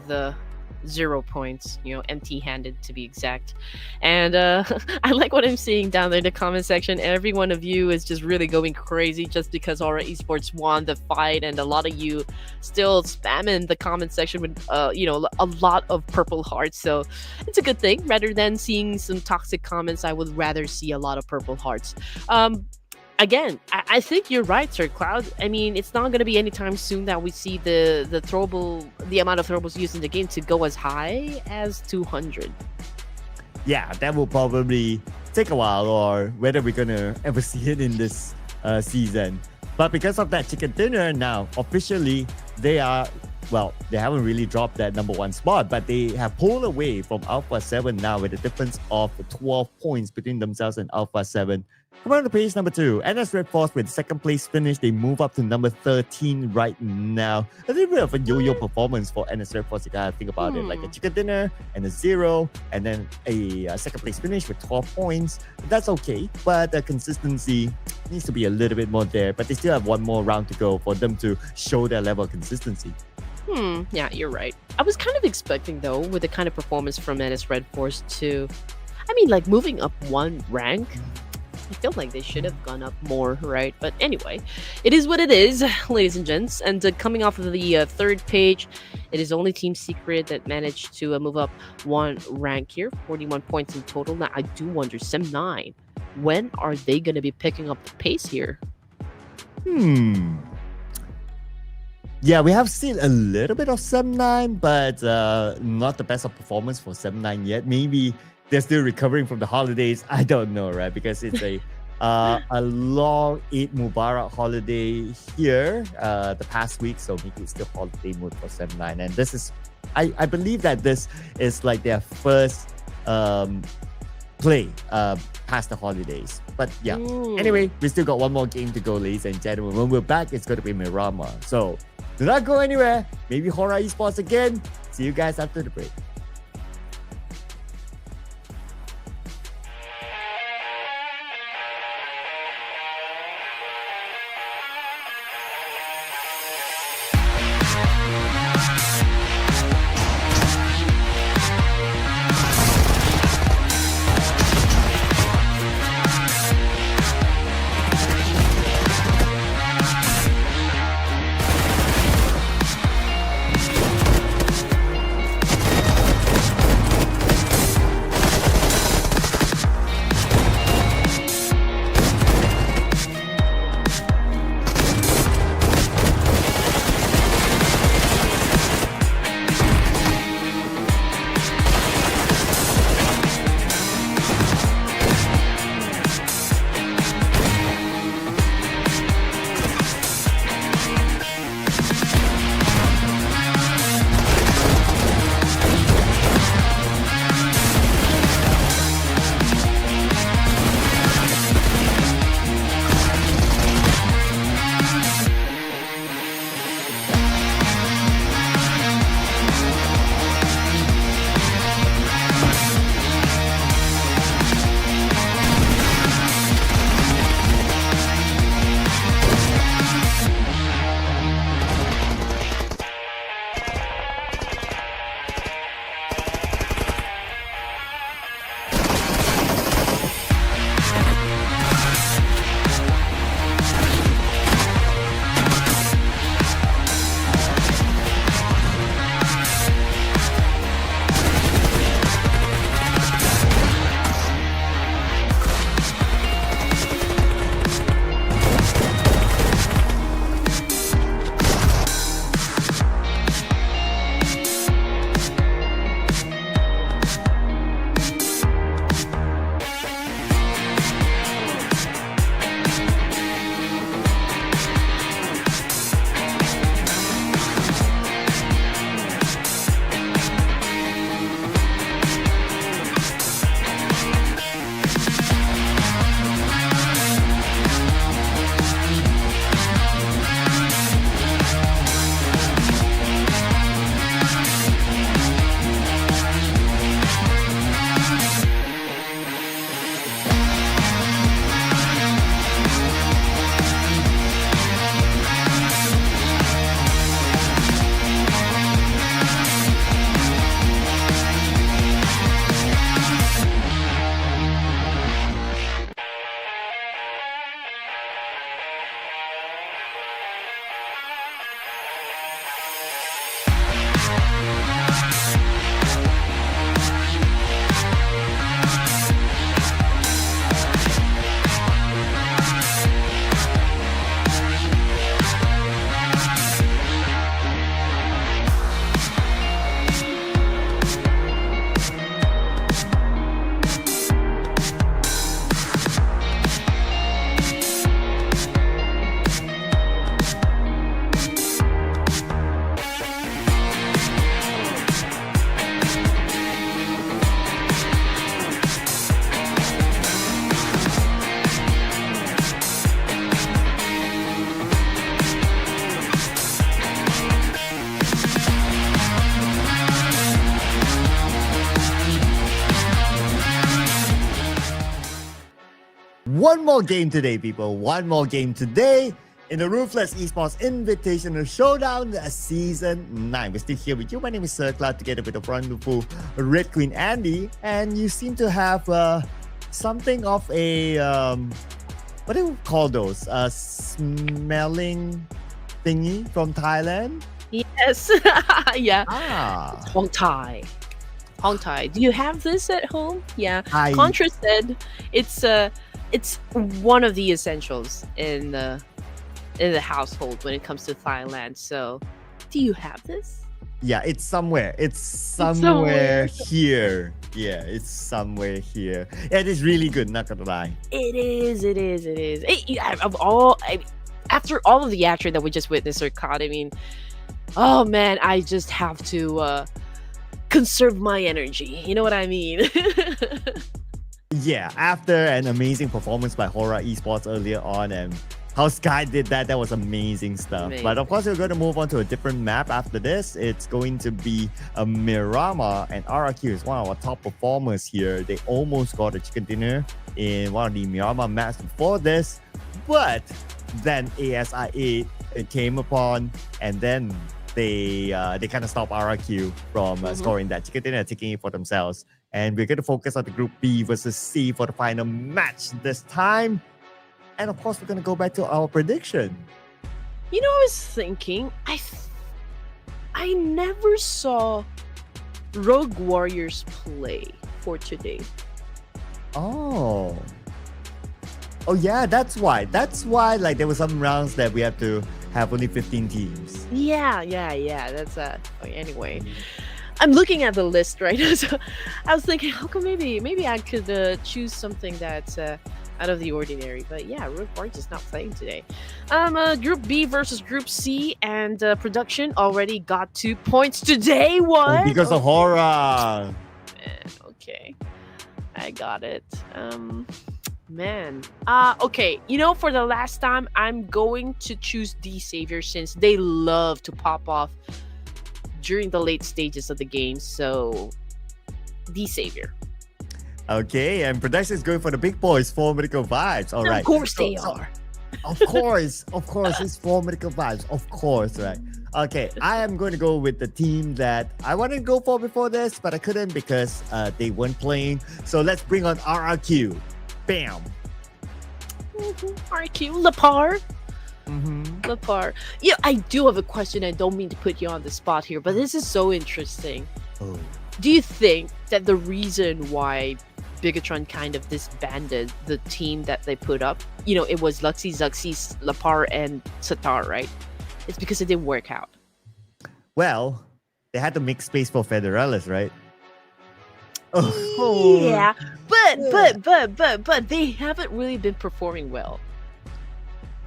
0 points, empty-handed to be exact. And I like what I'm seeing down there in the comment section. Every one of you is just really going crazy just because Aero Esports won the fight, and a lot of you still spamming the comment section with a lot of purple hearts. So it's a good thing. Rather than seeing some toxic comments, I would rather see a lot of purple hearts. Again, I think you're right, Sir Cloud. I mean, it's not going to be anytime soon that we see the amount of throwables used in the game to go as high as 200. Yeah, that will probably take a while, or whether we're going to ever see it in this season. But because of that chicken dinner now, officially, they haven't really dropped that number 1 spot, but they have pulled away from Alpha 7 now with a difference of 12 points between themselves and Alpha 7. Come on to page number 2. NS RedForce with 2nd place finish. They move up to number 13 right now. A little bit of a yo-yo performance for NS RedForce. You gotta think about it, like a chicken dinner and a 0, and then a 2nd place finish with 12 points. That's okay, but the consistency needs to be a little bit more there. But they still have 1 more round to go for them to show their level of consistency. Yeah, you're right. I was kind of expecting, though, with the kind of performance from NS RedForce to, moving up 1 rank. I feel like they should have gone up more, right? But anyway, it is what it is, ladies and gents. And coming off of the 3rd page, it is only Team Secret that managed to move up 1 rank here, 41 points in total. Now, I do wonder, Sem9, when are they going to be picking up the pace here? Yeah, we have seen a little bit of Sem9, but not the best of performance for Sem9 yet. Maybe they're still recovering from the holidays. I don't know, right? Because it's a long Eid Mubarak holiday here the past week, so maybe it's still holiday mood for Sem9. And this is, I believe that this is like their first play past the holidays. But yeah, anyway, we still got 1 more game to go, ladies and gentlemen. When we're back, it's going to be Miramar. So do not go anywhere. Maybe Horaa Esports again. See you guys after the break. one more game today, people. One more game today in the Ruthless Esports Invitational Showdown Season 9. We're still here with you. My name is Sir Cloud, together with the wonderful Red Queen Andy. And you seem to have something of a, what do you call those? Smelling thingy from Thailand? Yes. Yeah. Hong Thai. Hong Thai. Do you have this at home? Yeah. Contra said it's one of the essentials in the household when it comes to Thailand. So, do you have this? Yeah, it's somewhere. It's somewhere here. Yeah, it's somewhere here. It is really good, not gonna lie. It is. After all of the action that we just witnessed, Cod, I mean, oh man, I just have to conserve my energy. You know what I mean? Yeah, after an amazing performance by Horaa Esports earlier on, and how Sky did that was amazing stuff. Amazing. But of course, we're going to move on to a different map after this. It's going to be a Miramar, and RRQ is one of our top performers here. They almost got a chicken dinner in one of the Miramar maps before this, but then ASI8 came upon, and then they kind of stopped RRQ from scoring that chicken dinner, taking it for themselves. And we're going to focus on the Group B versus C for the final match this time. And of course, we're going to go back to our prediction. You know, I was thinking, I never saw Rogue Warriors play for today. Oh yeah, that's why. Like, there were some rounds that we have to have only 15 teams. Yeah. That's anyway. I'm looking at the list right now, so I was thinking, how come maybe I could choose something that's out of the ordinary. But yeah, Rogue Warriors is not playing today. Group B versus Group C, and production already got 2 points today. What? Oh, because of Horaa. Man, okay, I got it. Man. Okay, you know, for the last time, I'm going to choose D Savior since they love to pop off during the late stages of the game. So, D Savior. Okay, and production is going for the big boys, 4 medical vibes. All right. Of course they are. Of course, it's 4 medical vibes. Of course, right? Okay, I am going to go with the team that I wanted to go for before this, but I couldn't because they weren't playing. So let's bring on RRQ. Bam. RRQ, Lepar. Lepar. Yeah, I do have a question. I don't mean to put you on the spot here, but this is so interesting. Oh. Do you think that the reason why Bigetron kind of disbanded the team that they put up, you know, it was Luxy, Zuxi, Lepar, and Satar, right? It's because it didn't work out. Well, they had to make space for Federalis, right? Yeah, but they haven't really been performing well.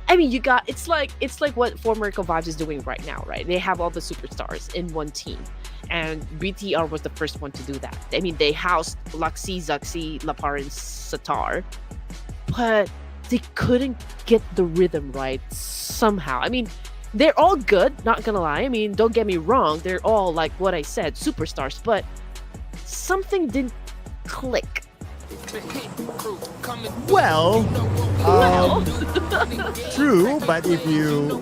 I mean, it's like what Formerica Vibes is doing right now, right? They have all the superstars in one team, and BTR was the first one to do that. I mean, they housed Luxy, Zuxi, Lapar, and Satar, but they couldn't get the rhythm right somehow. I mean, they're all good, not gonna lie. I mean, don't get me wrong, they're all, like what I said, superstars, but something didn't click. Well, true, but if you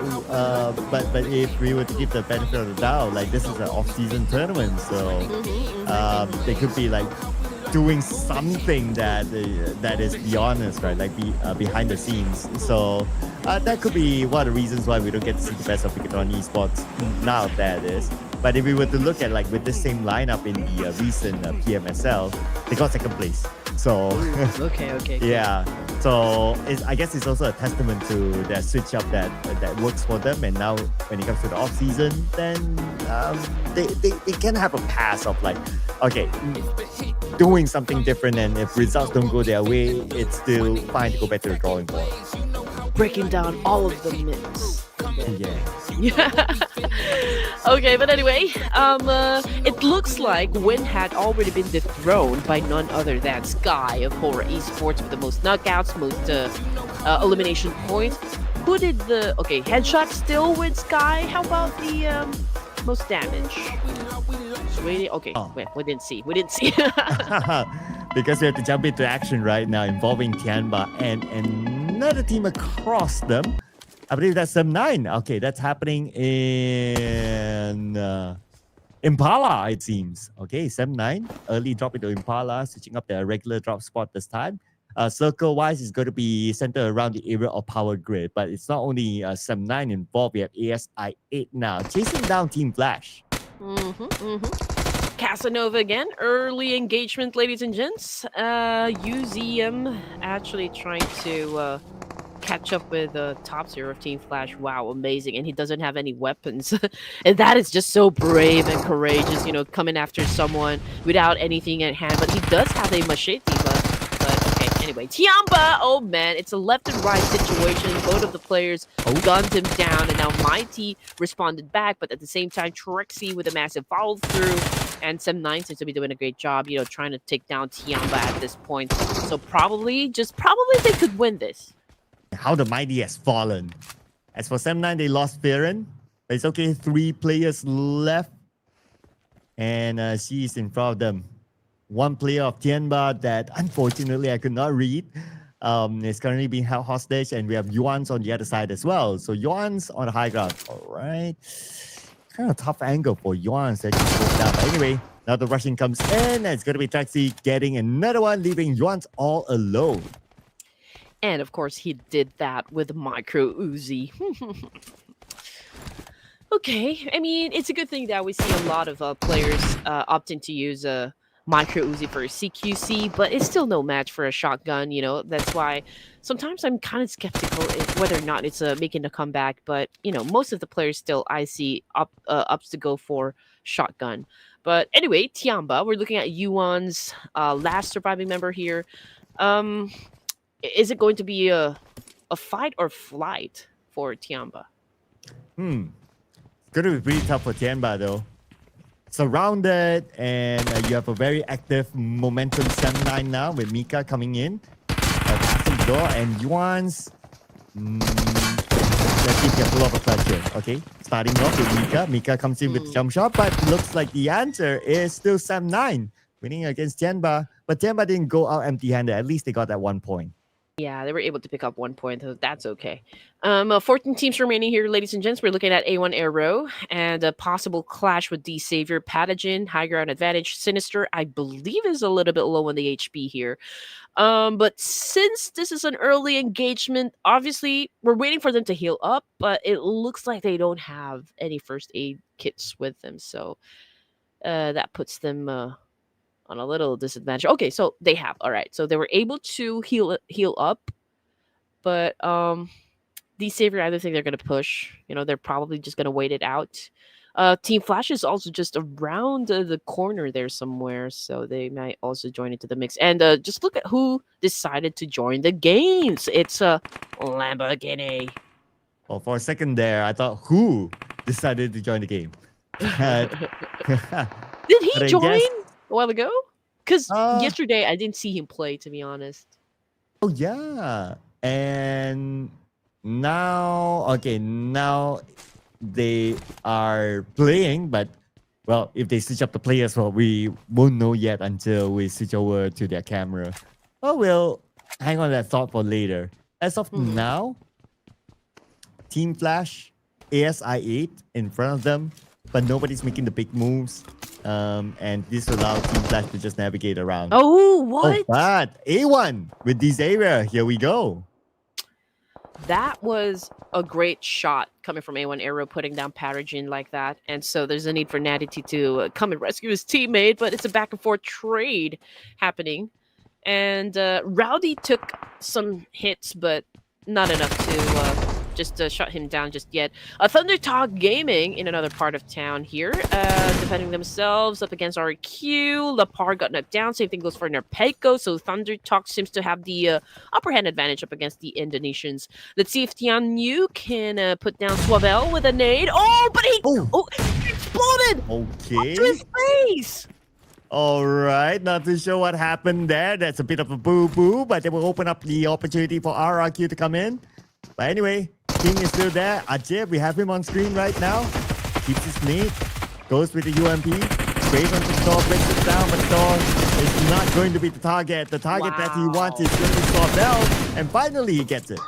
but if we were to give the benefit of the doubt, like, this is an off-season tournament, so they could be like doing something that is beyond us, right? Like behind the scenes. So that could be one of the reasons why we don't get to see the best of Bigetron Esports now. That is. But if we were to look at, like, with the same lineup in the recent PMSL, they got second place. So okay. Yeah. So I guess it's also a testament to their switch up that works for them. And now when it comes to the off season, then they can have a pass of, like, okay, doing something different, and if results don't go their way, it's still fine to go back to the drawing board. Breaking down all of the myths. Yeah. Okay, but anyway, it looks like Win had already been dethroned by none other than Sky of Horaa Esports with the most knockouts, most elimination points. Who did headshot still with Sky? How about the most damage? Waiting. Okay, wait, we didn't see. We didn't see. Because we have to jump into action right now involving Tianba and another team across them. I believe that's Sem9. Okay, that's happening in Impala, it seems. Okay, Sem9, early drop into Impala, switching up their regular drop spot this time. Circle-wise, it's going to be centered around the area of power grid, but it's not only Sem9 involved. We have I8 now, chasing down Team Flash. Casanova again, early engagement, ladies and gents. UZM actually trying to catch up with the top zero of Team Flash. Wow, amazing. And he doesn't have any weapons. And that is just so brave and courageous, you know, coming after someone without anything at hand. But he does have a machete, but okay, anyway. Tianba, oh man, it's a left and right situation. Both of the players gunned him down, and now Mighty responded back, but at the same time, Trixie with a massive follow through. And Sem9 seems to be doing a great job, you know, trying to take down Tianba at this point. So probably they could win this. How the Mighty has fallen. As for Sem9, they lost Farron. But it's okay, 3 players left. And she's in front of them. One player of Tianba that unfortunately I could not read is currently being held hostage. And we have Yuan's on the other side as well. So Yuan's on the high ground. All right. Kind of tough angle for Yuan's that just goes down. But anyway, now the rushing comes in. And it's going to be Taxi getting another one, leaving Yuan's all alone. And of course, he did that with Micro Uzi. Okay, I mean, it's a good thing that we see a lot of players opting to use a Micro Uzi for a CQC, but it's still no match for a shotgun, you know. That's why sometimes I'm kind of skeptical whether or not it's making a comeback. But, you know, most of the players still I see opts to go for shotgun. But anyway, Tianba, we're looking at Yuan's last surviving member here. Is it going to be a fight or flight for Tianba? It's going to be pretty tough for Tianba though. Surrounded, and you have a very active momentum Sem9 now with Mika coming in. Passing the door, and Yuan's... let's be careful of a clutch here, okay? Starting off with Mika. Mika comes in with jump shot, but looks like the answer is still Sem9 winning against Tianba. But Tianba didn't go out empty-handed. At least they got that 1 point. Yeah, they were able to pick up 1 point, so that's okay. 14 teams remaining here, ladies and gents. We're looking at A1 Aero and a possible clash with D Savior, Pathogen, high ground advantage. Sinister, I believe, is a little bit low on the HP here. But since this is an early engagement, obviously we're waiting for them to heal up, but it looks like they don't have any first aid kits with them, so that puts them on a little disadvantage. Okay, so they have. All right, so they were able to heal up, but the Savior, I don't think they're going to push. You know, they're probably just going to wait it out. Team Flash is also just around the corner there somewhere, so they might also join into the mix. And just look at who decided to join the games. It's a Lamborghini. Well, for a second there, I thought who decided to join the game. Did he join a while ago? Because yesterday I didn't see him play, to be honest. Oh yeah, and now they are playing, but well, if they switch up the players, well, we won't know yet until we switch over to their camera. Oh, we'll hang on that thought for later. As of now, Team Flash, ASI8 in front of them, but nobody's making the big moves. And this allows Team Flash to just navigate around. Oh, what? Oh, but A1 with this area. Here we go. That was a great shot coming from A1 Aero, putting down Pathogen like that. And so there's a need for Natty to come and rescue his teammate, but it's a back and forth trade happening. And Rowdy took some hits, but not enough to just shut him down just yet. ThunderTalk Gaming in another part of town here, defending themselves up against RRQ. Lapar got knocked down. Same thing goes for Nerpeco. So ThunderTalk seems to have the upper hand advantage up against the Indonesians. Let's see if Tian Yu can put down Swavel with a nade. Oh, but he exploded! Okay. Up to his face! All right, not too sure what happened there. That's a bit of a boo-boo, but they will open up the opportunity for RRQ to come in. But anyway, King is still there. Ajay, we have him on screen right now. keeps his nade, goes with the UMP, sprays onto the door, breaks it down, but the door is not going to be the target. The target that he wants is going to be Sawbell, and finally he gets it.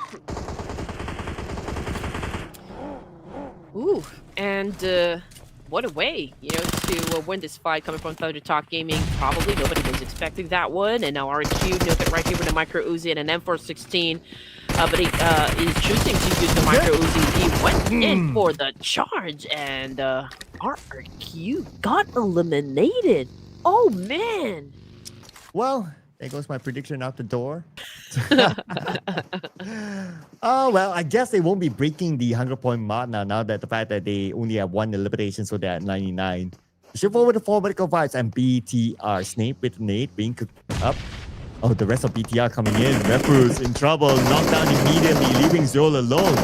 Ooh, and what a way, to win this fight coming from ThunderTalk Gaming. Probably nobody was expecting that one. And now RRQ nailed it right here with a micro Uzi and an M416. But he is choosing to use the micro Uzi. He went in for the charge, and RRQ got eliminated. Oh, man. Well, there goes my prediction out the door. Oh, well, I guess they won't be breaking the 100-point mark now that the fact that they only have one elimination, so they're at 99. Shift over to 4 medical vibes and BTR. Snape with nade being cooked up. Oh, the rest of BTR coming in. RedForce in trouble. Knocked down immediately, leaving Zol alone.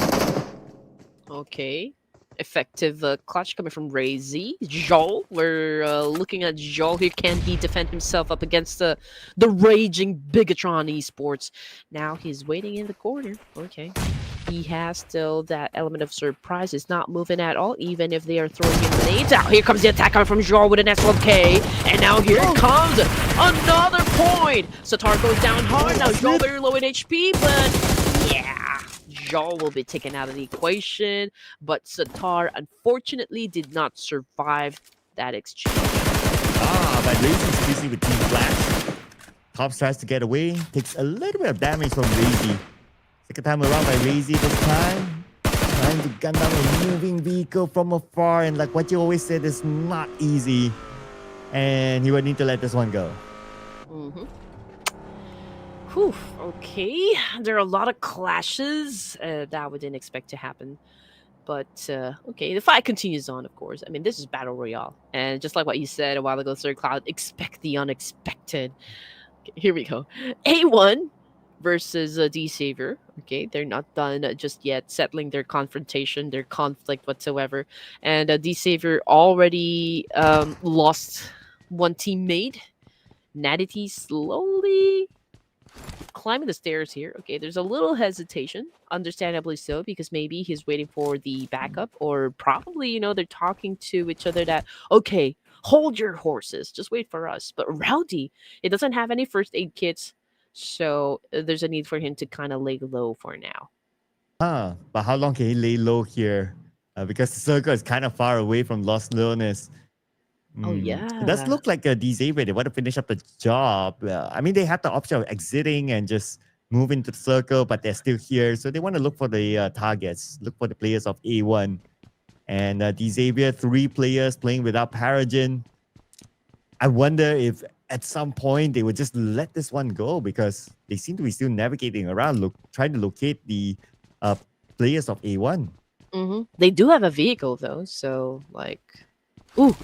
Okay. Effective clutch coming from Razy. Joel, we're looking at Joel here. Can he defend himself up against the raging Bigetron Esports? Now he's waiting in the corner. Okay. He has still that element of surprise. It's not moving at all, even if they are throwing him grenades out. Here comes the attack coming from Joel with an S1K. And now here comes another point. Satar goes down hard. Now Joel very low in HP, but yeah. Joel will be taken out of the equation, but Satar unfortunately did not survive that exchange. But Razy's busy with Team Flash. Tops tries to get away, takes a little bit of damage from Razy. Second time around by Razy this time. Trying to gun down a moving vehicle from afar, and like what you always said, is not easy. And you would need to let this one go. Whew, okay. There are a lot of clashes that we didn't expect to happen. But, okay, the fight continues on, of course. I mean, this is Battle Royale. And just like what you said a while ago, Third Cloud, expect the unexpected. Okay, here we go. A1 versus D-Savior. Okay, they're not done just yet settling their confrontation, their conflict whatsoever. And D-Savior already lost one teammate. Natty slowly climbing the stairs here. Okay, there's a little hesitation, understandably so, because maybe he's waiting for the backup, or probably, they're talking to each other that, okay, hold your horses, just wait for us. But Rowdy, it doesn't have any first aid kits, so there's a need for him to kind of lay low for now. But how long can he lay low here? Because the circle is kind of far away from Lost Learners. Oh, yeah. It does look like a D-Savior. They want to finish up the job. I mean, they have the option of exiting and just move into the circle, but they're still here. So they want to look for the targets, look for the players of A1. And D-Savior, 3 players playing without Paragon. I wonder if at some point they would just let this one go, because they seem to be still navigating around, trying to locate the players of A1. They do have a vehicle, though. So, ooh.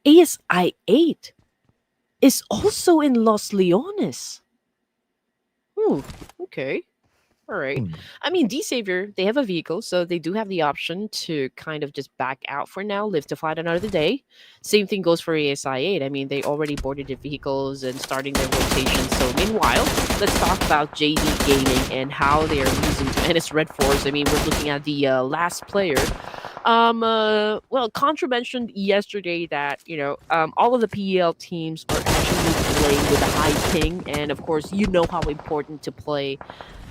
I8 is also in Los Leones. Okay. All right. I mean, D-Savior, they have a vehicle, so they do have the option to kind of just back out for now, live to fight another day. Same thing goes for ASI8. I mean, they already boarded their vehicles and starting their rotation. So meanwhile, let's talk about JD Gaming and how they are using Invitational RedForce. I mean, we're looking at the last player. Well, Contra mentioned yesterday that, all of the PEL teams are actually playing with a high ping. And of course, you know how important to play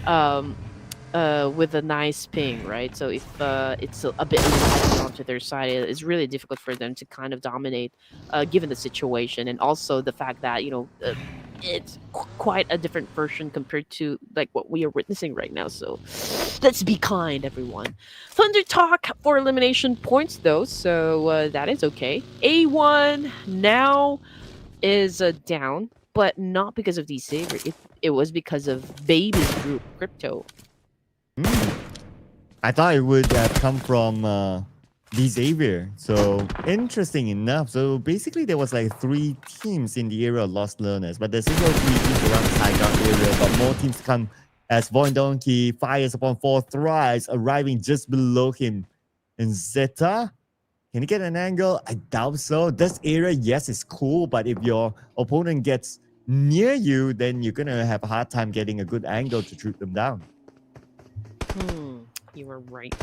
with a nice ping, right? So if it's a bit lagging onto their side, it's really difficult for them to kind of dominate, given the situation, and also the fact that it's quite a different version compared to what we are witnessing right now. So let's be kind, everyone. ThunderTalk for elimination points, though, so that is okay. A1 now is down, but not because of D-Savior. It was because of Baby's group, Crypto. I thought it would come from D-Savior. So interesting enough. So basically there was 3 teams in the area of Lost Learners, but there's still 3 teams around the high ground area, but more teams come as Voin Donkey fires upon 4 thrives, arriving just below him. And Zeta, can he get an angle? I doubt so. This area, yes, is cool, but if your opponent gets near you, then you're gonna have a hard time getting a good angle to shoot them down. You were right.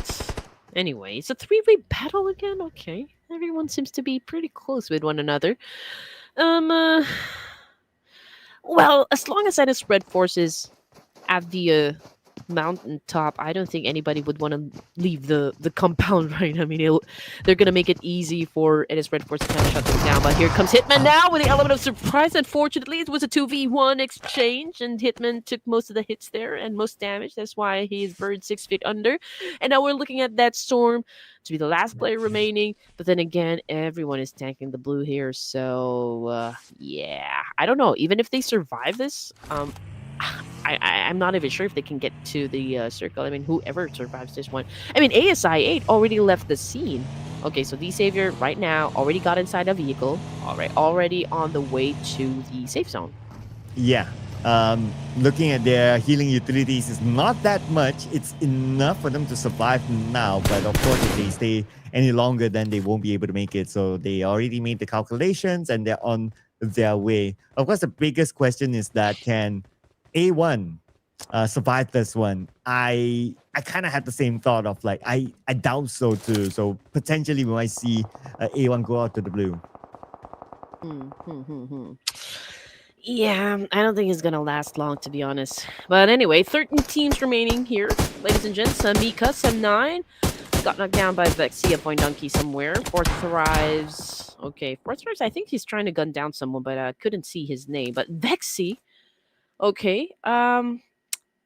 Anyway, it's a 3-way battle again? Okay. everyone seems to be pretty close with one another. Um, uh, well, as long as Ennis RedForce is at the mountaintop, I don't think anybody would want to leave the compound, right? I mean, they're gonna make it easy for Ennis Red Force to kind of shut them down. But here comes Hitman now with the element of surprise. Unfortunately, it was a 2v1 exchange, and Hitman took most of the hits there and most damage. That's why he's buried 6 feet under. And now we're looking at that Storm to be the last player remaining. But then again, everyone is tanking the blue here. So yeah, I don't know. Even if they survive this, I'm not even sure if they can get to the circle. I mean, whoever survives this one. I mean, ASI8 already left the scene. Okay, so the Savior right now already got inside a vehicle. All right, already on the way to the safe zone. Yeah. Looking at their healing utilities is not that much. It's enough for them to survive now. But of course, if they stay any longer, then they won't be able to make it. So they already made the calculations and they're on their way. Of course, the biggest question is that can A1 survive this one? I kind of had the same thought of like, I doubt so too. So potentially we might see A1 go out to the blue. Yeah, I don't think it's gonna last long, to be honest. But anyway, 13 teams remaining here, ladies and gents. Mika, Sem9, got knocked down by Vexi, Voin Donkey somewhere. Fourth Thrives. Okay, Fourth Thrives, I think he's trying to gun down someone, but I couldn't see his name. But Vexi, okay,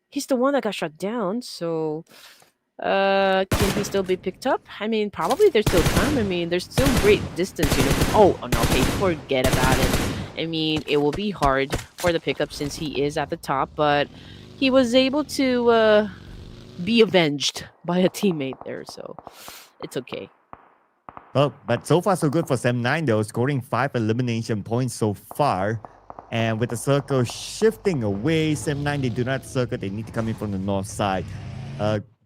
he's the one that got shot down, so can he still be picked up? I mean, probably there's still time. I mean, there's still great distance, you know. Oh no, okay, forget about it. I mean, it will be hard for the pickup since he is at the top, but he was able to be avenged by a teammate there, so it's okay. Well, but so far so good for Sem9 though, scoring 5 elimination points so far. And with the circle shifting away, Sem9, they do not circle. They need to come in from the north side.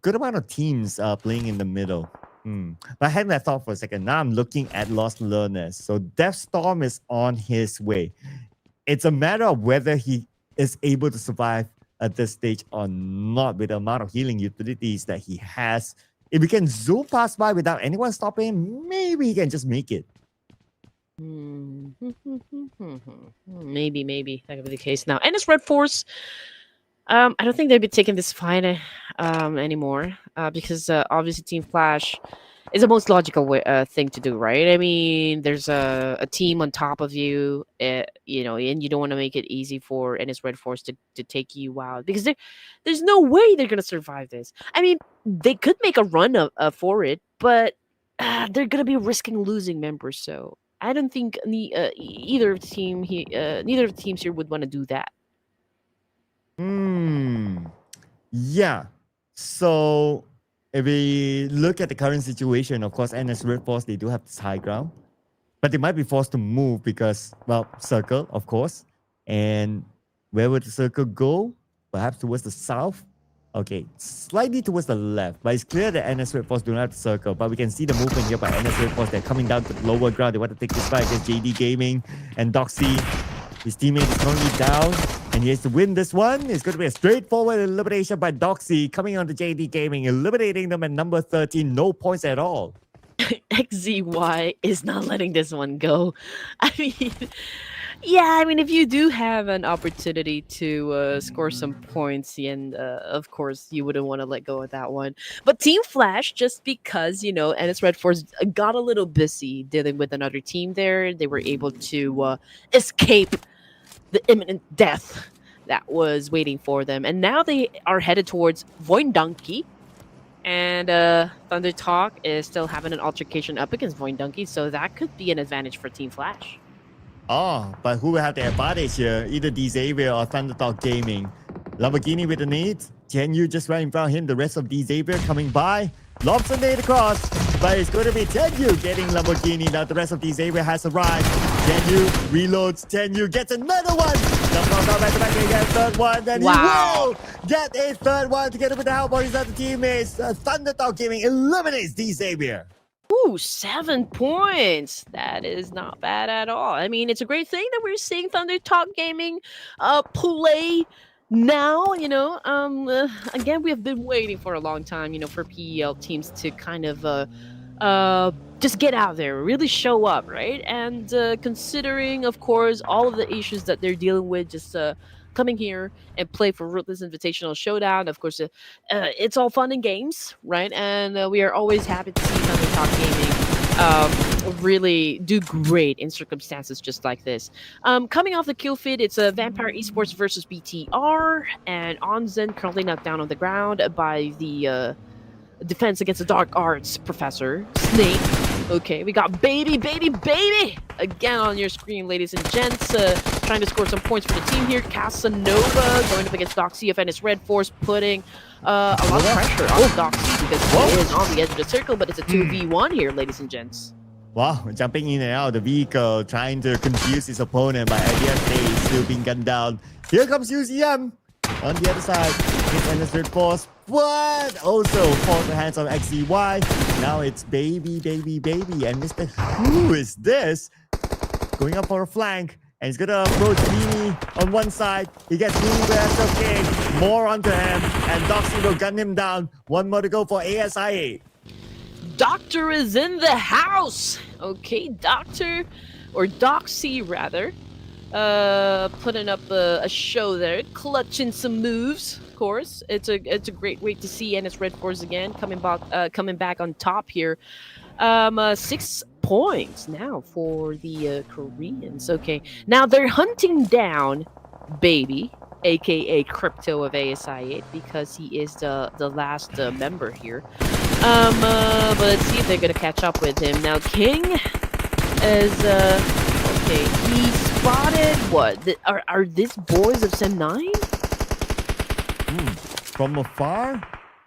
Good amount of teams playing in the middle. But I had that thought for a second. Now I'm looking at Lost Learners. So Deathstorm is on his way. It's a matter of whether he is able to survive at this stage or not with the amount of healing utilities that he has. If he can zoom pass by without anyone stopping him, maybe he can just make it. Maybe that could be the case now. And it's Red Force. I don't think they'd be taking this fight anymore because obviously Team Flash is the most logical thing to do, right? I mean, there's a team on top of you, you know, and you don't want to make it easy for NS Red Force to take you out because there's no way they're gonna survive this. I mean, they could make a run for it, but they're gonna be risking losing members. So I don't think neither of the teams here would want to do that. Yeah. So if we look at the current situation, of course, NS Red Force, they do have this high ground. But they might be forced to move because, well, circle, of course. And where would the circle go? Perhaps towards the south? Okay, slightly towards the left. But it's clear that NS Red Force do not have the circle. But we can see the movement here by NS Red Force. They're coming down to the lower ground. They want to take this fight against JD Gaming and Doxy. His teammate is currently down. And he has to win this one. It's going to be a straightforward elimination by Doxy coming on to JD Gaming, eliminating them at number 13. No points at all. XZY is not letting this one go. I mean, yeah, I mean, if you do have an opportunity to score some points, and of course, you wouldn't want to let go of that one. But Team Flash, just because, you know, NS Red Force got a little busy dealing with another team there, they were able to escape the imminent death that was waiting for them. And now they are headed towards Voin Donkey. And ThunderTalk is still having an altercation up against Voin Donkey, so that could be an advantage for Team Flash. Oh, but who will have the advantage here? Either Xavier or ThunderTalk Gaming. Lamborghini with the nades. Can you just right in front of him? The rest of Xavier coming by. Lobs a nade across. But it's going to be Tenyu getting Lamborghini. Now the rest of Xavier has arrived. Tenyu reloads. Tenyu gets another one. Back to back again. Third one. Then he will get a third one together with the help of his other teammates. ThunderTalk Gaming eliminates Xavier. Ooh, 7 points. That is not bad at all. I mean, it's a great thing that we're seeing ThunderTalk Gaming play now, you know. Again, we have been waiting for a long time, you know, for PEL teams to kind of just get out there, really show up, right? And considering, of course, all of the issues that they're dealing with, just coming here and play for Ruthless Invitational Showdown. Of course, it's all fun and games, right? And we are always happy to see ThunderTalk Gaming really do great in circumstances just like this. Coming off the kill feed, it's a Vampire Esports versus BTR, and Onzen currently knocked down on the ground by the Defense Against the Dark Arts professor, Snake. Okay, we got baby again on your screen, ladies and gents. Trying to score some points for the team here. Casanova going up against Doxy of NS RedForce, putting a lot of pressure on Doxy because he is on the edge of the circle, but it's a 2v1 here, ladies and gents. Wow, jumping in and out of the vehicle, trying to confuse his opponent, but at the end of the day, he's still being gunned down. Here comes UCM on the other side. It's NS RedForce, but also falls the hands of XCY. Now it's baby, and Mr. Who is this? Going up for a flank, and he's gonna approach Beanie on one side. He gets Beanie, but that's okay. More onto him, and Doxy will gun him down. One more to go for ASI8. Doctor is in the house. Okay, Doctor, or Doxy rather, putting up a show there, clutching some moves. Of course, it's a great way to see NS RedForce again coming back on top here. 6 points now for the Koreans. Okay, now they're hunting down Baby, aka Crypto of ASI8, because he is the last member here. But let's see if they're gonna catch up with him. Now King is okay. He spotted what? Are these boys of Sem 9? From afar,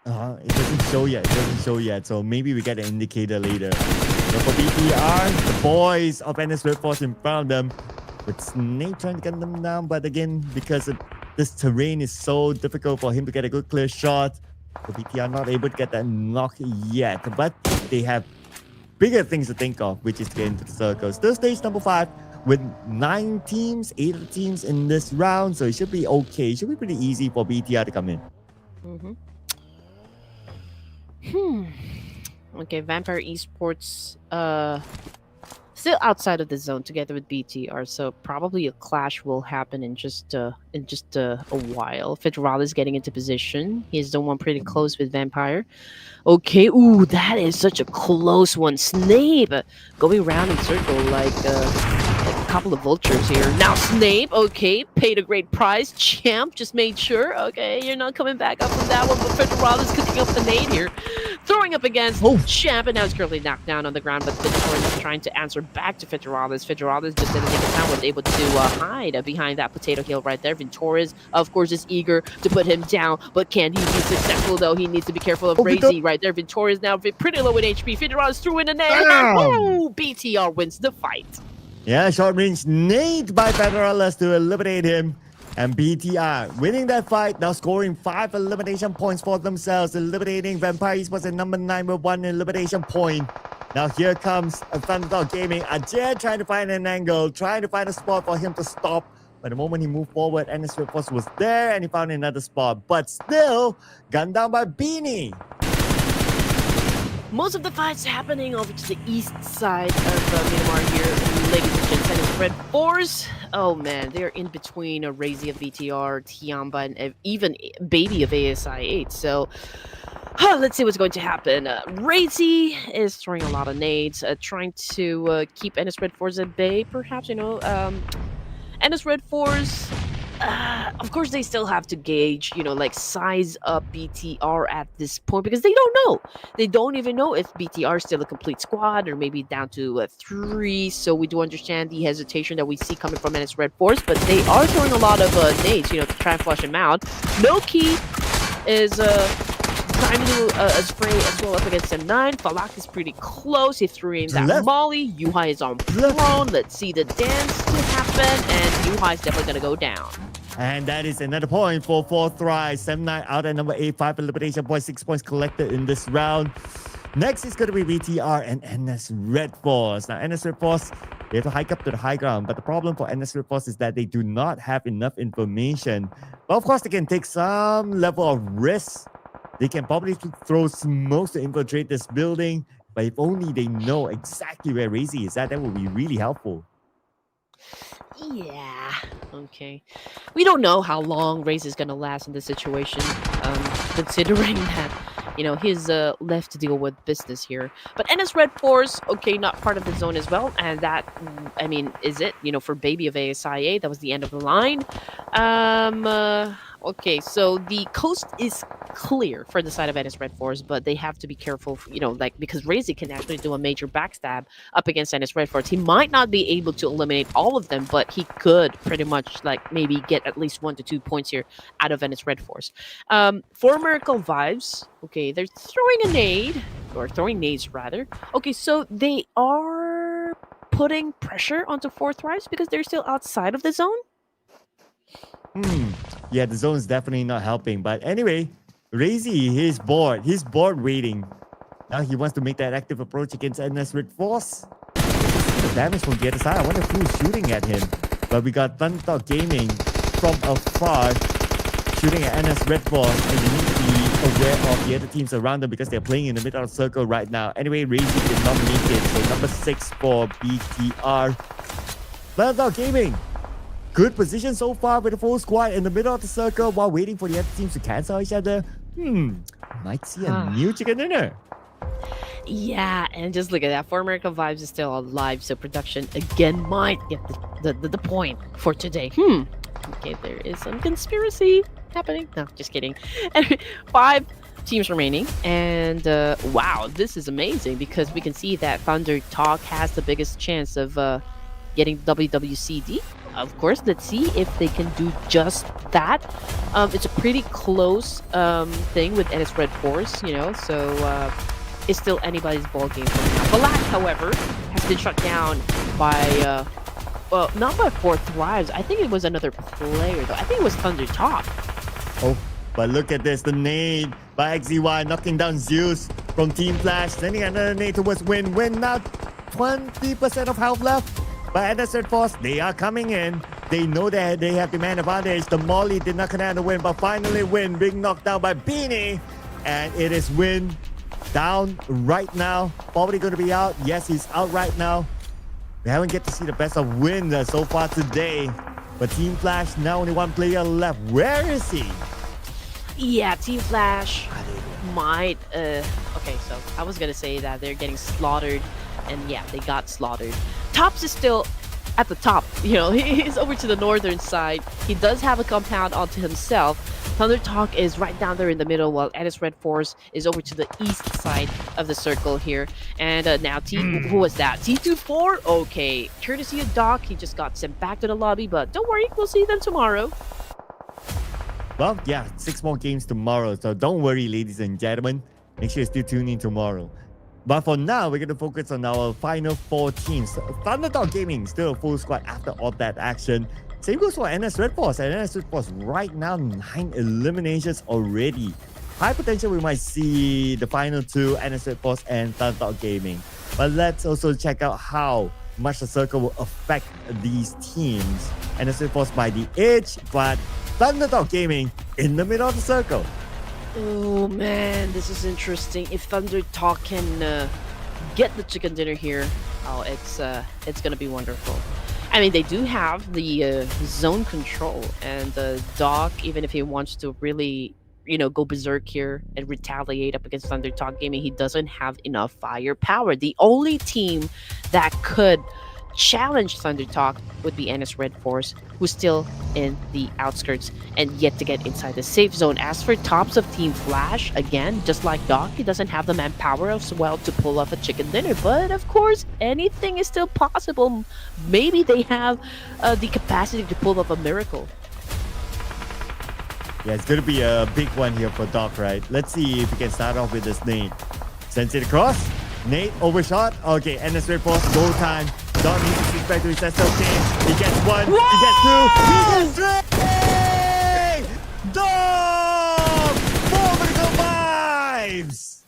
it doesn't show yet. So maybe we get an indicator later. So for BTR, the boys of NS RedForce in front of them, with Snake trying to gun them down. But again, because this terrain is so difficult for him to get a good clear shot, the BTR not able to get that knock yet. But they have bigger things to think of, which is to get into the circle. Still stage number 5 with 9 teams, 8 teams in this round. So it should be okay. It should be pretty easy for BTR to come in. Okay, Vampire Esports still outside of the zone together with BTR, so probably a clash will happen in just a while. Federal is getting into position. He's the one pretty close with Vampire. Okay, ooh, that is such a close one. Snape going around in circle like a couple of vultures here. Now Snape, okay, paid a great price. Champ just made sure, okay, you're not coming back up from that one, but Federal is cooking up the nade here. Throwing up against Champ, and now he's currently knocked down on the ground, but Bigetron is trying to answer back to Federalis. Federalis just didn't take a time, was able to hide behind that potato hill right there. Ventoris, of course, is eager to put him down, but can he be successful though? He needs to be careful of Razy right there. Ventoris now pretty low in HP. Federalis threw in the nade. Oh, BTR wins the fight. Yeah, short range nade by Federalis to eliminate him. And BTR winning that fight, now scoring 5 elimination points for themselves, eliminating Vampire Esports at number 9 with 1 elimination point. Now here comes ThunderTalk Gaming. Ajay trying to find an angle, trying to find a spot for him to stop. But the moment he moved forward, NS RedForce was there and he found another spot. But still, gunned down by Beanie. Most of the fights happening over to the east side of Miramar here, ladies and gents, NS RedForce. Oh man, they're in between Razy of BTR, Tianba, and even Baby of ASI8. So let's see what's going to happen. Razy is throwing a lot of nades, trying to keep NS RedForce at bay, perhaps, you know. NS RedForce, of course, they still have to gauge, you know, like size up BTR at this point because they don't know. They don't even know if BTR is still a complete squad or maybe down to 3. So we do understand the hesitation that we see coming from NS RedForce, but they are throwing a lot of nades, you know, to try and flush him out. No Key is trying to do a spray as well up against M9. Falak is pretty close. He threw in that molly. Yuhai is on prone. Let's see the dance to happen, and Yuhai is definitely going to go down. And that is another point for 4th rise. M9 out at number 8, 5 elimination points, 6 points collected in this round. Next is going to be BTR and NS RedForce. Now, NS RedForce, they have to hike up to the high ground, but the problem for NS RedForce is that they do not have enough information. But of course, they can take some level of risk. They can probably throw smokes to infiltrate this building. But if only they know exactly where Razy is at, that would be really helpful. Yeah. Okay. We don't know how long Raze is gonna last in this situation, considering that he's left to deal with business here. But NS Red Force, okay, not part of the zone as well, and that I mean is it? For Baby of ASIA, that was the end of the line. Okay, so the coast is clear for the side of NS Red Force, but they have to be careful, like because Razy can actually do a major backstab up against NS Red Force. He might not be able to eliminate all of them, but he could pretty much like maybe get at least 1 to 2 points here out of NS Red Force. For Miracle Vibes, okay, they're throwing a nade, or throwing nades rather. Okay, so they are putting pressure onto Fourth Rise because they're still outside of the zone. Yeah, the zone is definitely not helping. But anyway, Razy, he's bored. He's bored waiting. Now he wants to make that active approach against NS Red Force. The damage from the other side. I wonder who's shooting at him. But we got ThunderTalk Gaming from afar shooting at NS Red Force, and we need to be aware of the other teams around them because they're playing in the middle of the circle right now. Anyway, Razy did not make it. So number 6 for BTR. ThunderTalk Gaming. Good position so far with the full squad in the middle of the circle while waiting for the other teams to cancel each other. Might see a new chicken dinner. Yeah, and just look at that. For America Vibes is still alive, so production again might get the point for today. Okay, there is some conspiracy happening. No, just kidding. 5 teams remaining, and wow, this is amazing because we can see that ThunderTalk has the biggest chance of getting WWCD. Of course, let's see if they can do just that. It's a pretty close thing with NS Red Force, so it's still anybody's ball game for now. Black, however, has been shut down by, well, not by Fourth Thrives. I think it was another player, though. I think it was ThunderTalk. Oh, but look at this. The nade by XZY knocking down Zeus from Team Flash. Sending another nade towards Win. Win now 20% of health left. But NS Red Force, they are coming in. They know that they have the man advantage. The Molly did not connect the Win, but finally Win being knocked down by Beanie. And it is Win down right now. Probably going to be out. Yes, he's out right now. We haven't get to see the best of Win so far today. But Team Flash, now only 1 player left. Where is he? Yeah, Team Flash might... okay, so I was going to say that they're getting slaughtered. And yeah, they got slaughtered. Tops is still at the top. He's over to the northern side. He does have a compound onto himself. ThunderTalk is right down there in the middle, while NS Red Force is over to the east side of the circle here. And now who was that? T24? Okay, courtesy of Doc, he just got sent back to the lobby, but don't worry, we'll see them tomorrow. Well, yeah, 6 more games tomorrow, so don't worry, ladies and gentlemen. Make sure you still tune in tomorrow. But for now, we're going to focus on our final 4 teams. ThunderTalk Gaming, still a full squad after all that action. Same goes for NS Red Force. And NS Red Force right now, 9 eliminations already. High potential we might see the final 2, NS Red Force and ThunderTalk Gaming. But let's also check out how much the circle will affect these teams. NS Red Force by the edge, but ThunderTalk Gaming in the middle of the circle. Oh man, this is interesting. If ThunderTalk can get the chicken dinner here, oh, it's gonna be wonderful. I mean, they do have the zone control, and Doc, even if he wants to really, go berserk here and retaliate up against ThunderTalk Gaming, he doesn't have enough firepower. The only team that could challenge ThunderTalk would be NS Red Force, who's still in the outskirts and yet to get inside the safe zone. As for tops of Team Flash, again, just like Doc, he doesn't have the manpower as well to pull off a chicken dinner. But of course, anything is still possible. Maybe they have the capacity to pull off a miracle. Yeah, it's going to be a big one here for Doc, right? Let's see if we can start off with this nade. Sends it across. Nade overshot. Okay, NS Red Force, go time. Doc needs to switch back to his SL chain. He gets 1, Whoa! he gets 2, he gets 3! Doc! 4 Vertical Vibes!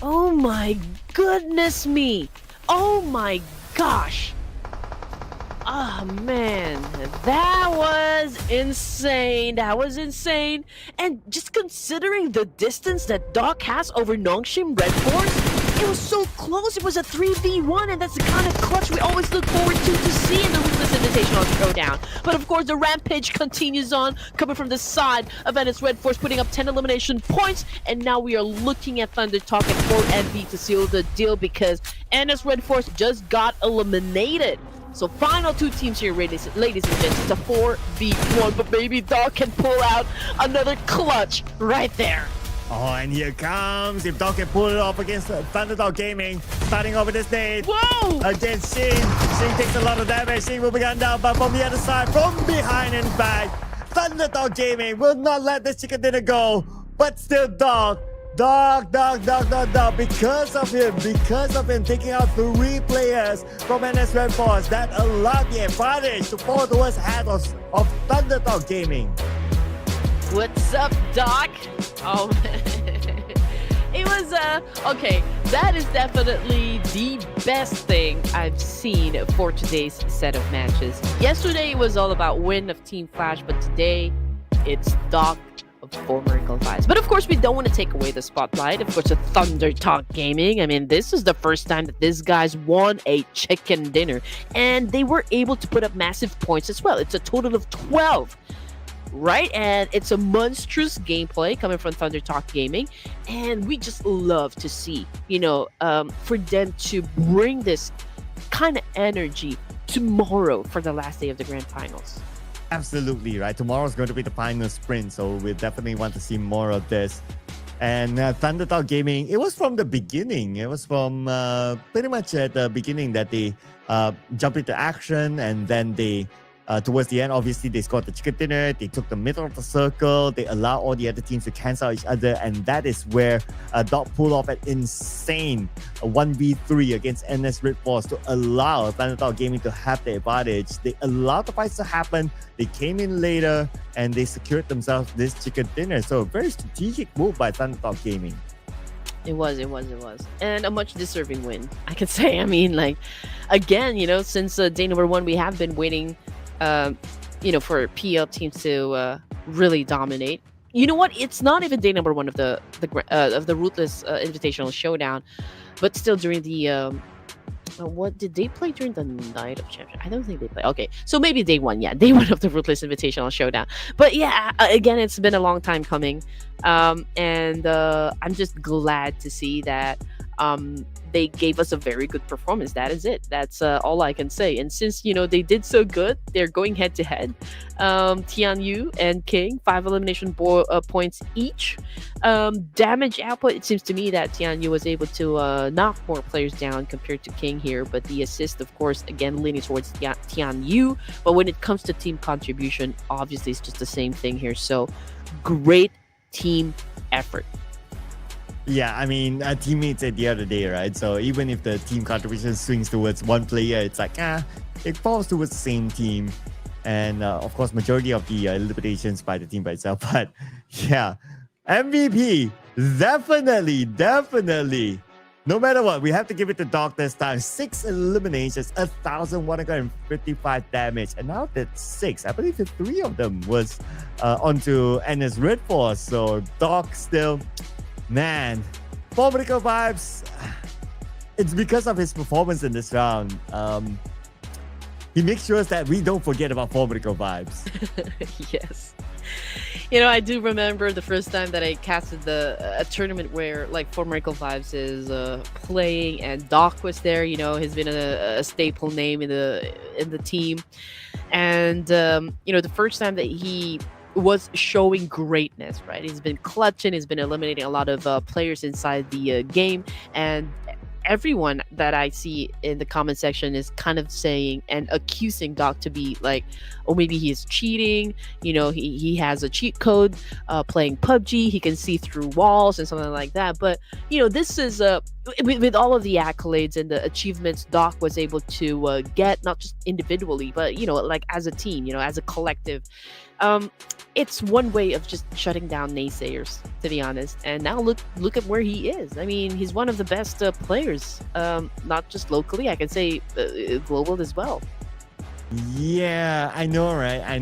Oh my goodness me! Oh my gosh! Oh man, that was insane. That was insane. And just considering the distance that Doc has over Nongshim RedForce, It was so close. It was a 3v1, and that's the kind of clutch we always look forward to see in the Ruthless Invitational Showdown. But of course, the rampage continues on, coming from the side of I8 RedForce, putting up 10 elimination points, and now we are looking at ThunderTalk and 4NV to seal the deal because I8 RedForce just got eliminated. So final two teams here, ladies and gents. It's a 4v1, but maybe Dog can pull out another clutch right there. Oh, and here comes, if Doc can pull it off against ThunderTalk Gaming, starting over this day. Whoa! Against Shin. Shin takes a lot of damage. Shin will be gunned down, but from the other side, from behind and back, ThunderTalk Gaming will not let this chicken dinner go. But still, Dog, because of him taking out 3 players from I8 RedForce, that allowed the advantage to fall towards the hand of ThunderTalk Gaming. What's up, Doc? Oh, it was, okay, that is definitely the best thing I've seen for today's set of matches. Yesterday it was all about win of Team Flash, but today it's Doc of former Vibes. But of course, we don't want to take away the spotlight. Of course, a ThunderTalk Gaming. I mean, this is the first time that these guys won a chicken dinner, and they were able to put up massive points as well. It's a total of 12. Right, and it's a monstrous gameplay coming from ThunderTalk Gaming, and we just love to see, you know, for them to bring this kind of energy tomorrow for the last day of the grand finals. Absolutely, right. Tomorrow's going to be the final sprint, so we definitely want to see more of this. And ThunderTalk Gaming, it was from the beginning. It was from pretty much at the beginning that they jumped into action, and then they towards the end, obviously, they scored the chicken dinner. They took the middle of the circle. They allowed all the other teams to cancel each other. And that is where Doc pulled off an insane 1v3 against I8 RedForce to allow ThunderTalk Gaming to have the advantage. They allowed the fights to happen. They came in later and they secured themselves this chicken dinner. So a very strategic move by ThunderTalk Gaming. It was. And a much deserving win, I could say. I mean, like, again, you know, since day number 1, we have been waiting you know, for PL teams to really dominate. You know what? It's not even day number 1 of the Ruthless Invitational Showdown, but still during the what did they play during the night of Chapter? I don't think they played. Okay, so maybe day 1, yeah, day 1 of the Ruthless Invitational Showdown. But yeah, again, it's been a long time coming, and I'm just glad to see that they gave us a very good performance. That is it. That's all I can say. And since, you know, they did so good, they're going head to head. Tianyu and King, 5 elimination points each. Damage output, it seems to me that Tianyu was able to knock more players down compared to King here. But the assist, of course, again, leaning towards Tianyu. But when it comes to team contribution, obviously it's just the same thing here. So great team effort. Yeah, I mean, teammates at the other day, right? So even if the team contribution swings towards one player, it's like, it falls towards the same team. And of course, majority of the eliminations by the team by itself. But yeah, MVP, definitely. No matter what, we have to give it to Doc this time. 6 eliminations, 1,155 damage. And now that's 6. I believe that 3 of them was onto I8 RedForce. So Doc still... Man, Formidable Vibes, it's because of his performance in this round. He makes sure that we don't forget about Formidable Vibes. Yes. You know, I do remember the first time that I casted a tournament where, like, Formidable Vibes is playing and Doc was there. You know, he's been a staple name in the team. And, you know, the first time that he was showing greatness, right? He's been clutching, he's been eliminating a lot of players inside the game, and everyone that I see in the comment section is kind of saying and accusing Doc to be like, oh, maybe he is cheating, you know, he has a cheat code, playing PUBG, he can see through walls and something like that. But, you know, this is with all of the accolades and the achievements Doc was able to get, not just individually, but, you know, like as a team, you know, as a collective. It's one way of just shutting down naysayers, to be honest. And now look at where he is. I mean, he's one of the best players, not just locally, I can say global as well. Yeah, I know, right? I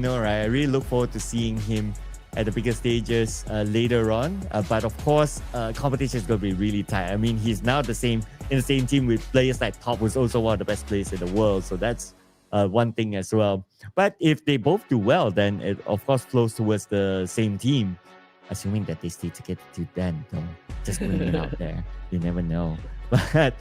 really look forward to seeing him at the bigger stages later on. But of course, competition is going to be really tight. I mean, he's now in the same team with players like Top, who's also one of the best players in the world. So that's one thing as well. But if they both do well, then it of course flows towards the same team, assuming that they stay together to then. Though, just putting it out there. You never know. But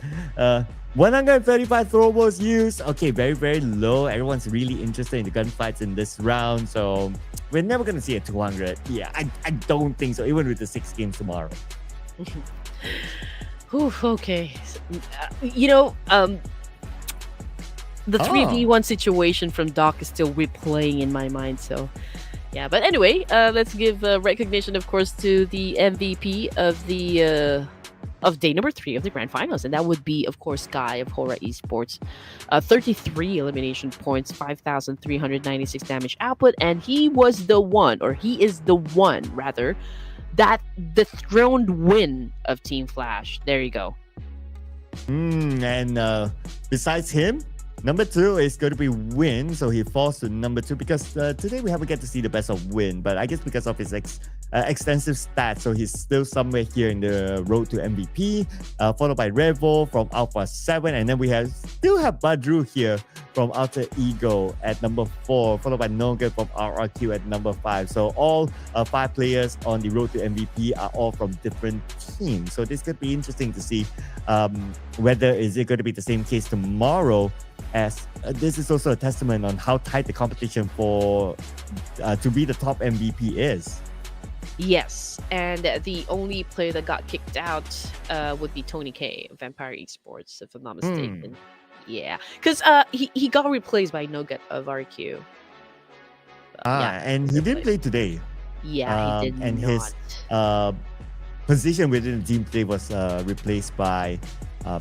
135 throwables used. Okay, very, very low. Everyone's really interested in the gunfights in this round. So we're never going to see a 200. Yeah, I don't think so, even with the 6 games tomorrow. Oof, okay. The 3v1 situation from Doc is still replaying in my mind. So yeah, but anyway, let's give recognition, of course, to the MVP of day number 3 of the grand finals, and that would be, of course, Guy of Horaa Esports. 33 elimination points, 5,396 damage output, and he is the one that dethroned Win of Team Flash. There you go. And besides him, number 2 is going to be Win, so he falls to number 2 because today we haven't get to see the best of Win, but I guess because of his extensive stats, so he's still somewhere here in the road to MVP, followed by Revo from Alpha 7, and then we still have Badru here from Alter Ego at number 4, followed by Noga from RRQ at number 5. So all 5 players on the road to MVP are all from different teams. So this could be interesting to see whether is it going to be the same case tomorrow, as this is also a testament on how tight the competition for to be the top MVP is. Yes, and the only player that got kicked out would be Tony K of Vampire Esports, if I'm not mistaken. Yeah, because he got replaced by Nugget of RQ. And he didn't play today. Yeah, he did and not. His position within the team today was replaced by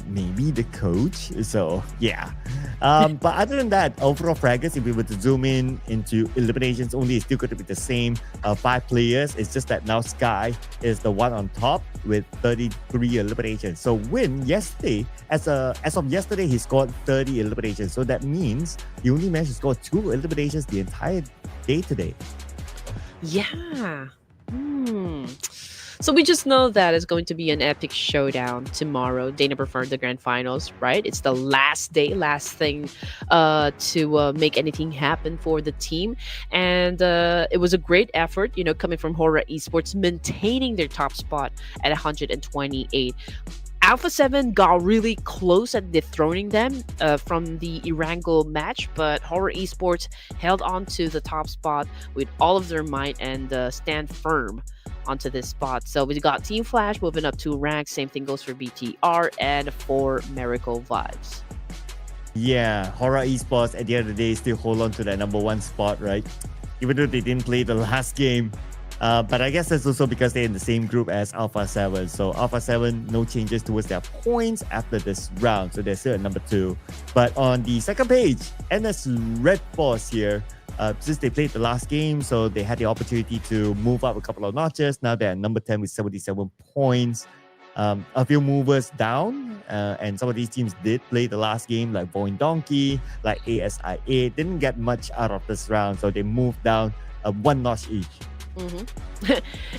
maybe the coach. So yeah, but other than that, overall fragments, if we were to zoom in into eliminations only, it's still going to be the same 5 players. It's just that now Sky is the one on top with 33 eliminations. So Win yesterday, as of yesterday, he scored 30 eliminations. So that means he only managed to score 2 eliminations the entire day today. Yeah. So we just know that it's going to be an epic showdown tomorrow, day number 4 of the grand finals, right? It's the last thing to make anything happen for the team. And it was a great effort, coming from Horaa Esports, maintaining their top spot at 128. Alpha 7 got really close at dethroning them from the Erangel match, but Horaa Esports held on to the top spot with all of their might and stand firm onto this spot. So we got Team Flash moving up 2 ranks. Same thing goes for BTR and for Miracle Vibes. Yeah, Horaa Esports at the end of the day still hold on to that number 1 spot, right? Even though they didn't play the last game. But I guess that's also because they're in the same group as Alpha 7. So Alpha 7, no changes towards their points after this round. So they're still at number 2. But on the second page, NS RedForce here, since they played the last game, so they had the opportunity to move up a couple of notches. Now they're at number 10 with 77 points. A few movers down, and some of these teams did play the last game, like Voin Donkey, like ASI8. Didn't get much out of this round, so they moved down 1 notch each.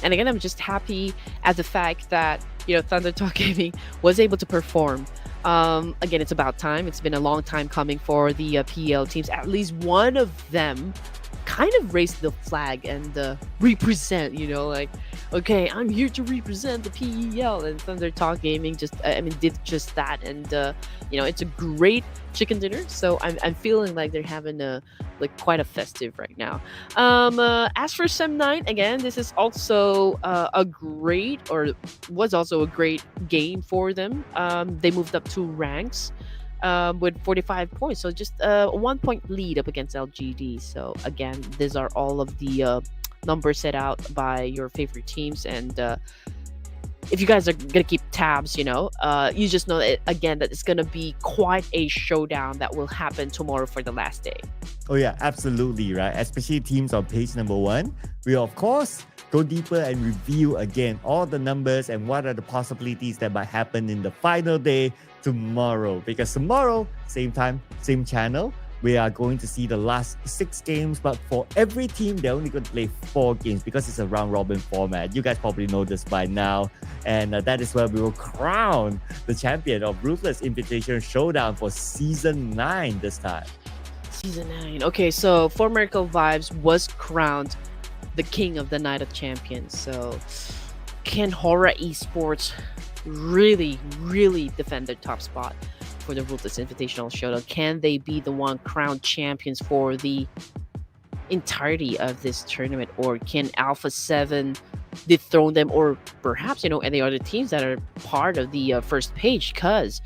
And again, I'm just happy at the fact that ThunderTalk Gaming was able to perform. Again, it's about time. It's been a long time coming for the PL teams. At least one of them kind of raised the flag and represent, okay, I'm here to represent the PEL, and ThunderTalk Gaming did just that. And it's a great chicken dinner, so I'm feeling like they're having quite a festive right now. As for Sem9, again, this is also was also a great game for them. They moved up 2 ranks with 45 points, so just a 1 point lead up against LGD. So again, these are all of the numbers set out by your favorite teams, and if you guys are gonna keep tabs, you just know that, again, that it's gonna be quite a showdown that will happen tomorrow for the last day. Oh yeah, absolutely, right? Especially teams on page number 1. We of course go deeper and review again all the numbers and what are the possibilities that might happen in the final day tomorrow. Because tomorrow, same time, same channel, we are going to see the last 6 games, but for every team, they're only going to play 4 games because it's a round robin format. You guys probably know this by now. And that is where we will crown the champion of Ruthless Invitational Showdown for Season 9 this time. Season 9. Okay, so For Miracle Vibes was crowned the king of the Night of Champions. So can Horaa Esports really defend their top spot for the Ruthless Invitational Showdown? Can they be the one crowned champions for the entirety of this tournament, or can Alpha 7 dethrone them, or perhaps any other teams that are part of the first page? Because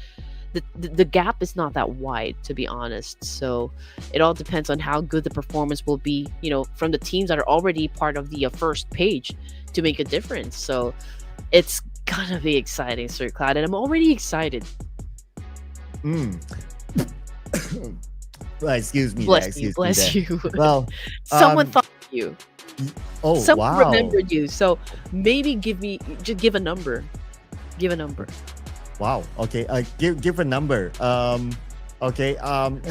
the gap is not that wide, to be honest. So it all depends on how good the performance will be, from the teams that are already part of the first page to make a difference. So it's gonna be exciting, Sir Cloud, and I'm already excited. Well, excuse me. Bless you. Well, someone thought of you. Oh, Someone wow. remembered you. So maybe give a number. Give a number. Wow. Okay. Give a number. Okay.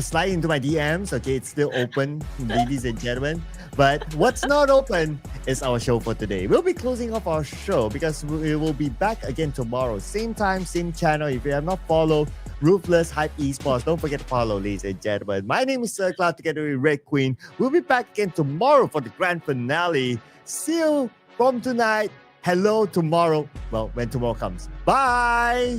Slide into my DMs. Okay, it's still open, ladies and gentlemen. But what's not open is our show for today. We'll be closing off our show because we will be back again tomorrow, same time, same channel. If you have not followed Ruthless Hype Esports, don't forget to follow, ladies and gentlemen. My name is Sir Cloud together with Red Queen. We'll be back again tomorrow for the grand finale. See you from tonight. Hello tomorrow. Well, when tomorrow comes. Bye.